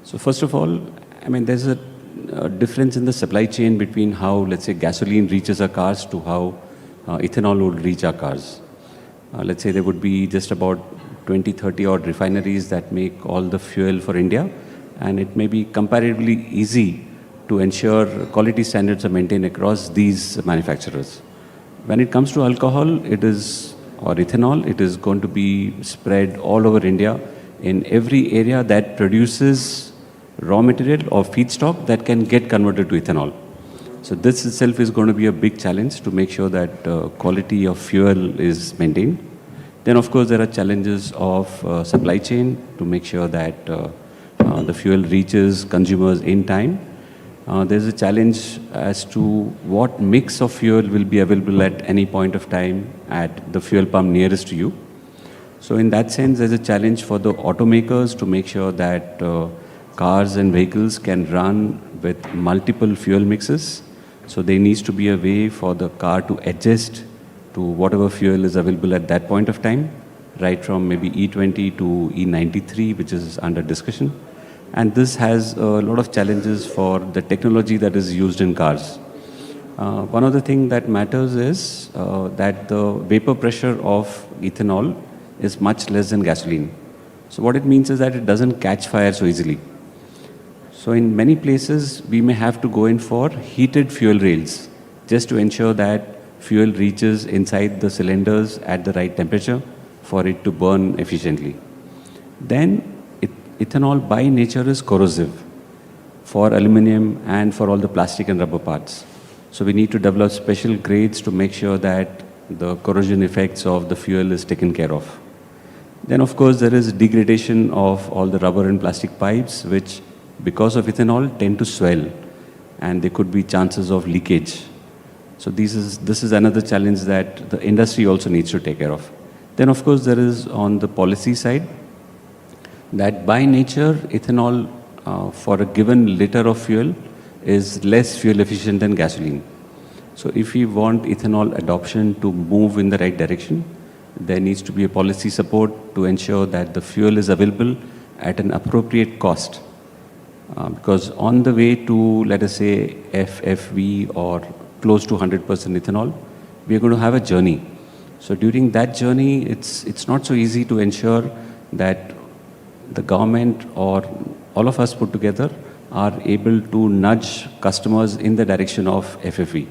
So first of all, I mean, there's a difference in the supply chain between how, let's say, gasoline reaches our cars to how ethanol would reach our cars. Let's say there would be just about 20-30 odd refineries that make all the fuel for India, and it may be comparatively easy to ensure quality standards are maintained across these manufacturers. When it comes to alcohol, or ethanol, it is going to be spread all over India in every area that produces raw material or feedstock that can get converted to ethanol. So this itself is going to be a big challenge to make sure that quality of fuel is maintained. Then of course there are challenges of supply chain to make sure that the fuel reaches consumers in time. There's a challenge as to what mix of fuel will be available at any point of time at the fuel pump nearest to you. So in that sense, there's a challenge for the automakers to make sure that cars and vehicles can run with multiple fuel mixes. So there needs to be a way for the car to adjust to whatever fuel is available at that point of time, right from maybe E20 to E93, which is under discussion. And this has a lot of challenges for the technology that is used in cars. One of the things that matters is that the vapor pressure of ethanol is much less than gasoline. So what it means is that it doesn't catch fire so easily. So in many places, we may have to go in for heated fuel rails just to ensure that fuel reaches inside the cylinders at the right temperature for it to burn efficiently. Then ethanol by nature is corrosive for aluminum and for all the plastic and rubber parts. So we need to develop special grades to make sure that the corrosion effects of the fuel is taken care of. Then of course there is degradation of all the rubber and plastic pipes, which because of ethanol tend to swell, and there could be chances of leakage. So this is another challenge that the industry also needs to take care of. Then of course there is on the policy side, that by nature ethanol for a given liter of fuel is less fuel efficient than gasoline. So if we want ethanol adoption to move in the right direction, there needs to be a policy support to ensure that the fuel is available at an appropriate cost. Because on the way to, let us say, FFV or close to 100% ethanol, we are going to have a journey. So during that journey, it's not so easy to ensure that the government or all of us put together are able to nudge customers in the direction of FFV.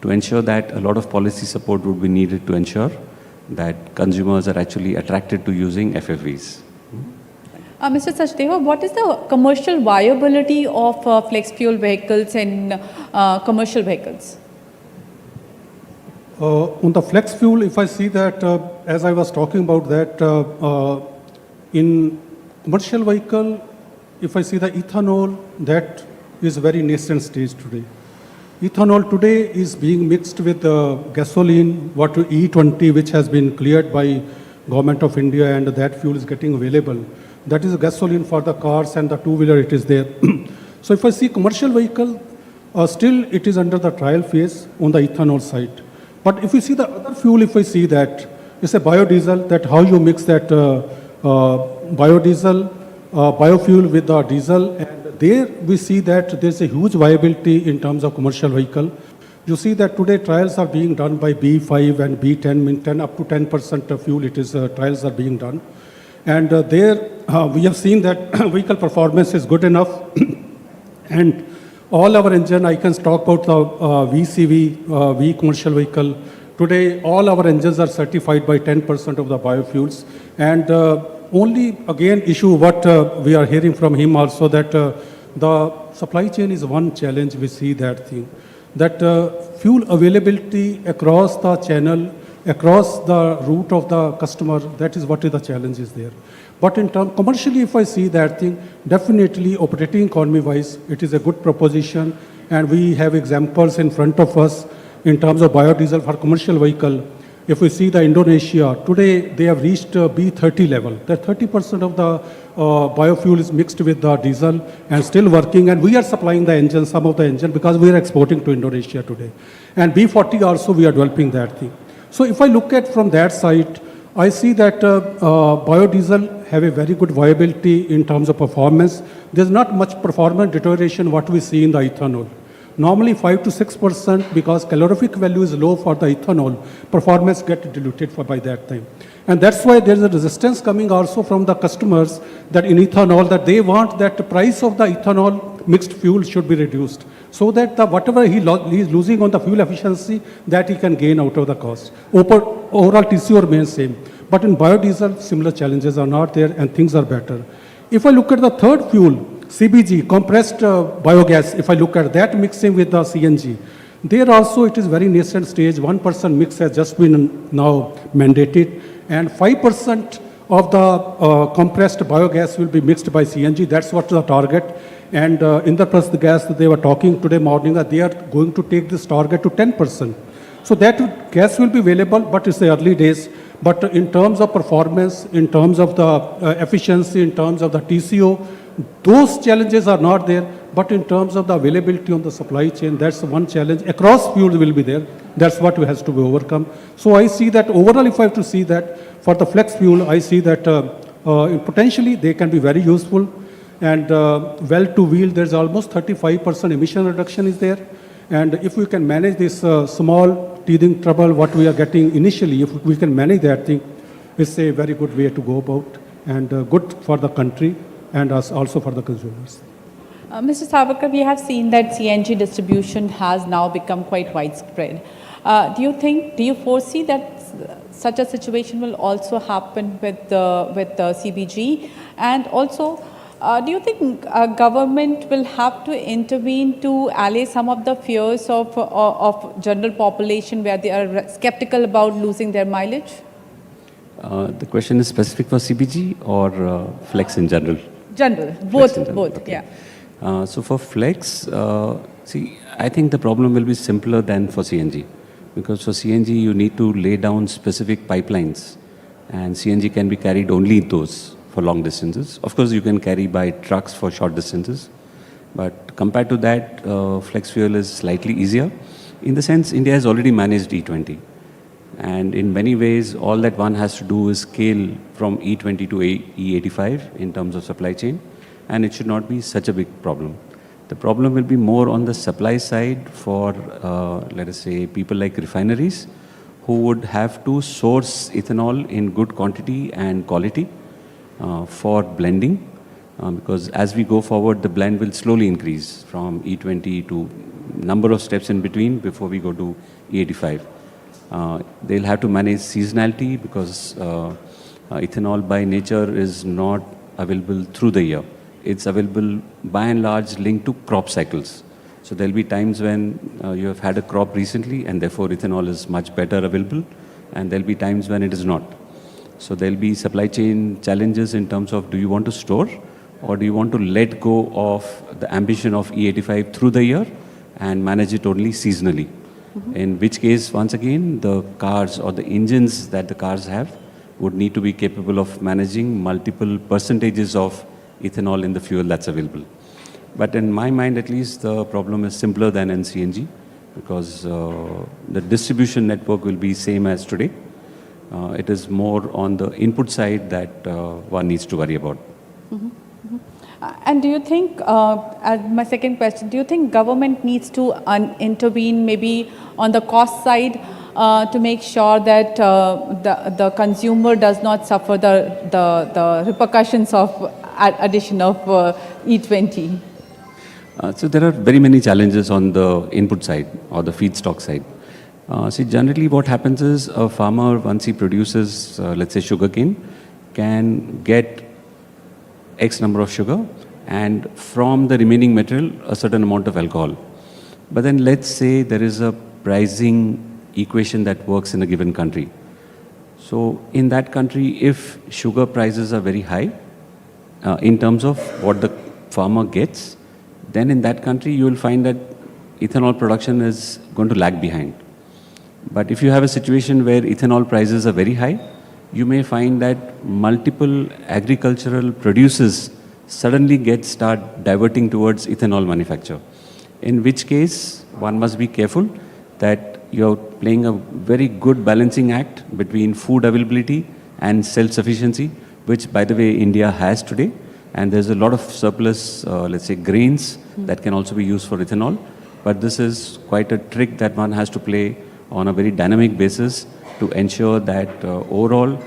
To ensure that a lot of policy support would be needed to ensure that consumers are actually attracted to using FFVs. Mr. Sachdeva, what is the commercial viability of flex fuel vehicles in commercial vehicles? On the flex fuel, if I see that, as I was talking about that, in commercial vehicle, if I see the ethanol, that is very nascent stage today. Ethanol today is being mixed with gasoline, what E20, which has been cleared by Government of India, and that fuel is getting available. That is gasoline for the cars and the two-wheeler, it is there. So if I see commercial vehicle, still it is under the trial phase on the ethanol side. But if you see the other fuel, if I see that, it's a biodiesel, that how you mix that biodiesel, biofuel with the diesel, and there we see that there's a huge viability in terms of commercial vehicle. You see that today trials are being done by B5 and B10, mean 10 up to 10% of fuel, it is trials are being done. And there we have seen that vehicle performance is good enough. And all our engine, I can talk about the VCV, V commercial vehicle. Today, all our engines are certified by 10% of the biofuels. And only, again, issue what we are hearing from him also, that the supply chain is one challenge we see that thing. That fuel availability across the channel, across the route of the customer, that is what is the challenge is there. But in terms commercially, if I see that thing, definitely operating economy wise, it is a good proposition, and we have examples in front of us in terms of biodiesel for commercial vehicle. If we see the Indonesia, today they have reached B30 level. That 30% of the biofuel is mixed with the diesel and still working, and we are supplying the engine, some of the engine, because we are exporting to Indonesia today. And B40 also we are developing that thing. So if I look at from that side, I see that biodiesel have a very good viability in terms of performance. There's not much performance deterioration what we see in the ethanol. Normally 5 to 6%, because calorific value is low for the ethanol, performance get diluted by that time. And that's why there's a resistance coming also from the customers that in ethanol, that they want that the price of the ethanol mixed fuel should be reduced, so that the whatever he is losing on the fuel efficiency, that he can gain out of the cost. Overall TCO remains same. But in biodiesel, similar challenges are not there and things are better. If I look at the third fuel, CBG, compressed biogas, if I look at that mixing with the CNG, there also it is very nascent stage. 1% mix has just been now mandated, and 5% of the compressed biogas will be mixed by CNG. That's what the target. And Indraprasth gas, they were talking today morning that they are going to take this target to 10%. So that gas will be available, but it's the early days. But in terms of performance, in terms of the efficiency, in terms of the TCO, those challenges are not there. But in terms of the availability on the supply chain, that's one challenge. Across fuels will be there. That's what has to be overcome. So I see that overall, if I have to see that for the flex fuel, I see that potentially they can be very useful. And well-to-wheel, there's almost 35% emission reduction is there. And if we can manage this small teething trouble, what we are getting initially, if we can manage that thing, it's a very good way to go about and good for the country and us also for the consumers. Mr. Savarkar, we have seen that CNG distribution has now become quite widespread. Do you foresee that such a situation will also happen with the CBG? And also, do you think government will have to intervene to allay some of the fears of general population where they are skeptical about losing their mileage? The question is specific for CBG or flex in general? General, both, Okay. yeah. So for flex, see, I think the problem will be simpler than for CNG. Because for CNG, you need to lay down specific pipelines. And CNG can be carried only those for long distances. Of course, you can carry by trucks for short distances. But compared to that, flex fuel is slightly easier. In the sense, India has already managed E20. And in many ways, all that one has to do is scale from E20 to E85 in terms of supply chain. And it should not be such a big problem. The problem will be more on the supply side for, let us say, people like refineries who would have to source ethanol in good quantity and quality for blending. Because as we go forward, the blend will slowly increase from E20 to number of steps in between before we go to E85. They'll have to manage seasonality because ethanol by nature is not available through the year. It's available by and large linked to crop cycles. So there'll be times when you have had a crop recently and therefore ethanol is much better available, and there'll be times when it is not. So there'll be supply chain challenges in terms of do you want to store or do you want to let go of the ambition of E85 through the year and manage it only seasonally. In which case, once again, the cars or the engines that the cars have would need to be capable of managing multiple percentages of ethanol in the fuel that's available. But in my mind, at least, the problem is simpler than in CNG because the distribution network will be same as today. It is more on the input side that one needs to worry about. And do you think, my second question, do you think government needs to intervene maybe on the cost side to make sure that the consumer does not suffer the repercussions of addition of E20? So there are very many challenges on the input side or the feedstock side. See, generally what happens is a farmer, once he produces, let's say, sugarcane, can get X number of sugar and from the remaining material, a certain amount of alcohol. But then let's say there is a pricing equation that works in a given country. So in that country, if sugar prices are very high in terms of what the farmer gets, then in that country you will find that ethanol production is going to lag behind. But if you have a situation where ethanol prices are very high, you may find that multiple agricultural producers suddenly start diverting towards ethanol manufacture. In which case, one must be careful that you're playing a very good balancing act between food availability and self-sufficiency, which, by the way, India has today. And there's a lot of surplus, let's say, grains that can also be used for ethanol. But this is quite a trick that one has to play on a very dynamic basis to ensure that overall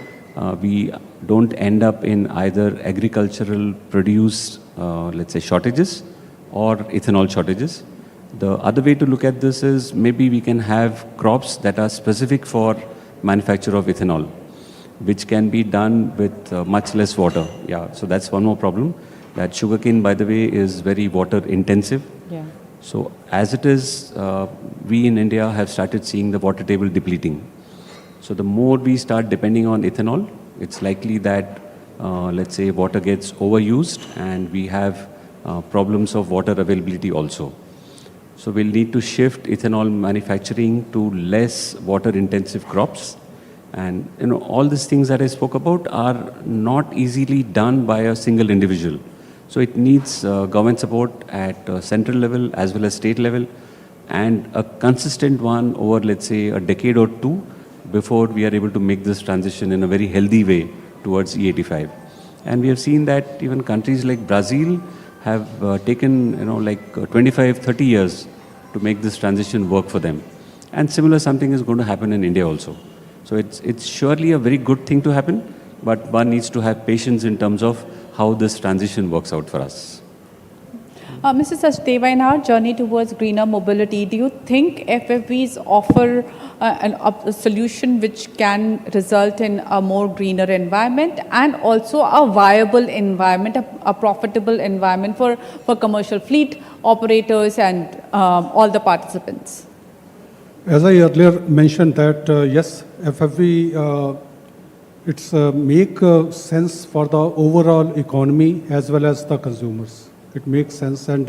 we don't end up in either agricultural produce, let's say, shortages or ethanol shortages. The other way to look at this is maybe we can have crops that are specific for manufacture of ethanol, which can be done with much less water. Yeah, so that's one more problem. That sugarcane, by the way, is very water intensive. Yeah. So as it is, we in India have started seeing the water table depleting. So the more we start depending on ethanol, It's likely that, let's say, water gets overused and we have problems of water availability also. So we'll need to shift ethanol manufacturing to less water-intensive crops. And all these things that I spoke about are not easily done by a single individual. So it needs government support at central level as well as state level, and a consistent one over, let's say, a decade or two before we are able to make this transition in a very healthy way towards E85. And we have seen that even countries like Brazil have taken, like 25, 30 years to make this transition work for them. And similar something is going to happen in India also. So it's surely a very good thing to happen, but one needs to have patience in terms of how this transition works out for us. Mr. Sachdeva, in our journey towards greener mobility, do you think FFVs offer a solution which can result in a more greener environment and also a viable environment, a profitable environment for commercial fleet operators and all the participants? As I earlier mentioned that, yes, FFV, it's make sense for the overall economy as well as the consumers. It makes sense. And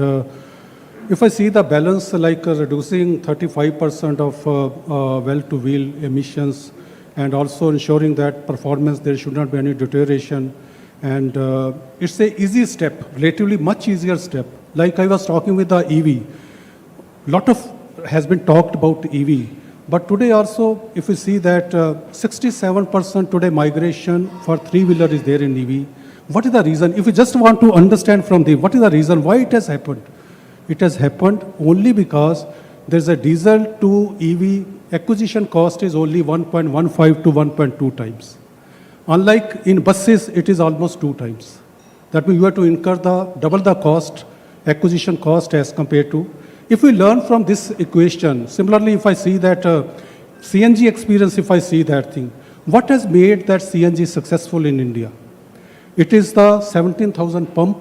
if I see the balance, like reducing 35% of well-to-wheel emissions and also ensuring that performance, there should not be any deterioration. And it's a easy step, relatively much easier step. Like I was talking with the EV, lot of has been talked about EV. But today also, if we see that 67% today migration for three-wheeler is there in EV. What is the reason? If we just want to understand from what is the reason why it has happened? It has happened only because there's a diesel to EV acquisition cost is only 1.15 to 1.2 times. Unlike in buses, it is almost 2 times. That means you have to incur double the cost, acquisition cost as compared to. If we learn from this equation, similarly, if I see that CNG experience, if I see that thing, what has made that CNG successful in India? It is the 17,000 pump,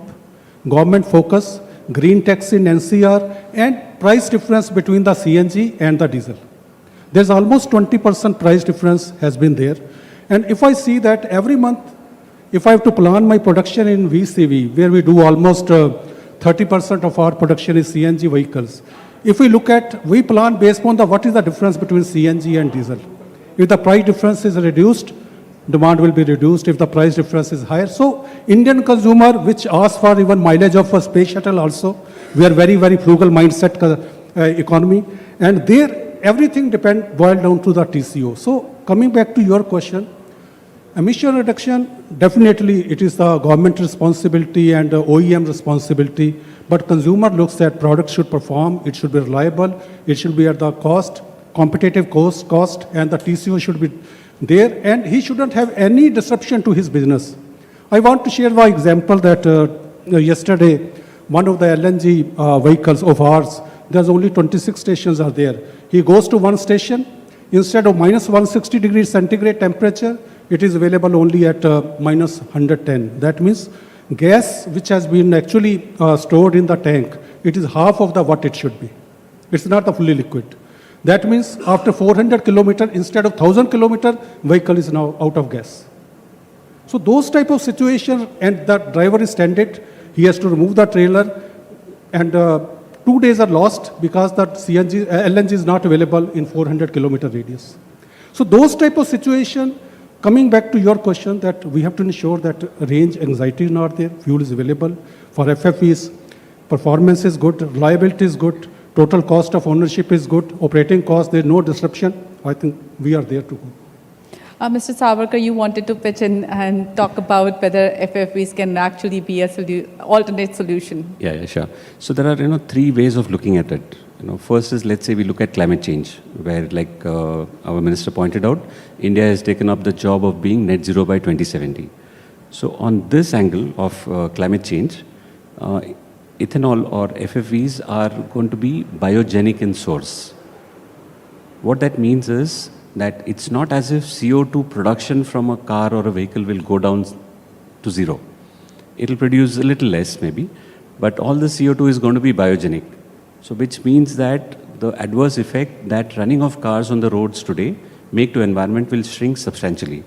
government focus, green tax in NCR, and price difference between the CNG and the diesel. There's almost 20% price difference has been there. And if I see that every month, if I have to plan my production in VCV, where we do almost 30% of our production is CNG vehicles. If we look at, we plan based on what is the difference between CNG and diesel. If the price difference is reduced, demand will be reduced. If the price difference is higher. So Indian consumer, which asks for even mileage of a space shuttle also, we are very, very frugal mindset economy. And there, everything boiled down to the TCO. So coming back to your question, emission reduction, definitely it is the government responsibility and OEM responsibility, but consumer looks at product should perform, it should be reliable, it should be at the cost, competitive cost, and the TCO should be there, and he shouldn't have any disruption to his business. I want to share one example that yesterday, one of the LNG vehicles of ours, there's only 26 stations are there. He goes to one station, instead of minus 160 degrees centigrade temperature, it is available only at minus 110. That means gas which has been actually stored in the tank, it is half of what it should be. It's not a fully liquid. That means after 400 kilometers, instead of 1,000 kilometers, vehicle is now out of gas. So those type of situations, and the driver is stranded, he has to remove the trailer, and 2 days are lost because that LNG is not available in 400 kilometer radius. So those type of situation, coming back to your question, that we have to ensure that range anxiety is not there, fuel is available. For FFEs, performance is good, reliability is good, total cost of ownership is good, operating cost, there is no disruption. I think we are there to go. Mr. Savarkar, you wanted to pitch in and talk about whether FFVs can actually be a alternate solution. Yeah, sure. So there are 3 ways of looking at it. First is, let's say we look at climate change, where, like our minister pointed out, India has taken up the job of being net zero by 2070. So on this angle of climate change, ethanol or FFVs are going to be biogenic in source. What that means is that it's not as if CO2 production from a car or a vehicle will go down to zero. It'll produce a little less maybe, but all the CO2 is going to be biogenic. So which means that the adverse effect that running of cars on the roads today make to environment will shrink substantially.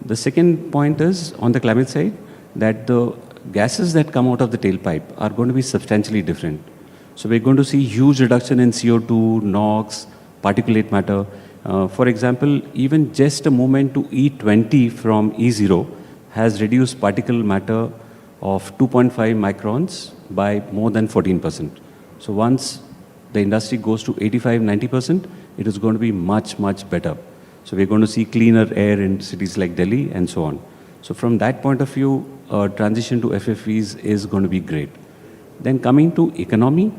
The second point is on the climate side that the gases that come out of the tailpipe are going to be substantially different. So we're going to see huge reduction in CO2, NOx, particulate matter. For example, even just a movement to E20 from E0 has reduced particle matter of 2.5 microns by more than 14%. So once the industry goes to 85-90%, it is going to be much, much better. So we're going to see cleaner air in cities like Delhi and so on. So from that point of view, transition to FFVs is going to be great. Then coming to economy,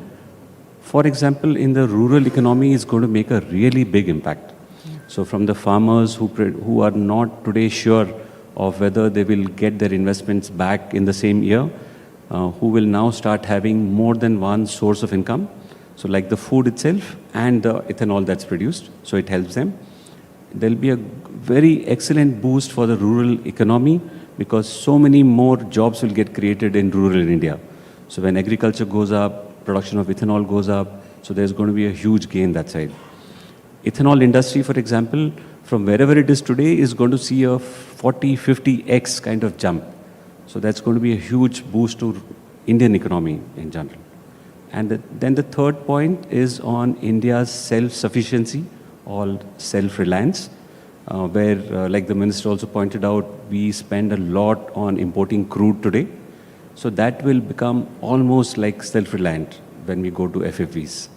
for example, in the rural economy is going to make a really big impact. So from the farmers who are not today sure of whether they will get their investments back in the same year, who will now start having more than one source of income. So like the food itself and the ethanol that's produced, so it helps them. There'll be a very excellent boost for the rural economy because so many more jobs will get created in rural India. So when agriculture goes up, production of ethanol goes up, so there's going to be a huge gain that side. Ethanol industry, for example, from wherever it is today is going to see a 40-50x kind of jump. So that's going to be a huge boost to Indian economy in general. And then the third point is on India's self-sufficiency or self-reliance, where, like the minister also pointed out, we spend a lot on importing crude today. So that will become almost like self-reliant when we go to FFVs.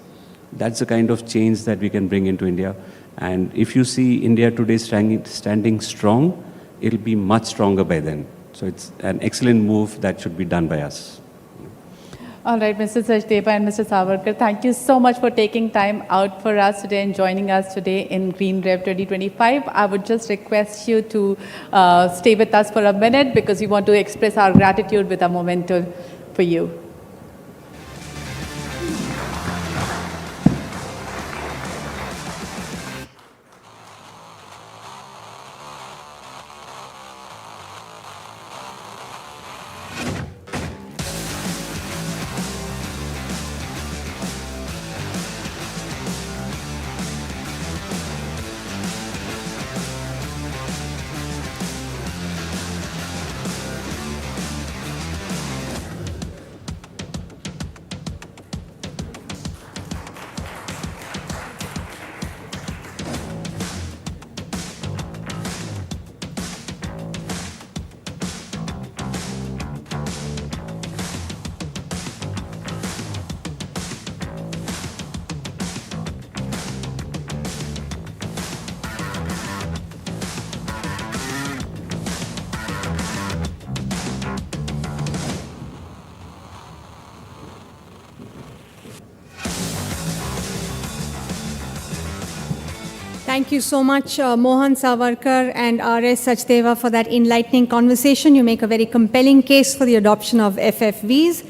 That's the kind of change that we can bring into India. And if you see India today standing strong, it'll be much stronger by then. So it's an excellent move that should be done by us. All right, Mr. Sachdeva and Mr. Savarkar, thank you so much for taking time out for us today and joining us today in GreenRev 2025. I would just request you to stay with us for a minute because we want to express our gratitude with a memento for you. Thank you so much, Mohan Savarkar and R.S. Sachdeva, for that enlightening conversation. You make a very compelling case for the adoption of FFVs.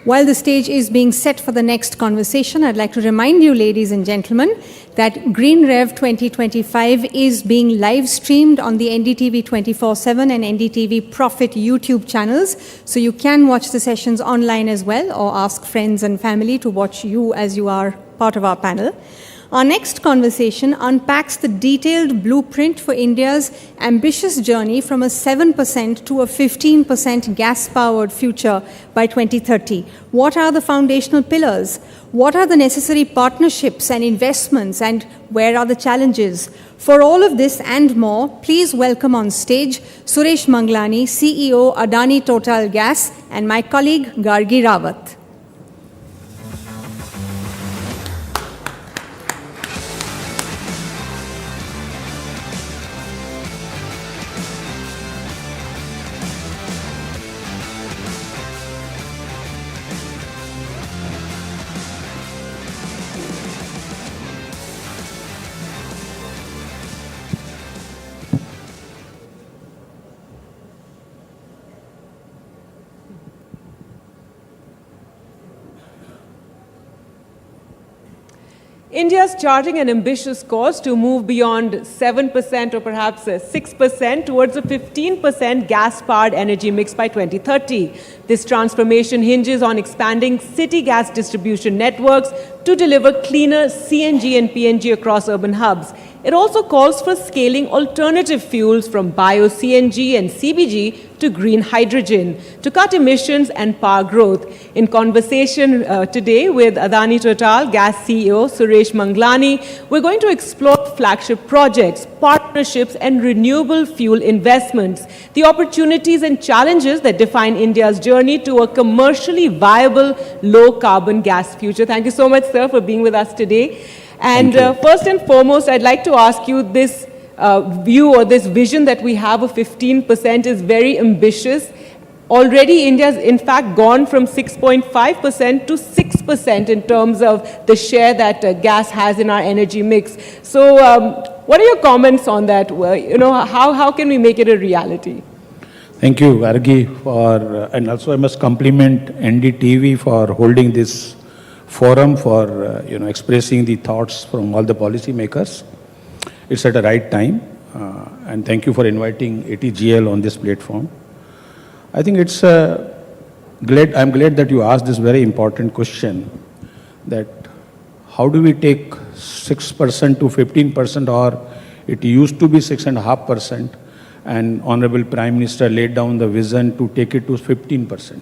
While the stage is being set for the next conversation, I'd like to remind you, ladies and gentlemen, that GreenRev 2025 is being live streamed on the NDTV 24/7 and NDTV Profit YouTube channels. So you can watch the sessions online as well, or ask friends and family to watch you as you are part of our panel. Our next conversation unpacks the detailed blueprint for India's ambitious journey from a 7% to a 15% gas-powered future by 2030. What are the foundational pillars? What are the necessary partnerships and investments, and where are the challenges? For all of this and more, please welcome on stage Suresh Manglani, CEO, Adani Total Gas, and my colleague Gargi Rawat. India is charting an ambitious course to move beyond 7% or perhaps 6% towards a 15% gas-powered energy mix by 2030. This transformation hinges on expanding city gas distribution networks to deliver cleaner CNG and PNG across urban hubs. It also calls for scaling alternative fuels from bio-CNG and CBG to green hydrogen to cut emissions and power growth. In conversation today with Adani Total Gas CEO Suresh Manglani, we're going to explore flagship projects, partnerships and renewable fuel investments, the opportunities and challenges that define India's journey to a commercially viable low-carbon gas future. Thank you so much, sir, for being with us today. And first and foremost, I'd like to ask you this view or this vision that we have of 15% is very ambitious. Already, India has in fact gone from 6.5% to 6% in terms of the share that gas has in our energy mix. So what are your comments on that? How can we make it a reality? Thank you, Vargi, and also I must compliment NDTV for holding this forum for expressing the thoughts from all the policymakers. It's at the right time, and thank you for inviting ATGL on this platform. I think it's I'm glad that you asked this very important question, that how do we take 6% to 15%, or it used to be 6.5%, and Honorable Prime Minister laid down the vision to take it to 15%.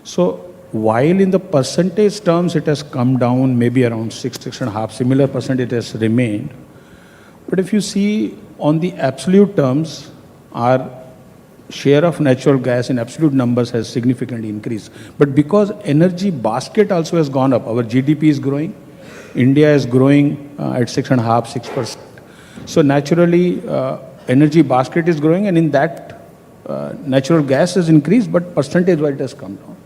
So while in the percentage terms it has come down maybe around 6.5, similar percent it has remained. But if you see on the absolute terms, our share of natural gas in absolute numbers has significantly increased. But because energy basket also has gone up, our GDP is growing, India is growing at 6.5, 6%. So naturally, energy basket is growing, and in that, natural gas has increased, but percentage-wise it has come down.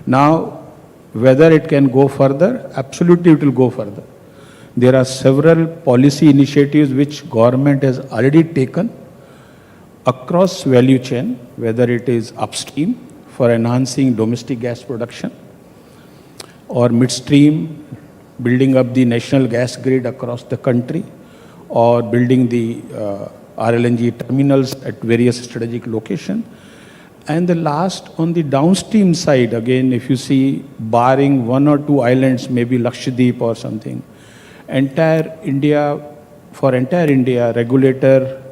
Now, whether it can go further, absolutely it will go further. There are several policy initiatives which government has already taken across value chain, whether it is upstream for enhancing domestic gas production, or midstream, building up the national gas grid across the country, or building the RLNG terminals at various strategic locations. And the last, on the downstream side, again, if you see, barring one or two islands, maybe Lakshadweep or something, for entire India, regulator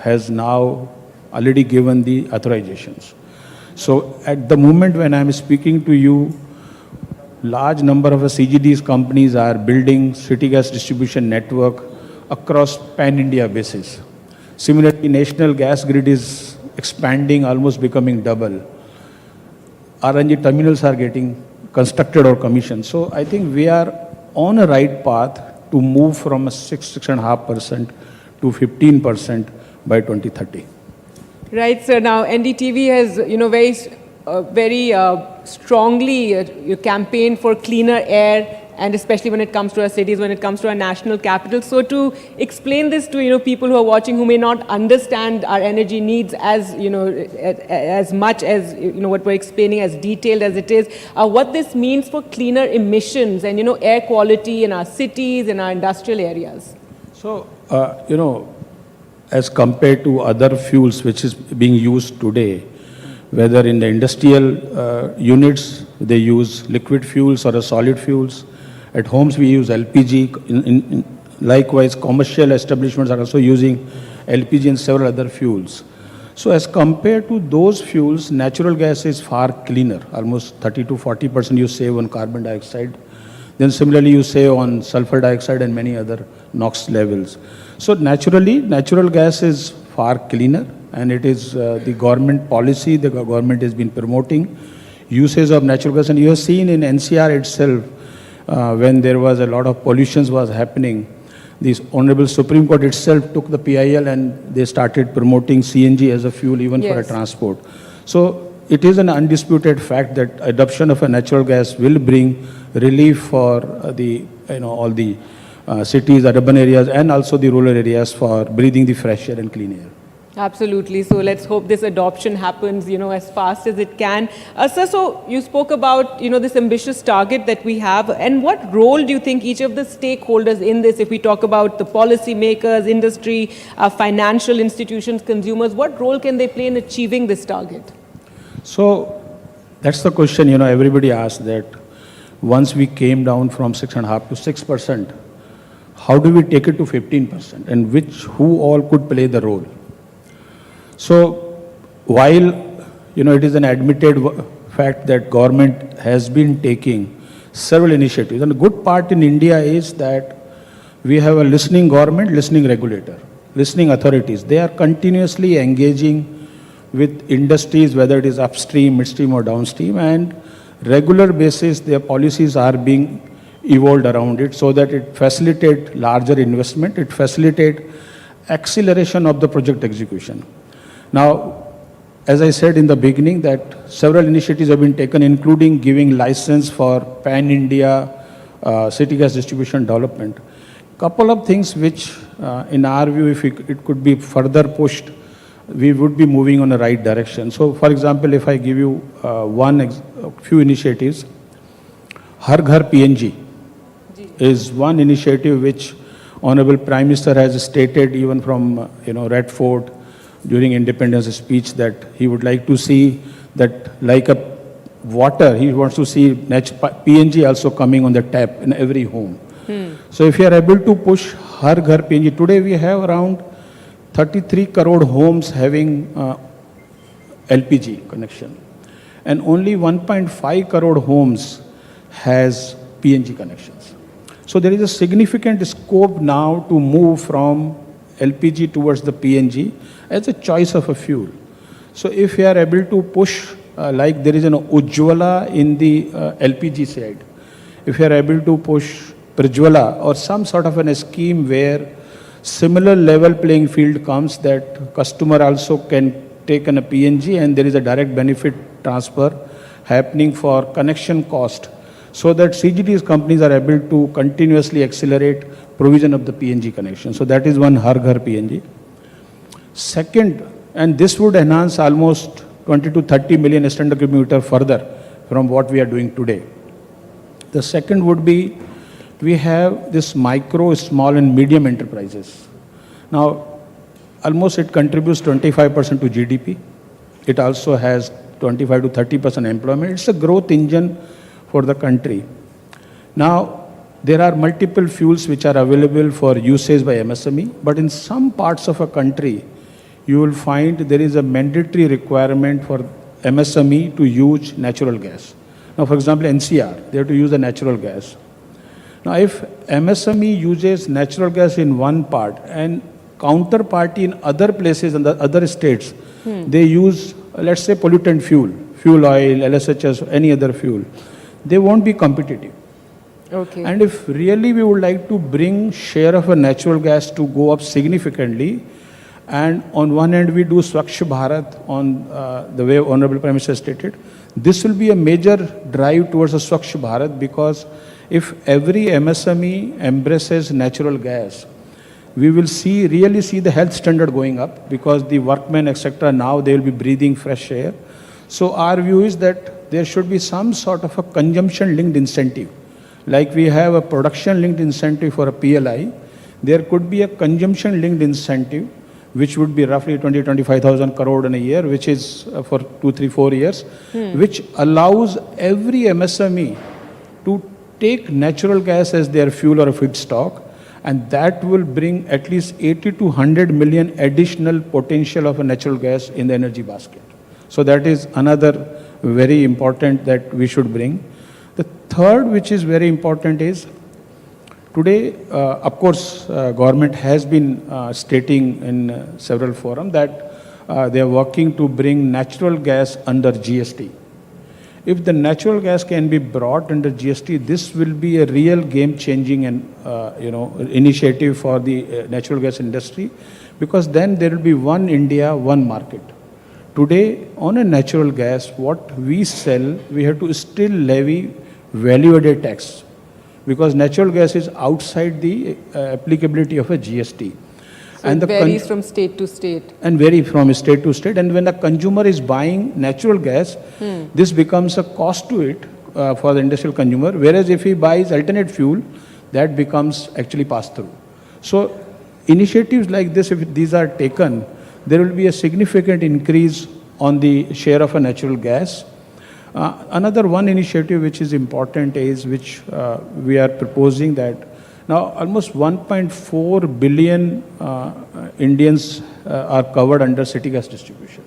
has now already given the authorizations. So at the moment when I'm speaking to you, large number of CGDs companies are building city gas distribution network across pan-India basis. Similarly, national gas grid is expanding, almost becoming double. RNG terminals are getting constructed or commissioned. So I think we are on a right path to move from a 6.5% to 15% by 2030. Right, sir. Now, NDTV has, very strongly campaigned for cleaner air, and especially when it comes to our cities, when it comes to our national capital. So to explain this to, people who are watching who may not understand our energy needs as, as much as, what we're explaining, as detailed as it is, what this means for cleaner emissions and, air quality in our cities, in our industrial areas. So, as compared to other fuels which is being used today, whether in the industrial units, they use liquid fuels or solid fuels. At homes, we use LPG. Likewise, commercial establishments are also using LPG and several other fuels. So as compared to those fuels, natural gas is far cleaner. Almost 30 to 40% you save on carbon dioxide. Then similarly, you save on sulfur dioxide and many other NOx levels. So naturally, natural gas is far cleaner, and it is the government policy. The government has been promoting usage of natural gas. And you have seen in NCR itself, when there was a lot of pollution was happening, this Honorable Supreme Court itself took the PIL and they started promoting CNG as a fuel even for a transport. So it is an undisputed fact that adoption of a natural gas will bring relief for the all the cities, urban areas, and also the rural areas for breathing the fresh air and clean air. Absolutely. So let's hope this adoption happens, as fast as it can. Sir, so you spoke about, this ambitious target that we have. And what role do you think each of the stakeholders in this, if we talk about the policy makers, industry, financial institutions, consumers, what role can they play in achieving this target? So that's the question, everybody asks that. Once we came down from 6.5 to 6%, how do we take it to 15%, and who all could play the role? So while, it is an admitted fact that government has been taking several initiatives, and the good part in India is that we have a listening government, listening regulator, listening authorities. They are continuously engaging with industries, whether it is upstream, midstream or downstream, and regular basis their policies are being evolved around it so that it facilitate larger investment, it facilitate acceleration of the project execution. Now, as I said in the beginning, that several initiatives have been taken, including giving license for pan-India city gas distribution development. Couple of things which, in our view, if it could be further pushed, we would be moving on the right direction. So, for example, if I give you few initiatives, Har Ghar PNG is one initiative which Honorable Prime Minister has stated even from, Red Fort during Independence speech that he would like to see that like a water, he wants to see PNG also coming on the tap in every home. So if you are able to push Har Ghar PNG, today we have around 33 crore homes having LPG connection, and only 1.5 crore homes has PNG connections. So there is a significant scope now to move from LPG towards the PNG as a choice of a fuel. So if you are able to push, like there is an Ujjwala in the LPG side, if you are able to push Prajwala or some sort of a scheme where similar level playing field comes, that customer also can take a PNG and there is a direct benefit transfer happening for connection cost, so that CGD's companies are able to continuously accelerate provision of the PNG connection. So that is one Har Ghar PNG. Second, and this would enhance almost 20 to 30 million standard cubic meter further from what we are doing today. The second would be, we have this micro, small and medium enterprises. Now, almost it contributes 25% to GDP. It also has 25 to 30% employment. It's a growth engine for the country. Now, there are multiple fuels which are available for usage by MSME, but in some parts of a country, you will find there is a mandatory requirement for MSME to use natural gas. Now, for example, NCR, they have to use the natural gas. Now, if MSME uses natural gas in one part and counterparty in other places and the other states, they use, let's say, pollutant fuel oil, LSHS, any other fuel, they won't be competitive. Okay. And if really we would like to bring share of a natural gas to go up significantly, and on one hand we do Swachh Bharat on the way Honorable Prime Minister stated, this will be a major drive towards a Swachh Bharat, because if every MSME embraces natural gas, we will really see the health standard going up, because the workmen, etc., now they will be breathing fresh air. So our view is that there should be some sort of a consumption-linked incentive. Like we have a production-linked incentive for a PLI, there could be a consumption-linked incentive, which would be roughly 20-25,000 crore in a year, which is for 2, 3, 4 years, which allows every MSME to take natural gas as their fuel or a feedstock, and that will bring at least 80 to 100 million additional potential of a natural gas in the energy basket. So that is another very important that we should bring. The third, which is very important, is today, of course, government has been stating in several forums that they are working to bring natural gas under GST. If the natural gas can be brought under GST, this will be a real game-changing and initiative for the natural gas industry, because then there will be one India, one market. Today, on a natural gas, what we sell, we have to still levy value-added tax, because natural gas is outside the applicability of a GST. So and it varies from state to state. And vary from state to state. And when the consumer is buying natural gas, this becomes a cost to it for the industrial consumer. Whereas if he buys alternate fuel, that becomes actually passed through. So initiatives like this, if these are taken, there will be a significant increase on the share of a natural gas. Another one initiative which is important is, which we are proposing, that Now, almost 1.4 billion Indians are covered under city gas distribution.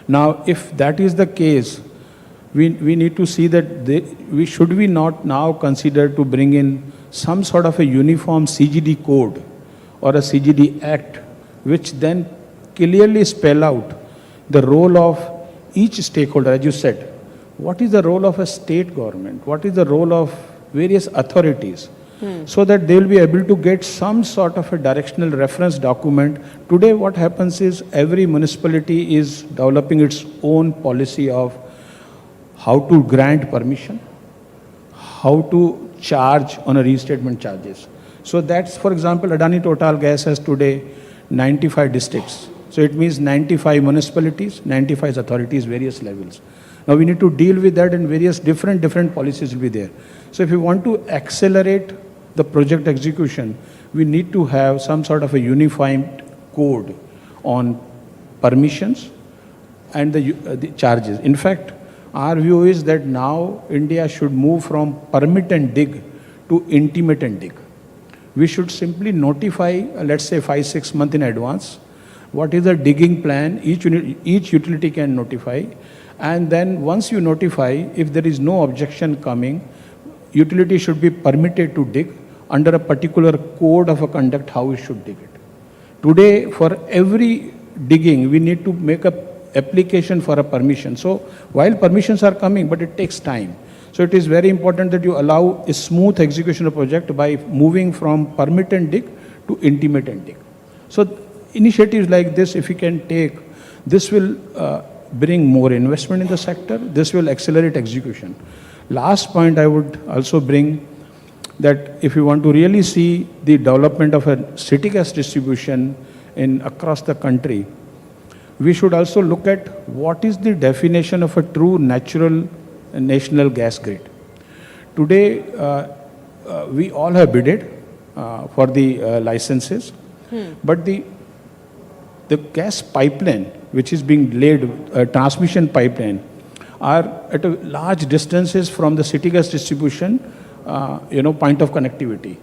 Now, if that is the case, we need to see that should we not now consider to bring in some sort of a uniform CGD code or a CGD Act, which then clearly spell out the role of each stakeholder, as you said. What is the role of a state government? What is the role of various authorities? So that they will be able to get some sort of a directional reference document. Today what happens is every municipality is developing its own policy of how to grant permission, how to charge on a restatement charges. So that's, for example, Adani Total Gas has today 95 districts. So it means 95 municipalities, 95 authorities, various levels. Now we need to deal with that, and various different policies will be there. So if we want to accelerate the project execution, we need to have some sort of a unified code on permissions and the charges. In fact, our view is that now India should move from permit and dig to intimate and dig. We should simply notify, let's say 5-6 months in advance, what is the digging plan, each utility can notify, and then once you notify, if there is no objection coming, utility should be permitted to dig under a particular code of a conduct how we should dig it. Today, for every digging, we need to make a application for a permission. So while permissions are coming, but it takes time. So it is very important that you allow a smooth execution of project by moving from permit and dig to intimate and dig. So initiatives like this, if we can take, this will bring more investment in the sector. This will accelerate execution. Last point I would also bring, that if you want to really see the development of a city gas distribution across the country, we should also look at what is the definition of a true natural national gas grid. Today, we all have bidded for the licenses, but the gas pipeline which is being laid, transmission pipeline, are at large distances from the city gas distribution point of connectivity.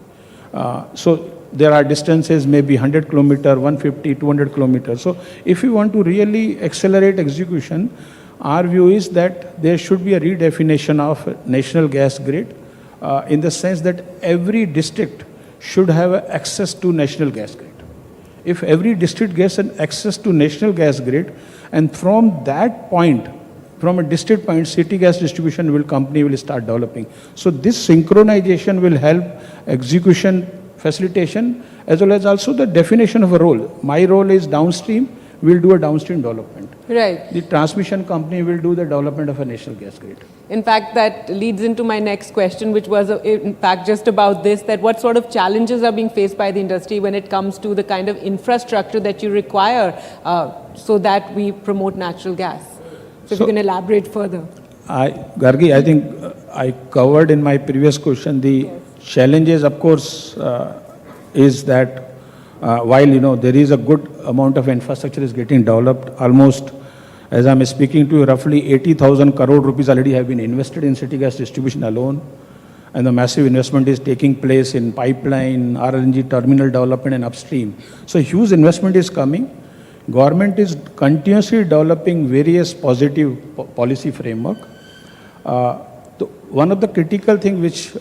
So there are distances maybe 100 kilometers, 150, 200 kilometers. So if you want to really accelerate execution, our view is that there should be a redefinition of national gas grid in the sense that every district should have access to national gas grid. If every district gets an access to national gas grid, and from that point, from a district point, city gas distribution company will start developing. So this synchronization will help execution facilitation as well as also the definition of a role. My role is downstream, we'll do a downstream development. Right. The transmission company will do the development of a national gas grid. In fact, that leads into my next question, which was in fact just about this, that what sort of challenges are being faced by the industry when it comes to the kind of infrastructure that you require so that we promote natural gas. So if you can elaborate further. Gargi, I think I covered in my previous question the challenges, of course, is that while there is a good amount of infrastructure is getting developed, almost as I'm speaking to you, roughly 80,000 crore rupees already have been invested in city gas distribution alone, and the massive investment is taking place in pipeline, RLNG terminal development and upstream. So huge investment is coming. Government is continuously developing various positive policy framework. One of the critical things which,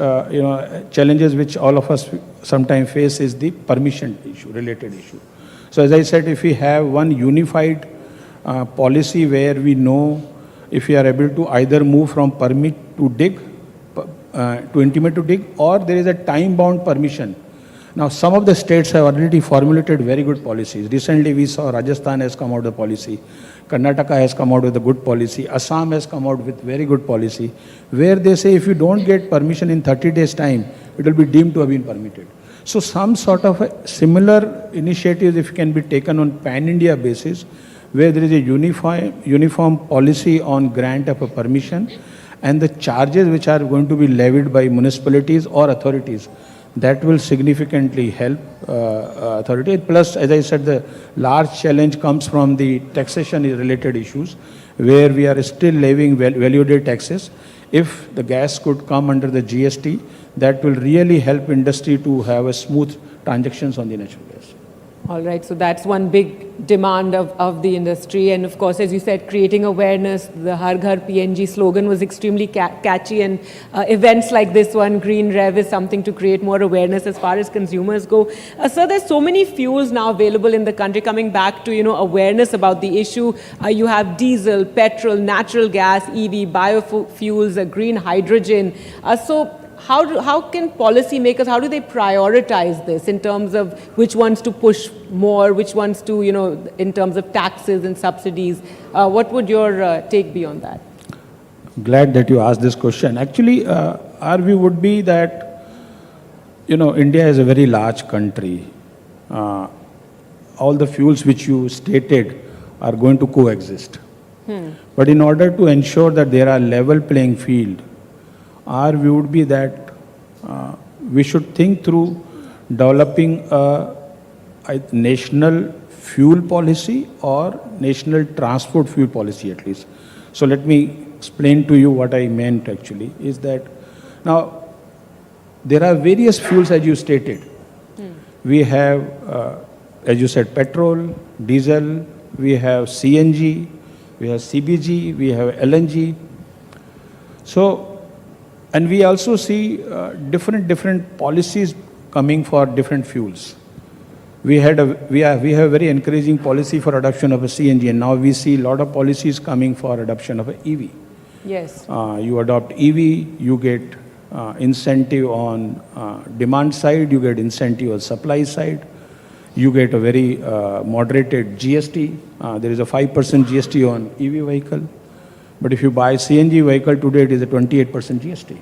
challenges which all of us sometimes face is the permission issue, related issue. So as I said, if we have one unified policy where we know if we are able to either move from permit to dig, to intimate to dig, or there is a time-bound permission. Now, some of the states have already formulated very good policies. Recently, we saw Rajasthan has come out with a policy. Karnataka has come out with a good policy. Assam has come out with very good policy, where they say if you don't get permission in 30 days' time, it will be deemed to have been permitted. So some sort of a similar initiatives, if can be taken on pan-India basis, where there is a uniform policy on grant of a permission, and the charges which are going to be levied by municipalities or authorities, that will significantly help authority. Plus, as I said, the large challenge comes from the taxation related issues, where we are still levying value-added taxes. if the gas could come under the GST, that will really help industry to have a smooth transactions on the natural gas. All right, so that's one big demand of the industry. And of course, as you said, creating awareness, the Har Ghar PNG slogan was extremely catchy, and events like this one, GreenRev, is something to create more awareness as far as consumers go. Sir, there's so many fuels now available in the country. Coming back to, awareness about the issue, you have diesel, petrol, natural gas, EV, biofuels, green hydrogen. So how can policymakers, how do they prioritize this in terms of which ones to push more, which ones to, in terms of taxes and subsidies? What would your take be on that? Glad that you asked this question. Actually, our view would be that, India is a very large country. All the fuels which you stated are going to coexist. But in order to ensure that there are level playing field, our view would be that we should think through developing a national fuel policy or national transport fuel policy at least. So let me explain to you what I meant actually, is that now there are various fuels as you stated. We have, as you said, petrol, diesel, we have CNG, we have CBG, we have LNG. So, and we also see different policies coming for different fuels. We have a very encouraging policy for adoption of a CNG, and now we see a lot of policies coming for adoption of an EV. Yes. You adopt EV, you get incentive on demand side, you get incentive on supply side, you get a very moderated GST. There is a 5% GST on EV vehicle. But if you buy CNG vehicle today, it is a 28% GST.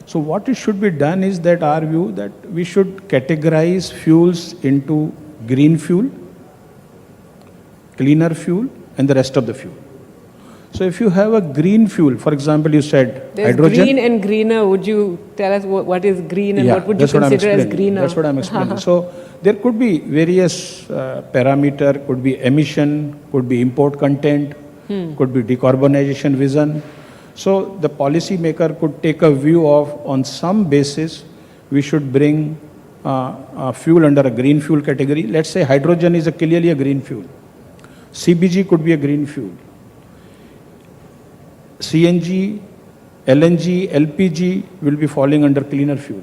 So what it should be done is that our view that we should categorize fuels into green fuel, cleaner fuel, and the rest of the fuel. So if you have a green fuel, for example, you said there's hydrogen. Green and greener. Would you tell us what is green and what would you consider as greener? That's what I'm explaining. So there could be various parameter, could be emission, could be import content, could be decarbonization vision. So the policy maker could take a view of, on some basis, we should bring fuel under a green fuel category. Let's say hydrogen is clearly a green fuel. CBG could be a green fuel. CNG, LNG, LPG will be falling under cleaner fuel.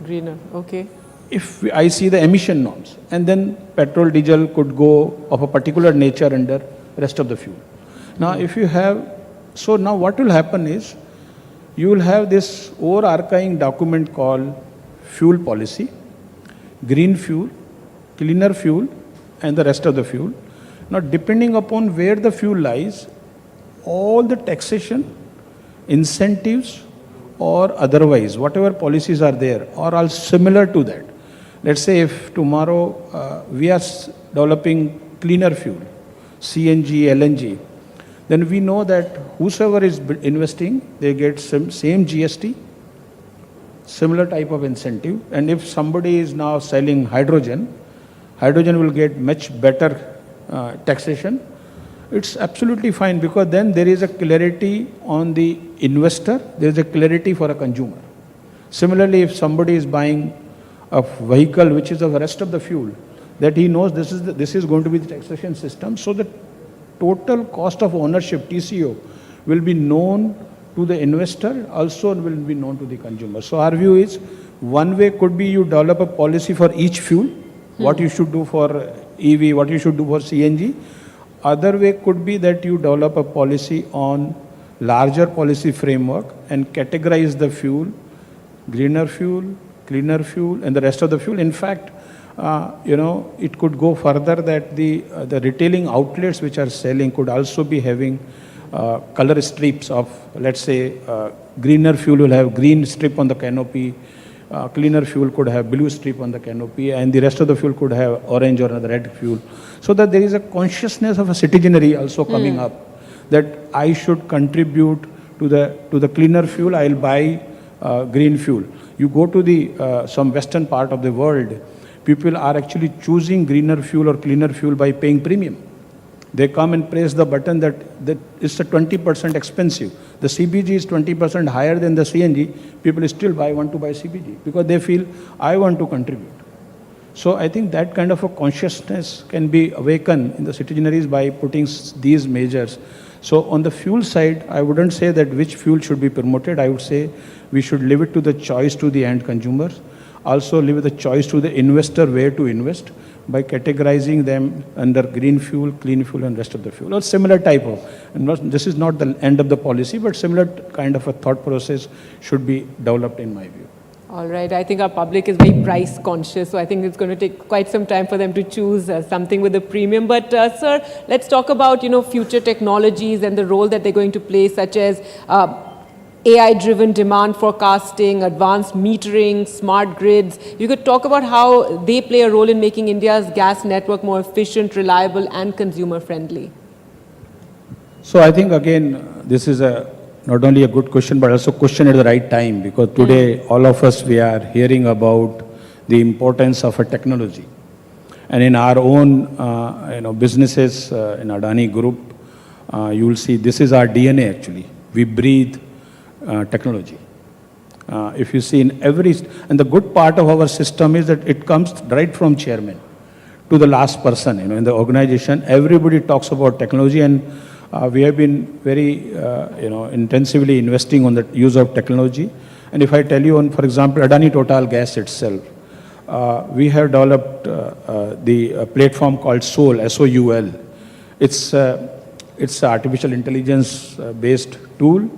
Greener, okay. If I see the emission norms, and then petrol, diesel could go of a particular nature under rest of the fuel. Now, if you have, so now what will happen is, you will have this overarching document called fuel policy, green fuel, cleaner fuel, and the rest of the fuel. Now, depending upon where the fuel lies, all the taxation, incentives, or otherwise, whatever policies are there, are all similar to that. Let's say if tomorrow we are developing cleaner fuel, CNG, LNG, then we know that whosoever is investing, they get same GST, similar type of incentive. And if somebody is now selling hydrogen, hydrogen will get much better taxation. It's absolutely fine, because then there is a clarity on the investor, there is a clarity for a consumer. Similarly, if somebody is buying a vehicle which is of the rest of the fuel, that he knows this is going to be the taxation system, so the total cost of ownership, TCO, will be known to the investor, also will be known to the consumer. So our view is, one way could be you develop a policy for each fuel, what you should do for EV, what you should do for CNG. Other way could be that you develop a policy on larger policy framework and categorize the fuel, greener fuel, cleaner fuel, and the rest of the fuel. In fact, it could go further that the retailing outlets which are selling could also be having color strips of, let's say, greener fuel will have green strip on the canopy, cleaner fuel could have blue strip on the canopy, and the rest of the fuel could have orange or another red fuel. So that there is a consciousness of a citizenry also coming up, that I should contribute to the cleaner fuel, I'll buy green fuel. You go to the some western part of the world, people are actually choosing greener fuel or cleaner fuel by paying premium. They come and press the button that it's a 20% expensive. The CBG is 20% higher than the CNG. People still want to buy CBG because they feel, I want to contribute. So I think that kind of a consciousness can be awakened in the citizenry by putting these measures. So on the fuel side, I wouldn't say that which fuel should be promoted. I would say we should leave it to the choice to the end consumers. Also leave the choice to the investor where to invest by categorizing them under green fuel, clean fuel, and rest of the fuel. Or similar type of, this is not the end of the policy, but similar kind of a thought process should be developed in my view. All right, I think our public is very price conscious, so I think it's going to take quite some time for them to choose something with a premium. But sir, let's talk about, future technologies and the role that they're going to play, such as AI-driven demand forecasting, advanced metering, smart grids. You could talk about how they play a role in making India's gas network more efficient, reliable, and consumer-friendly. So I think, again, this is not only a good question, but also question at the right time, because today all of us, we are hearing about the importance of a technology. And in our own businesses, in Adani Group, you will see this is our DNA actually. We breathe technology. If you see in and the good part of our system is that it comes right from chairman to the last person, in the organization. Everybody talks about technology, and we have been very, intensively investing on the use of technology. And if I tell you on, for example, Adani Total Gas itself, we have developed the platform called SOUL, S-O-U-L. It's an artificial intelligence based tool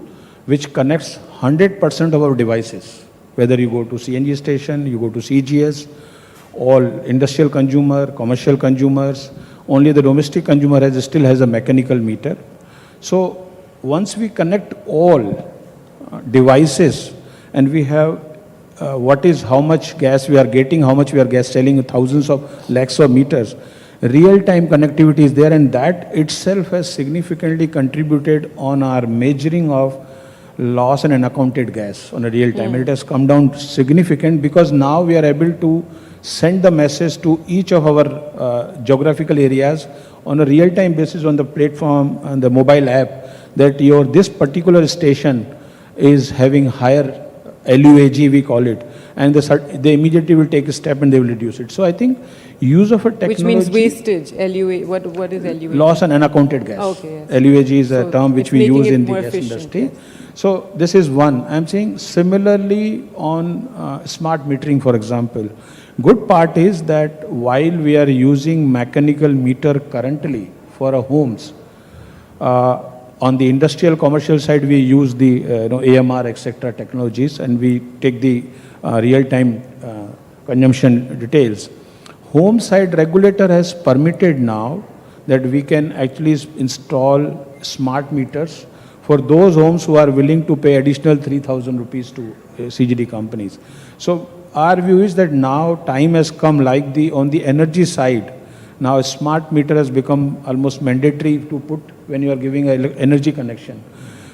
which connects 100% of our devices, whether you go to CNG station, you go to CGS, all industrial consumer, commercial consumers. Only the domestic consumer still has a mechanical meter. So once we connect all devices and we have how much gas we are getting, how much we are gas selling, thousands of lakhs of meters, real-time connectivity is there, and that itself has significantly contributed on our measuring of loss and unaccounted gas on a real time. And it has come down significant because now we are able to send the message to each of our geographical areas on a real-time basis on the platform and the mobile app that this particular station is having higher LUAG, we call it, and they immediately will take a step and they will reduce it. So I think use of a technology... Which means wastage, LUA, what is LUAG? Loss and unaccounted gas. Okay, yes. LUAG is a term which we use in the gas industry. Yes. So this is one. I'm saying similarly on smart metering, for example. Good part is that while we are using mechanical meter currently for our homes, on the industrial commercial side, we use the AMR, etc. technologies, and we take the real-time consumption details. Home side regulator has permitted now that we can actually install smart meters for those homes who are willing to pay additional 3,000 rupees to CGD companies. So our view is that now time has come, like on the energy side, now a smart meter has become almost mandatory to put when you are giving an energy connection.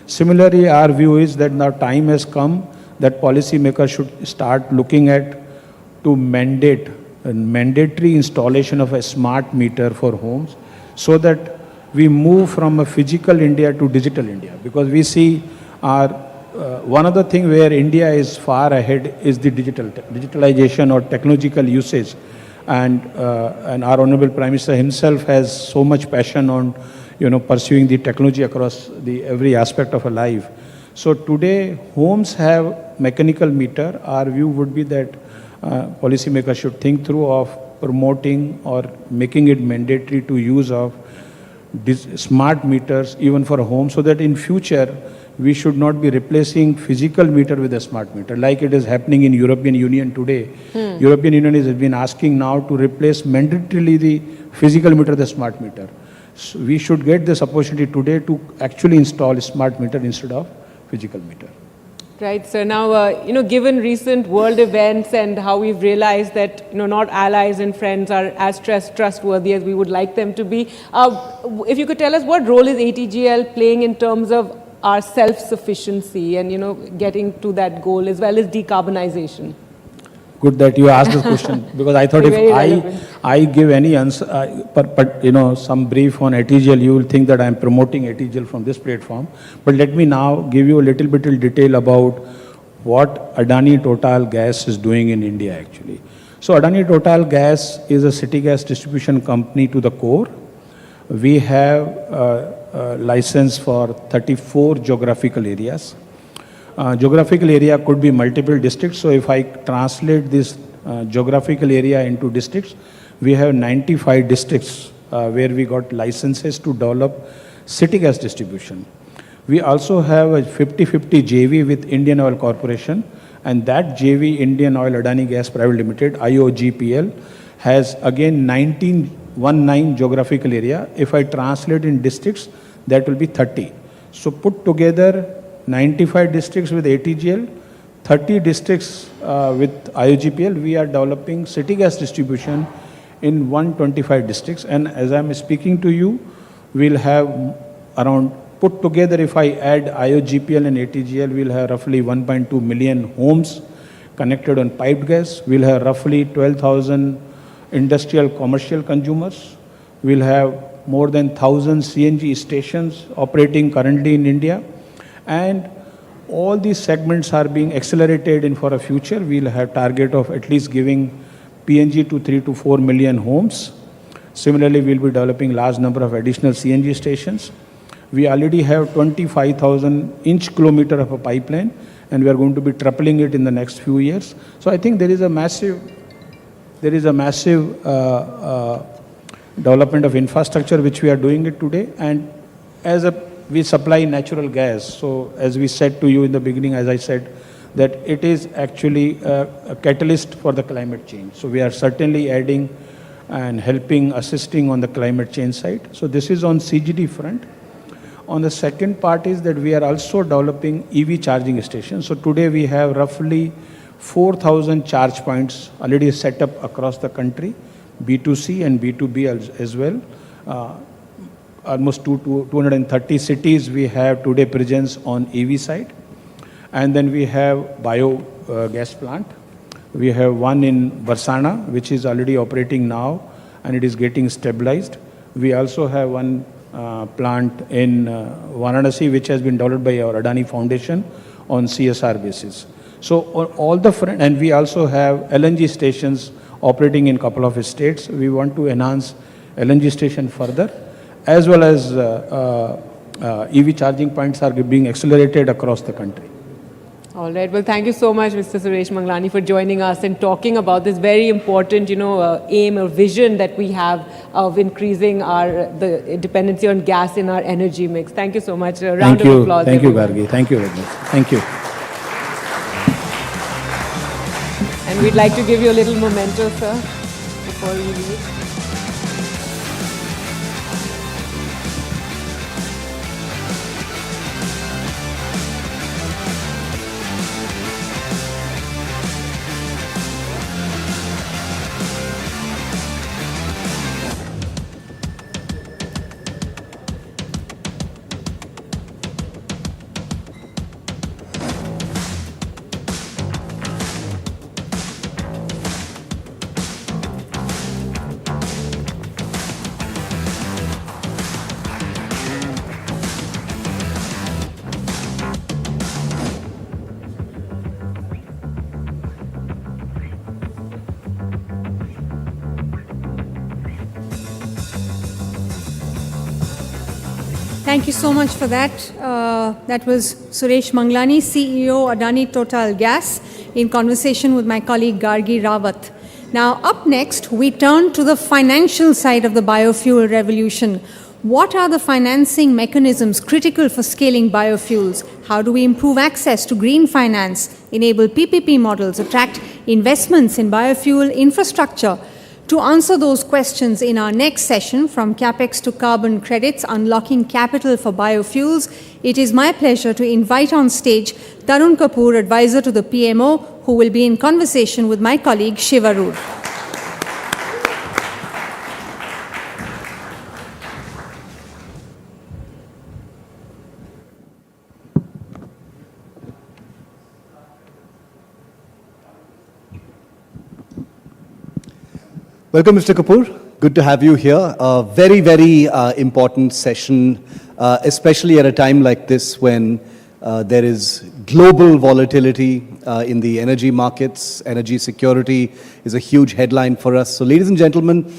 Similarly, our view is that now time has come that policymakers should start looking at to mandate a mandatory installation of a smart meter for homes so that we move from a physical India to digital India. Because we see one other thing where India is far ahead is the digitalization or technological usage. And our Honorable Prime Minister himself has so much passion on pursuing the technology across every aspect of a life. So today, homes have mechanical meter. Our view would be that policymakers should think through of promoting or making it mandatory to use of smart meters even for a home, so that in future we should not be replacing physical meter with a smart meter like it is happening in European Union today. European Union has been asking now to replace mandatorily the physical meter with a smart meter. So we should get this opportunity today to actually install a smart meter instead of physical meter. Right. So now, given recent world events and how we've realized that, not allies and friends are as trustworthy as we would like them to be, if you could tell us what role is ATGL playing in terms of our self-sufficiency and, getting to that goal as well as decarbonization? good that you asked this question because I thought if I give any answer, but you know, some brief on ATGL, you will think that I am promoting ATGL from this platform. But let me now give you a little bit of detail about what Adani Total Gas is doing in India actually. So Adani Total Gas is a city gas distribution company to the core. We have a license for 34 geographical areas. Geographical area could be multiple districts. So if I translate this geographical area into districts, we have 95 districts where we got licenses to develop city gas distribution. We also have a 50-50 JV with Indian Oil Corporation, and that JV, Indian Oil Adani Gas Private Limited, IOGPL, has again 19 geographical area. If I translate in districts, that will be 30. So put together 95 districts with ATGL, 30 districts with IOGPL, we are developing city gas distribution in 125 districts. And as I'm speaking to you, we'll have around, put together if I add IOGPL and ATGL, we'll have roughly 1.2 million homes connected on piped gas. We'll have roughly 12,000 industrial commercial consumers. We'll have more than 1,000 CNG stations operating currently in India. And all these segments are being accelerated in for a future. We'll have target of at least giving PNG to 3 to 4 million homes. Similarly, we'll be developing large number of additional CNG stations. We already have 25,000 inch kilometer of a pipeline, and we are going to be tripling it in the next few years. So I think there is a massive development of infrastructure which we are doing it today. And we supply natural gas. So as we said to you in the beginning, as I said, that it is actually a catalyst for the climate change. So we are certainly adding and helping, assisting on the climate change side. So this is on CGD front. On the second part is that we are also developing EV charging stations. So today we have roughly 4,000 charge points already set up across the country, B2C and B2B as well. Almost 230 cities we have today presence on EV side. And then we have gas plant. We have one in Barsana, which is already operating now, and it is getting stabilized. We also have one plant in Varanasi, which has been developed by our Adani Foundation on CSR basis. So all the front, and we also have LNG stations operating in a couple of states. We want to enhance LNG station further, as well as EV charging points are being accelerated across the country. All right. Well, thank you so much, Mr. Suresh Manglani, for joining us and talking about this very important, aim or vision that we have of increasing the dependency on gas in our energy mix. Thank you so much. A round of applause. Thank you, Gargi. Thank you very much. Thank you. And we'd like to give you a little memento, sir, before you leave. Thank you so much for that. That was Suresh Manglani, CEO, Adani Total Gas, in conversation with my colleague Gargi Rawat. Now, up next, we turn to the financial side of the biofuel revolution. What are the financing mechanisms critical for scaling biofuels? How do we improve access to green finance, enable PPP models, attract investments in biofuel infrastructure? To answer those questions in our next session, From Capex to Carbon Credits, Unlocking Capital for Biofuels, it is my pleasure to invite on stage Tarun Kapoor, advisor to the PMO, who will be in conversation with my colleague Shivarur. Welcome, Mr. Kapoor. Good to have you here. A very, very important session, especially at a time like this when there is global volatility in the energy markets. Energy security is a huge headline for us. So, ladies and gentlemen,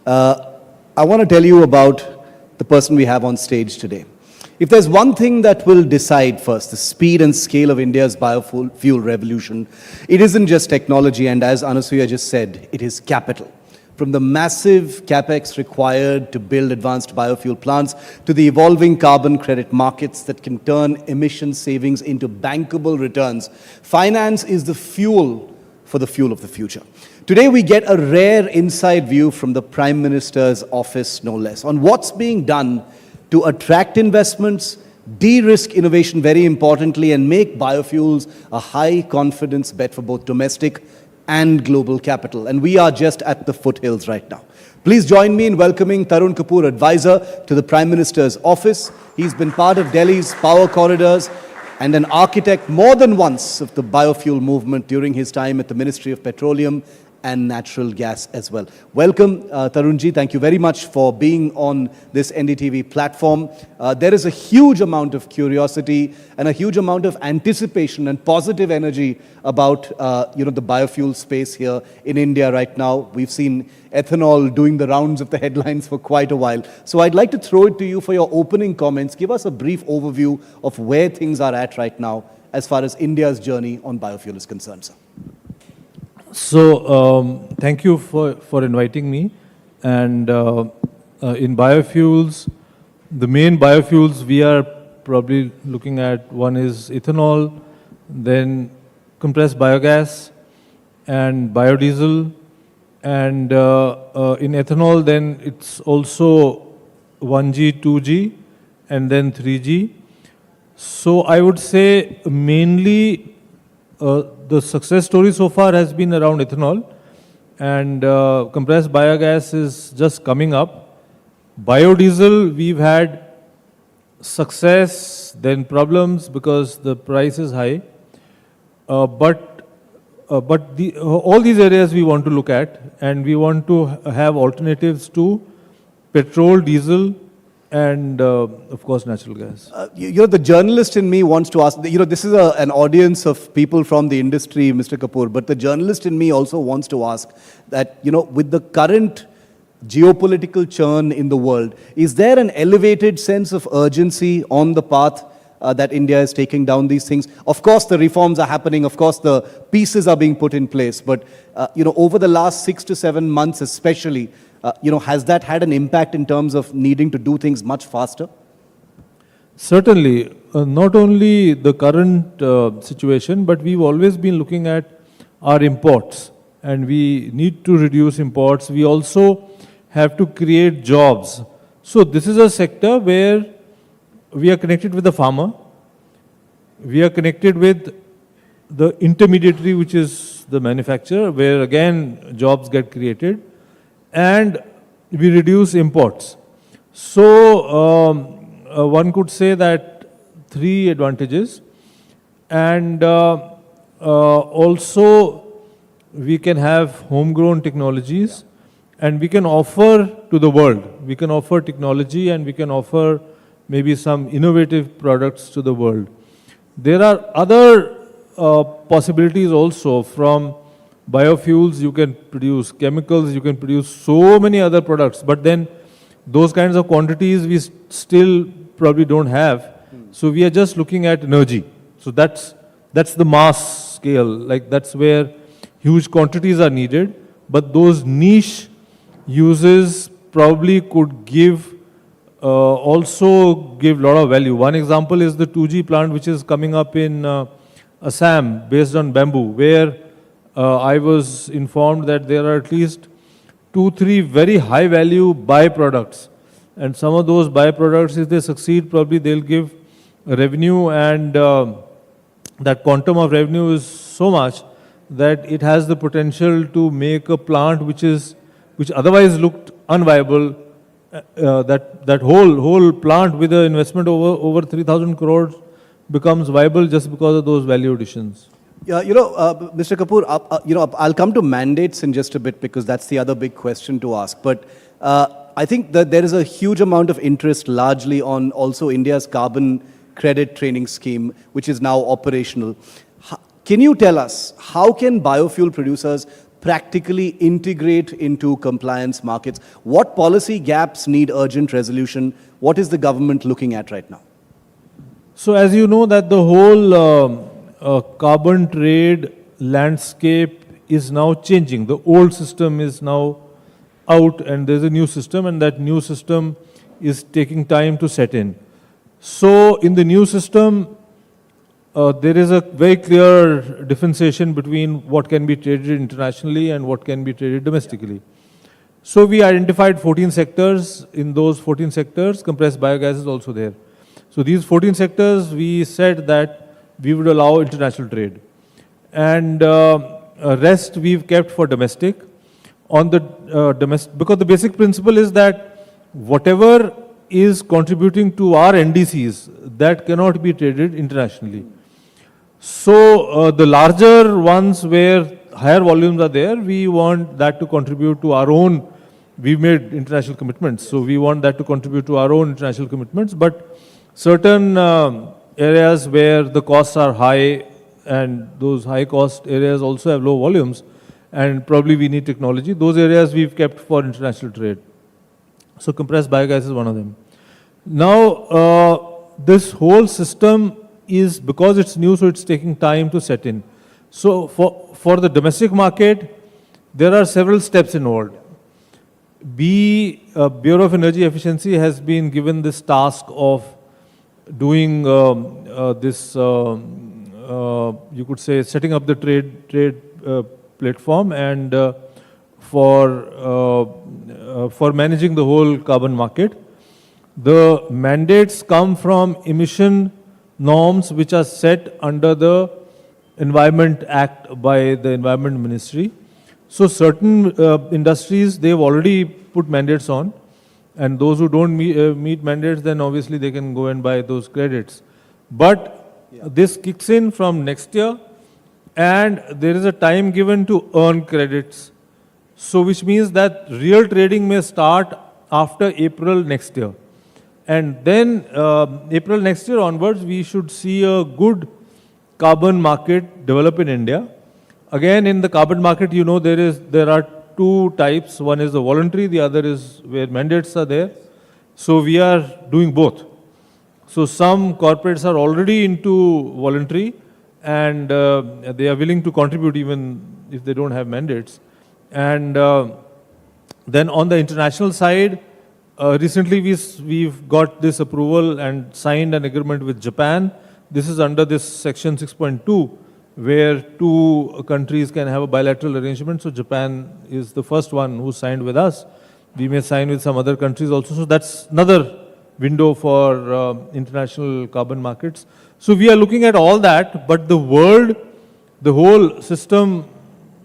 I want to tell you about the person we have on stage today. If there's one thing that will decide first the speed and scale of India's biofuel revolution, it isn't just technology, and as Anasuya just said, it is capital. From the massive capex required to build advanced biofuel plants to the evolving carbon credit markets that can turn emission savings into bankable returns, finance is the fuel for the fuel of the future. Today we get a rare inside view from the Prime Minister's office, no less, on what's being done to attract investments, de-risk innovation very importantly, and make biofuels a high-confidence bet for both domestic and global capital. And we are just at the foothills right now. Please join me in welcoming Tarun Kapoor, advisor to the Prime Minister's office. He's been part of Delhi's power corridors and an architect more than once of the biofuel movement during his time at the Ministry of Petroleum and natural gas as well. Welcome, Tarunji. Thank you very much for being on this NDTV platform. There is a huge amount of curiosity and a huge amount of anticipation and positive energy about the biofuel space here in India right now. We've seen ethanol doing the rounds of the headlines for quite a while. So I'd like to throw it to you for your opening comments. Give us a brief overview of where things are at right now as far as India's journey on biofuel is concerned, sir. So, thank you for inviting me. And in biofuels, the main biofuels we are probably looking at, one is ethanol, then compressed biogas, and biodiesel. And in ethanol, then it's also 1G, 2G, and then 3G. So I would say mainly the success story so far has been around ethanol, and compressed biogas is just coming up. Biodiesel, we've had success, then problems because the price is high. But all these areas we want to look at, and we want to have alternatives to petrol, diesel, and of course natural gas. The journalist in me wants to ask, this is an audience of people from the industry, Mr. Kapoor, but the journalist in me also wants to ask that, with the current geopolitical churn in the world, is there an elevated sense of urgency on the path that India is taking down these things? Of course, the reforms are happening. Of course, the pieces are being put in place. But, over the last 6 to 7 months especially, has that had an impact in terms of needing to do things much faster? Certainly. Not only the current situation, but we've always been looking at our imports. And we need to reduce imports. We also have to create jobs. So this is a sector where we are connected with the farmer. We are connected with the intermediary, which is the manufacturer, where again jobs get created. And we reduce imports. So one could say that 3 advantages. And also we can have homegrown technologies, and we can offer to the world. We can offer technology, and we can offer maybe some innovative products to the world. There are other possibilities also. From biofuels, you can produce chemicals, you can produce so many other products, but then those kinds of quantities we still probably don't have. So we are just looking at energy. So that's the mass scale, like that's where huge quantities are needed, but those niche uses probably could also give a lot of value. One example is the 2G plant which is coming up in Assam based on bamboo, where I was informed that there are at least 2-3 very high value byproducts. And some of those byproducts, if they succeed, probably they'll give revenue, and that quantum of revenue is so much that it has the potential to make a plant which otherwise looked unviable. That whole plant with an investment over 3,000 crores becomes viable just because of those value additions. Yeah, Mr. Kapoor, I'll come to mandates in just a bit because that's the other big question to ask. But I think that there is a huge amount of interest largely on also India's carbon credit trading scheme, which is now operational. Can you tell us, how can biofuel producers practically integrate into compliance markets? What policy gaps need urgent resolution? What is the government looking at right now? So as you know that the whole carbon trade landscape is now changing. The old system is now out and there's a new system, and that new system is taking time to set in. So in the new system, there is a very clear differentiation between what can be traded internationally and what can be traded domestically. So we identified 14 sectors. In those 14 sectors, compressed biogas is also there. So these 14 sectors, we said that we would allow international trade. And rest we've kept for domestic. On the domestic, because the basic principle is that whatever is contributing to our NDCs, that cannot be traded internationally. So the larger ones where higher volumes are there, we want that to contribute to our own, we've made international commitments, so we want that to contribute to our own international commitments. But certain areas where the costs are high, and those high cost areas also have low volumes, and probably we need technology, those areas we've kept for international trade. So compressed biogas is one of them. Now, this whole system is, because it's new, so it's taking time to set in. So for the domestic market, there are several steps involved. Bureau of Energy Efficiency has been given this task of doing this, you could say, setting up the trade platform and for managing the whole carbon market. The mandates come from emission norms which are set under the Environment Act by the Environment Ministry. So certain industries, they've already put mandates on, and those who don't meet mandates, then obviously they can go and buy those credits. But this kicks in from next year, and there is a time given to earn credits. So which means that real trading may start after April next year. And then April next year onwards, we should see a good carbon market develop in India. Again, in the carbon market, you know, there are two types. One is the voluntary, the other is where mandates are there. So we are doing both. So some corporates are already into voluntary, and they are willing to contribute even if they don't have mandates. And then on the international side, recently we've got this approval and signed an agreement with Japan. This is under this section 6.2, where two countries can have a bilateral arrangement. So Japan is the first one who signed with us. We may sign with some other countries also. So that's another window for international carbon markets. So we are looking at all that, but the world, the whole system,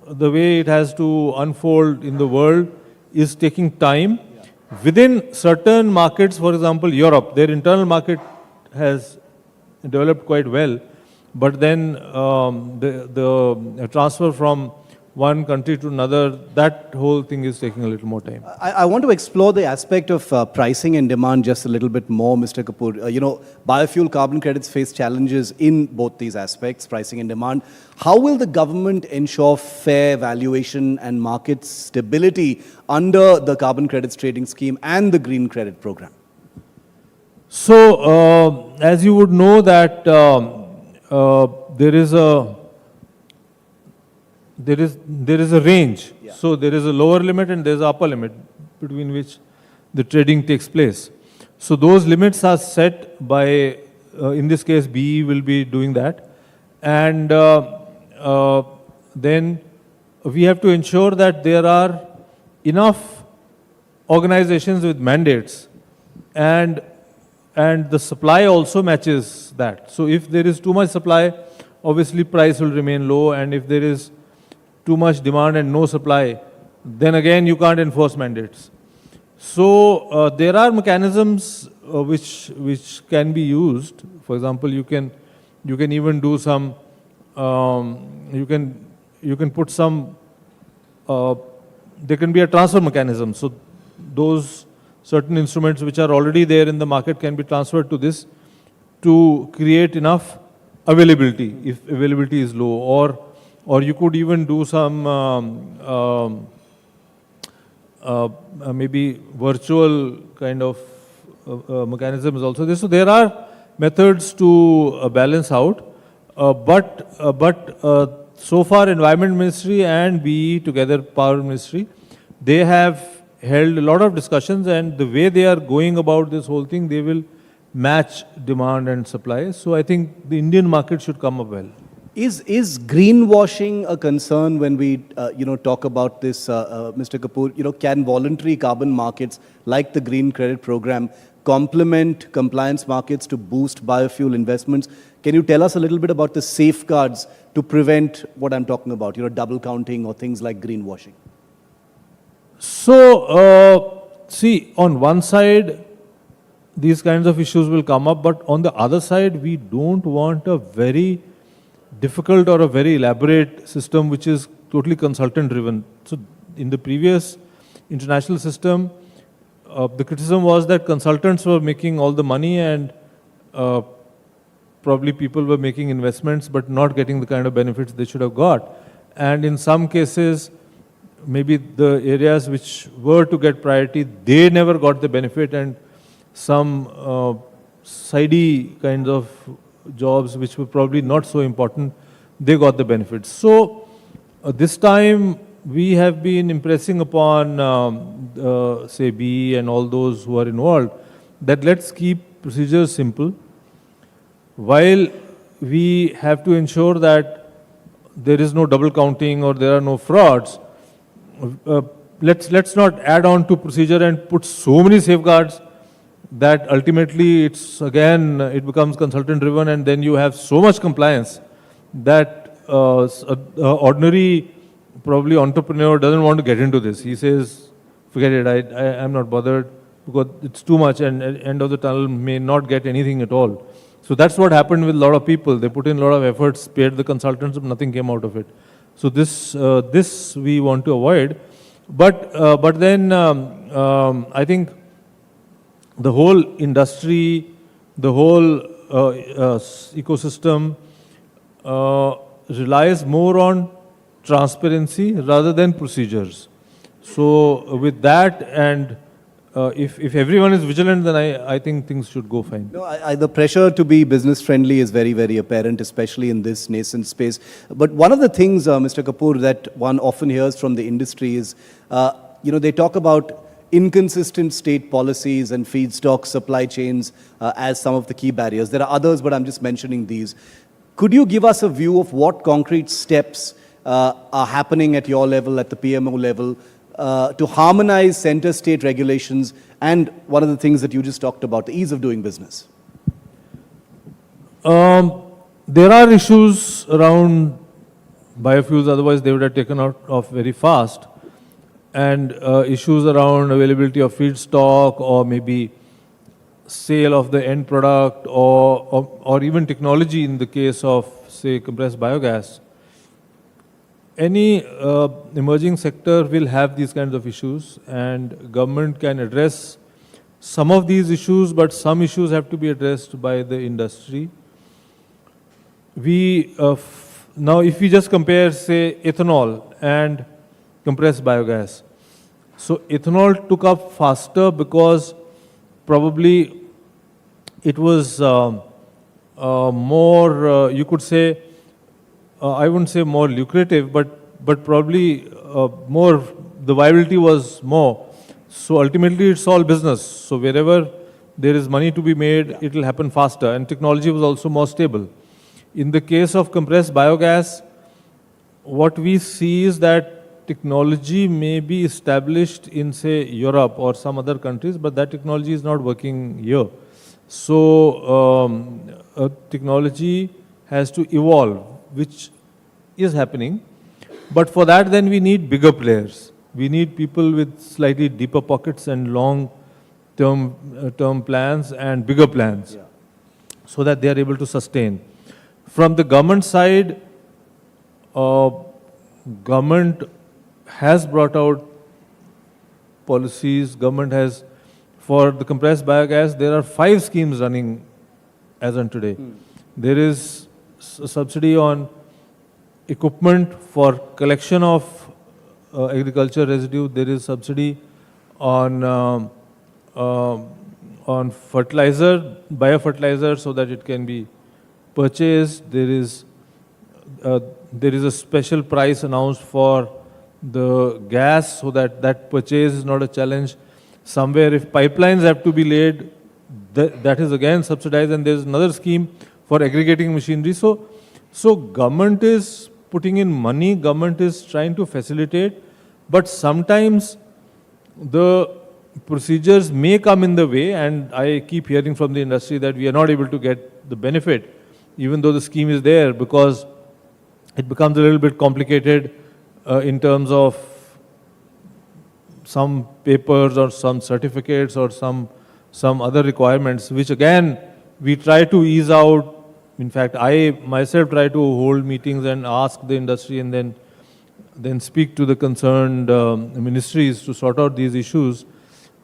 the way it has to unfold in the world is taking time. Within certain markets, for example, Europe, their internal market has developed quite well. But then the transfer from one country to another, that whole thing is taking a little more time. I want to explore the aspect of pricing and demand just a little bit more, Mr. Kapoor. You know, biofuel carbon credits face challenges in both these aspects, pricing and demand. How will the government ensure fair valuation and market stability under the carbon credits trading scheme and the green credit program? So, as you would know that there is a range. Yeah. So there is a lower limit and there is an upper limit between which the trading takes place. So those limits are set by, in this case, BE will be doing that. And then we have to ensure that there are enough organizations with mandates, and the supply also matches that. So if there is too much supply, obviously price will remain low, and if there is too much demand and no supply, then again you can't enforce mandates. So there are mechanisms which can be used. For example, you can even do some you can put some, there can be a transfer mechanism. So those certain instruments which are already there in the market can be transferred to this to create enough availability if availability is low, or you could even do some maybe virtual kind of mechanisms also. So there are methods to balance out, but so far Environment Ministry and BE together, Power Ministry, they have held a lot of discussions, and the way they are going about this whole thing, they will match demand and supply. So I think the Indian market should come up well. Is greenwashing a concern when we talk about this, Mr. Kapoor? Can voluntary carbon markets like the Green Credit Program complement compliance markets to boost biofuel investments? Can you tell us a little bit about the safeguards to prevent what I'm talking about, double counting or things like greenwashing? So, see, on one side, these kinds of issues will come up, but on the other side, we don't want a very difficult or a very elaborate system which is totally consultant driven. So in the previous international system, the criticism was that consultants were making all the money, and probably people were making investments but not getting the kind of benefits they should have got. And in some cases, maybe the areas which were to get priority, they never got the benefit, and some sidey kinds of jobs which were probably not so important, they got the benefits. So this time we have been impressing upon say BE and all those who are involved that let's keep procedures simple, while we have to ensure that there is no double counting or there are no frauds. Let's not add on to procedure and put so many safeguards that ultimately it becomes consultant driven, and then you have so much compliance that ordinary probably entrepreneur doesn't want to get into this. He says, forget it, I'm not bothered because it's too much, and at the end of the tunnel may not get anything at all. So that's what happened with a lot of people. They put in a lot of efforts, paid the consultants, but nothing came out of it. So this we want to avoid. But then I think the whole industry, the whole ecosystem relies more on transparency rather than procedures. So with that, and if everyone is vigilant, then I think things should go fine. No, the pressure to be business friendly is very, very apparent, especially in this nascent space. But one of the things, Mr. Kapoor, that one often hears from the industry is, they talk about inconsistent state policies and feedstock supply chains as some of the key barriers. There are others, but I'm just mentioning these. Could you give us a view of what concrete steps are happening at your level, at the PMO level, to harmonize center-state regulations and one of the things that you just talked about, the ease of doing business? There are issues around biofuels, otherwise they would have taken off very fast. And issues around availability of feedstock, or maybe sale of the end product, or even technology in the case of, say, compressed biogas. Any emerging sector will have these kinds of issues, and government can address some of these issues, but some issues have to be addressed by the industry. Now if we just compare, say, ethanol and compressed biogas. So ethanol took up faster because probably it was more, you could say, I wouldn't say more lucrative, but probably more, the viability was more. So ultimately it's all business. So wherever there is money to be made, it will happen faster, and technology was also more stable. In the case of compressed biogas, what we see is that technology may be established in, say, Europe or some other countries, but that technology is not working here. So technology has to evolve, which is happening. But for that, then we need bigger players. We need people with slightly deeper pockets and long-term plans and bigger plans, so that they are able to sustain. From the government side, government has brought out policies, government has, for the compressed biogas, there are 5 schemes running as on today. There is a subsidy on equipment for collection of agriculture residue. There is subsidy on fertilizer, biofertilizer, so that it can be purchased. There is a special price announced for the gas, so that that purchase is not a challenge. Somewhere, if pipelines have to be laid, that is again subsidized, and there is another scheme for aggregating machinery. So government is putting in money, government is trying to facilitate, but sometimes the procedures may come in the way, and I keep hearing from the industry that we are not able to get the benefit, even though the scheme is there, because it becomes a little bit complicated in terms of some papers or some certificates or some other requirements, which again we try to ease out. In fact, I myself try to hold meetings and ask the industry, and then speak to the concerned ministries to sort out these issues.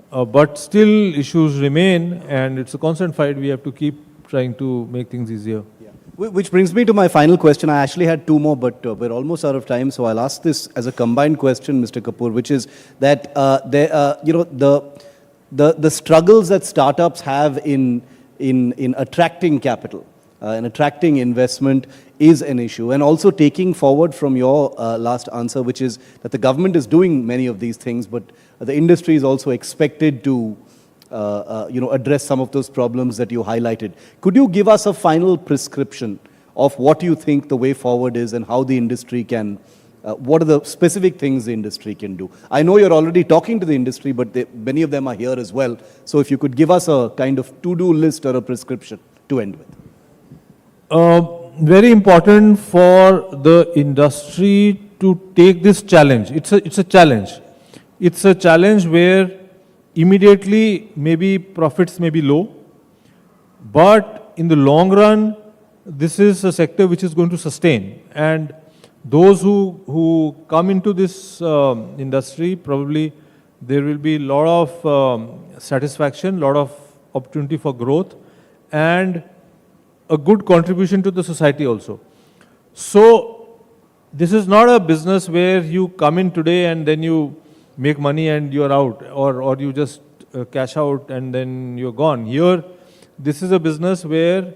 But still issues remain, and it's a constant fight. We have to keep trying to make things easier. Which brings me to my final question. I actually had 2 more, but we're almost out of time. So I'll ask this as a combined question, Mr. Kapoor, which is that the struggles that startups have in attracting capital and attracting investment is an issue. And also taking forward from your last answer, which is that the government is doing many of these things, but the industry is also expected to address some of those problems that you highlighted. Could you give us a final prescription of what you think the way forward is, and how the industry can, what are the specific things the industry can do? I know you're already talking to the industry, but many of them are here as well. So if you could give us a kind of to-do list or a prescription to end with. Very important for the industry to take this challenge. It's a challenge. It's a challenge where immediately maybe profits may be low, but in the long run, this is a sector which is going to sustain. And those who come into this industry, probably there will be a lot of satisfaction, a lot of opportunity for growth, and a good contribution to the society also. So this is not a business where you come in today and then you make money and you're out, or you just cash out and then you're gone. Here, this is a business where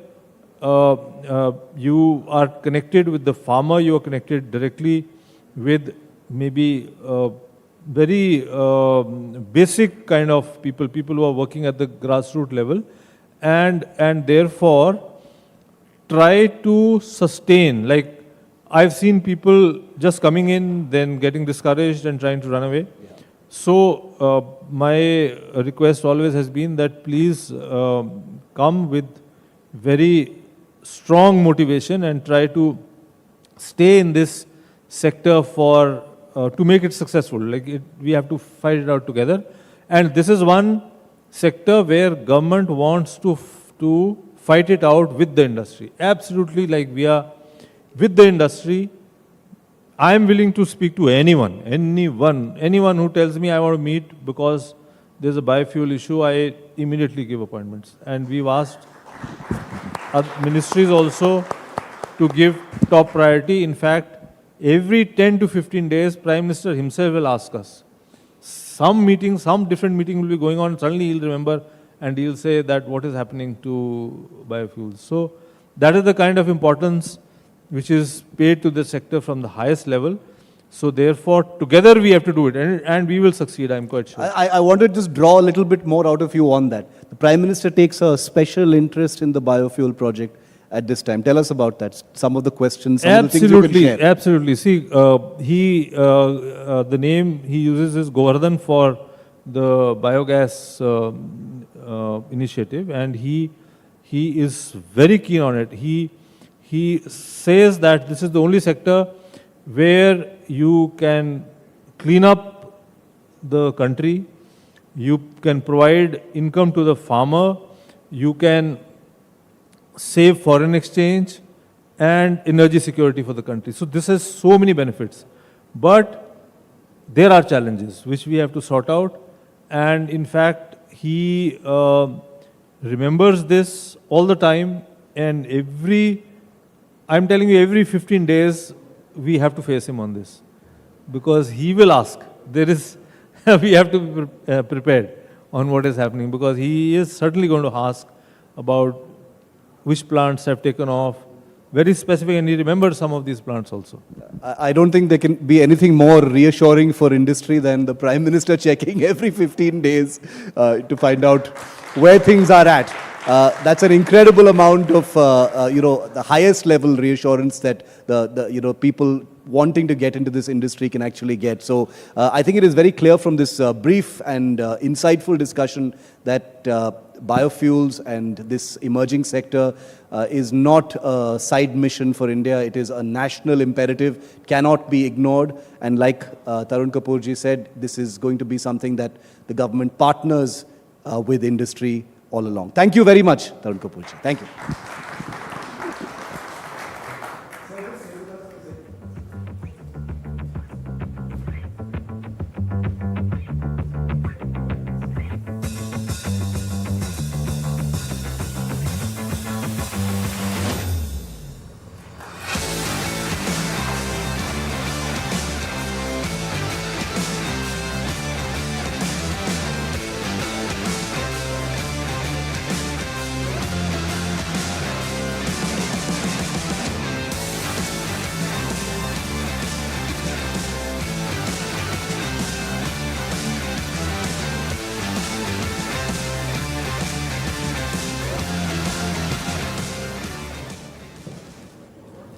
you are connected with the farmer, you are connected directly with maybe very basic kind of people who are working at the grassroots level, and therefore try to sustain. Like, I've seen people just coming in, then getting discouraged and trying to run away. So my request always has been that please come with very strong motivation and try to stay in this sector for to make it successful. We have to fight it out together. And this is one sector where government wants to fight it out with the industry. Absolutely, like we are with the industry. I am willing to speak to anyone who tells me I want to meet because there's a biofuel issue. I immediately give appointments. And we've asked ministries also to give top priority. In fact, every 10 to 15 days, Prime Minister himself will ask us. Some different meeting will be going on. Suddenly he'll remember and he'll say that what is happening to biofuels. So that is the kind of importance which is paid to the sector from the highest level. So therefore, together we have to do it, and we will succeed, I'm quite sure. I want to just draw a little bit more out of you on that. The Prime Minister takes a special interest in the biofuel project at this time. Tell us about that. Some of the questions, some of the things you can share. Absolutely. See, the name he uses is Govardhan for the biogas initiative, and he is very keen on it. He says that this is the only sector where you can clean up the country, you can provide income to the farmer, you can save foreign exchange, and energy security for the country. So this has so many benefits. But there are challenges which we have to sort out. And in fact, he remembers this all the time. And I'm telling you, every 15 days, we have to face him on this. Because he will ask. We have to be prepared on what is happening, because he is certainly going to ask about which plants have taken off, very specific, and he remembers some of these plants also. I don't think there can be anything more reassuring for industry than the Prime Minister checking every 15 days to find out where things are at. That's an incredible amount of, the highest level reassurance that the people wanting to get into this industry can actually get. So I think it is very clear from this brief and insightful discussion that biofuels and this emerging sector is not a side mission for India. It is a national imperative, cannot be ignored. And like Tarun Kapoor ji said, this is going to be something that the government partners with industry all along. Thank you very much, Tarun Kapoor ji. Thank you.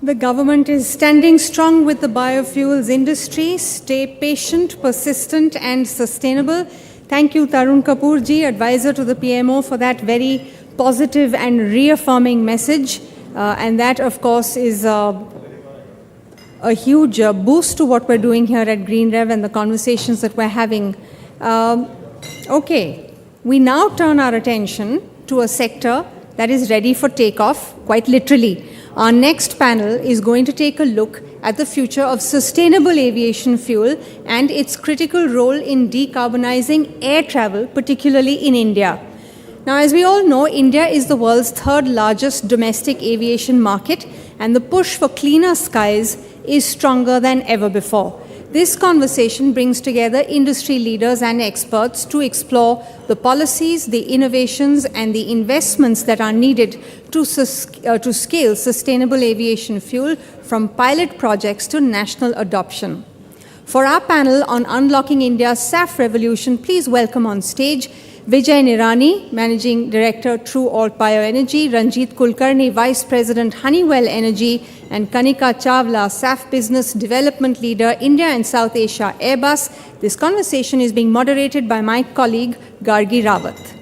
The government is standing strong with the biofuels industry. Stay patient, persistent and sustainable. Thank you, Tarun Kapoor ji, advisor to the PMO, for that very positive and reaffirming message. And that, of course, is a huge boost to what we're doing here at GreenRev and the conversations that we're having. Okay, we now turn our attention to a sector that is ready for takeoff, quite literally. Our next panel is going to take a look at the future of sustainable aviation fuel and its critical role in decarbonizing air travel, particularly in India. Now, as we all know, India is the world's third largest domestic aviation market, and the push for cleaner skies is stronger than ever before. This conversation brings together industry leaders and experts to explore the policies, the innovations, and the investments that are needed to scale sustainable aviation fuel from pilot projects to national adoption. For our panel on unlocking India's SAF revolution, please welcome on stage Vijay Nirani, Managing Director, True Alt Bioenergy, Ranjit Kulkarni, Vice President, Honeywell Energy, and Kanika Chawla, SAF Business Development Leader, India and South Asia, Airbus. This conversation is being moderated by my colleague, Gargi Rawat.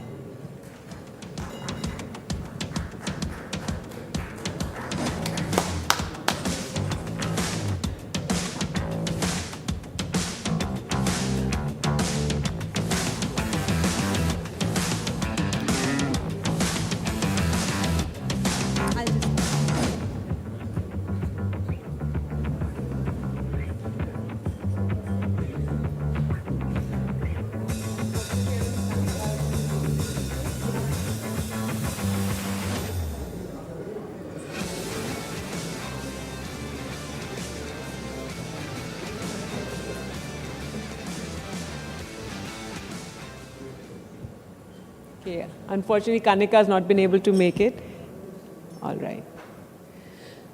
Okay, unfortunately, Kanika has not been able to make it. All right.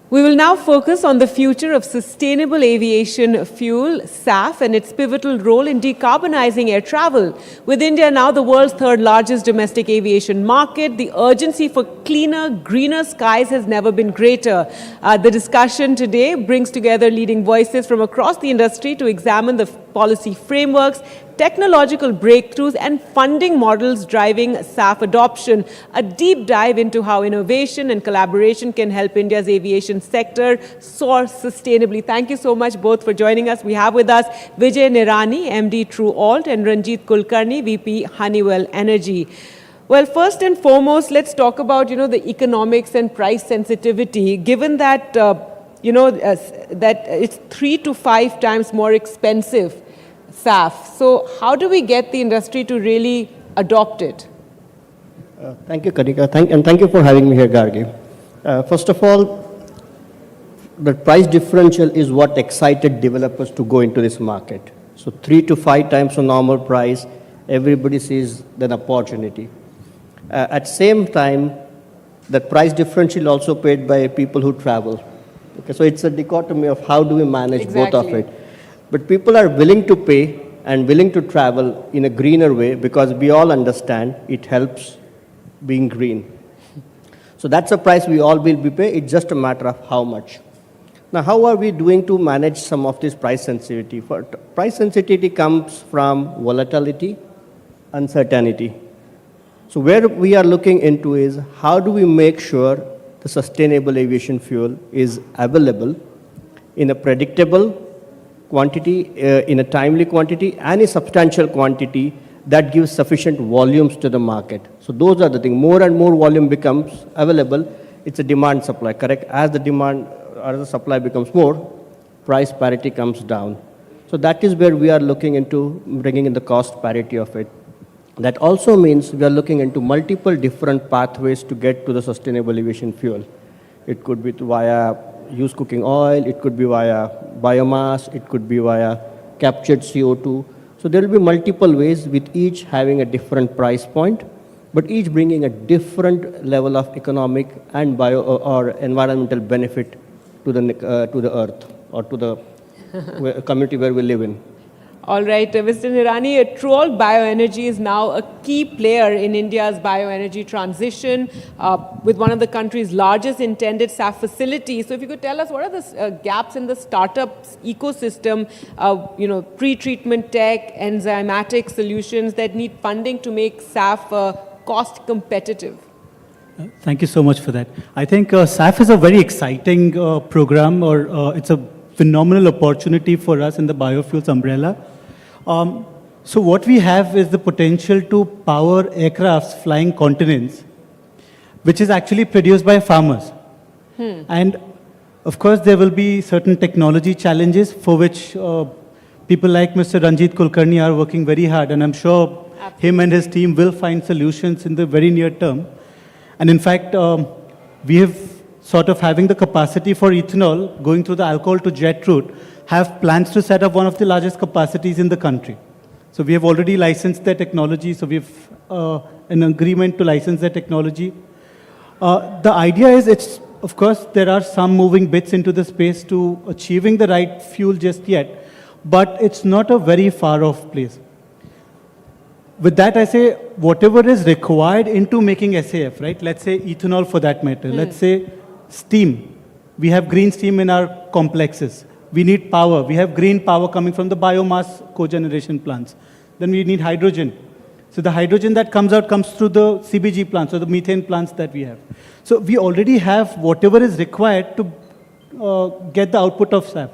We will now focus on the future of sustainable aviation fuel, SAF, and its pivotal role in decarbonizing air travel. With India now the world's third largest domestic aviation market, the urgency for cleaner, greener skies has never been greater. The discussion today brings together leading voices from across the industry to examine the policy frameworks, technological breakthroughs and funding models driving SAF adoption. A deep dive into how innovation and collaboration can help India's aviation sector soar sustainably. Thank you so much both for joining us. We have with us Vijay Nirani, MD True Alt, and Ranjit Kulkarni, VP Honeywell Energy. Well, first and foremost, let's talk about, the economics and price sensitivity, given that, that it's 3 to 5 times more expensive SAF. So how do we get the industry to really adopt it? Thank you, Kanika. Thank you for having me here, Gargi. First of all, the price differential is what excited developers to go into this market. So 3 to 5 times the normal price, everybody sees an opportunity. At same time, the price differential also paid by people who travel. Okay, so it's a dichotomy of how do we manage both of it. But people are willing to pay and willing to travel in a greener way because we all understand it helps being green. So that's a price we all will be paying. It's just a matter of how much. Now, how are we doing to manage some of this price sensitivity? Price sensitivity comes from volatility, uncertainty. So where we are looking into is how do we make sure the sustainable aviation fuel is available in a predictable quantity, in a timely quantity, and a substantial quantity that gives sufficient volumes to the market. So those are the things. More and more volume becomes available. It's a demand supply, correct? As the demand or the supply becomes more, price parity comes down. So that is where we are looking into bringing in the cost parity of it. That also means we are looking into multiple different pathways to get to the sustainable aviation fuel. It could be via used cooking oil, it could be via biomass, it could be via captured CO2. So there will be multiple ways with each having a different price point, but each bringing a different level of economic and bio or environmental benefit to the earth or to the community where we live in. All right, Mr. Nirani, Troll Bioenergy is now a key player in India's bioenergy transition with one of the country's largest intended SAF facilities. So if you could tell us what are the gaps in the startups ecosystem, pre-treatment tech, enzymatic solutions that need funding to make SAF cost competitive? Thank you so much for that. I think SAF is a very exciting program, or it's a phenomenal opportunity for us in the biofuels umbrella. So what we have is the potential to power aircrafts flying continents, which is actually produced by farmers. And of course, there will be certain technology challenges for which people like Mr. Ranjit Kulkarni are working very hard, and I'm sure him and his team will find solutions in the very near term. And in fact, we have sort of having the capacity for ethanol going through the alcohol to jet route, have plans to set up one of the largest capacities in the country. So we have already licensed their technology, so we have an agreement to license their technology. The idea is, of course, there are some moving bits into the space to achieving the right fuel just yet, but it's not a very far off place. With that, I say whatever is required into making SAF, right? Let's say ethanol for that matter. Let's say steam. We have green steam in our complexes. We need power. We have green power coming from the biomass cogeneration plants. Then we need hydrogen. So the hydrogen that comes out comes through the CBG plants, or the methane plants that we have. So we already have whatever is required to get the output of SAF.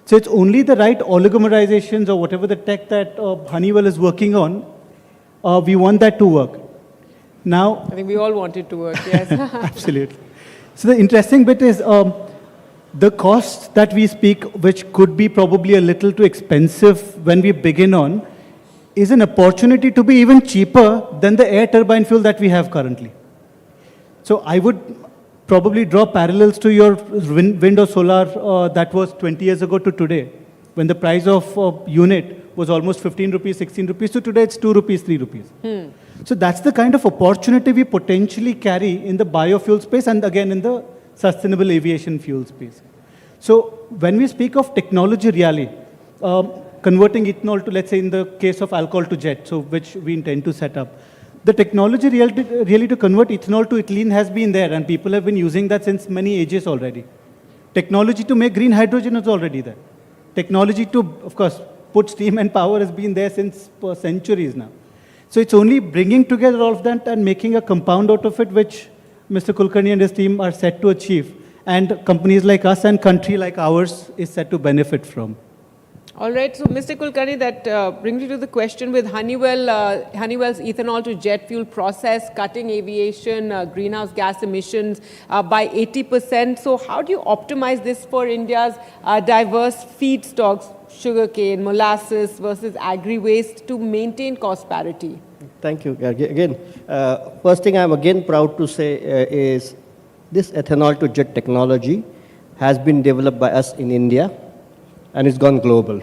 So it's only the right oligomerizations or whatever the tech that Honeywell is working on, we want that to work. Now, I think we all want it to work, yes. Absolutely. So the interesting bit is the cost that we speak, which could be probably a little too expensive when we begin on, is an opportunity to be even cheaper than the air turbine fuel that we have currently. So I would probably draw parallels to your wind or solar that was 20 years ago to today, when the price of unit was almost 15 rupees, 16 rupees, so today it's 2 rupees, 3 rupees. So that's the kind of opportunity we potentially carry in the biofuel space and again in the sustainable aviation fuel space. So when we speak of technology really, converting ethanol to, let's say in the case of alcohol to jet, so which we intend to set up, the technology really to convert ethanol to ethylene has been there, and people have been using that since many ages already. Technology to make green hydrogen is already there. Technology to, of course, put steam and power has been there since centuries now. So it's only bringing together all of that and making a compound out of it, which Mr. Kulkarni and his team are set to achieve. And companies like us and country like ours is set to benefit from. All right, so Mr. Kulkarni, that brings me to the question with Honeywell's ethanol to jet fuel process, cutting aviation greenhouse gas emissions by 80%. So how do you optimize this for India's diverse feedstocks, sugarcane, molasses versus agri-waste to maintain cost parity? Thank you. Again, first thing I'm again proud to say is this ethanol to jet technology has been developed by us in India, and it's gone global.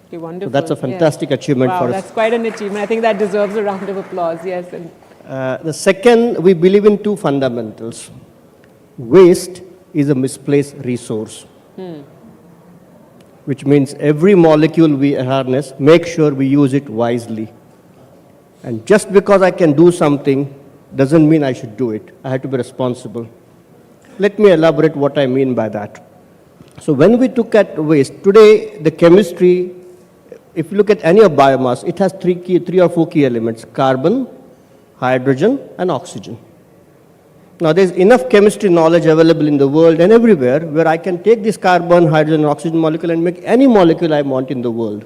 Okay, wonderful. So that's a fantastic achievement for us. That's quite an achievement. I think that deserves a round of applause. Yes. And the second, we believe in two fundamentals. Waste is a misplaced resource, which means every molecule we harness, make sure we use it wisely. And just because I can do something doesn't mean I should do it. I have to be responsible. Let me elaborate what I mean by that. So when we look at waste, today the chemistry, if you look at any of biomass, it has three or four key elements: carbon, hydrogen, and oxygen. Now there's enough chemistry knowledge available in the world and everywhere where I can take this carbon, hydrogen, and oxygen molecule and make any molecule I want in the world.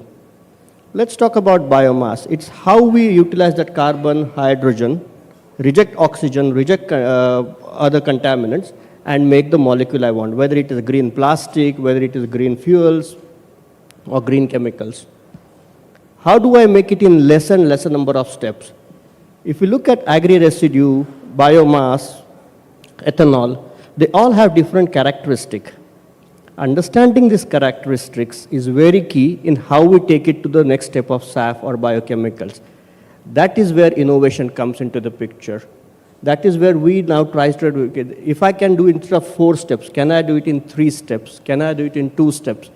Let's talk about biomass. It's how we utilize that carbon, hydrogen, reject oxygen, reject other contaminants, and make the molecule I want, whether it is green plastic, whether it is green fuels, or green chemicals. How do I make it in less and lesser number of steps? If you look at agri-residue, biomass, ethanol, they all have different characteristics. Understanding these characteristics is very key in how we take it to the next step of SAF or biochemicals. That is where innovation comes into the picture. That is where we now try to do it. If I can do it instead of 4 steps, can I do it in 3 steps? Can I do it in 2 steps?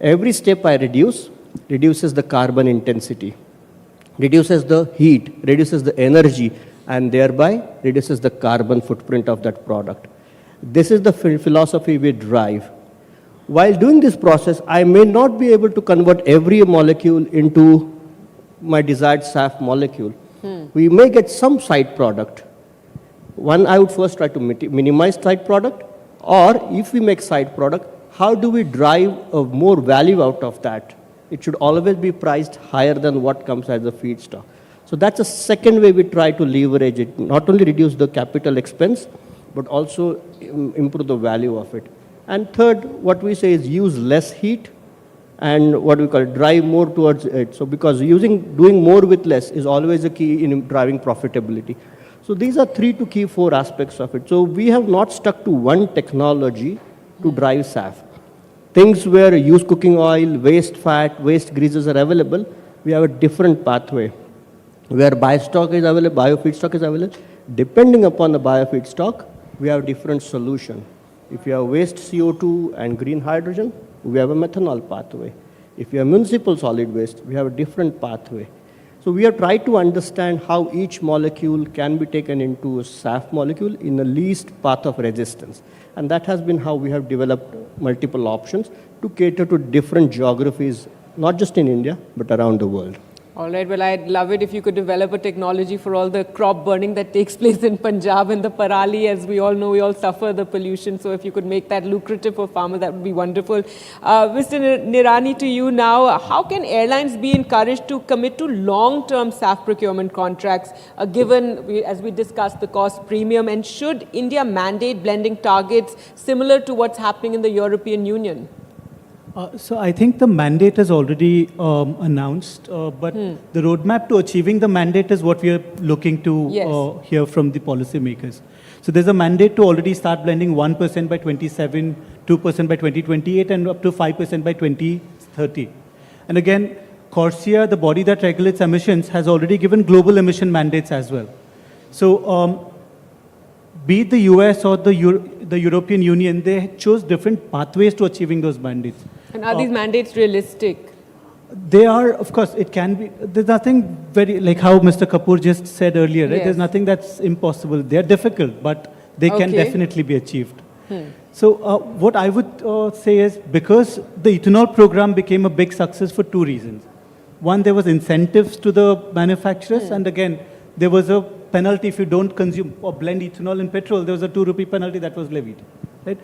Every step I reduces the carbon intensity, reduces the heat, reduces the energy, and thereby reduces the carbon footprint of that product. This is the philosophy we drive. While doing this process, I may not be able to convert every molecule into my desired SAF molecule. We may get some side product. One, I would first try to minimize side product, or if we make side product, how do we drive more value out of that? It should always be priced higher than what comes as a feedstock. So that's a second way we try to leverage it, not only reduce the capital expense, but also improve the value of it. And third, what we say is use less heat and what we call drive more towards it. So because doing more with less is always a key in driving profitability. So these are 3 to key 4 aspects of it. So we have not stuck to one technology to drive SAF. Things where used cooking oil, waste fat, waste greases are available, we have a different pathway. Where biofeedstock is available, depending upon the biofeedstock, we have different solution. If you have waste CO2 and green hydrogen, we have a methanol pathway. If you have municipal solid waste, we have a different pathway. So we have tried to understand how each molecule can be taken into a SAF molecule in the least path of resistance. And that has been how we have developed multiple options to cater to different geographies, not just in India, but around the world. All right, well, I'd love it if you could develop a technology for all the crop burning that takes place in Punjab and the Parali. As we all know, we all suffer the pollution. So if you could make that lucrative for farmers, that would be wonderful. Mr. Nirani, to you now, how can airlines be encouraged to commit to long-term SAF procurement contracts, given, as we discussed, the cost premium? And should India mandate blending targets similar to what's happening in the European Union? So I think the mandate is already announced, but the roadmap to achieving the mandate is what we are looking to hear from the policymakers. So there's a mandate to already start blending 1% by 27, 2% by 2028, and up to 5% by 2030. And again, CORSIA, the body that regulates emissions, has already given global emission mandates as well. So be it the US or the European Union, they chose different pathways to achieving those mandates. And are these mandates realistic? They are, of course, it can be. There's nothing very, like how Mr. Kapoor just said earlier, right? There's nothing that's impossible. They're difficult, but they can definitely be achieved. So what I would say is, because the ethanol program became a big success for 2 reasons. One, there was incentives to the manufacturers, and again, there was a penalty if you don't consume or blend ethanol in petrol. There was a 2 rupee penalty that was levied, right?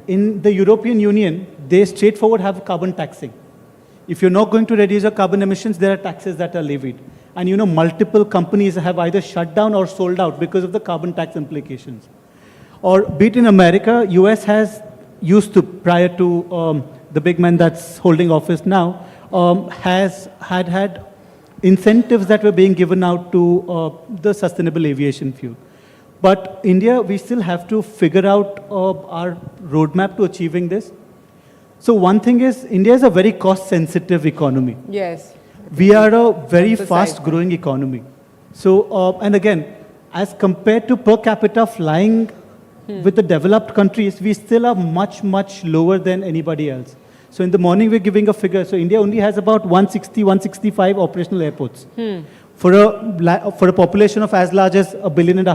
In the European Union, they straightforward have carbon taxing. If you're not going to reduce your carbon emissions, there are taxes that are levied. And you know, multiple companies have either shut down or sold out because of the carbon tax implications. Or be it in America, US has used to, prior to the big man that's holding office now, has had incentives that were being given out to the sustainable aviation fuel. But India, we still have to figure out our roadmap to achieving this. So one thing is, India is a very cost-sensitive economy. Yes. We are a very fast-growing economy. So, and again, as compared to per capita flying with the developed countries, we still are much, much lower than anybody else. So in the morning, we're giving a figure. So India only has about 160, 165 operational airports. For a population of as large as 1.5 billion,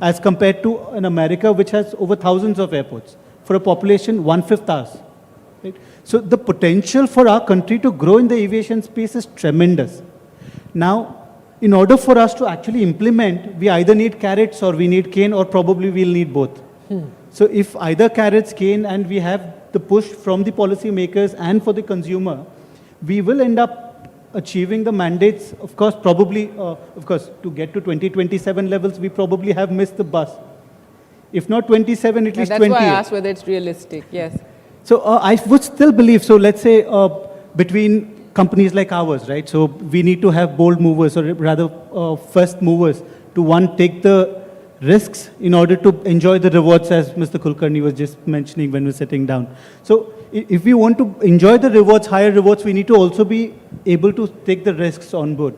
as compared to in America, which has over thousands of airports. For a population, 1/5 ours. Right? So the potential for our country to grow in the aviation space is tremendous. Now, in order for us to actually implement, we either need carrots or we need cane, or probably we'll need both. So if either carrots, cane, and we have the push from the policymakers and for the consumer, we will end up achieving the mandates. Of course, probably, to get to 2027 levels, we probably have missed the bus. If not 27, at least 28. That's why I asked whether it's realistic, yes. So I would still believe, so let's say between companies like ours, right? So we need to have bold movers, or rather first movers, to one, take the risks in order to enjoy the rewards, as Mr. Kulkarni was just mentioning when we were sitting down. So if we want to enjoy the rewards, higher rewards, we need to also be able to take the risks on board.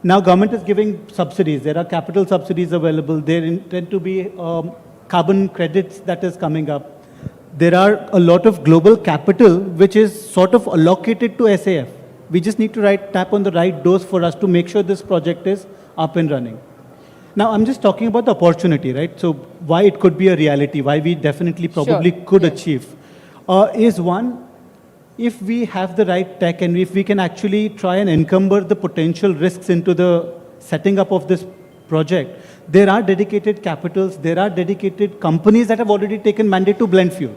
Now government is giving subsidies. There are capital subsidies available. There intend to be carbon credits that is coming up. There are a lot of global capital which is sort of allocated to SAF. We just need to tap on the right doors for us to make sure this project is up and running. Now, I'm just talking about the opportunity, right? So why it could be a reality, why we definitely probably could achieve, is one, if we have the right tech and if we can actually try and encumber the potential risks into the setting up of this project, there are dedicated capitals, there are dedicated companies that have already taken mandate to blend fuel.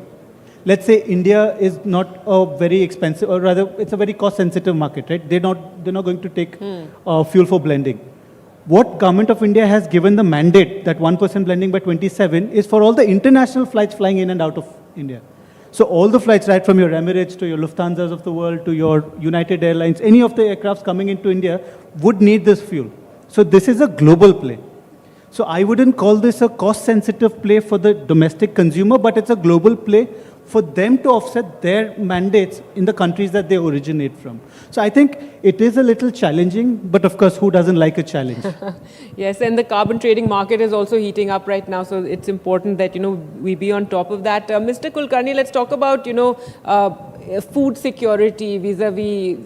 Let's say India is not a very expensive, or rather it's a very cost-sensitive market, right? They're not going to take fuel for blending. What Government of India has given the mandate that 1% blending by 27 is for all the international flights flying in and out of India. So all the flights, right from your Emirates to your Lufthansas of the world to your United Airlines, any of the aircrafts coming into India would need this fuel. So this is a global play. So I wouldn't call this a cost-sensitive play for the domestic consumer, but it's a global play for them to offset their mandates in the countries that they originate from. So I think it is a little challenging, but of course, who doesn't like a challenge? Yes, and the carbon trading market is also heating up right now, so it's important that, we be on top of that. Mr. Kulkarni, let's talk about, food security vis-a-vis,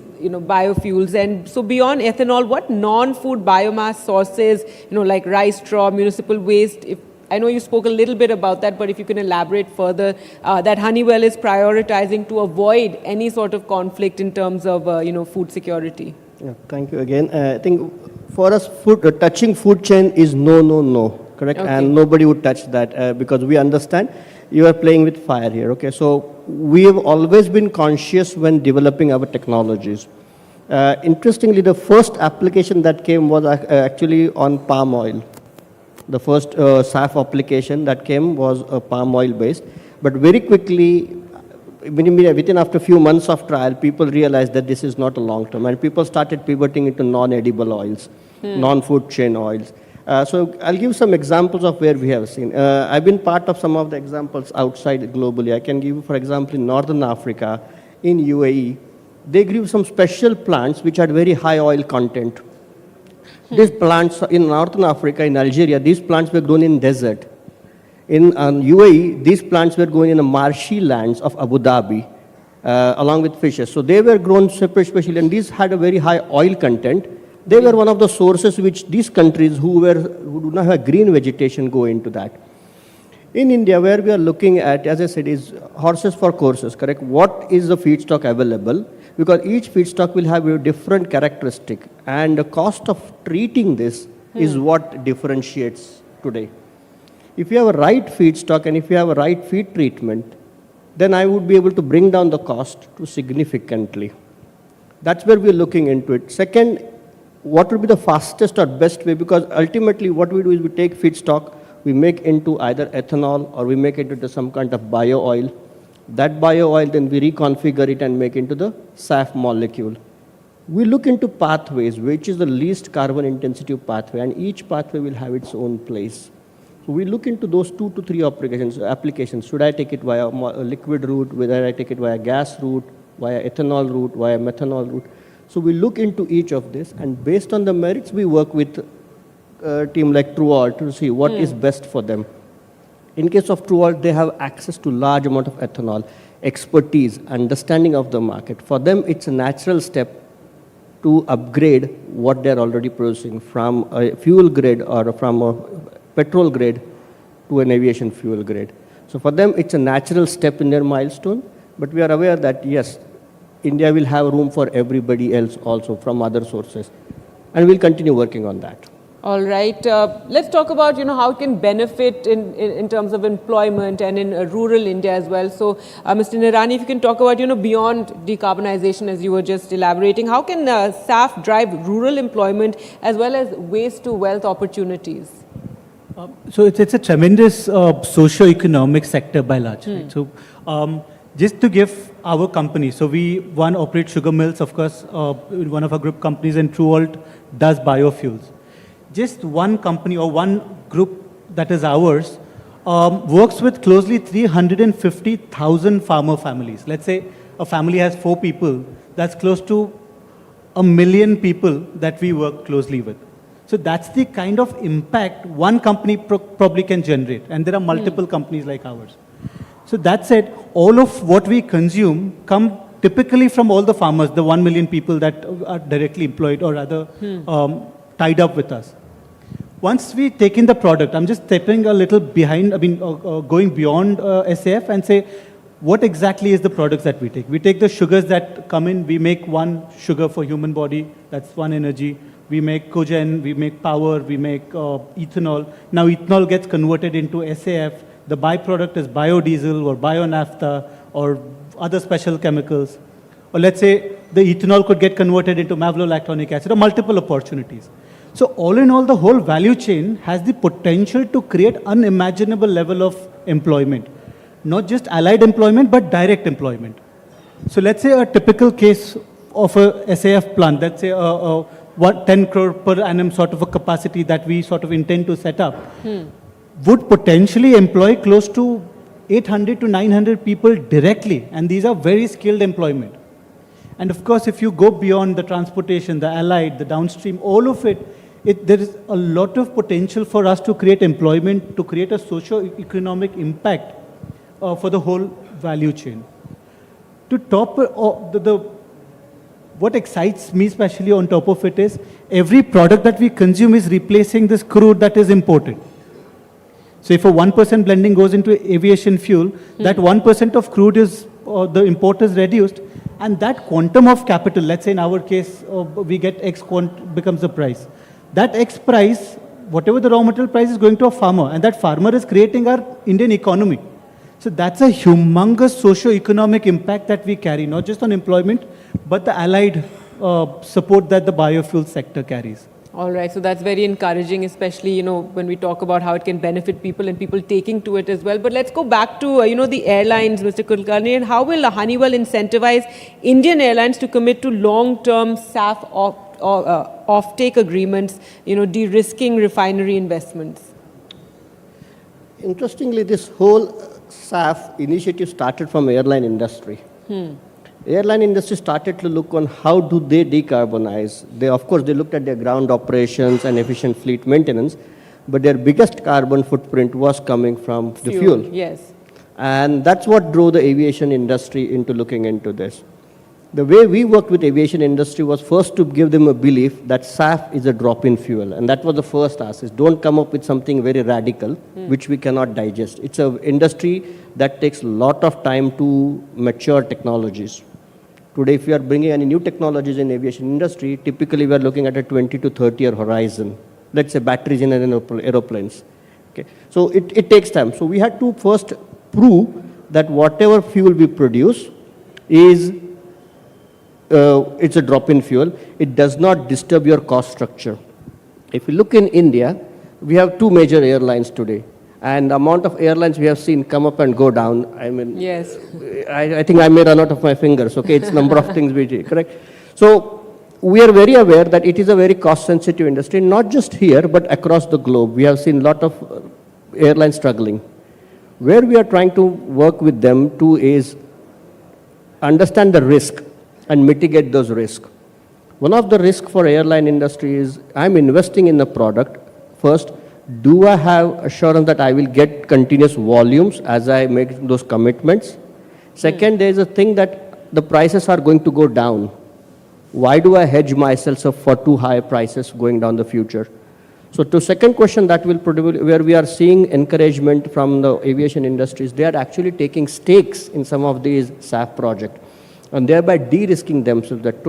biofuels. And so beyond ethanol, what non-food biomass sources, like rice straw, municipal waste, I know you spoke a little bit about that, but if you can elaborate further, that Honeywell is prioritizing to avoid any sort of conflict in terms of, food security. Yeah, thank you again. I think for us, touching food chain is no, correct? Okay. And nobody would touch that because we understand you are playing with fire here, okay? So we have always been conscious when developing our technologies. Interestingly, the first application that came was actually on palm oil. The first SAF application that came was palm oil based, but very quickly, within after a few months of trial, people realized that this is not a long term, and people started pivoting into non-edible oils, non-food chain oils. So I'll give some examples of where we have seen. I've been part of some of the examples outside globally. I can give you, for example, in Northern Africa, in UAE, they grew some special plants which had very high oil content. These plants in Northern Africa, in Algeria, these plants were grown in desert. In UAE, these plants were grown in the marshy lands of Abu Dhabi, along with fishes. So they were grown specially, and these had a very high oil content. They were one of the sources which these countries who do not have green vegetation go into that. In India, where we are looking at, as I said, is horses for courses, correct? What is the feedstock available? Because each feedstock will have a different characteristic, and the cost of treating this is what differentiates today. If you have a right feedstock and if you have a right feed treatment, then I would be able to bring down the cost to significantly. That's where we're looking into it. Second, what would be the fastest or best way? Because ultimately what we do is we take feedstock, we make into either ethanol or we make it into some kind of bio oil. That bio oil, then we reconfigure it and make into the SAF molecule. We look into pathways, which is the least carbon intensity pathway, and each pathway will have its own place. So we look into those 2 to 3 applications. Should I take it via a liquid route, whether I take it via gas route, via ethanol route, via methanol route. So we look into each of this, and based on the merits, we work with a team like TrueAll to see what is best for them. In case of TrueAll, they have access to large amount of ethanol, expertise, understanding of the market. For them, it's a natural step to upgrade what they're already producing from a fuel grade or from a petrol grade to an aviation fuel grade. So for them, it's a natural step in their milestone, but we are aware that yes, India will have room for everybody else also from other sources, and we'll continue working on that. All right. Let's talk about, how it can benefit in terms of employment and in rural India as well. So, Mr. Nirani, if you can talk about, beyond decarbonization, as you were just elaborating, how can SAF drive rural employment as well as waste to wealth opportunities? So it's a tremendous socio-economic sector by large. Right? So just to give our company, so one operates sugar mills, of course, one of our group companies, and TrueAll does biofuels. Just one company or one group that is ours works with closely 350,000 farmer families. Let's say a family has 4 people, that's close to 1 million people that we work closely with. So that's the kind of impact one company probably can generate, and there are multiple companies like ours. So that said, all of what we consume come typically from all the farmers, the 1 million people that are directly employed or rather tied up with us. Once we take in the product, I'm just stepping a little behind, going beyond SAF and say, what exactly is the products that we take? We take the sugars that come in, we make one sugar for human body, that's one energy. We make cogen, we make power, we make ethanol. Now ethanol gets converted into SAF. The byproduct is biodiesel or bio-naphtha or other special chemicals. Or let's say the ethanol could get converted into malolactonic acid, or multiple opportunities. So all in all, the whole value chain has the potential to create unimaginable level of employment. Not just allied employment, but direct employment. So let's say a typical case of a SAF plant, let's say 10 crore per annum sort of a capacity that we sort of intend to set up, would potentially employ close to 800 to 900 people directly. And these are very skilled employment. And of course, if you go beyond the transportation, the allied, the downstream, all of it, there is a lot of potential for us to create employment, to create a socio-economic impact for the whole value chain. To top what excites me especially on top of it is every product that we consume is replacing this crude that is imported. So if a 1% blending goes into aviation fuel, that 1% of crude is, the import is reduced, and that quantum of capital, let's say in our case, we get X becomes the price. That X price, whatever the raw material price, is going to a farmer, and that farmer is creating our Indian economy. So that's a humongous socio-economic impact that we carry, not just on employment, but the allied support that the biofuel sector carries. All right, so that's very encouraging, especially, when we talk about how it can benefit people and people taking to it as well. But let's go back to, the airlines, Mr. Kulkarni, and how will Honeywell incentivize Indian airlines to commit to long-term SAF off-take agreements, de-risking refinery investments? Interestingly, this whole SAF initiative started from airline industry. Airline industry started to look on how do they decarbonize. Of course, they looked at their ground operations and efficient fleet maintenance, but their biggest carbon footprint was coming from the fuel. Yes. And that's what drove the aviation industry into looking into this. The way we worked with aviation industry was first to give them a belief that SAF is a drop-in fuel. And that was the first ask, is don't come up with something very radical, which we cannot digest. It's an industry that takes a lot of time to mature technologies. Today, if we are bringing any new technologies in aviation industry, typically we are looking at a 20 to 30-year horizon. Let's say batteries in aeroplanes. Okay. So it takes time. So we had to first prove that whatever fuel we produce is it's a drop-in fuel. It does not disturb your cost structure. If you look in India, we have two major airlines today. And the amount of airlines we have seen come up and go down, I mean, yes. I think I may run out of my fingers, okay? It's number of things we do, correct? So we are very aware that it is a very cost-sensitive industry, not just here, but across the globe. We have seen a lot of airlines struggling. Where we are trying to work with them too is understand the risk and mitigate those risks. One of the risks for airline industry is I'm investing in the product. First, do I have assurance that I will get continuous volumes as I make those commitments? Second, there is a thing that the prices are going to go down. Why do I hedge myself for too high prices going down the future? So to second question that will produce, where we are seeing encouragement from the aviation industries, they are actually taking stakes in some of these SAF projects and thereby de-risking themselves that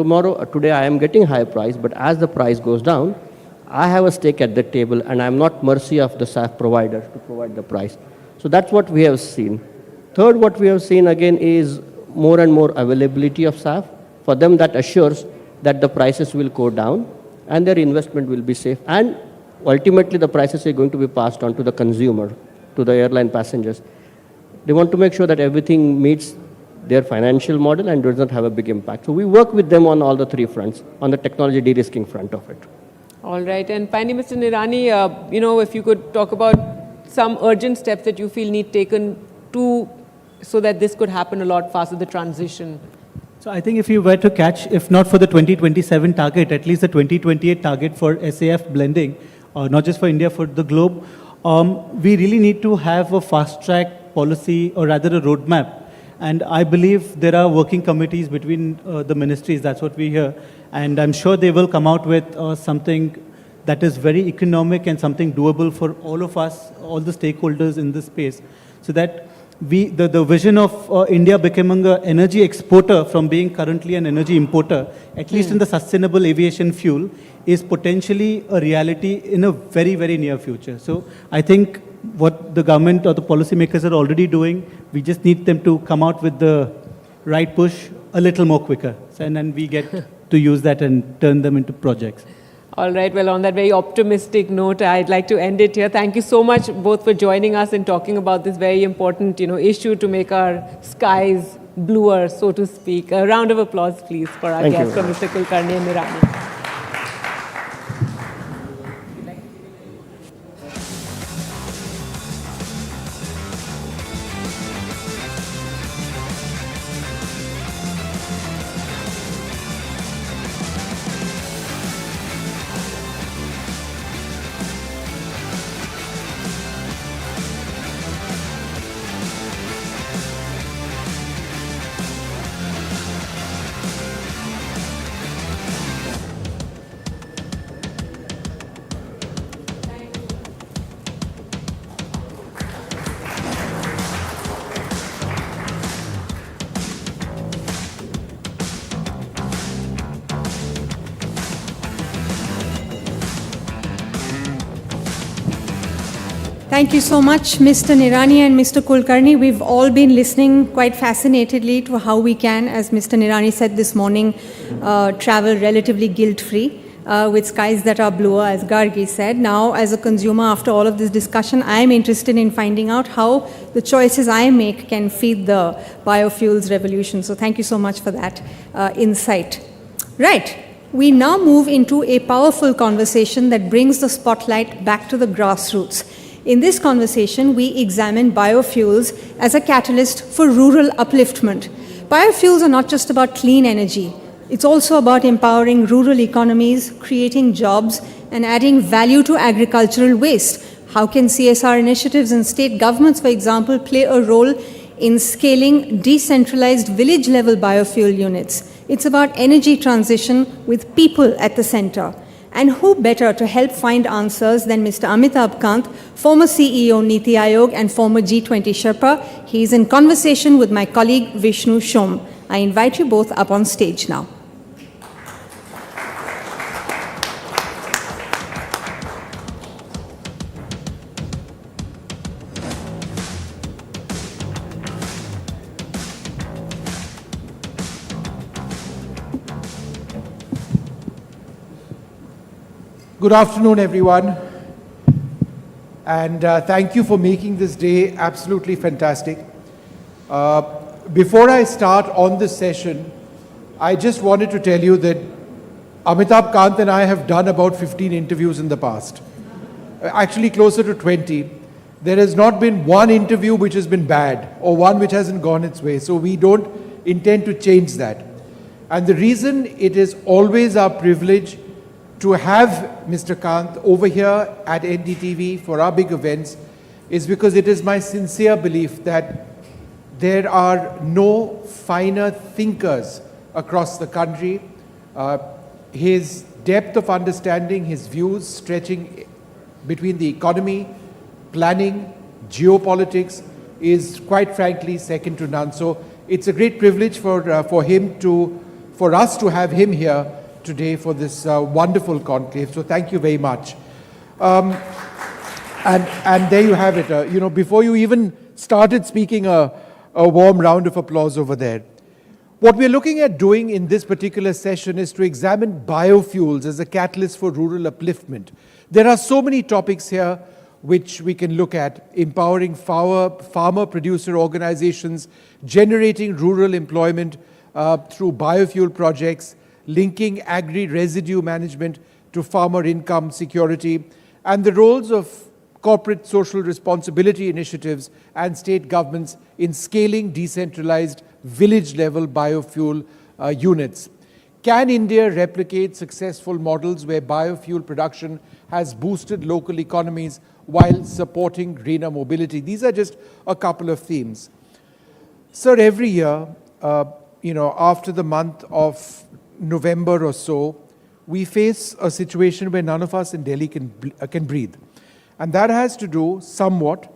today I am getting high price, but as the price goes down, I have a stake at the table and I'm not mercy of the SAF provider to provide the price. So that's what we have seen. Third, what we have seen again is more and more availability of SAF. For them that assures that the prices will go down and their investment will be safe. And ultimately the prices are going to be passed on to the consumer, to the airline passengers. They want to make sure that everything meets their financial model and does not have a big impact. So we work with them on all the three fronts, on the technology de-risking front of it. All right. And finally, Mr. Nirani, if you could talk about some urgent steps that you feel need taken so that this could happen a lot faster, the transition. So I think if you were to catch, if not for the 2027 target, at least the 2028 target for SAF blending, not just for India, for the globe, we really need to have a fast-track policy or rather a roadmap. And I believe there are working committees between the ministries, that's what we hear. And I'm sure they will come out with something that is very economic and something doable for all of us, all the stakeholders in this space, so that the vision of India becoming an energy exporter from being currently an energy importer, at least in the sustainable aviation fuel, is potentially a reality in a very, very near future. So I think what the government or the policymakers are already doing, we just need them to come out with the right push a little more quicker. And then we get to use that and turn them into projects. All right. Well, on that very optimistic note, I'd like to end it here. Thank you so much both for joining us and talking about this very important, issue to make our skies bluer, so to speak. A round of applause, please, for our guests, from Mr. Kulkarni and Nirani. Thank you so much, Mr. Nirani and Mr. Kulkarni. We've all been listening quite fascinatedly to how we can, as Mr. Nirani said this morning, travel relatively guilt-free with skies that are bluer, as Gargi said. Now, as a consumer, after all of this discussion, I'm interested in finding out how the choices I make can feed the biofuels revolution. So thank you so much for that insight. Right. We now move into a powerful conversation that brings the spotlight back to the grassroots. In this conversation, we examine biofuels as a catalyst for rural upliftment. Biofuels are not just about clean energy. It's also about empowering rural economies, creating jobs, and adding value to agricultural waste. How can CSR initiatives and state governments, for example, play a role in scaling decentralized village-level biofuel units? It's about energy transition with people at the center. And who better to help find answers than Mr. Amitabh Kant, former CEO Niti Aayog and former G20 Sherpa. He is in conversation with my colleague Vishnu Shom. I invite you both up on stage now. Good afternoon, everyone. And thank you for making this day absolutely fantastic. Before I start on this session, I just wanted to tell you that Amitabh Kant and I have done about 15 interviews in the past. Actually, closer to 20. There has not been one interview which has been bad or one which hasn't gone its way. So we don't intend to change that. And the reason it is always our privilege to have Mr. Kant over here at NDTV for our big events is because it is my sincere belief that there are no finer thinkers across the country. His depth of understanding, his views stretching between the economy, planning, geopolitics is quite frankly second to none. So it's a great privilege for us to have him here today for this wonderful conclave. So thank you very much. And there you have it. You know, before you even started speaking, a warm round of applause over there. What we're looking at doing in this particular session is to examine biofuels as a catalyst for rural upliftment. There are so many topics here which we can look at: empowering farmer-producer organizations, generating rural employment through biofuel projects, linking agri-residue management to farmer income security, and the roles of corporate social responsibility initiatives and state governments in scaling decentralized village-level biofuel units. Can India replicate successful models where biofuel production has boosted local economies while supporting greener mobility? These are just a couple of themes. Sir, every year, after the month of November or so, we face a situation where none of us in Delhi can breathe. And that has to do somewhat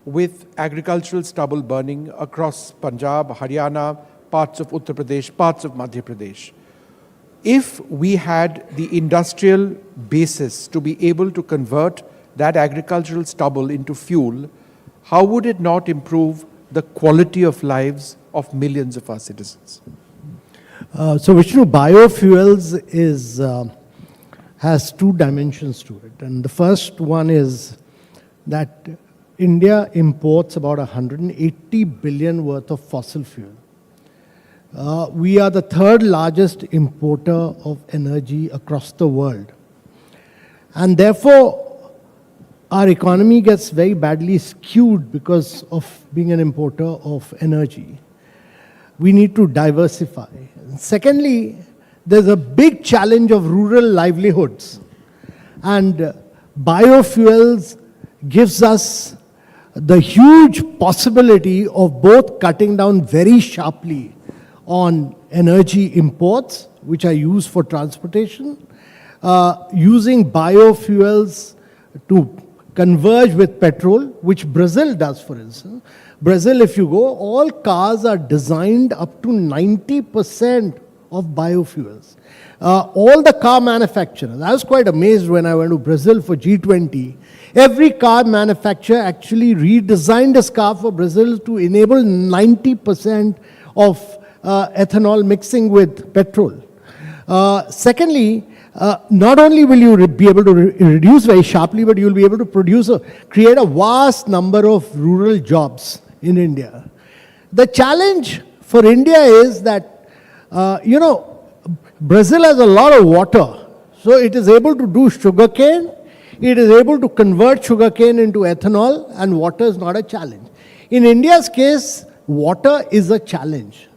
with agricultural stubble burning across Punjab, Haryana, parts of Uttar Pradesh, parts of Madhya Pradesh. If we had the industrial basis to be able to convert that agricultural stubble into fuel, how would it not improve the quality of lives of millions of our citizens? So Vishnu, biofuels has two dimensions to it. And the first one is that India imports about 180 billion worth of fossil fuel. We are the third largest importer of energy across the world. And therefore, our economy gets very badly skewed because of being an importer of energy. We need to diversify. Secondly, there's a big challenge of rural livelihoods. And biofuels gives us the huge possibility of both cutting down very sharply on energy imports, which are used for transportation, using biofuels to converge with petrol, which Brazil does, for instance. Brazil, if you go, all cars are designed up to 90% of biofuels. All the car manufacturers, I was quite amazed when I went to Brazil for G20. Every car manufacturer actually redesigned his car for Brazil to enable 90% of ethanol mixing with petrol. Secondly, not only will you be able to reduce very sharply, but you'll be able to create a vast number of rural jobs in India. The challenge for India is that, Brazil has a lot of water, so it is able to do sugarcane, it is able to convert sugarcane into ethanol, and water is not a challenge. In India's case, water is a challenge.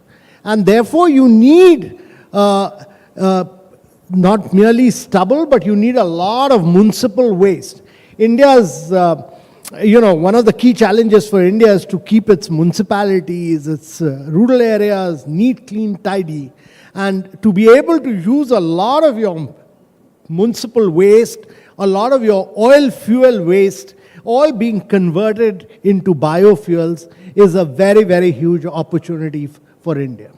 And therefore, you need not merely stubble, but you need a lot of municipal waste. India's, one of the key challenges for India is to keep its municipalities, its rural areas neat, clean, tidy. And to be able to use a lot of your municipal waste, a lot of your oil fuel waste, all being converted into biofuels is a very, very huge opportunity for India.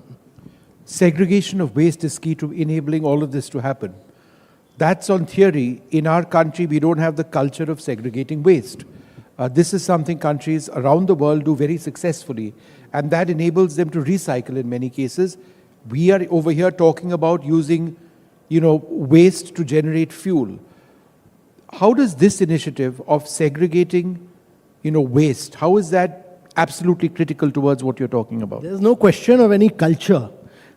Segregation of waste is key to enabling all of this to happen. That's on theory. In our country, we don't have the culture of segregating waste. This is something countries around the world do very successfully, and that enables them to recycle in many cases. We are over here talking about using, waste to generate fuel. how does this initiative of segregating, waste, how is that absolutely critical towards what you're talking about? There's no question of any culture.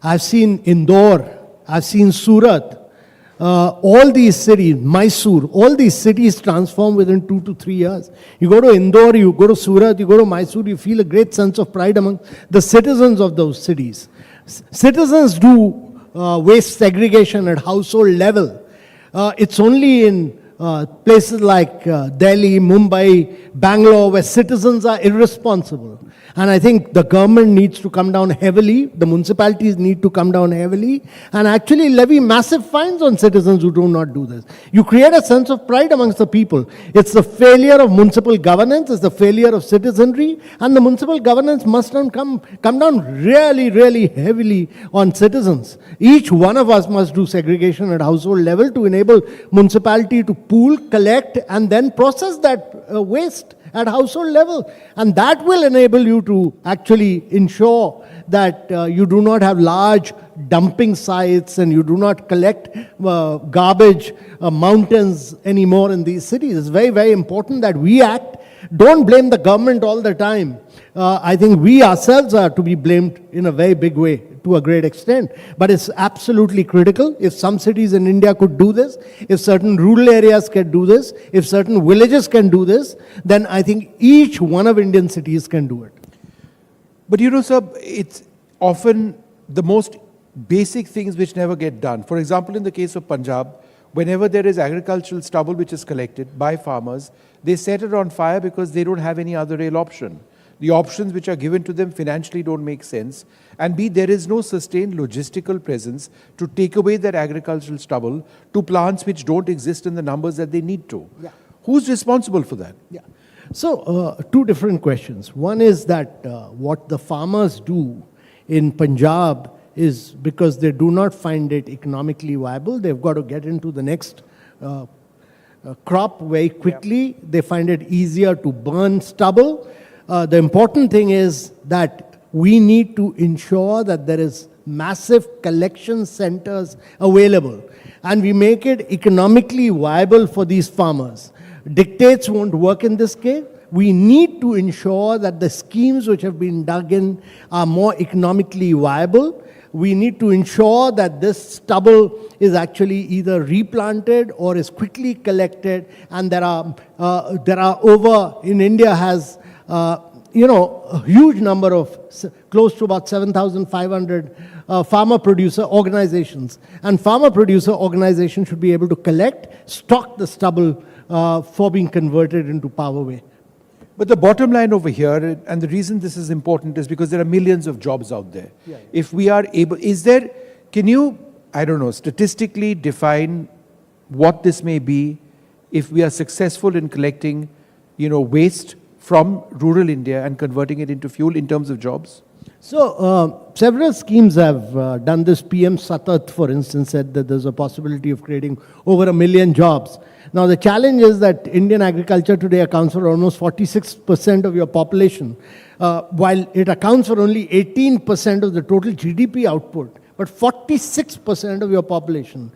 I've seen Indore, I've seen Surat, all these cities, Mysore, all these cities transform within 2 to 3 years. You go to Indore, you go to Surat, you go to Mysore, you feel a great sense of pride among the citizens of those cities. Citizens do waste segregation at household level. It's only in places like Delhi, Mumbai, Bangalore, where citizens are irresponsible. And I think the government needs to come down heavily, the municipalities need to come down heavily, and actually levy massive fines on citizens who do not do this. You create a sense of pride amongst the people. It's the failure of municipal governance, it's the failure of citizenry, and the municipal governance must come down really, really heavily on citizens. Each one of us must do segregation at household level to enable municipality to pool, collect, and then process that waste at household level. And that will enable you to actually ensure that you do not have large dumping sites and you do not collect garbage mountains anymore in these cities. It's very, very important that we act. Don't blame the government all the time. I think we ourselves are to be blamed in a very big way, to a great extent. But it's absolutely critical. If some cities in India could do this, if certain rural areas can do this, if certain villages can do this, then I think each one of Indian cities can do it. But sir, it's often the most basic things which never get done. For example, in the case of Punjab, whenever there is agricultural stubble which is collected by farmers, they set it on fire because they don't have any other real option. The options which are given to them financially don't make sense. And B, there is no sustained logistical presence to take away that agricultural stubble to plants which don't exist in the numbers that they need to. Yeah. Who's responsible for that? Yeah. So, two different questions. One is that what the farmers do in Punjab is because they do not find it economically viable. They've got to get into the next crop very quickly. Yeah. They find it easier to burn stubble. The important thing is that we need to ensure that there is massive collection centers available and we make it economically viable for these farmers. Dictates won't work in this case. We need to ensure that the schemes which have been dug in are more economically viable. We need to ensure that this stubble is actually either replanted or is quickly collected, and there are over, in India has a huge number of, close to about 7,500 farmer-producer organizations. And farmer-producer organizations should be able to collect, stock the stubble for being converted into power way. But the bottom line over here, and the reason this is important is because there are millions of jobs out there. Yeah. If we are able, can you, statistically define what this may be if we are successful in collecting, waste from rural India and converting it into fuel in terms of jobs? So, several schemes have done this. PM Satat, for instance, said that there's a possibility of creating over 1 million jobs. Now, the challenge is that Indian agriculture today accounts for almost 46% of your population, while it accounts for only 18% of the total GDP output, but 46% of your population.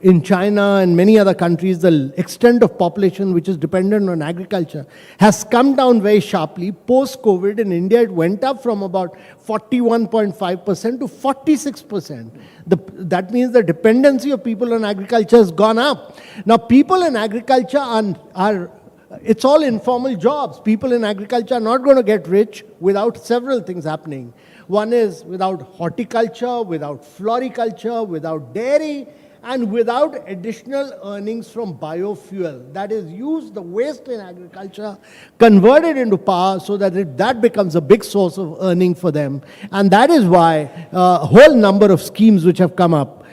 In China and many other countries, the extent of population which is dependent on agriculture has come down very sharply. Post-COVID in India, it went up from about 41.5% to 46%. That means the dependency of people on agriculture has gone up. Now, people in agriculture it's all informal jobs. People in agriculture are not going to get rich without several things happening. One is without horticulture, without floriculture, without dairy, and without additional earnings from biofuel. That is, use the waste in agriculture, convert it into power so that that becomes a big source of earning for them. And that is why a whole number of schemes which have come up,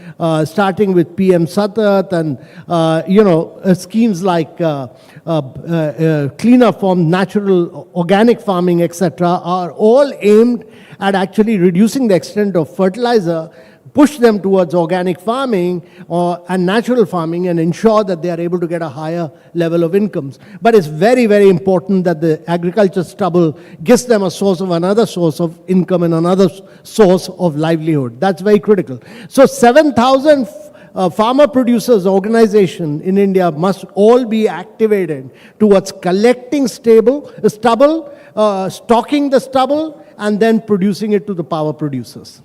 starting with PM Satat and, schemes like cleaner form, natural, organic farming, etc., are all aimed at actually reducing the extent of fertilizer, push them towards organic farming and natural farming, and ensure that they are able to get a higher level of incomes. But it's very, very important that the agriculture stubble gives them another source of income and another source of livelihood. That's very critical. So 7,000 farmer producers organization in India must all be activated towards collecting stubble, stocking the stubble, and then producing it to the power producers.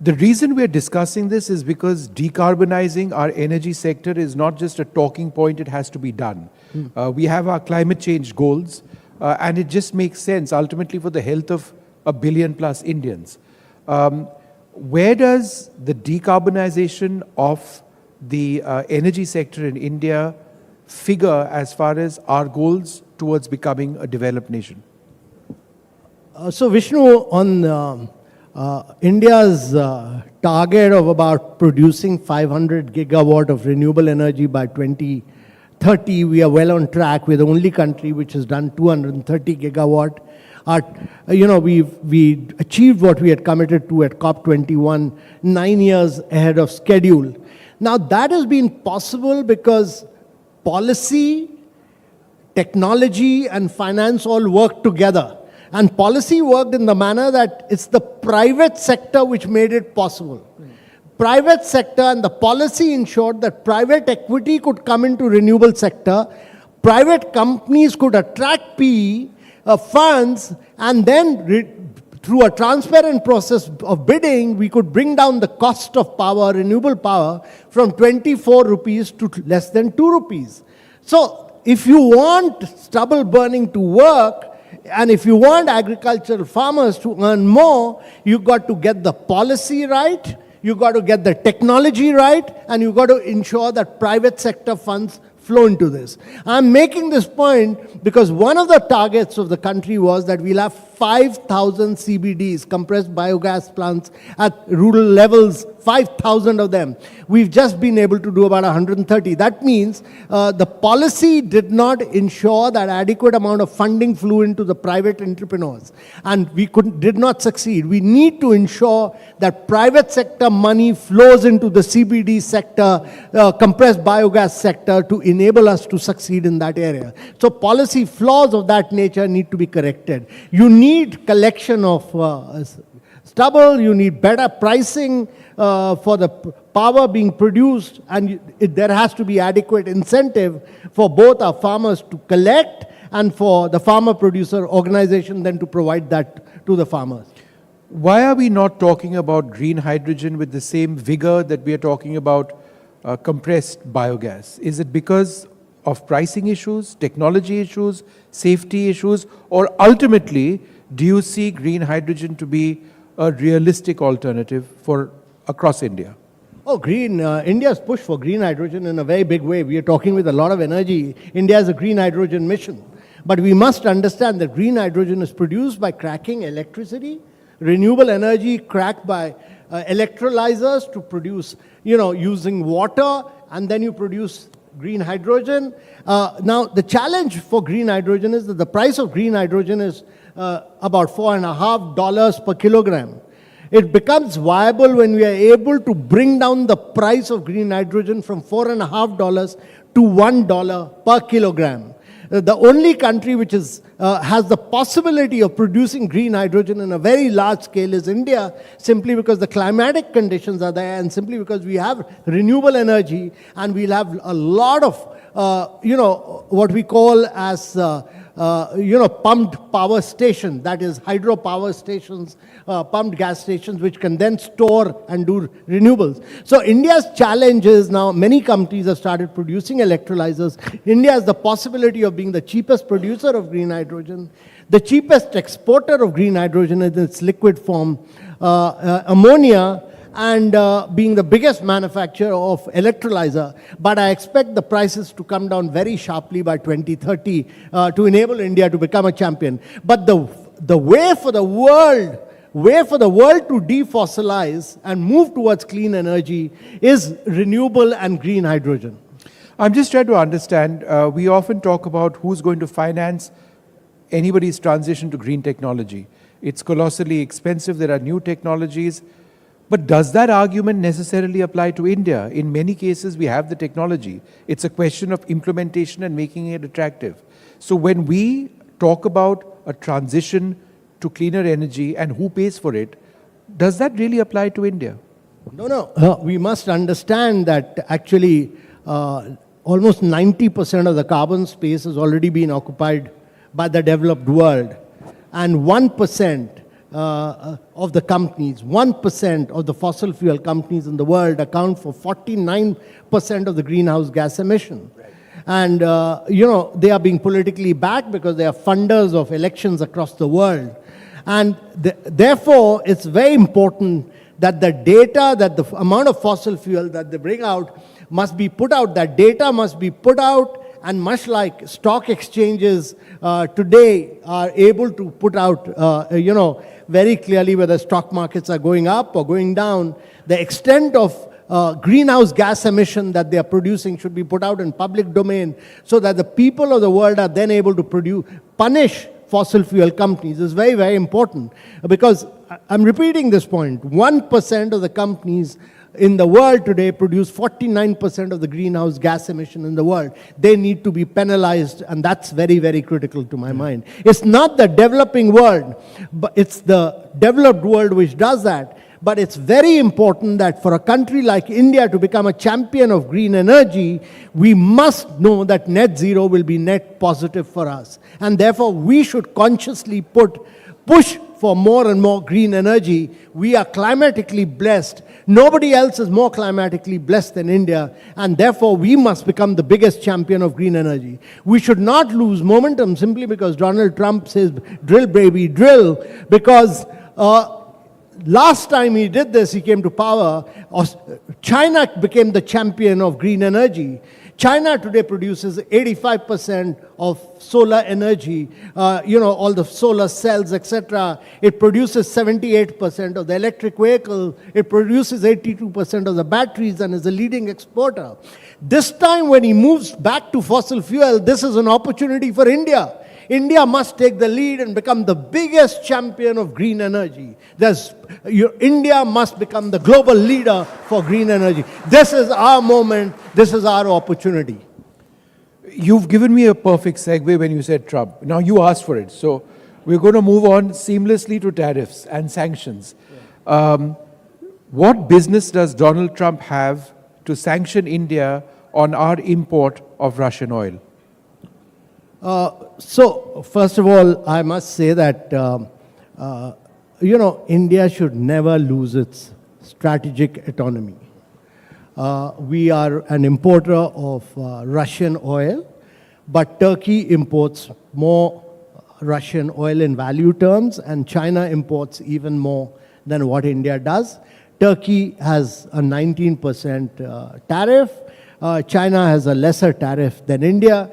The reason we're discussing this is because decarbonizing our energy sector is not just a talking point, it has to be done. We have our climate change goals, and it just makes sense ultimately for the health of 1 billion plus Indians. Where does the decarbonization of the energy sector in India figure as far as our goals towards becoming a developed nation? So Vishnu, on India's target of about producing 500 gigawatt of renewable energy by 2030, we are well on track. We're the only country which has done 230 gigawatt. We achieved what we had committed to at COP21 9 years ahead of schedule. Now that has been possible because policy, technology and finance all work together. And policy worked in the manner that it's the private sector which made it possible. Private sector and the policy ensured that private equity could come into renewable sector, private companies could attract PE funds, and then through a transparent process of bidding, we could bring down the cost of power, renewable power, from 24 rupees to less than 2 rupees. So if you want stubble burning to work, and if you want agricultural farmers to earn more, you've got to get the policy right, you've got to get the technology right, and you've got to ensure that private sector funds flow into this. I'm making this point because one of the targets of the country was that we'll have 5,000 CBDs, compressed biogas plants at rural levels, 5,000 of them. We've just been able to do about 130. That means the policy did not ensure that adequate amount of funding flew into the private entrepreneurs. And we did not succeed. We need to ensure that private sector money flows into the CBD sector, compressed biogas sector, to enable us to succeed in that area. So policy flaws of that nature need to be corrected. You need collection of stubble, you need better pricing for the power being produced, and there has to be adequate incentive for both our farmers to collect and for the farmer producer organization then to provide that to the farmers. Why are we not talking about green hydrogen with the same vigor that we are talking about compressed biogas? Is it because of pricing issues, technology issues, safety issues, or ultimately, do you see green hydrogen to be a realistic alternative for across India? Oh, India's push for green hydrogen in a very big way. We are talking with a lot of energy. India has a green hydrogen mission. But we must understand that green hydrogen is produced by cracking electricity, renewable energy cracked by electrolyzers to produce, using water, and then you produce green hydrogen. Now, the challenge for green hydrogen is that the price of green hydrogen is about $4.50 per kilogram. It becomes viable when we are able to bring down the price of green hydrogen from $4.50 to $1 per kilogram. The only country which has the possibility of producing green hydrogen in a very large scale is India, simply because the climatic conditions are there and simply because we have renewable energy, and we'll have a lot of, what we call as pumped power station, that is hydropower stations, pumped gas stations, which can then store and do renewables. So India's challenge is now many countries have started producing electrolyzers. India has the possibility of being the cheapest producer of green hydrogen, the cheapest exporter of green hydrogen in its liquid form, ammonia, and being the biggest manufacturer of electrolyzer. But I expect the prices to come down very sharply by 2030 to enable India to become a champion. But the way for the world to defossilize and move towards clean energy is renewable and green hydrogen. I'm just trying to understand, we often talk about who's going to finance anybody's transition to green technology. It's colossally expensive, there are new technologies. But does that argument necessarily apply to India? In many cases, we have the technology. It's a question of implementation and making it attractive. So when we talk about a transition to cleaner energy and who pays for it, does that really apply to India? No. We must understand that actually almost 90% of the carbon space has already been occupied by the developed world. And 1% of the companies, 1% of the fossil fuel companies in the world account for 49% of the greenhouse gas emission. Right. And, they are being politically backed because they are funders of elections across the world. And therefore, it's very important that the data, that the amount of fossil fuel that they bring out must be put out. That data must be put out, and much like stock exchanges today are able to put out, very clearly whether stock markets are going up or going down, the extent of greenhouse gas emission that they are producing should be put out in public domain so that the people of the world are then able to punish fossil fuel companies. Is very, very important, because I'm repeating this point. 1% of the companies in the world today produce 49% of the greenhouse gas emission in the world. They need to be penalized, and that's very, very critical to my mind. It's not the developing world, but it's the developed world which does that. But it's very important that for a country like India to become a champion of green energy, we must know that net zero will be net positive for us. And therefore, we should consciously push for more and more green energy. We are climatically blessed. Nobody else is more climatically blessed than India, and therefore we must become the biggest champion of green energy. We should not lose momentum simply because Donald Trump says, drill baby, drill, because last time he did this, he came to power, China became the champion of green energy. China today produces 85% of solar energy, all the solar cells, etc. It produces 78% of the electric vehicle. It produces 82% of the batteries and is a leading exporter. This time when he moves back to fossil fuel, this is an opportunity for India. India must take the lead and become the biggest champion of green energy. India must become the global leader for green energy. This is our moment. This is our opportunity. You've given me a perfect segue when you said Trump. Now you asked for it. So we're going to move on seamlessly to tariffs and sanctions. Yeah. What business does Donald Trump have to sanction India on our import of Russian oil? So, first of all, I must say that, India should never lose its strategic autonomy. We are an importer of Russian oil, but Turkey imports more Russian oil in value terms, and China imports even more than what India does. Turkey has a 19% tariff. China has a lesser tariff than India.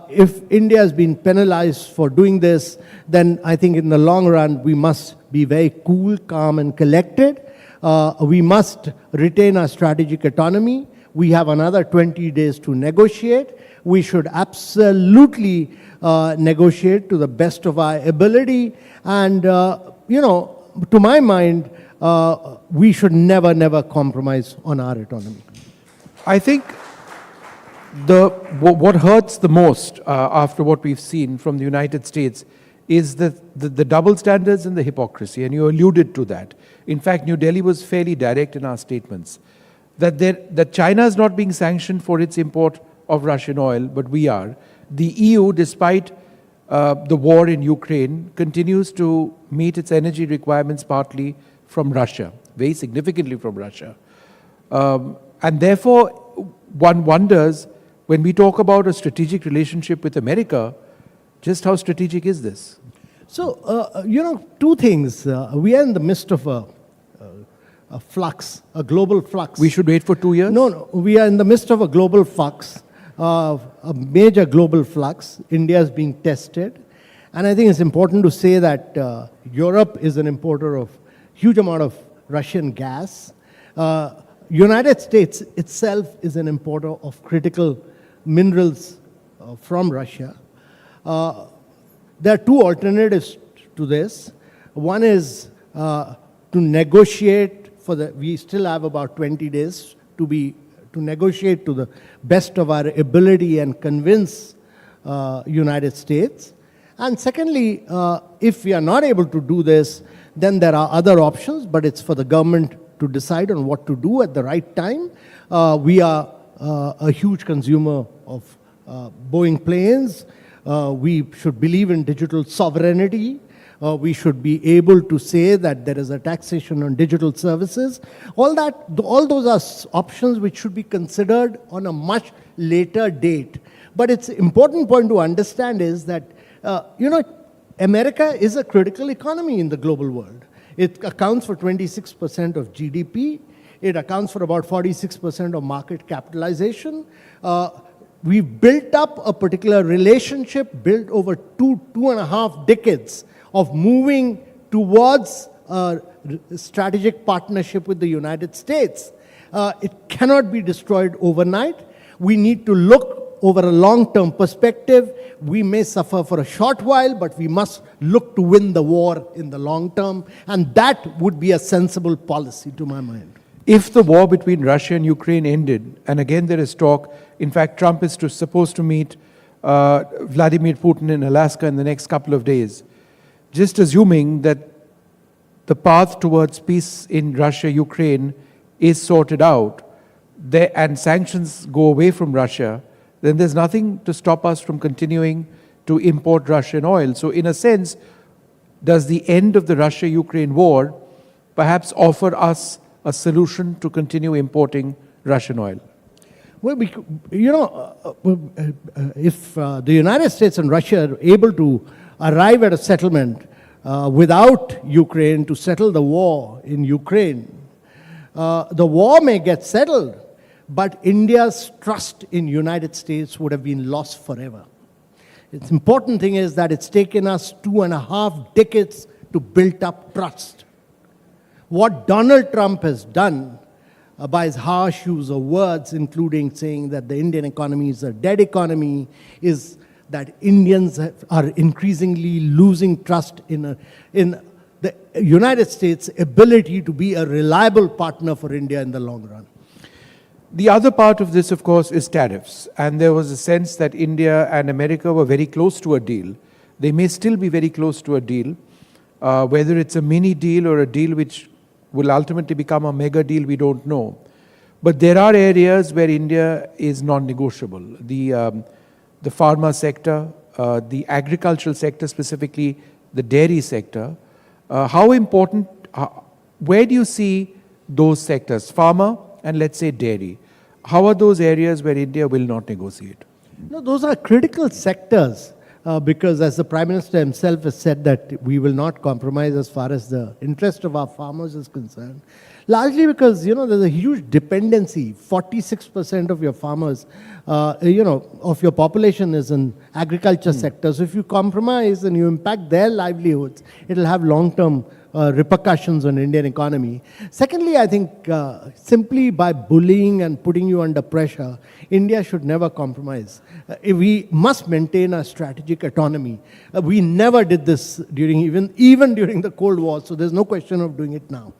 If India has been penalized for doing this, then I think in the long run, we must be very cool, calm, and collected. We must retain our strategic autonomy. We have another 20 days to negotiate. We should absolutely negotiate to the best of our ability. And, to my mind, we should never, never compromise on our autonomy. I think what hurts the most after what we've seen from the United States is the double standards and the hypocrisy, and you alluded to that. In fact, New Delhi was fairly direct in our statements that China is not being sanctioned for its import of Russian oil, but we are. The EU, despite the war in Ukraine, continues to meet its energy requirements partly from Russia, very significantly from Russia. And therefore, one wonders, when we talk about a strategic relationship with America, just how strategic is this? So, two things. We are in the midst of a flux, a global flux. We should wait for 2 years? No. We are in the midst of a global flux, a major global flux. India is being tested. And I think it's important to say that Europe is an importer of huge amount of Russian gas. United States itself is an importer of critical minerals from Russia. There are two alternatives to this. One is to negotiate we still have about 20 days to negotiate to the best of our ability and convince United States. And secondly, if we are not able to do this, then there are other options, but it's for the government to decide on what to do at the right time. We are a huge consumer of Boeing planes. We should believe in digital sovereignty. We should be able to say that there is a taxation on digital services. All those are options which should be considered on a much later date. But it's important point to understand is that, America is a critical economy in the global world. It accounts for 26% of GDP. It accounts for about 46% of market capitalization. We've built up a particular relationship built over two and a half decades of moving towards a strategic partnership with the United States. It cannot be destroyed overnight. We need to look over a long-term perspective. We may suffer for a short while, but we must look to win the war in the long term, and that would be a sensible policy to my mind. If the war between Russia and Ukraine ended, and again there is talk, in fact Trump is supposed to meet Vladimir Putin in Alaska in the next couple of days, just assuming that the path towards peace in Russia-Ukraine is sorted out, and sanctions go away from Russia, then there's nothing to stop us from continuing to import Russian oil. So in a sense, does the end of the Russia-Ukraine war perhaps offer us a solution to continue importing Russian oil? Well, if the United States and Russia are able to arrive at a settlement without Ukraine to settle the war in Ukraine, the war may get settled, but India's trust in United States would have been lost forever. It's important thing is that it's taken us 2.5 decades to build up trust. What Donald Trump has done by his harsh use of words, including saying that the Indian economy is a dead economy, is that Indians are increasingly losing trust in the United States' ability to be a reliable partner for India in the long run. The other part of this, of course, is tariffs. And there was a sense that India and America were very close to a deal. They may still be very close to a deal. Whether it's a mini deal or a deal which will ultimately become a mega deal, we don't know. But there are areas where India is non-negotiable. The pharma sector, the agricultural sector, specifically the dairy sector. How important, where do you see those sectors, pharma and let's say dairy? How are those areas where India will not negotiate? No, those are critical sectors because as the Prime Minister himself has said that we will not compromise as far as the interest of our farmers is concerned. Largely because, there's a huge dependency. 46% of your farmers, of your population is in agriculture sector. So if you compromise and you impact their livelihoods, it'll have long-term repercussions on Indian economy. Secondly, I think simply by bullying and putting you under pressure, India should never compromise. We must maintain our strategic autonomy. We never did this even during the Cold War, so there's no question of doing it now.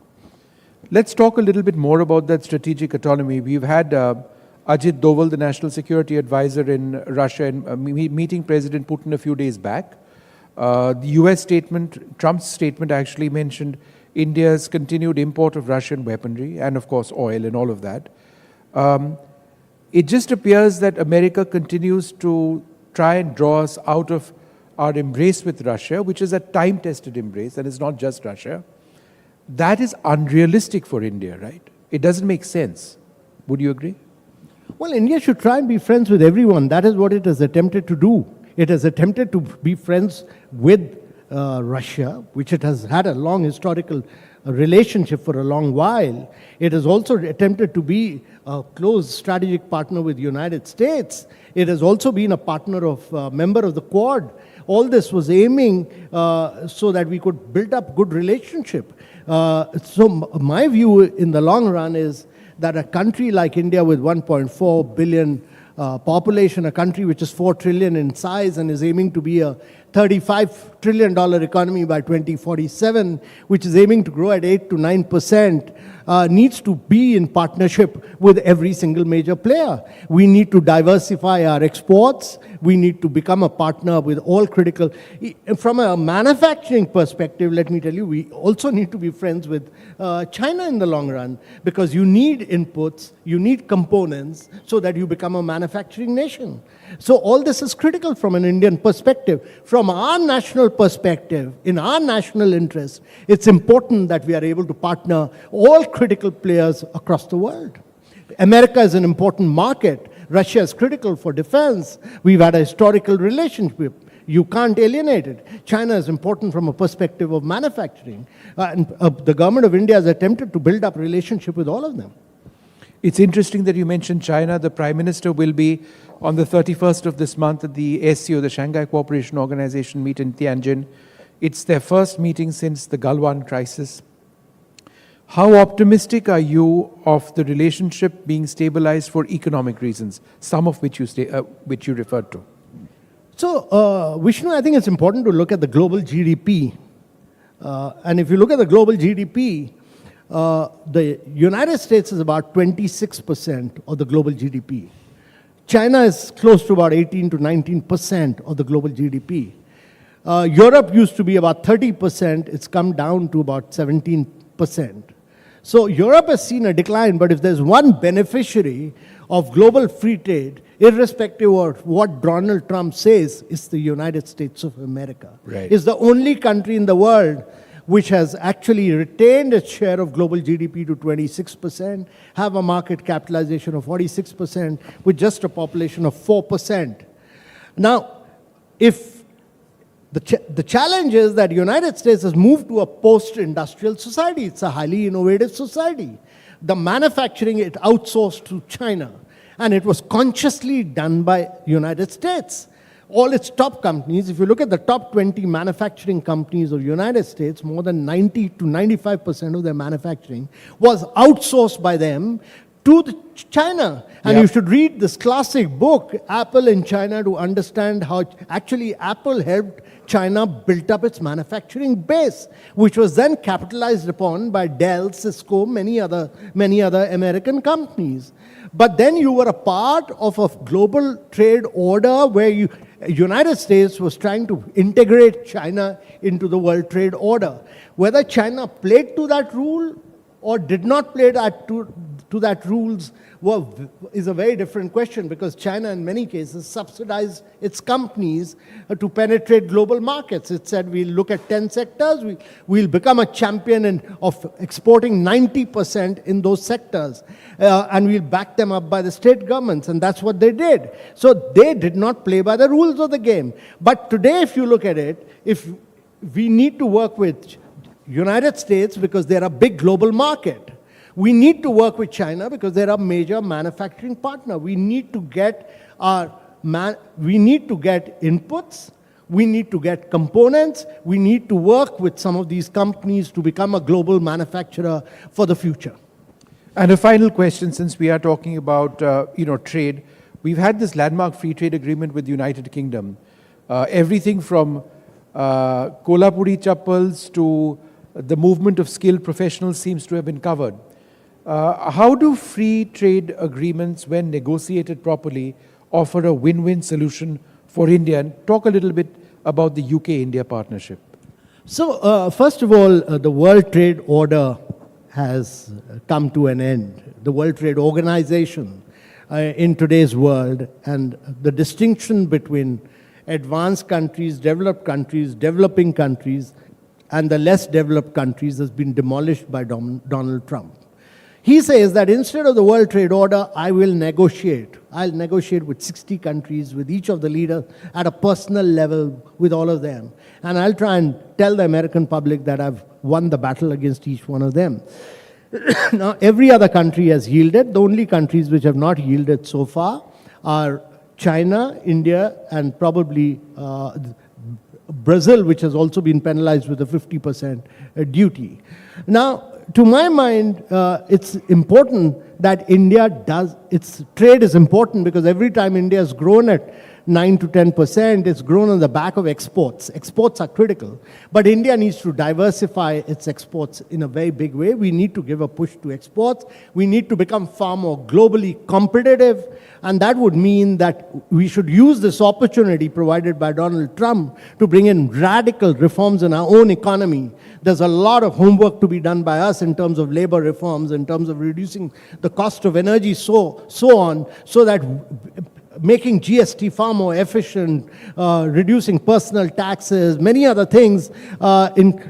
Let's talk a little bit more about that strategic autonomy. We've had Ajit Doval, the National Security Advisor in Russia, meeting President Putin a few days back. The US statement, Trump's statement actually mentioned India's continued import of Russian weaponry and of course oil and all of that. It just appears that America continues to try and draw us out of our embrace with Russia, which is a time-tested embrace, and it's not just Russia. That is unrealistic for India, right? It doesn't make sense. Would you agree? Well, India should try and be friends with everyone. That is what it has attempted to do. It has attempted to be friends with Russia, which it has had a long historical relationship for a long while. It has also attempted to be a close strategic partner with the United States. It has also been a partner of member of the Quad. All this was aiming so that we could build up good relationship. So my view in the long run is that a country like India with 1.4 billion population, a country which is 4 trillion in size and is aiming to be a $35 trillion economy by 2047, which is aiming to grow at 8 to 9%, needs to be in partnership with every single major player. We need to diversify our exports. We need to become a partner with all critical. From a manufacturing perspective, let me tell you, we also need to be friends with China in the long run, because you need inputs, you need components so that you become a manufacturing nation. So all this is critical from an Indian perspective. From our national perspective, in our national interest, it's important that we are able to partner all critical players across the world. America is an important market. Russia is critical for defense. We've had a historical relationship. You can't alienate it. China is important from a perspective of manufacturing. The government of India has attempted to build up a relationship with all of them. It's interesting that you mentioned China. The Prime Minister will be on the 31st of this month at the SCO, the Shanghai Cooperation Organization, meet in Tianjin. It's their first meeting since the Galwan crisis. How optimistic are you of the relationship being stabilized for economic reasons, some of which you referred to? So, Vishnu, I think it's important to look at the global GDP. And if you look at the global GDP, the United States is about 26% of the global GDP. China is close to about 18 to 19% of the global GDP. Europe used to be about 30%. It's come down to about 17%. So Europe has seen a decline, but if there's one beneficiary of global free trade, irrespective of what Donald Trump says, it's the United States of America. Right. It's the only country in the world which has actually retained its share of global GDP to 26%, have a market capitalization of 46%, with just a population of 4%. Now, if the challenge is that the United States has moved to a post-industrial society. It's a highly innovative society. The manufacturing, it outsourced to China, and it was consciously done by the United States. All its top companies, if you look at the top 20 manufacturing companies of the United States, more than 90 to 95% of their manufacturing was outsourced by them to China. And you should read this classic book, Apple in China, to understand how actually Apple helped China build up its manufacturing base, which was then capitalized upon by Dell, Cisco, many other American companies. But then you were a part of a global trade order where United States was trying to integrate China into the world trade order. Whether China played to that rule or did not play to that rules is a very different question, because China in many cases subsidized its companies to penetrate global markets. It said we'll look at 10 sectors, we'll become a champion of exporting 90% in those sectors, and we'll back them up by the state governments, and that's what they did. So they did not play by the rules of the game. But today, if you look at it, if we need to work with United States because they're a big global market. We need to work with China because they're a major manufacturing partner. We need to get inputs, we need to get components, we need to work with some of these companies to become a global manufacturer for the future. And a final question, since we are talking about trade, we've had this landmark free trade agreement with the United Kingdom. Everything from Kolhapuri chappals to the movement of skilled professionals seems to have been covered. How do free trade agreements, when negotiated properly, offer a win-win solution for India? And talk a little bit about the UK-India partnership. So, first of all, the World Trade Order has come to an end. The World Trade Organization in today's world, and the distinction between advanced countries, developing countries, and the less developed countries has been demolished by Donald Trump. He says that instead of the World Trade Order, I'll negotiate with 60 countries, with each of the leaders at a personal level with all of them. And I'll try and tell the American public that I've won the battle against each one of them. Now, every other country has yielded. The only countries which have not yielded so far are China, India, and probably Brazil, which has also been penalized with a 50% duty. Now, to my mind, it's important that India its trade is important, because every time India has grown at 9 to 10%. It's grown on the back of exports. Exports are critical. But India needs to diversify its exports in a very big way. We need to give a push to exports. We need to become far more globally competitive. And that would mean that we should use this opportunity provided by Donald Trump to bring in radical reforms in our own economy. There's a lot of homework to be done by us in terms of labor reforms, in terms of reducing the cost of energy, so on, so that making GST far more efficient, reducing personal taxes, many other things,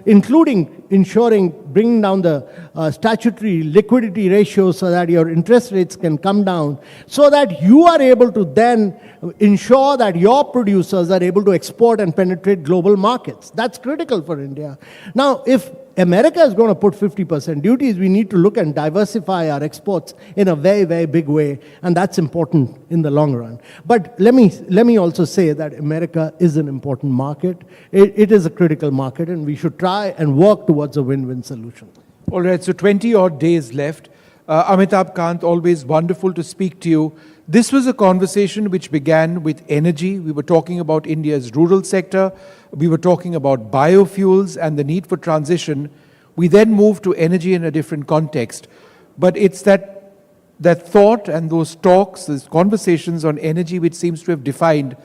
including bringing down the statutory liquidity ratio so that your interest rates can come down, so that you are able to then ensure that your producers are able to export and penetrate global markets. That's critical for India. Now, if America is going to put 50% duties, we need to look and diversify our exports in a very, very big way, and that's important in the long run. But let me also say that America is an important market. It is a critical market, and we should try and work towards a win-win solution. All right, so 20-odd days left. Amitabh Kant, always wonderful to speak to you. This was a conversation which began with energy. We were talking about India's rural sector. We were talking about biofuels and the need for transition. We then moved to energy in a different context. But it's that thought and those talks, those conversations on energy which seems to have defined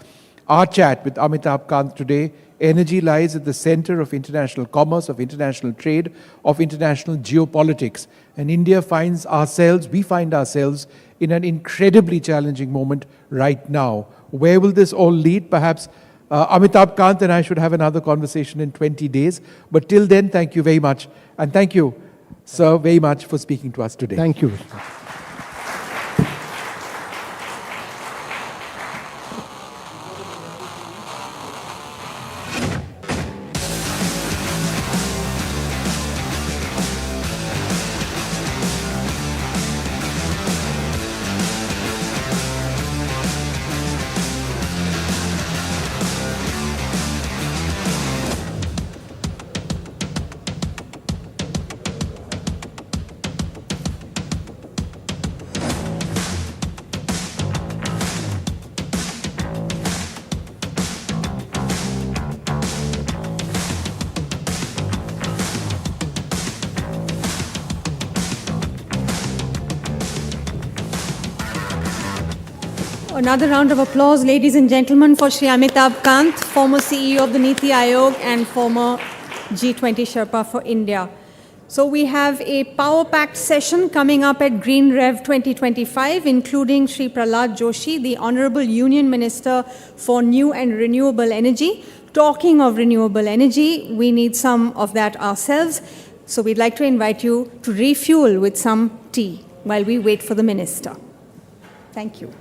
our chat with Amitabh Kant today. Energy lies at the center of international commerce, of international trade, of international geopolitics. And India we find ourselves in an incredibly challenging moment right now. Where will this all lead? Perhaps Amitabh Kant and I should have another conversation in 20 days. But till then, thank you very much. And thank you, sir, very much for speaking to us today. Thank you. Another round of applause, ladies and gentlemen, for Shri Amitabh Kant, former CEO of the Niti Aayog and former G20 Sherpa for India. So we have a power-packed session coming up at GreenRev 2025, including Shri Prahlad Joshi, the Honorable Union Minister for New and Renewable Energy. Talking of renewable energy, we need some of that ourselves. So we'd like to invite you to refuel with some tea while we wait for the minister. Thank you.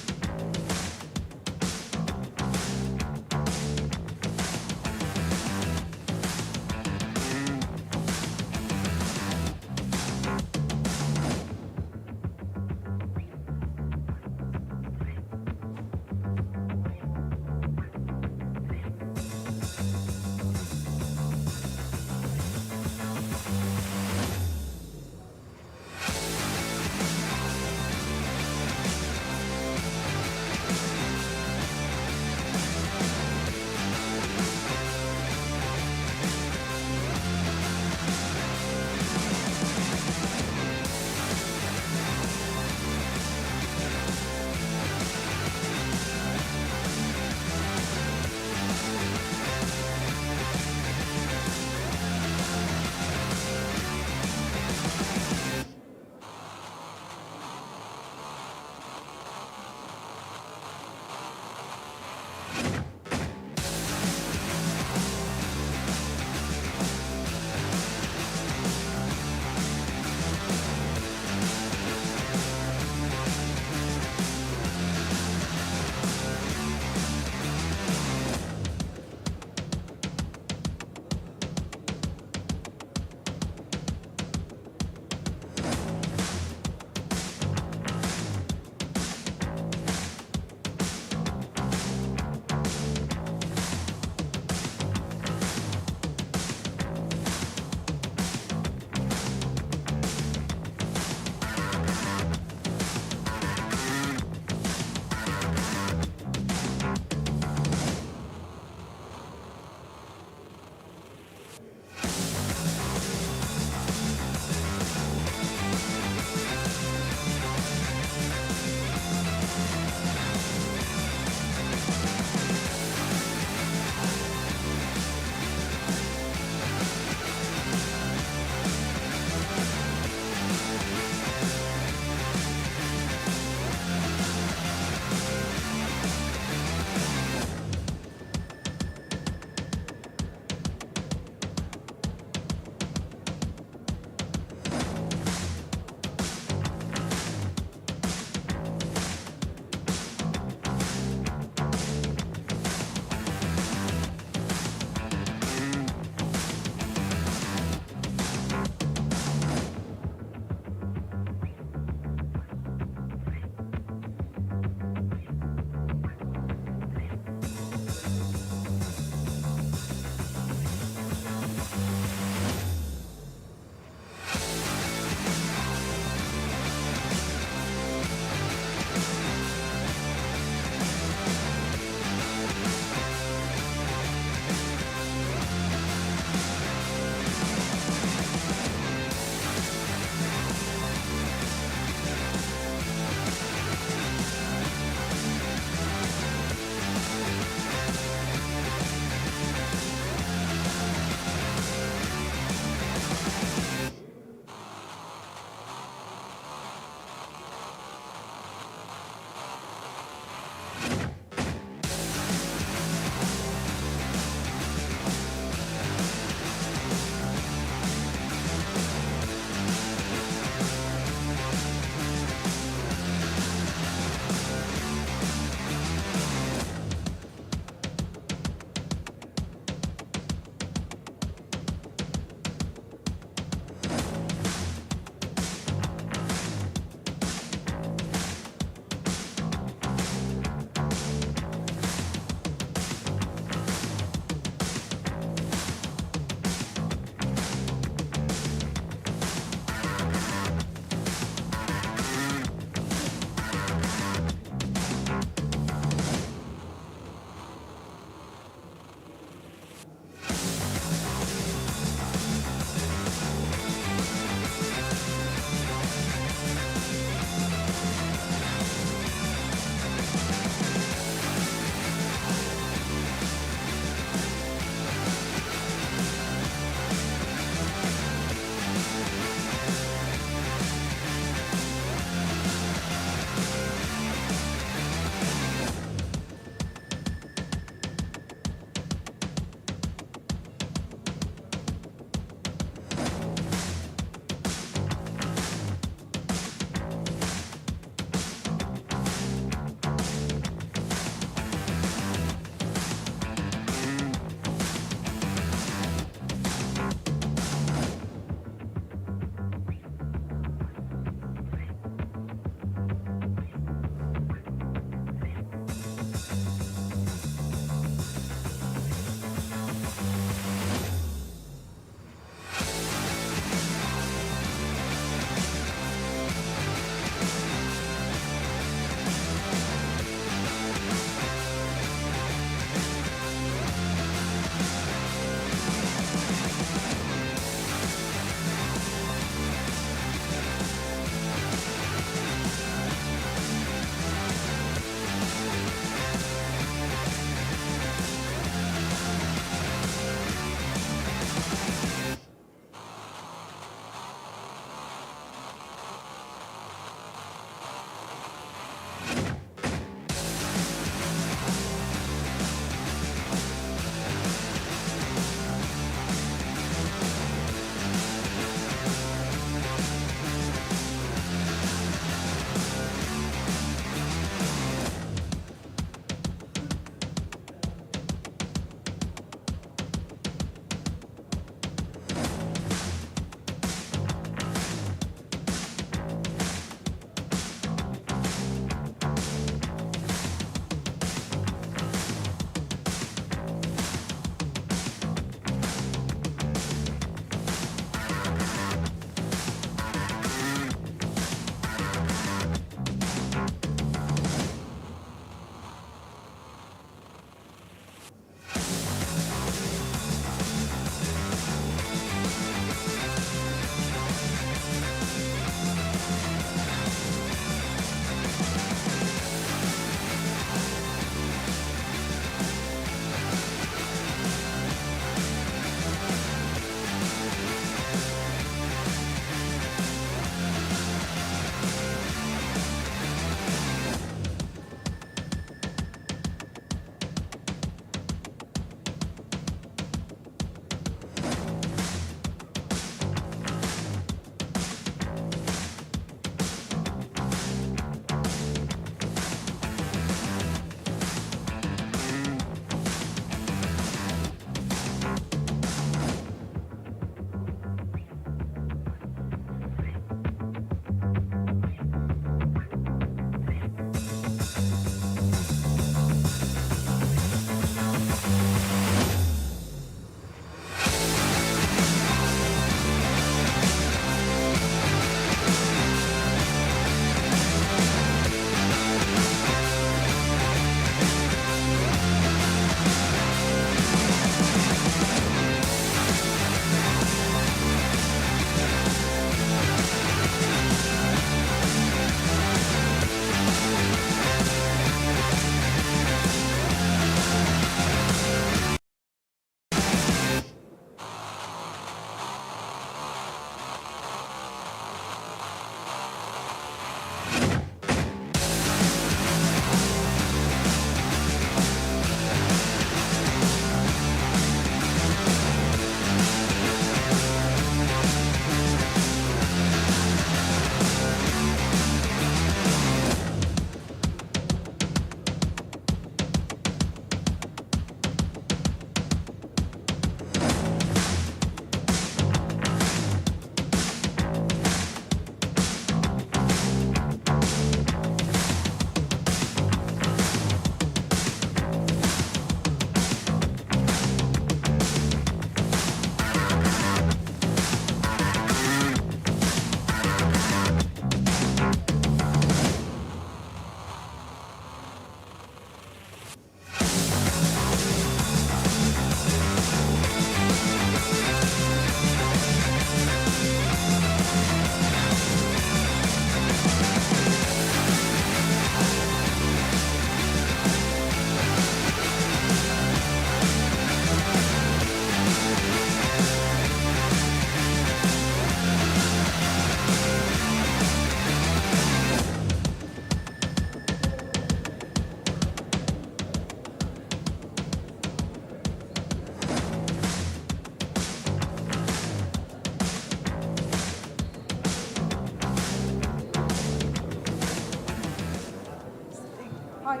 Hi,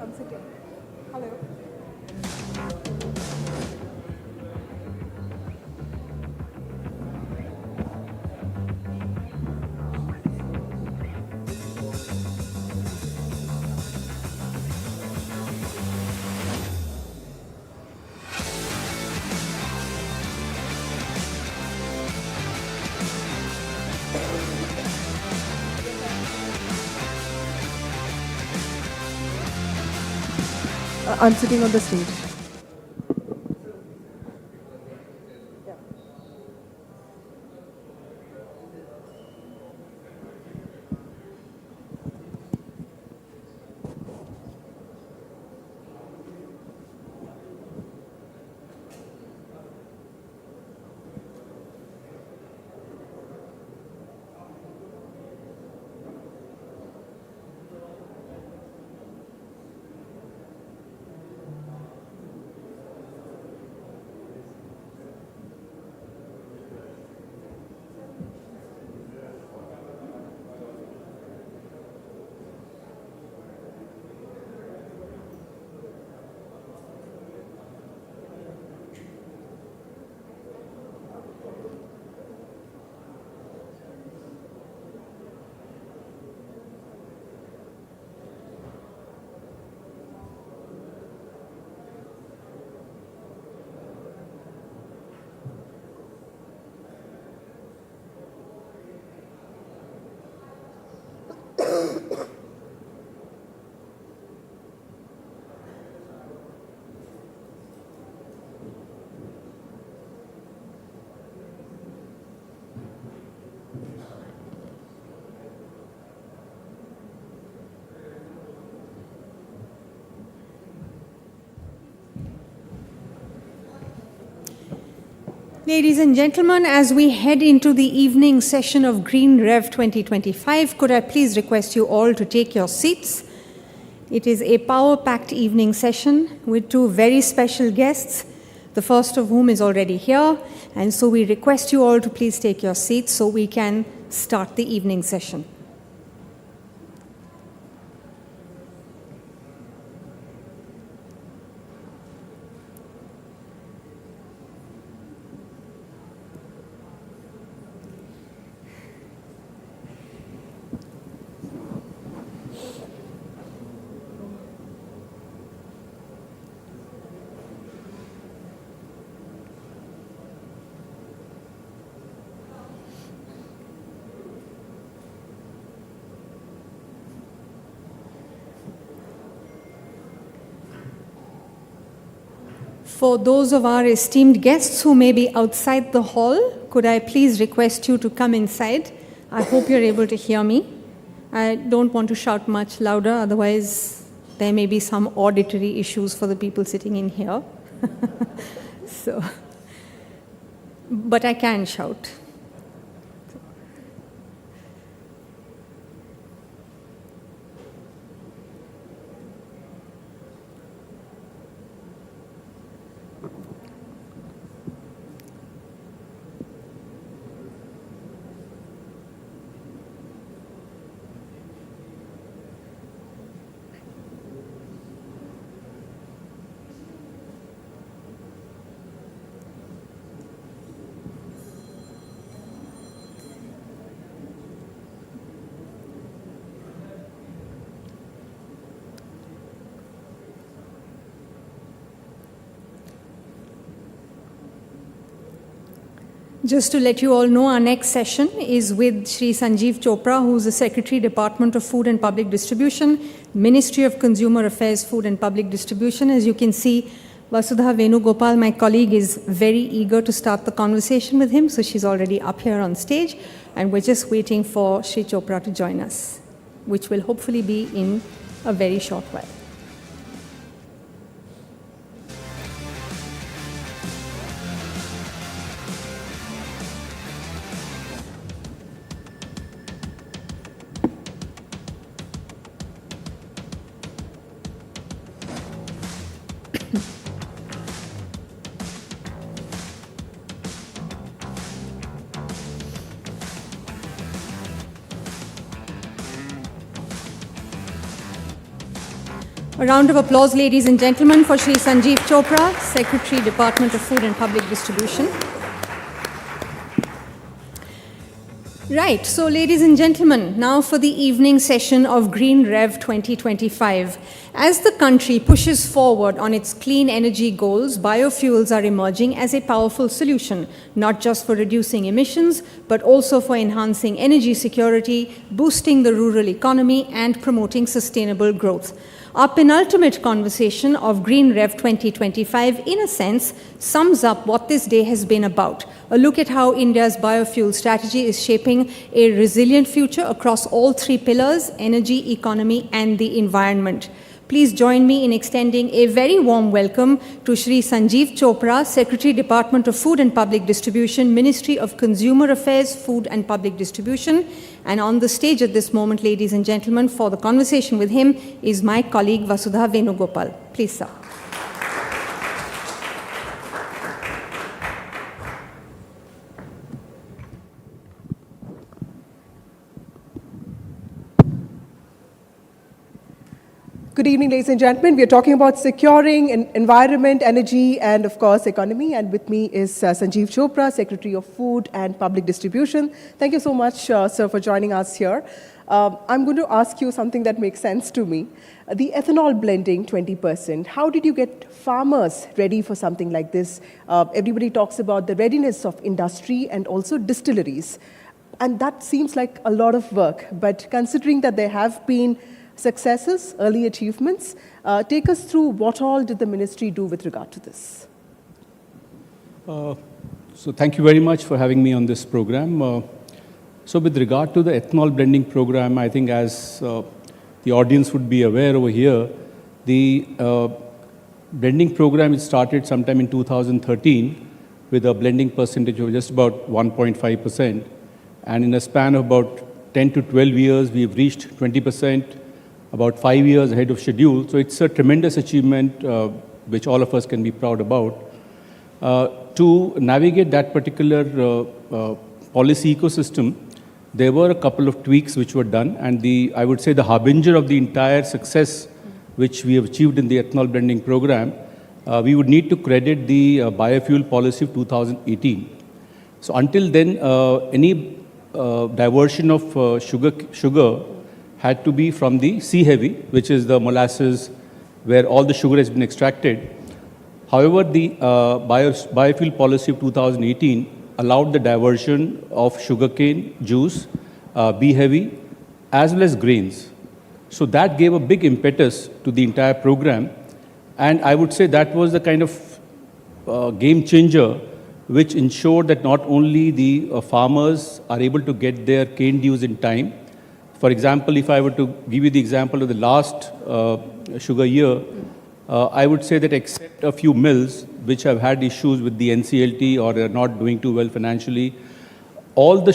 I'm sitting. Hello. I'm sitting on the stage. Ladies and gentlemen, as we head into the evening session of GreenRev 2025, could I please request you all to take your seats? It is a power-packed evening session with two very special guests, the first of whom is already here, and so we request you all to please take your seats so we can start the evening session. For those of our esteemed guests who may be outside the hall, could I please request you to come inside? I hope you're able to hear me. I don't want to shout much louder, otherwise there may be some auditory issues for the people sitting in here. But I can shout. Just to let you all know, our next session is with Shri Sanjeev Chopra, who is the Secretary, Department of Food and Public Distribution, Ministry of Consumer Affairs, Food and Public Distribution. As you can see, Vasudha Venugopal, my colleague, is very eager to start the conversation with him, so she's already up here on stage, and we're just waiting for Shri Chopra to join us, which will hopefully be in a very short while. A round of applause, ladies and gentlemen, for Shri Sanjeev Chopra, Secretary, Department of Food and Public Distribution. Right, so ladies and gentlemen, now for the evening session of GreenRev 2025. As the country pushes forward on its clean energy goals, biofuels are emerging as a powerful solution, not just for reducing emissions, but also for enhancing energy security, boosting the rural economy, and promoting sustainable growth. Our penultimate conversation of GreenRev 2025, in a sense, sums up what this day has been about. A look at how India's biofuel strategy is shaping a resilient future across all three pillars: energy, economy, and the environment. Please join me in extending a very warm welcome to Shri Sanjeev Chopra, Secretary, Department of Food and Public Distribution, Ministry of Consumer Affairs, Food and Public Distribution. And on the stage at this moment, ladies and gentlemen, for the conversation with him is my colleague Vasudha Venugopal. Please, sir. Good evening, ladies and gentlemen. We are talking about securing environment, energy, and of course, economy. And with me is Sanjeev Chopra, Secretary of Food and Public Distribution. Thank you so much, sir, for joining us here. I'm going to ask you something that makes sense to me. The ethanol blending, 20%. How did you get farmers ready for something like this? Everybody talks about the readiness of industry and also distilleries. And that seems like a lot of work. But considering that there have been successes, early achievements, take us through what all did the ministry do with regard to this? So thank you very much for having me on this program. So with regard to the ethanol blending program, I think as the audience would be aware over here, the blending program started sometime in 2013 with a blending percentage of just about 1.5%. And in a span of about 10 to 12 years, we've reached 20%. About 5 years ahead of schedule. So it's a tremendous achievement which all of us can be proud about. To navigate that particular policy ecosystem, there were a couple of tweaks which were done, and I would say the harbinger of the entire success which we have achieved in the ethanol blending program, we would need to credit the biofuel policy of 2018. So until then, any diversion of sugar had to be from the C-heavy, which is the molasses where all the sugar has been extracted. However, the biofuel policy of 2018 allowed the diversion of sugarcane juice, B-heavy, as well as grains. So that gave a big impetus to the entire program. And I would say that was the kind of game changer which ensured that not only the farmers are able to get their cane dues in time. For example, if I were to give you the example of the last sugar year, I would say that except a few mills which have had issues with the NCLT or are not doing too well financially, all the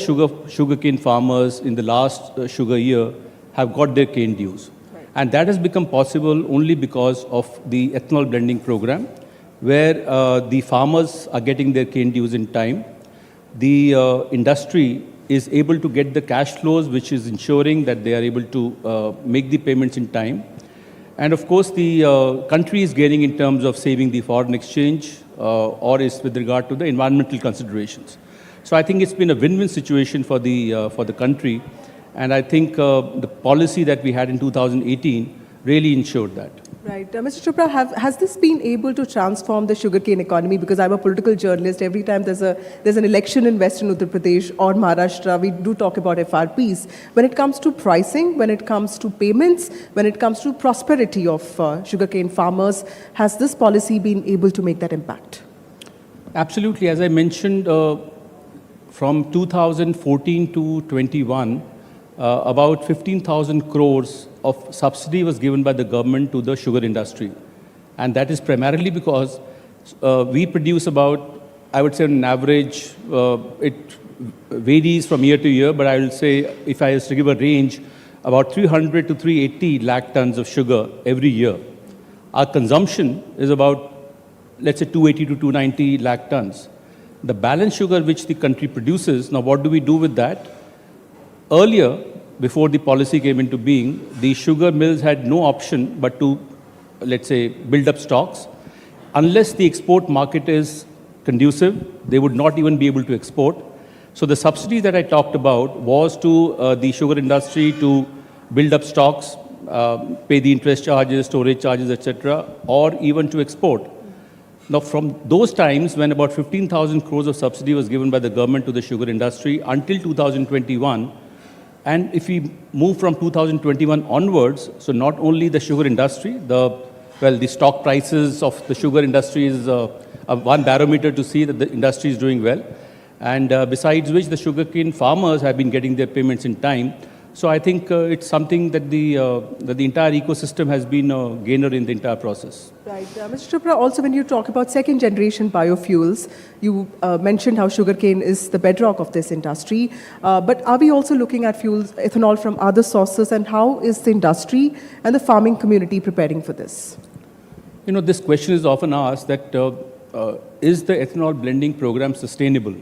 sugarcane farmers in the last sugar year have got their cane dues. Right. And that has become possible only because of the ethanol blending program, where the farmers are getting their cane dues in time. The industry is able to get the cash flows, which is ensuring that they are able to make the payments in time. And of course, the country is gaining in terms of saving the foreign exchange or is with regard to the environmental considerations. So I think it's been a win-win situation for the country. And I think the policy that we had in 2018 really ensured that. Right. Mr. Chopra, has this been able to transform the sugarcane economy? Because I'm a political journalist. Every time there's an election in Western Uttar Pradesh or Maharashtra, we do talk about FRPs. When it comes to pricing, when it comes to payments, when it comes to prosperity of sugarcane farmers, has this policy been able to make that impact? Absolutely. As I mentioned, from 2014 to 21, about 15,000 crores of subsidy was given by the government to the sugar industry. And that is primarily because we produce about, I would say on average, it varies from year to year, but I will say, if I was to give a range, about 300 to 380 lakh tons of sugar every year. Our consumption is about, let's say, 280 to 290 lakh tons. The balance sugar which the country produces, now what do we do with that? Earlier, before the policy came into being, the sugar mills had no option but to let's say, build up stocks. Unless the export market is conducive, they would not even be able to export. So the subsidy that I talked about was to the sugar industry to build up stocks, pay the interest charges, storage charges, etc., or even to export. Now, from those times when about 15,000 crores of subsidy was given by the government to the sugar industry until 2021, and if we move from 2021 onwards, so not only the sugar industry, the stock prices of the sugar industry is one barometer to see that the industry is doing well. And besides which, the sugarcane farmers have been getting their payments in time. So I think it's something that the entire ecosystem has been a gainer in the entire process. Right. Mr. Chopra, also when you talk about second generation biofuels, you mentioned how sugarcane is the bedrock of this industry. But are we also looking at fuels, ethanol from other sources, and how is the industry and the farming community preparing for this? You know, this question is often asked that is the ethanol blending program sustainable?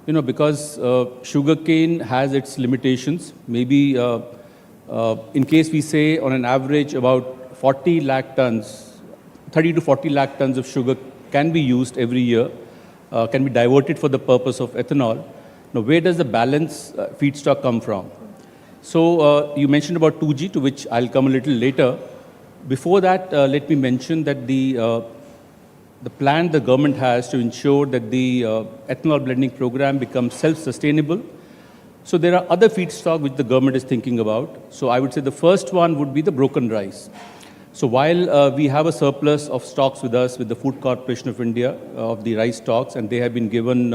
You know, because sugarcane has its limitations. Maybe in case we say on an average about 40 lakh tons, 30 to 40 lakh tons of sugar can be used every year, can be diverted for the purpose of ethanol. Now, where does the balance feedstock come from? So you mentioned about 2G, to which I'll come a little later. Before that, let me mention that the plan the government has to ensure that the ethanol blending program becomes self-sustainable. So there are other feedstock which the government is thinking about. So I would say the first one would be the broken rice. So while we have a surplus of stocks with us, with the Food Corporation of India, of the rice stocks, and they have been given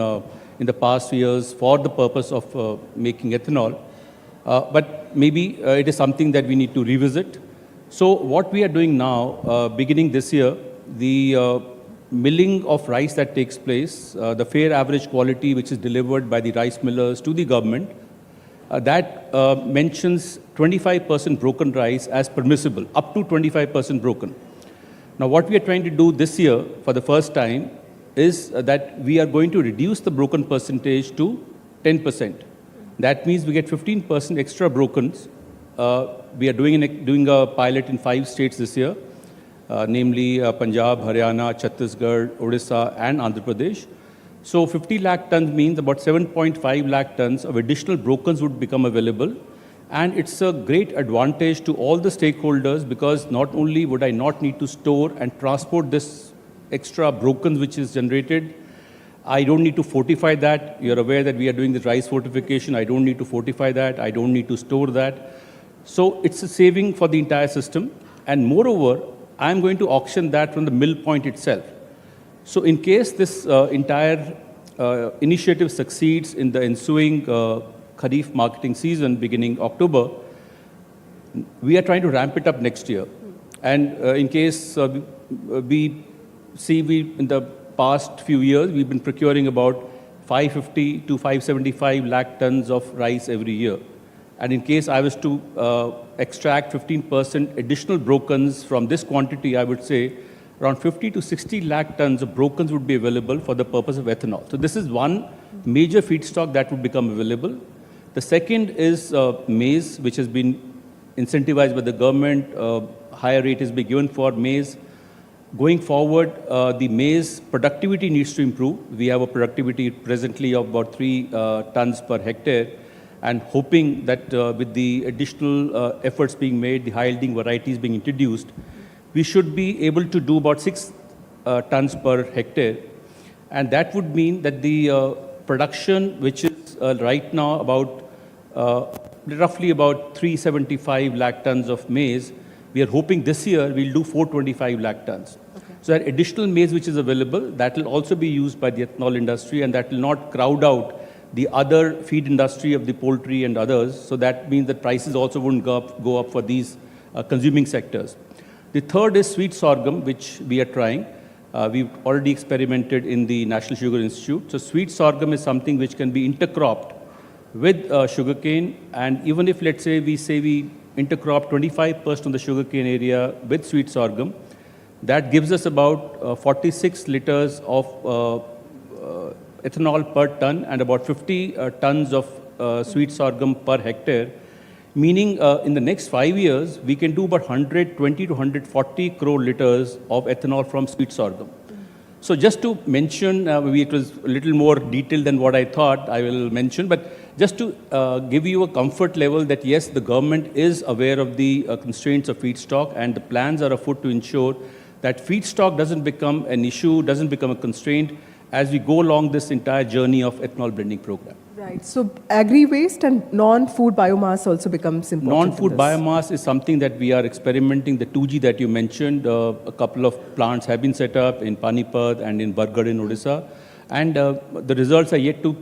in the past years for the purpose of making ethanol, but maybe it is something that we need to revisit. So what we are doing now, beginning this year, the milling of rice that takes place, the fair average quality which is delivered by the rice millers to the government, that mentions 25% broken rice as permissible, up to 25% broken. Now what we are trying to do this year for the first time is that we are going to reduce the broken percentage to 10%. That means we get 15% extra brokens. We are doing a pilot in 5 states this year. Namely Punjab, Haryana, Chhattisgarh, Odisha and Andhra Pradesh. So 50 lakh tons means about 7.5 lakh tons of additional brokens would become available. And it's a great advantage to all the stakeholders because not only would I not need to store and transport this extra brokens which is generated, I don't need to fortify that. You're aware that we are doing this rice fortification. I don't need to fortify that. I don't need to store that. So it's a saving for the entire system. And moreover, I'm going to auction that from the mill point itself. So in case this entire initiative succeeds in the ensuing Kharif marketing season beginning October, we are trying to ramp it up next year. And in case we see in the past few years, we've been procuring about 550 to 575 lakh tons of rice every year. And in case I was to extract 15% additional brokens from this quantity, I would say around 50 to 60 lakh tons of brokens would be available for the purpose of ethanol. So this is one major feedstock that would become available. The second is maize, which has been incentivized by the government. Higher rate has been given for maize. Going forward, the maize productivity needs to improve. We have a productivity presently of about 3 tons per hectare. And hoping that with the additional efforts being made, the high-yielding varieties being introduced, we should be able to do about 6 tons per hectare. And that would mean that the production, which is right now about roughly about 375 lakh tons of maize, we are hoping this year we'll do 425 lakh tons. Okay. So that additional maize which is available, that will also be used by the ethanol industry and that will not crowd out the other feed industry of the poultry and others. So that means that prices also wouldn't go up for these consuming sectors. The third is sweet sorghum, which we are trying. We've already experimented in the National Sugar Institute. So sweet sorghum is something which can be intercropped with sugarcane. And even if, let's say, we intercrop 25% of the sugarcane area with sweet sorghum, that gives us about 46 liters of ethanol per ton and about 50 tons of sweet sorghum per hectare, meaning in the next 5 years, we can do about 120 to 140 crore liters of ethanol from sweet sorghum. So just to mention, maybe it was a little more detailed than what I thought I will mention, but just to give you a comfort level that yes, the government is aware of the constraints of feedstock, and the plans are afoot to ensure that feedstock doesn't become an issue, doesn't become a constraint as we go along this entire journey of ethanol blending program. Right. So agri-waste and non-food biomass also becomes important. Non-food biomass is something that we are experimenting. The 2G that you mentioned, a couple of plants have been set up in Panipat and in Bargarh in Odisha, and the results are yet to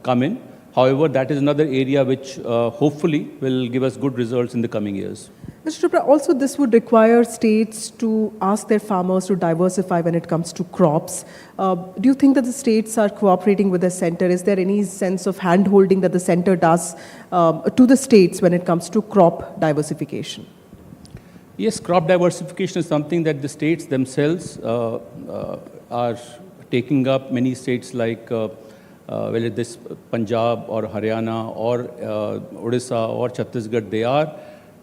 come in. However, that is another area which hopefully will give us good results in the coming years. Mr. Chopra, also this would require states to ask their farmers to diversify when it comes to crops. Do you think that the states are cooperating with the center? Is there any sense of hand-holding that the center does to the states when it comes to crop diversification? Yes, crop diversification is something that the states themselves are taking up. Many states like whether this Punjab or Haryana or Odisha or Chhattisgarh, they are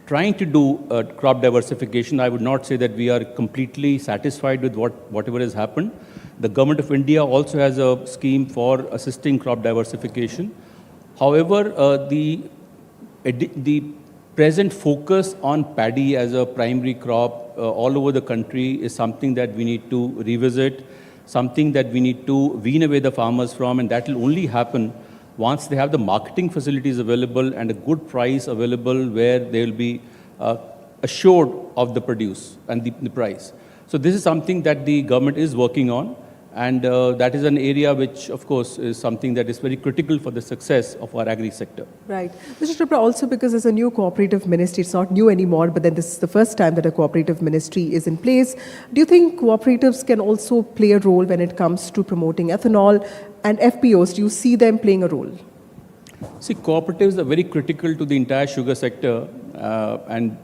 trying to do crop diversification. I would not say that we are completely satisfied with whatever has happened. The Government of India also has a scheme for assisting crop diversification. However, the present focus on paddy as a primary crop all over the country is something that we need to revisit, something that we need to wean away the farmers from, and that will only happen once they have the marketing facilities available and a good price available where they will be assured of the produce and the price. So this is something that the government is working on, and that is an area which, of course, is something that is very critical for the success of our agri sector. Right. Mr. Chopra, also because there's a new cooperative ministry, it's not new anymore, but then this is the first time that a cooperative ministry is in place. Do you think cooperatives can also play a role when it comes to promoting ethanol? And FPOs, do you see them playing a role? See, cooperatives are very critical to the entire sugar sector, and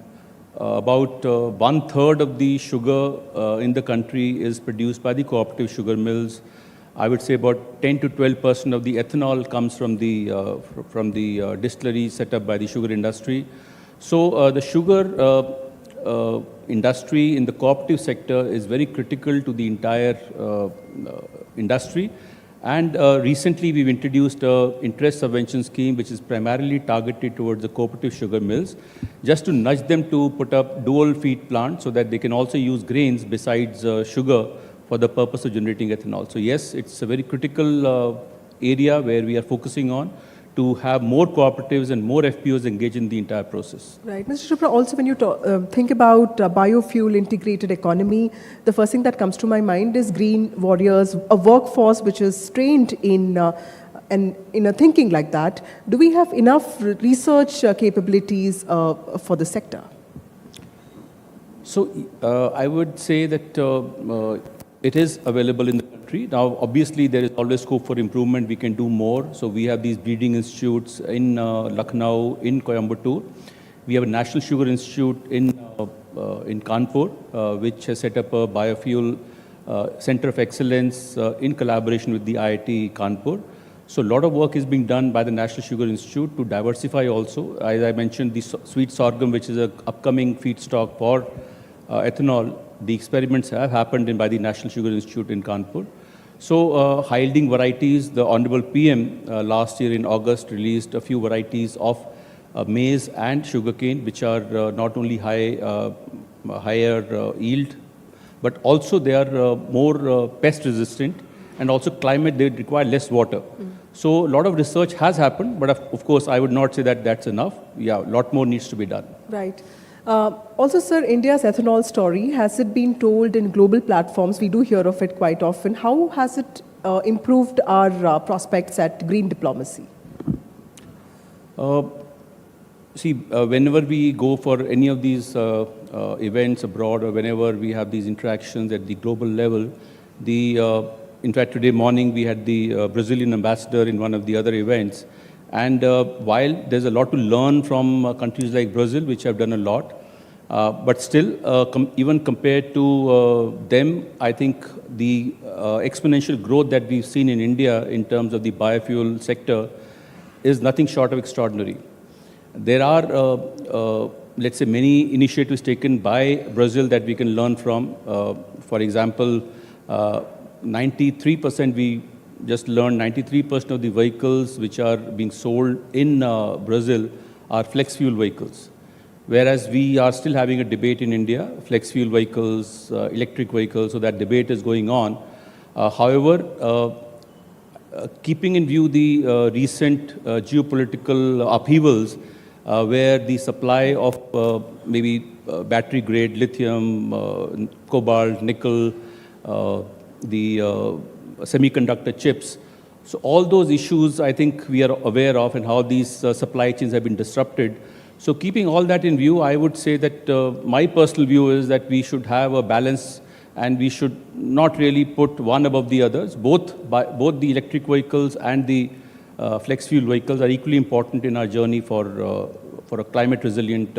about 1/3 of the sugar in the country is produced by the cooperative sugar mills. I would say about 10 to 12% of the ethanol comes from the distilleries set up by the sugar industry. So the sugar industry in the cooperative sector is very critical to the entire industry. And recently we've introduced an interest subvention scheme which is primarily targeted towards the cooperative sugar mills, just to nudge them to put up dual feed plants so that they can also use grains besides sugar for the purpose of generating ethanol. So yes, it's a very critical area where we are focusing on to have more cooperatives and more FPOs engaged in the entire process. Right. Mr. Chopra, also when you think about biofuel integrated economy, the first thing that comes to my mind is green warriors, a workforce which is trained in a thinking like that. Do we have enough research capabilities for the sector? So I would say that it is available in the country. Now, obviously, there is always scope for improvement. We can do more. So we have these breeding institutes in Lucknow, in Coimbatore. We have a National Sugar Institute in Kanpur, which has set up a biofuel center of excellence in collaboration with the IIT Kanpur. So a lot of work is being done by the National Sugar Institute to diversify also. As I mentioned, the sweet sorghum, which is an upcoming feedstock for ethanol, the experiments have happened by the National Sugar Institute in Kanpur. So high-yielding varieties, the Honorable PM last year in August released a few varieties of maize and sugarcane, which are not only higher yield, but also they are more pest resistant, and also climate, they require less water. So a lot of research has happened, but of course I would not say that that's enough. Yeah, a lot more needs to be done. Right. Also, sir, India's ethanol story, has it been told in global platforms? We do hear of it quite often. How has it improved our prospects at green diplomacy? See, whenever we go for any of these events abroad, or whenever we have these interactions at the global level, in fact, today morning we had the Brazilian ambassador in one of the other events. And while there's a lot to learn from countries like Brazil, which have done a lot, but still, even compared to them, I think the exponential growth that we've seen in India in terms of the biofuel sector is nothing short of extraordinary. There are, let's say, many initiatives taken by Brazil that we can learn from. For example, 93%, we just learned 93% of the vehicles which are being sold in Brazil are flex fuel vehicles. Whereas we are still having a debate in India, flex fuel vehicles, electric vehicles, so that debate is going on. However, keeping in view the recent geopolitical upheavals, where the supply of maybe battery-grade lithium, cobalt, nickel, the semiconductor chips. So all those issues, I think we are aware of, and how these supply chains have been disrupted. So keeping all that in view, I would say that my personal view is that we should have a balance, and we should not really put one above the others. Both the electric vehicles and the flex fuel vehicles are equally important in our journey for a climate resilient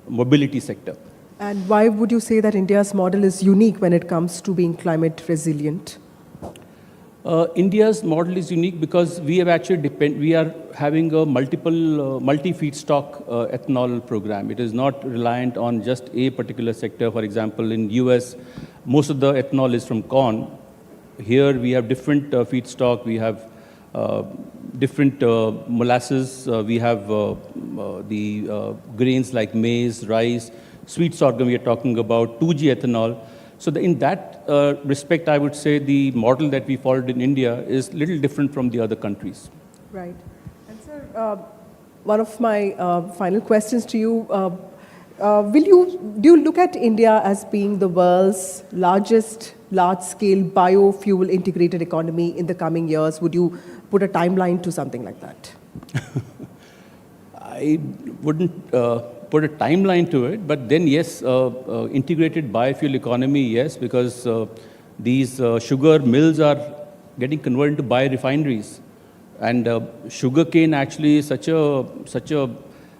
mobility sector. And why would you say that India's model is unique when it comes to being climate resilient? India's model is unique because we have actually we are having a multi-feedstock ethanol program. It is not reliant on just a particular sector. For example, in US, most of the ethanol is from corn. Here we have different feedstock. We have different molasses. We have the grains like maize, rice, sweet sorghum. We are talking about 2G ethanol. So in that respect, I would say the model that we followed in India is a little different from the other countries. Right. And sir, one of my final questions to you, do you look at India as being the world's largest large-scale biofuel integrated economy in the coming years? Would you put a timeline to something like that? I wouldn't put a timeline to it, but then yes, integrated biofuel economy, yes, because these sugar mills are getting converted into biorefineries, and sugarcane actually is such a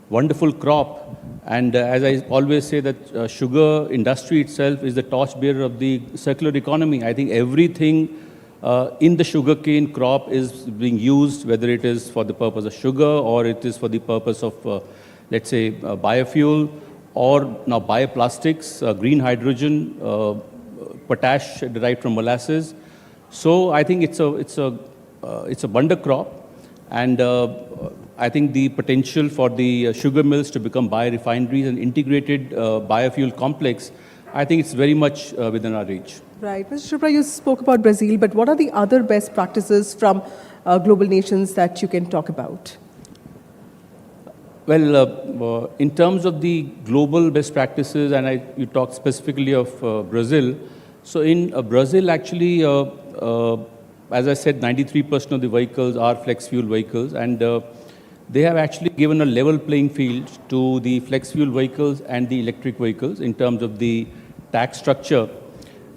wonderful crop, and as I always say that sugar industry itself is the torchbearer of the circular economy. I think everything in the sugarcane crop is being used, whether it is for the purpose of sugar or it is for the purpose of let's say biofuel, or now bioplastics, green hydrogen, potash derived from molasses. So I think it's a wonder crop, and I think the potential for the sugar mills to become biorefineries and integrated biofuel complex, I think it's very much within our reach. Right. Mr. Chopra, you spoke about Brazil, but what are the other best practices from global nations that you can talk about? Well, in terms of the global best practices, and you talked specifically of Brazil. So in Brazil, actually, as I said, 93% of the vehicles are flex fuel vehicles, and they have actually given a level playing field to the flex fuel vehicles and the electric vehicles in terms of the tax structure.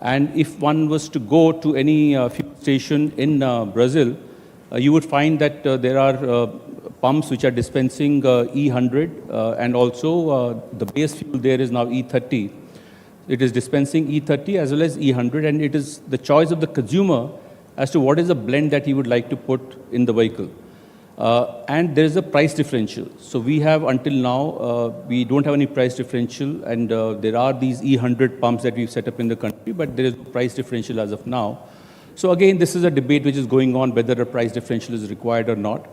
And if one was to go to any fuel station in Brazil, you would find that there are pumps which are dispensing E100, and also the base fuel there is now E30. It is dispensing E30 as well as E100, and it is the choice of the consumer as to what is the blend that he would like to put in the vehicle. And there is a price differential. So we have until now, we don't have any price differential, and there are these E100 pumps that we've set up in the country, but there is a price differential as of now. So again, this is a debate which is going on whether a price differential is required or not.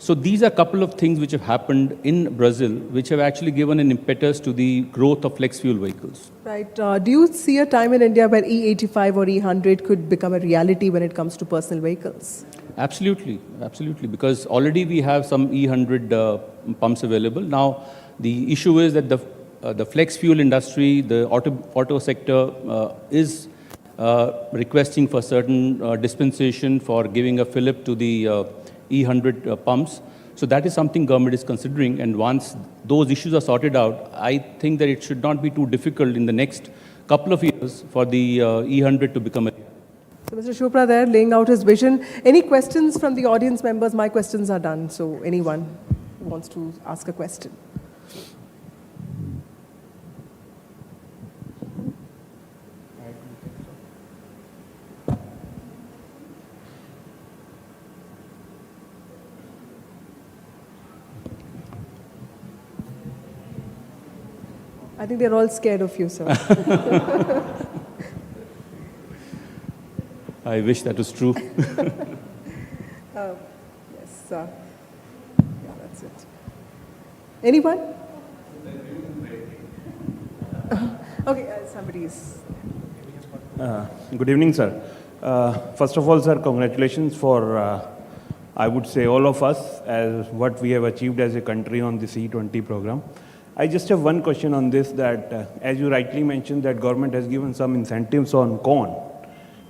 So these are a couple of things which have happened in Brazil, which have actually given an impetus to the growth of flex fuel vehicles. Right. Do you see a time in India where E85 or E100 could become a reality when it comes to personal vehicles? Absolutely, absolutely, because already we have some E100 pumps available. Now, the issue is that the flex fuel industry, the auto sector is requesting for certain dispensation for giving a fillip to the E100 pumps. So that is something government is considering, and once those issues are sorted out, I think that it should not be too difficult in the next couple of years for the E100 to become a... So Mr. Chopra there laying out his vision. Any questions from the audience members? My questions are done, so anyone who wants to ask a question. I think they're all scared of you, sir. I wish that was true. Yes, sir. Yeah, that's it. Anyone? Okay, somebody is. Good evening, sir. First of all, sir, congratulations for, I would say, all of us as what we have achieved as a country on the C20 program. I just have one question on this, that as you rightly mentioned, that government has given some incentives on corn.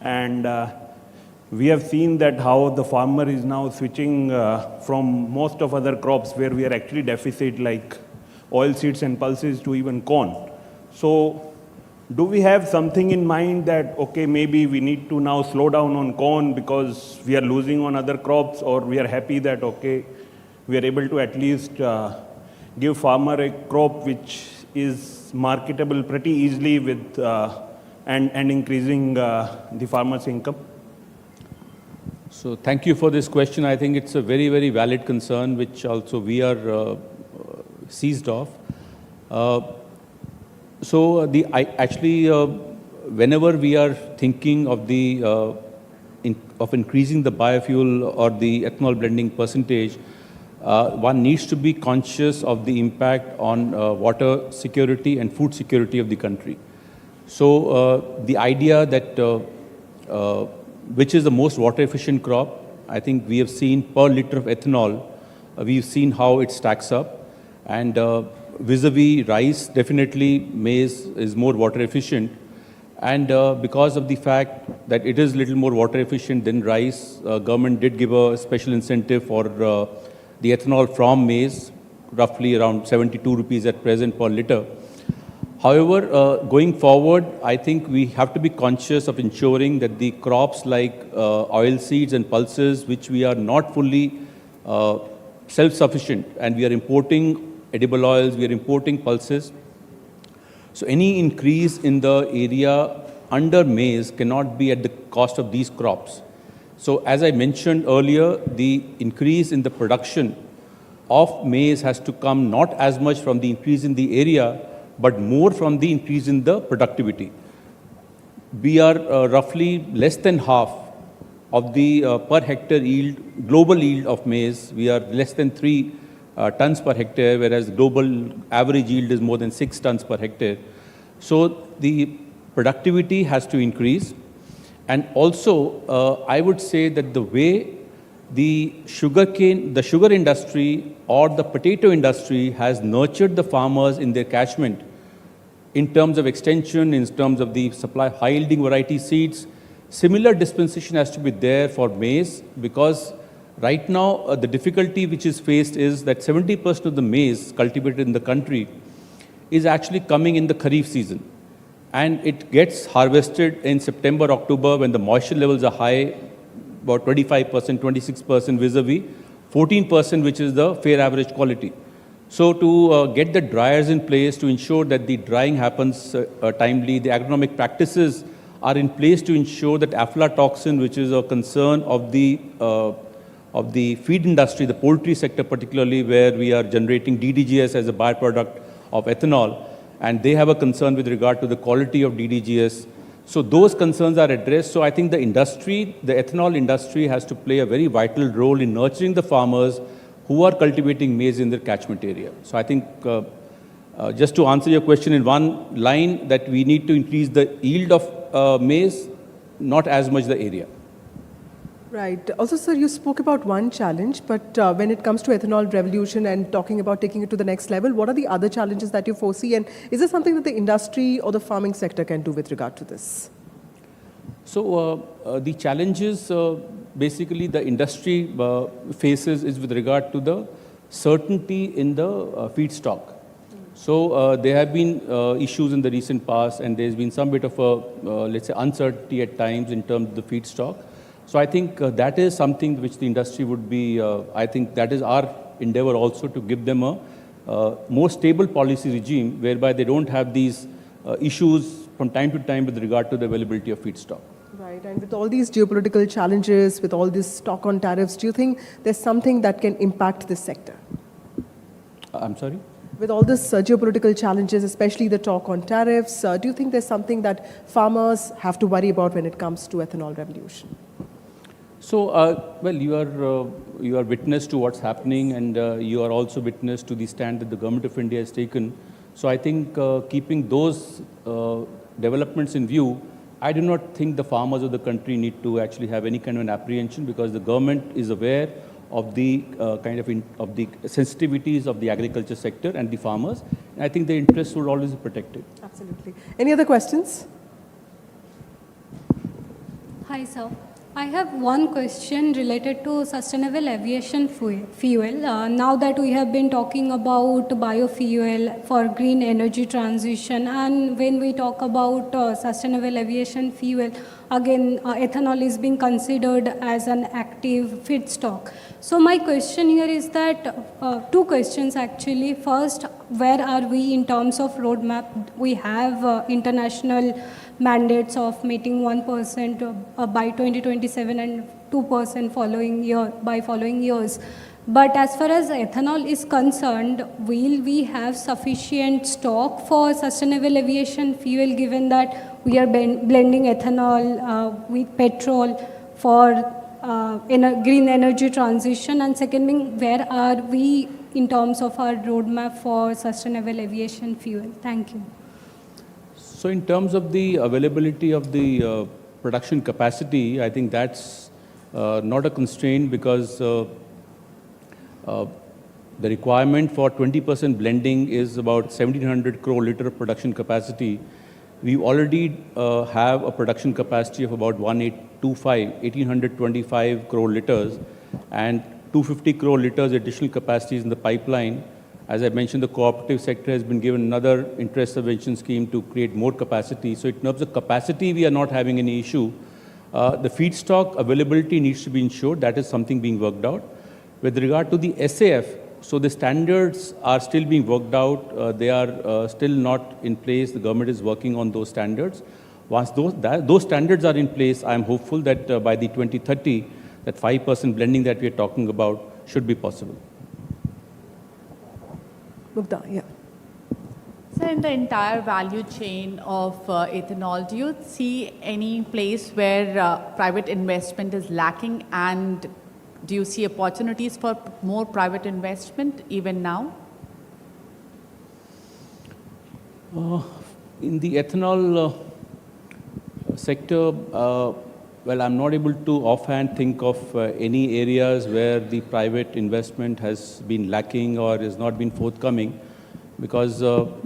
And we have seen that how the farmer is now switching from most of other crops where we are actually deficit, like oilseeds and pulses, to even corn. So do we have something in mind that, okay, maybe we need to now slow down on corn because we are losing on other crops, or we are happy that, okay, we are able to at least give farmer a crop which is marketable pretty easily with and increasing the farmer's income? So thank you for this question. I think it's a very, very valid concern, which also we are seized of. Whenever we are thinking of the of increasing the biofuel or the ethanol blending percentage, one needs to be conscious of the impact on water security and food security of the country. So the idea that which is the most water efficient crop, I think we have seen per liter of ethanol, we've seen how it stacks up. And vis-a-vis rice, definitely maize is more water efficient. And because of the fact that it is little more water efficient than rice, government did give a special incentive for the ethanol from maize, roughly around 72 rupees at present per liter. However, going forward, I think we have to be conscious of ensuring that the crops like oil seeds and pulses, which we are not fully self-sufficient, and we are importing edible oils, we are importing pulses. So any increase in the area under maize cannot be at the cost of these crops. So as I mentioned earlier, the increase in the production of maize has to come not as much from the increase in the area, but more from the increase in the productivity. We are roughly less than half of the per hectare yield, global yield of maize. We are less than 3 tons per hectare, whereas global average yield is more than 6 tons per hectare. So the productivity has to increase. And also, I would say that the way the sugar industry or the potato industry has nurtured the farmers in their catchment in terms of extension, in terms of the supply of high-yielding variety seeds, similar dispensation has to be there for maize, because right now the difficulty which is faced is that 70% of the maize cultivated in the country is actually coming in the Kharif season. And it gets harvested in September, October, when the moisture levels are high, about 25%, 26% vis-a-vis 14%, which is the fair average quality. So to get the dryers in place to ensure that the drying happens timely, the agronomic practices are in place to ensure that aflatoxin, which is a concern of the feed industry, the poultry sector particularly, where we are generating DDGS as a byproduct of ethanol, and they have a concern with regard to the quality of DDGS. So those concerns are addressed. So I think the industry, the ethanol industry, has to play a very vital role in nurturing the farmers who are cultivating maize in their catchment area. So I think, just to answer your question in one line, that we need to increase the yield of maize, not as much the area. Right. Also, sir, you spoke about one challenge, but when it comes to ethanol revolution and talking about taking it to the next level, what are the other challenges that you foresee? And is there something that the industry or the farming sector can do with regard to this? So the challenges basically the industry faces is with regard to the certainty in the feedstock. So there have been issues in the recent past, and there's been some bit of a, let's say, uncertainty at times in terms of the feedstock. So I think that is something which the industry would be, I think that is our endeavor also, to give them a more stable policy regime whereby they don't have these issues from time to time with regard to the availability of feedstock. Right, and with all these geopolitical challenges, with all this talk on tariffs, do you think there's something that can impact this sector? I'm sorry? With all this geopolitical challenges, especially the talk on tariffs, do you think there's something that farmers have to worry about when it comes to ethanol revolution? So, well, you are witness to what's happening, and you are also witness to the stand that the government of India has taken. So I think keeping those developments in view, I do not think the farmers of the country need to actually have any kind of an apprehension, because the government is aware of the of the sensitivities of the agriculture sector and the farmers. And I think their interests would always be protected. Absolutely. Any other questions? Hi, sir. I have one question related to sustainable aviation fuel. Now that we have been talking about biofuel for green energy transition, and when we talk about sustainable aviation fuel, again, ethanol is being considered as an active feedstock. So my question here is that, two questions actually. First, where are we in terms of roadmap? We have international mandates of meeting 1% by 2027 and 2% by following years. But as far as ethanol is concerned, will we have sufficient stock for sustainable aviation fuel, given that we are blending ethanol with petrol for green energy transition? And second being, where are we in terms of our roadmap for sustainable aviation fuel? Thank you. So in terms of the availability of the production capacity, I think that's not a constraint, because the requirement for 20% blending is about 1,700 crore liter of production capacity. We already have a production capacity of about 1,825 crore liters, and 250 crore liters additional capacity is in the pipeline. As I mentioned, the cooperative sector has been given another interest subvention scheme to create more capacity. So in terms of capacity, we are not having any issue. The feedstock availability needs to be ensured. That is something being worked out. With regard to the SAF, so the standards are still being worked out. They are still not in place. The government is working on those standards. Once those standards are in place, I am hopeful that by the 2030, that 5% blending that we are talking about should be possible. Yeah. So in the entire value chain of ethanol, do you see any place where private investment is lacking, and do you see opportunities for more private investment even now? In the ethanol sector, well, I'm not able to offhand think of any areas where the private investment has been lacking or has not been forthcoming, because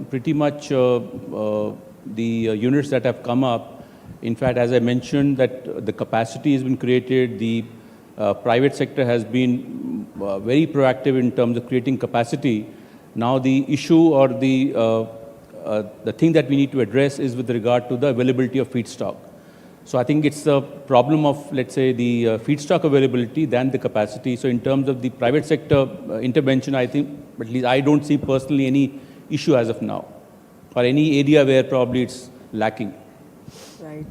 pretty much the units that have come up, in fact, as I mentioned, that the capacity has been created, the private sector has been very proactive in terms of creating capacity. Now the issue or the thing that we need to address is with regard to the availability of feedstock. So I think it's a problem of, let's say, the feedstock availability than the capacity. So in terms of the private sector intervention, I think, at least I don't see personally any issue as of now, or any area where probably it's lacking. Right.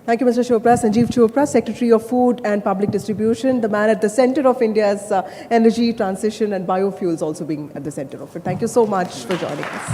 Thank you, Mr. Chopra. Sanjeev Chopra, Secretary of Food and Public Distribution, the man at the center of India's energy transition, and biofuels also being at the center of it. Thank you so much for joining us.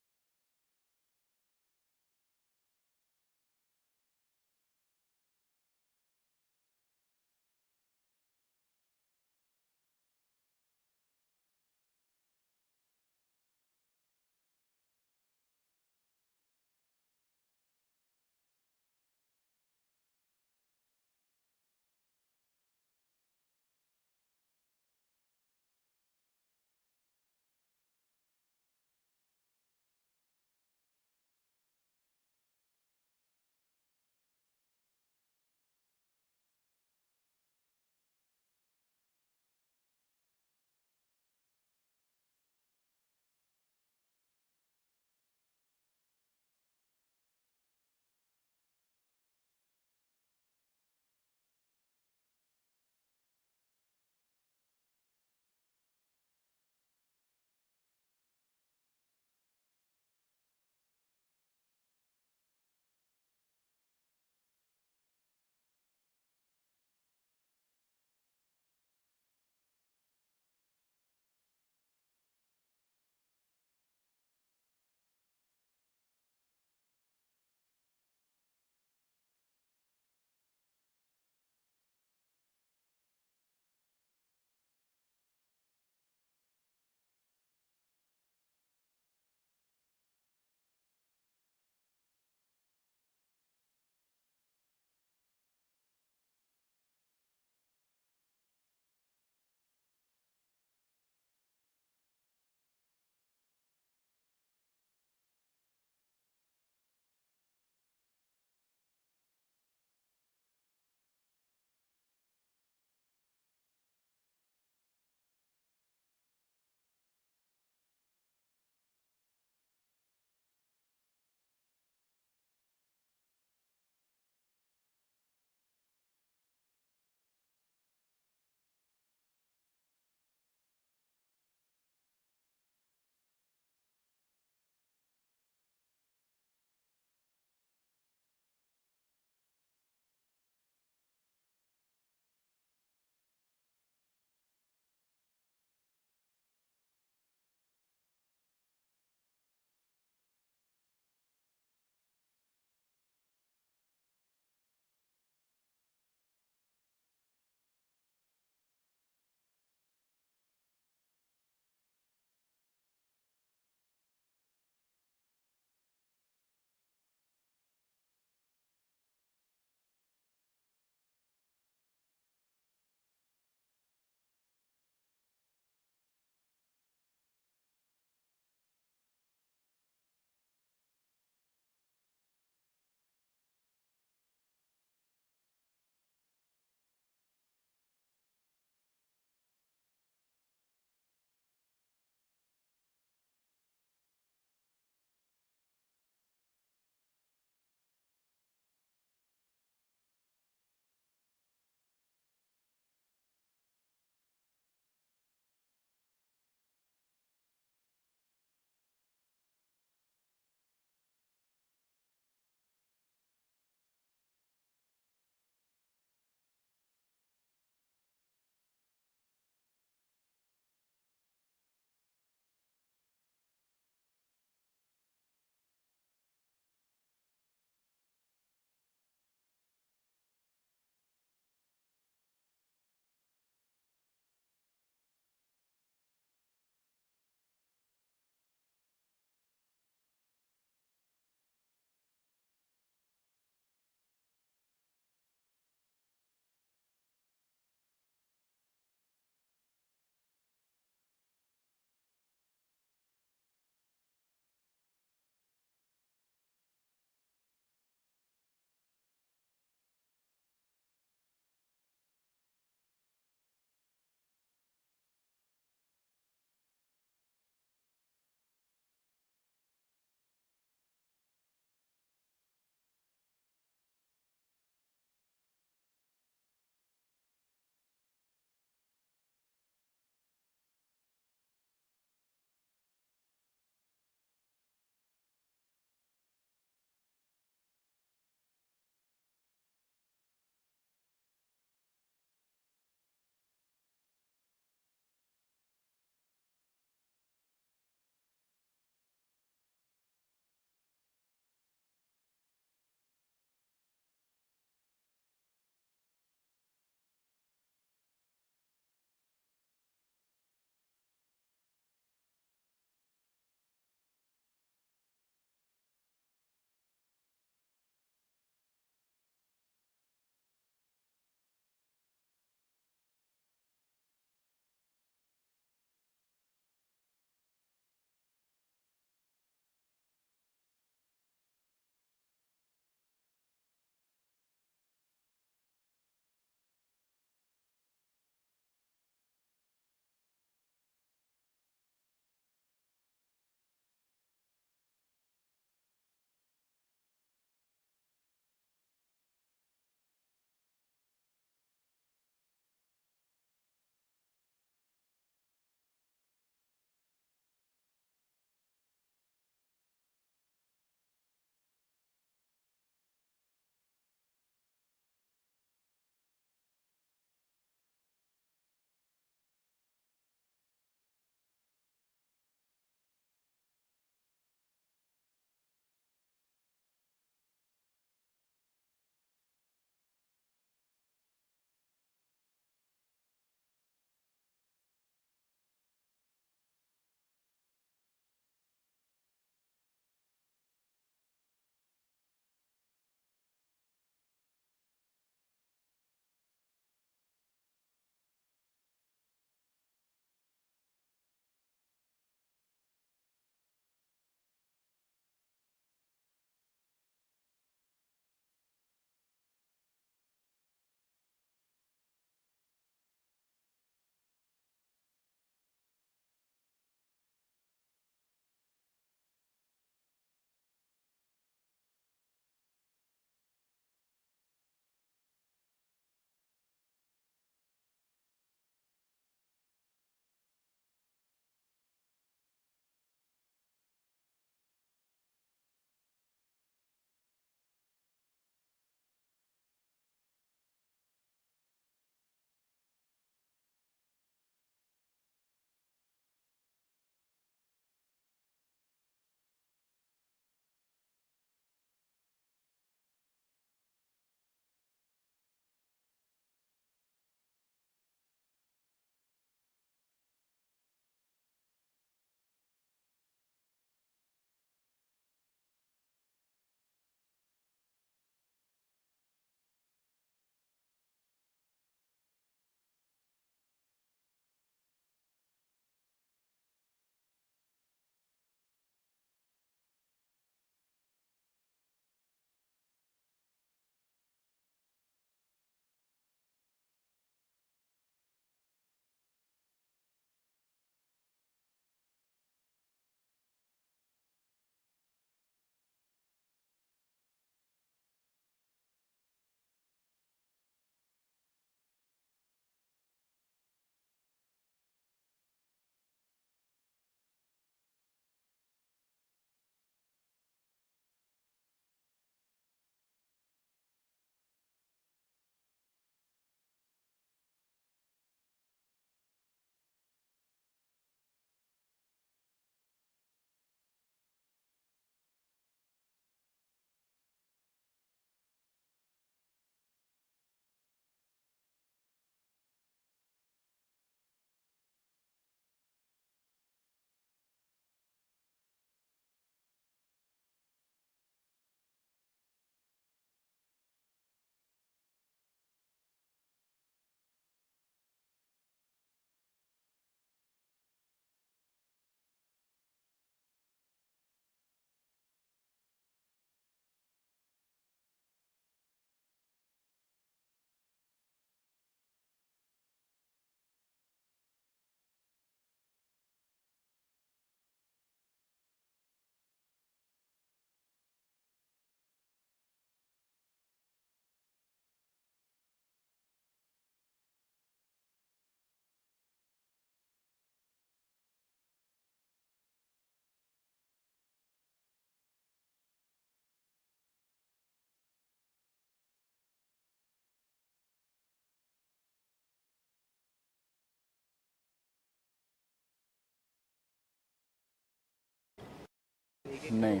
नहीं।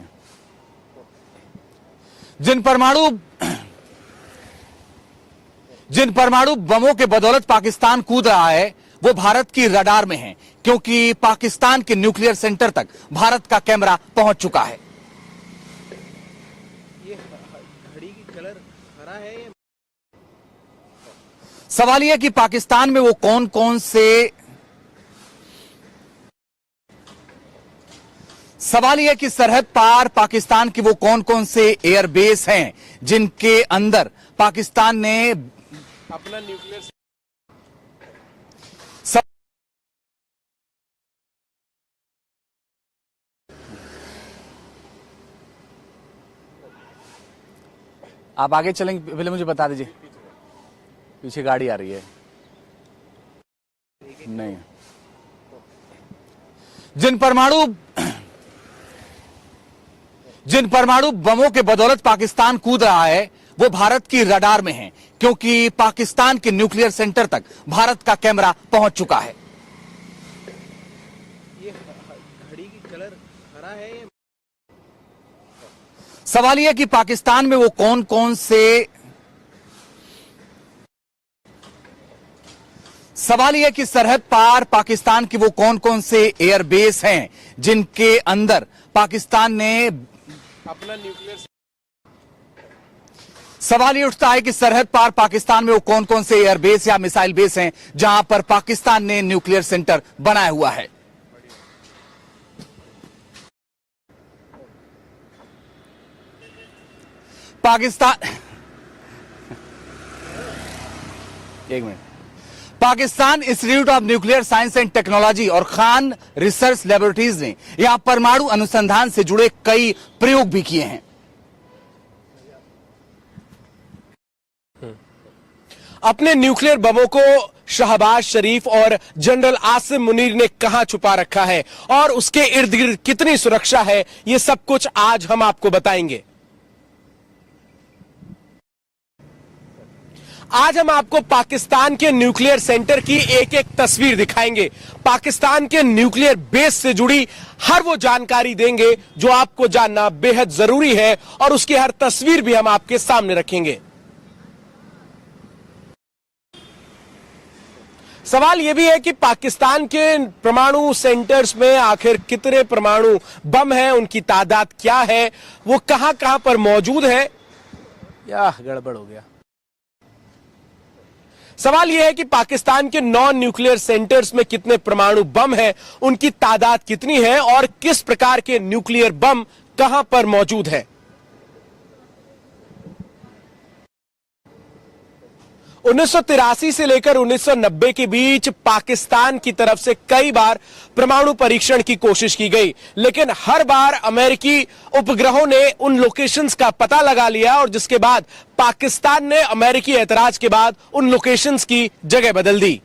जिन परमाणु बमों के बदौलत पाकिस्तान कूद रहा है वो भारत की रडार में हैं, क्योंकि पाकिस्तान के न्यूक्लियर सेंटर तक भारत का कैमरा पहुंच चुका है। ये घड़ी की कलर हरा है। सवाल यह कि पाकिस्तान में वो कौन कौन से सरहद पार पाकिस्तान के वो कौन कौन से एयरबेस हैं जिनके अंदर पाकिस्तान ने अपना न्यूक्लियर आप आगे चलेंगे, पहले मुझे बता दीजिए। पीछे गाड़ी आ रही है। नहीं। जिन परमाणु बमों के बदौलत पाकिस्तान कूद रहा है वो भारत की रडार में हैं, क्योंकि पाकिस्तान के न्यूक्लियर सेंटर तक भारत का कैमरा पहुंच चुका है। ये घड़ी की कलर हरा है। सवाल यह कि पाकिस्तान में वो कौन कौन से सरहद पार पाकिस्तान के वो कौन कौन से एयरबेस हैं जिनके अंदर पाकिस्तान ने अपना न्यूक्लियर सवाल ये उठता है कि सरहद पार पाकिस्तान में वो कौन कौन से एयरबेस या मिसाइल बेस हैं जहां पर पाकिस्तान ने न्यूक्लियर सेंटर बनाया हुआ है। Pakistan institute of nuclear science and technology और खान रिसर्च लेबोरेटरीज ने यहां परमाणु अनुसंधान से जुड़े कई प्रयोग भी किए हैं। अपने न्यूक्लियर बमों को शहबाज शरीफ और जनरल आसिम मुनीर ने कहां छुपा रखा है और उसके इर्द गिर्द कितनी सुरक्षा है, ये सब कुछ आज हम आपको बताएंगे। आज हम आपको पाकिस्तान के न्यूक्लियर सेंटर की एक एक तस्वीर दिखाएंगे। पाकिस्तान के न्यूक्लियर बेस से जुड़ी हर वो जानकारी देंगे जो आपको जानना बेहद जरूरी है और उसकी हर तस्वीर भी हम आपके सामने रखेंगे। सवाल यह भी है कि पाकिस्तान के परमाणु सेंटर्स में आखिर कितने परमाणु बम हैं, उनकी तादाद क्या है, वो कहां कहां पर मौजूद है, या गड़बड़ हो गया। सवाल यह है कि पाकिस्तान के नॉन न्यूक्लियर सेंटर्स में कितने परमाणु बम हैं, उनकी तादाद कितनी है और किस प्रकार के न्यूक्लियर बम कहां पर मौजूद है। 1983 से लेकर 1990 के बीच पाकिस्तान की तरफ से कई बार परमाणु परीक्षण की कोशिश की गई, लेकिन हर बार अमेरिकी उपग्रहों ने उन लोकेशंस का पता लगा लिया और जिसके बाद पाकिस्तान ने अमेरिकी ऐतराज के बाद उन लोकेशंस की जगह बदल दी।